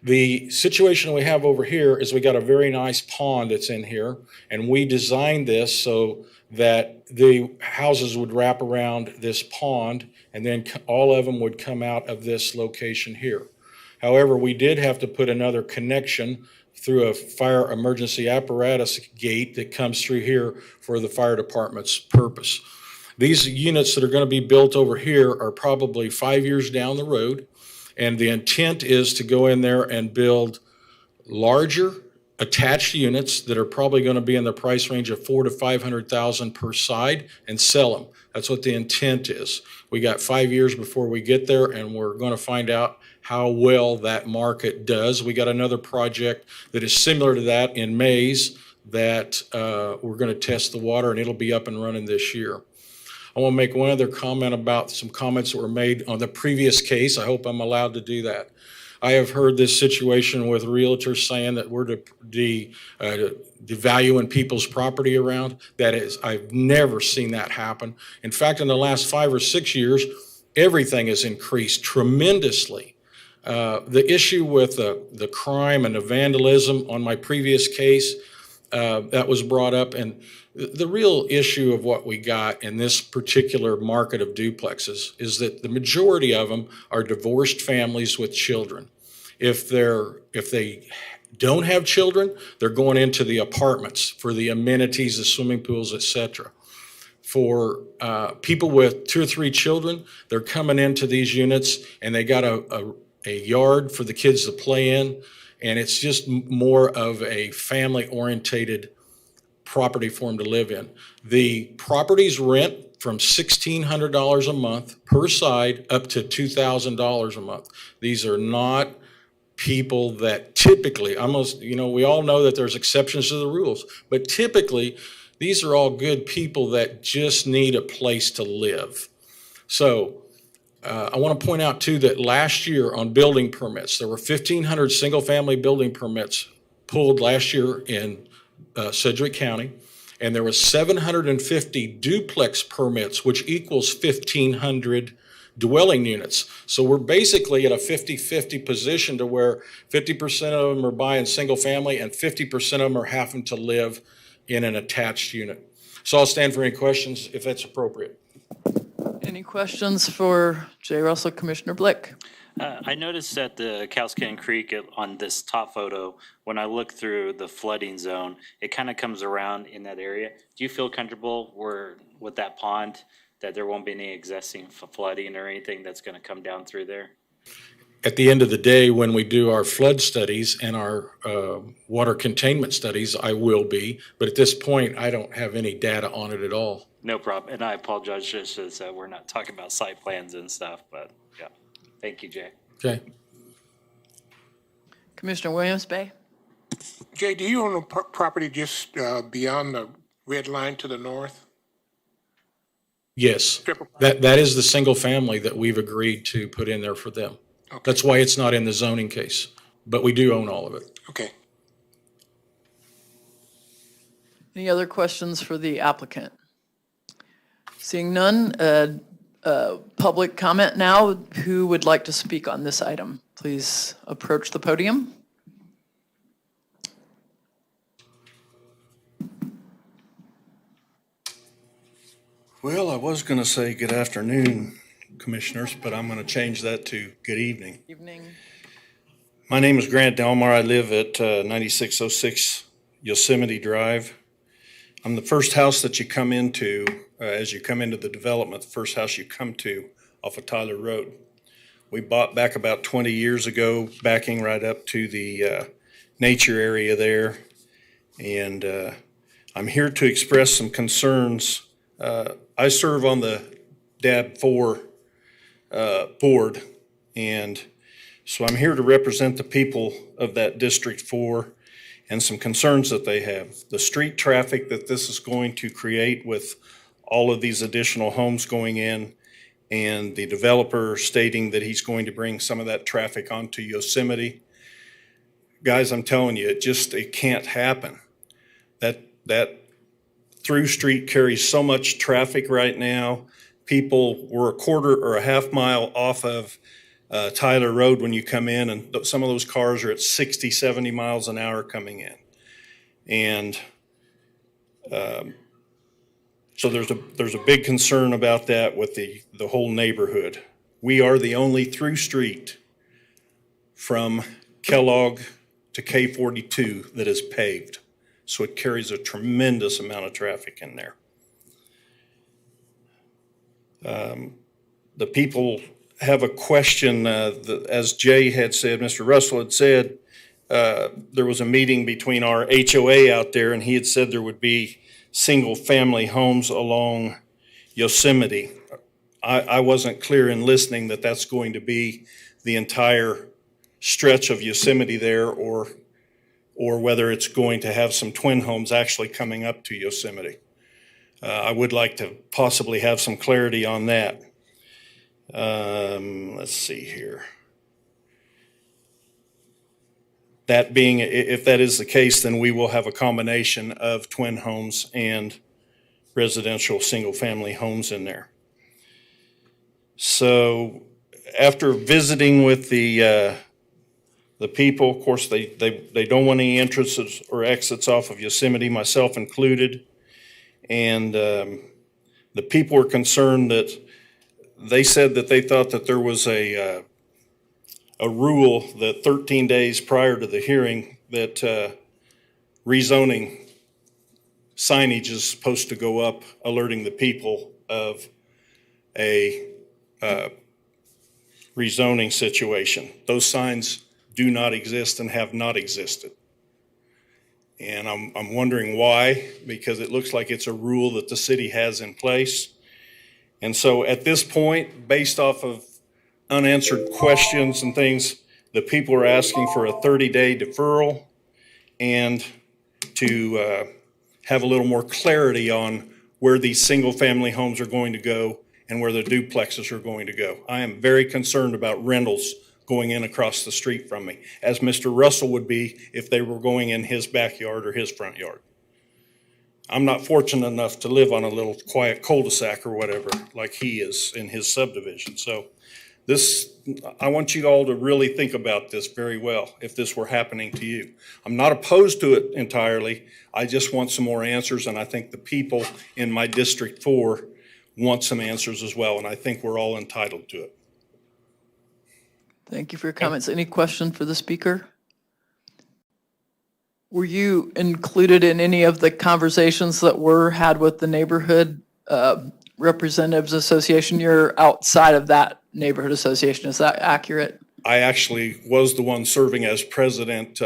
The situation we have over here is we got a very nice pond that's in here, and we designed this so that the houses would wrap around this pond, and then all of them would come out of this location here. However, we did have to put another connection through a fire emergency apparatus gate that comes through here for the fire department's purpose. These units that are going to be built over here are probably 5 years down the road, and the intent is to go in there and build larger attached units that are probably going to be in the price range of $400,000 to $500,000 per side and sell them. That's what the intent is. We got 5 years before we get there, and we're going to find out how well that market does. We got another project that is similar to that in Mays that we're going to test the water, and it'll be up and running this year. I want to make one other comment about some comments that were made on the previous case. I hope I'm allowed to do that. I have heard this situation with realtors saying that we're devaluing people's property around. That is, I've never seen that happen. In fact, in the last 5 or 6 years, everything has increased tremendously. The issue with the crime and the vandalism on my previous case, that was brought up, and the real issue of what we got in this particular market of duplexes is that the majority of them are divorced families with children. If they don't have children, they're going into the apartments for the amenities, the swimming pools, etc. For people with 2 or 3 children, they're coming into these units and they got a yard for the kids to play in, and it's just more of a family-orientated property for them to live in. The properties rent from $1,600 a month per side up to $2,000 a month. These are not people that typically, we all know that there's exceptions to the rules, but typically these are all good people that just need a place to live. So I want to point out too that last year on building permits, there were 1,500 single-family building permits pulled last year in Sedgwick County, and there was 750 duplex permits, which equals 1,500 dwelling units. So we're basically at a 50-50 position to where 50% of them are buying single family and 50% of them are having to live in an attached unit. So I'll stand for any questions if that's appropriate. Any questions for Jay Russell, Commissioner Blick? I noticed that the Cowskin Creek on this top photo, when I look through the flooding zone, it kind of comes around in that area. Do you feel comfortable with that pond, that there won't be any existing flooding or anything that's going to come down through there? At the end of the day, when we do our flood studies and our water containment studies, I will be. But at this point, I don't have any data on it at all. No problem. And I apologize just as we're not talking about site plans and stuff, but yeah. Thank you, Jay. Okay. Commissioner Williams Bay? Jay, do you own a property just beyond the red line to the north? Yes. That is the single family that we've agreed to put in there for them. Okay. That's why it's not in the zoning case, but we do own all of it. Okay. Any other questions for the applicant? Seeing none, public comment now. Who would like to speak on this item? Please approach the podium. Well, I was going to say good afternoon, Commissioners, but I'm going to change that to good evening. Evening. My name is Grant Delmar. I live at 9606 Yosemite Drive. I'm the first house that you come into, as you come into the development, the first house you come to off of Tyler Road. We bought back about 20 years ago, backing right up to the nature area there. And I'm here to express some concerns. I serve on the DAB 4 board, and so I'm here to represent the people of that District 4 and some concerns that they have. The street traffic that this is going to create with all of these additional homes going in, and the developer stating that he's going to bring some of that traffic onto Yosemite. Guys, I'm telling you, it can't happen. That through street carries so much traffic right now. People were a quarter or a half mile off of Tyler Road when you come in, and some of those cars are at 60, 70 miles an hour coming in. And so there's a big concern about that with the whole neighborhood. We are the only through street from Kellogg to K42 that is paved. So it carries a tremendous amount of traffic in there. The people have a question, as Jay had said, Mr. Russell had said, there was a meeting between our HOA out there, and he had said there would be single-family homes along Yosemite. I wasn't clear in listening that that's going to be the entire stretch of Yosemite there, or whether it's going to have some twin homes actually coming up to Yosemite. I would like to possibly have some clarity on that. Let's see here. That being, if that is the case, then we will have a combination of twin homes and residential single-family homes in there. So after visiting with the people, of course, they don't want any entrances or exits off of Yosemite, myself included. And the people were concerned that they said that they thought that there was a rule that 13 days prior to the hearing that rezoning signage is supposed to go up, alerting the people of a rezoning situation. Those signs do not exist and have not existed. And I'm wondering why, because it looks like it's a rule that the city has in place. And so at this point, based off of unanswered questions and things, the people are asking for a 30-day deferral and to have a little more clarity on where these single-family homes are going to go and where the duplexes are going to go. I am very concerned about rentals going in across the street from me, as Mr. Russell would be if they were going in his backyard or his front yard. I'm not fortunate enough to live on a little quiet cul-de-sac or whatever like he is in his subdivision. So I want you all to really think about this very well if this were happening to you. I'm not opposed to it entirely. I just want some more answers, and I think the people in my District 4 want some answers as well, and I think we're all entitled to it. Thank you for your comments. Any question for the speaker? Were you included in any of the conversations that were had with the neighborhood representatives association? You're outside of that neighborhood association, is that accurate? I actually was the one serving as president.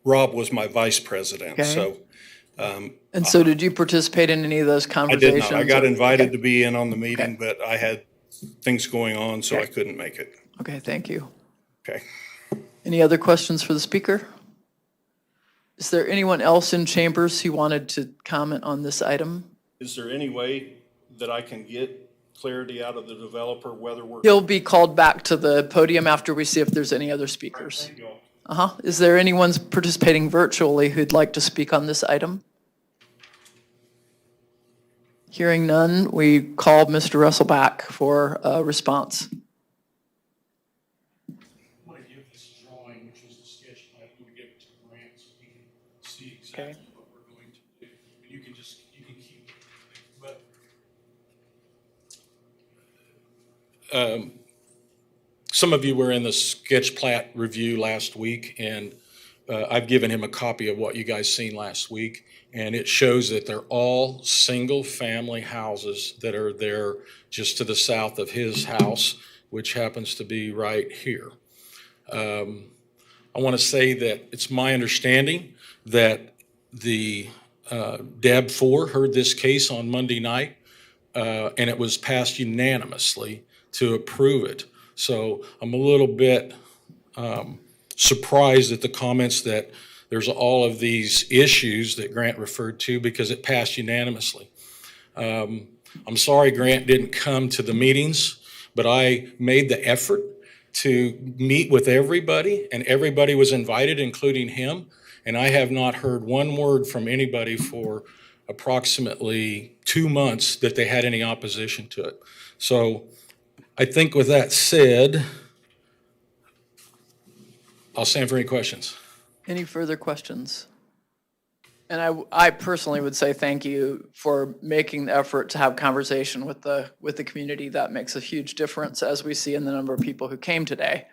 Rob was my vice president, Okay. so. And so did you participate in any of those I conversations? did not. I got invited Okay. to be in on the meeting, but I had things going on, so I couldn't make it. Okay, thank you. Okay. Any other questions for the speaker? Is there anyone else in chambers who wanted to comment on this item? Is there any way that I can get clarity out of the developer whether we're? He'll be called back to the podium after we see if there's any other speakers. Is there anyone participating virtually who'd like to speak on this item? Hearing none, we call Mr. Russell back for a response. I'm going to give this drawing, which is the sketch plan, I'm going to give it to Grant so he can see exactly what we're going to do. And you can keep it. But some of you were in the sketch plat review last week, and I've given him a copy of what you guys seen last week, and it shows that they're all single-family houses that are there just to the south of his house, which happens to be right here. I want to say that it's my understanding that the DAB 4 heard this case on Monday night, and it was passed unanimously to approve it. So I'm a little bit surprised at the comments that there's all of these issues that Grant referred to because it passed unanimously. I'm sorry Grant didn't come to the meetings, but I made the effort to meet with everybody, and everybody was invited, including him. And I have not heard one word from anybody for approximately 2 months that they had any opposition to it. So I think with that said, I'll stand for any questions. Any further questions? And I personally would say thank you for making the effort to have conversation with the community. That makes a huge difference, as we see in the number of people who came today.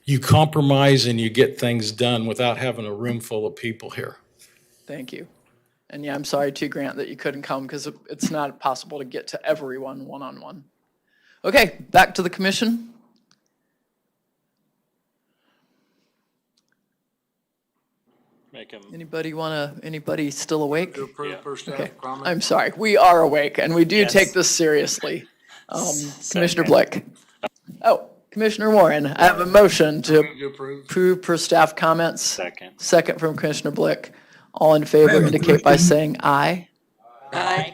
You compromise and you get things done without having a room full of people here. Thank you. And yeah, I'm sorry too, Grant, that you couldn't come because it's not possible to get to everyone one-on-one. Okay, back to the commission. Anybody still awake? To approve per staff Okay, comment. I'm sorry, we are awake and we do Yes. take this seriously. Commissioner Blick. Oh, Commissioner Warren, I have a motion to Move to approve. approve per staff comments. Second. Second from Commissioner Blick. All in favor indicate by saying aye. Aye.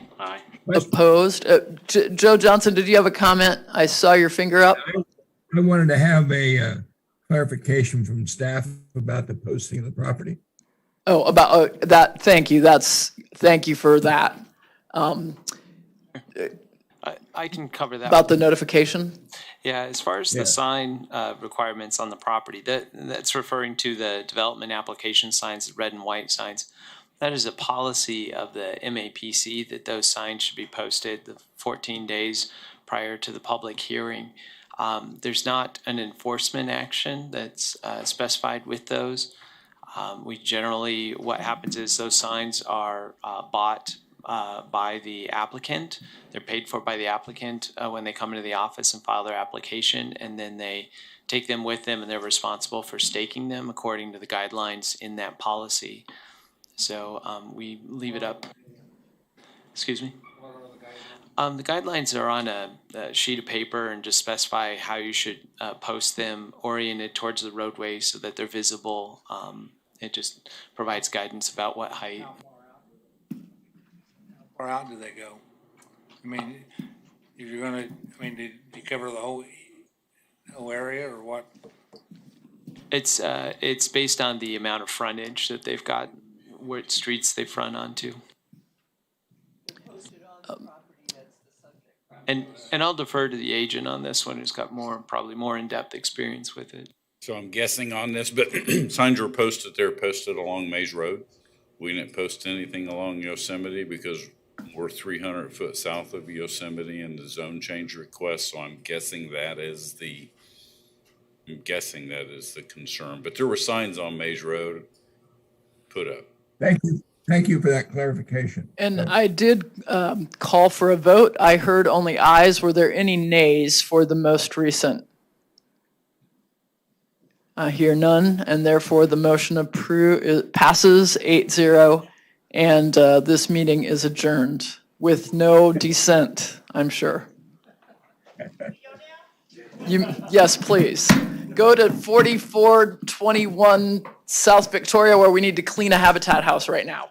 Opposed? Joe Johnson, did you have a comment? I saw your finger up. I wanted to have a clarification from staff about the posting of the property. Oh, about that, thank you. Thank you for that. I can cover that. About the notification? Yeah, as far as the sign requirements on the property, that's referring to the development application signs, the red and white signs. That is a policy of the MAPC that those signs should be posted the 14 days prior to the public hearing. There's not an enforcement action that's specified with those. We generally, what happens is those signs are bought by the applicant. They're paid for by the applicant when they come into the office and file their application, and then they take them with them and they're responsible for staking them according to the guidelines in that policy. So we leave it up. Excuse me? The guidelines are on a sheet of paper and just specify how you should post them oriented towards the roadway so that they're visible. It just provides guidance about what height. How far out do they go? I mean, If you're gonna, I mean, did you cover the whole area or what? It's based on the amount of frontage that they've got, what streets they front onto. And I'll defer to the agent on this one, who's got probably more in-depth experience with it. So I'm guessing on this, but signs were posted along Maze Road. We didn't post anything along Yosemite because we're 300 foot south of Yosemite and the zone change request, so I'm guessing that is the concern. But there were signs on Maze Road put up. Thank you. Thank you for that clarification. And I did call for a vote. I heard only ayes. Were there any nays for the most recent? I hear none, and therefore the motion passes 8-0, and this meeting is adjourned with no dissent, I'm sure. Yes, please. Go to 4421 South Victoria, where we need to clean a habitat house right now.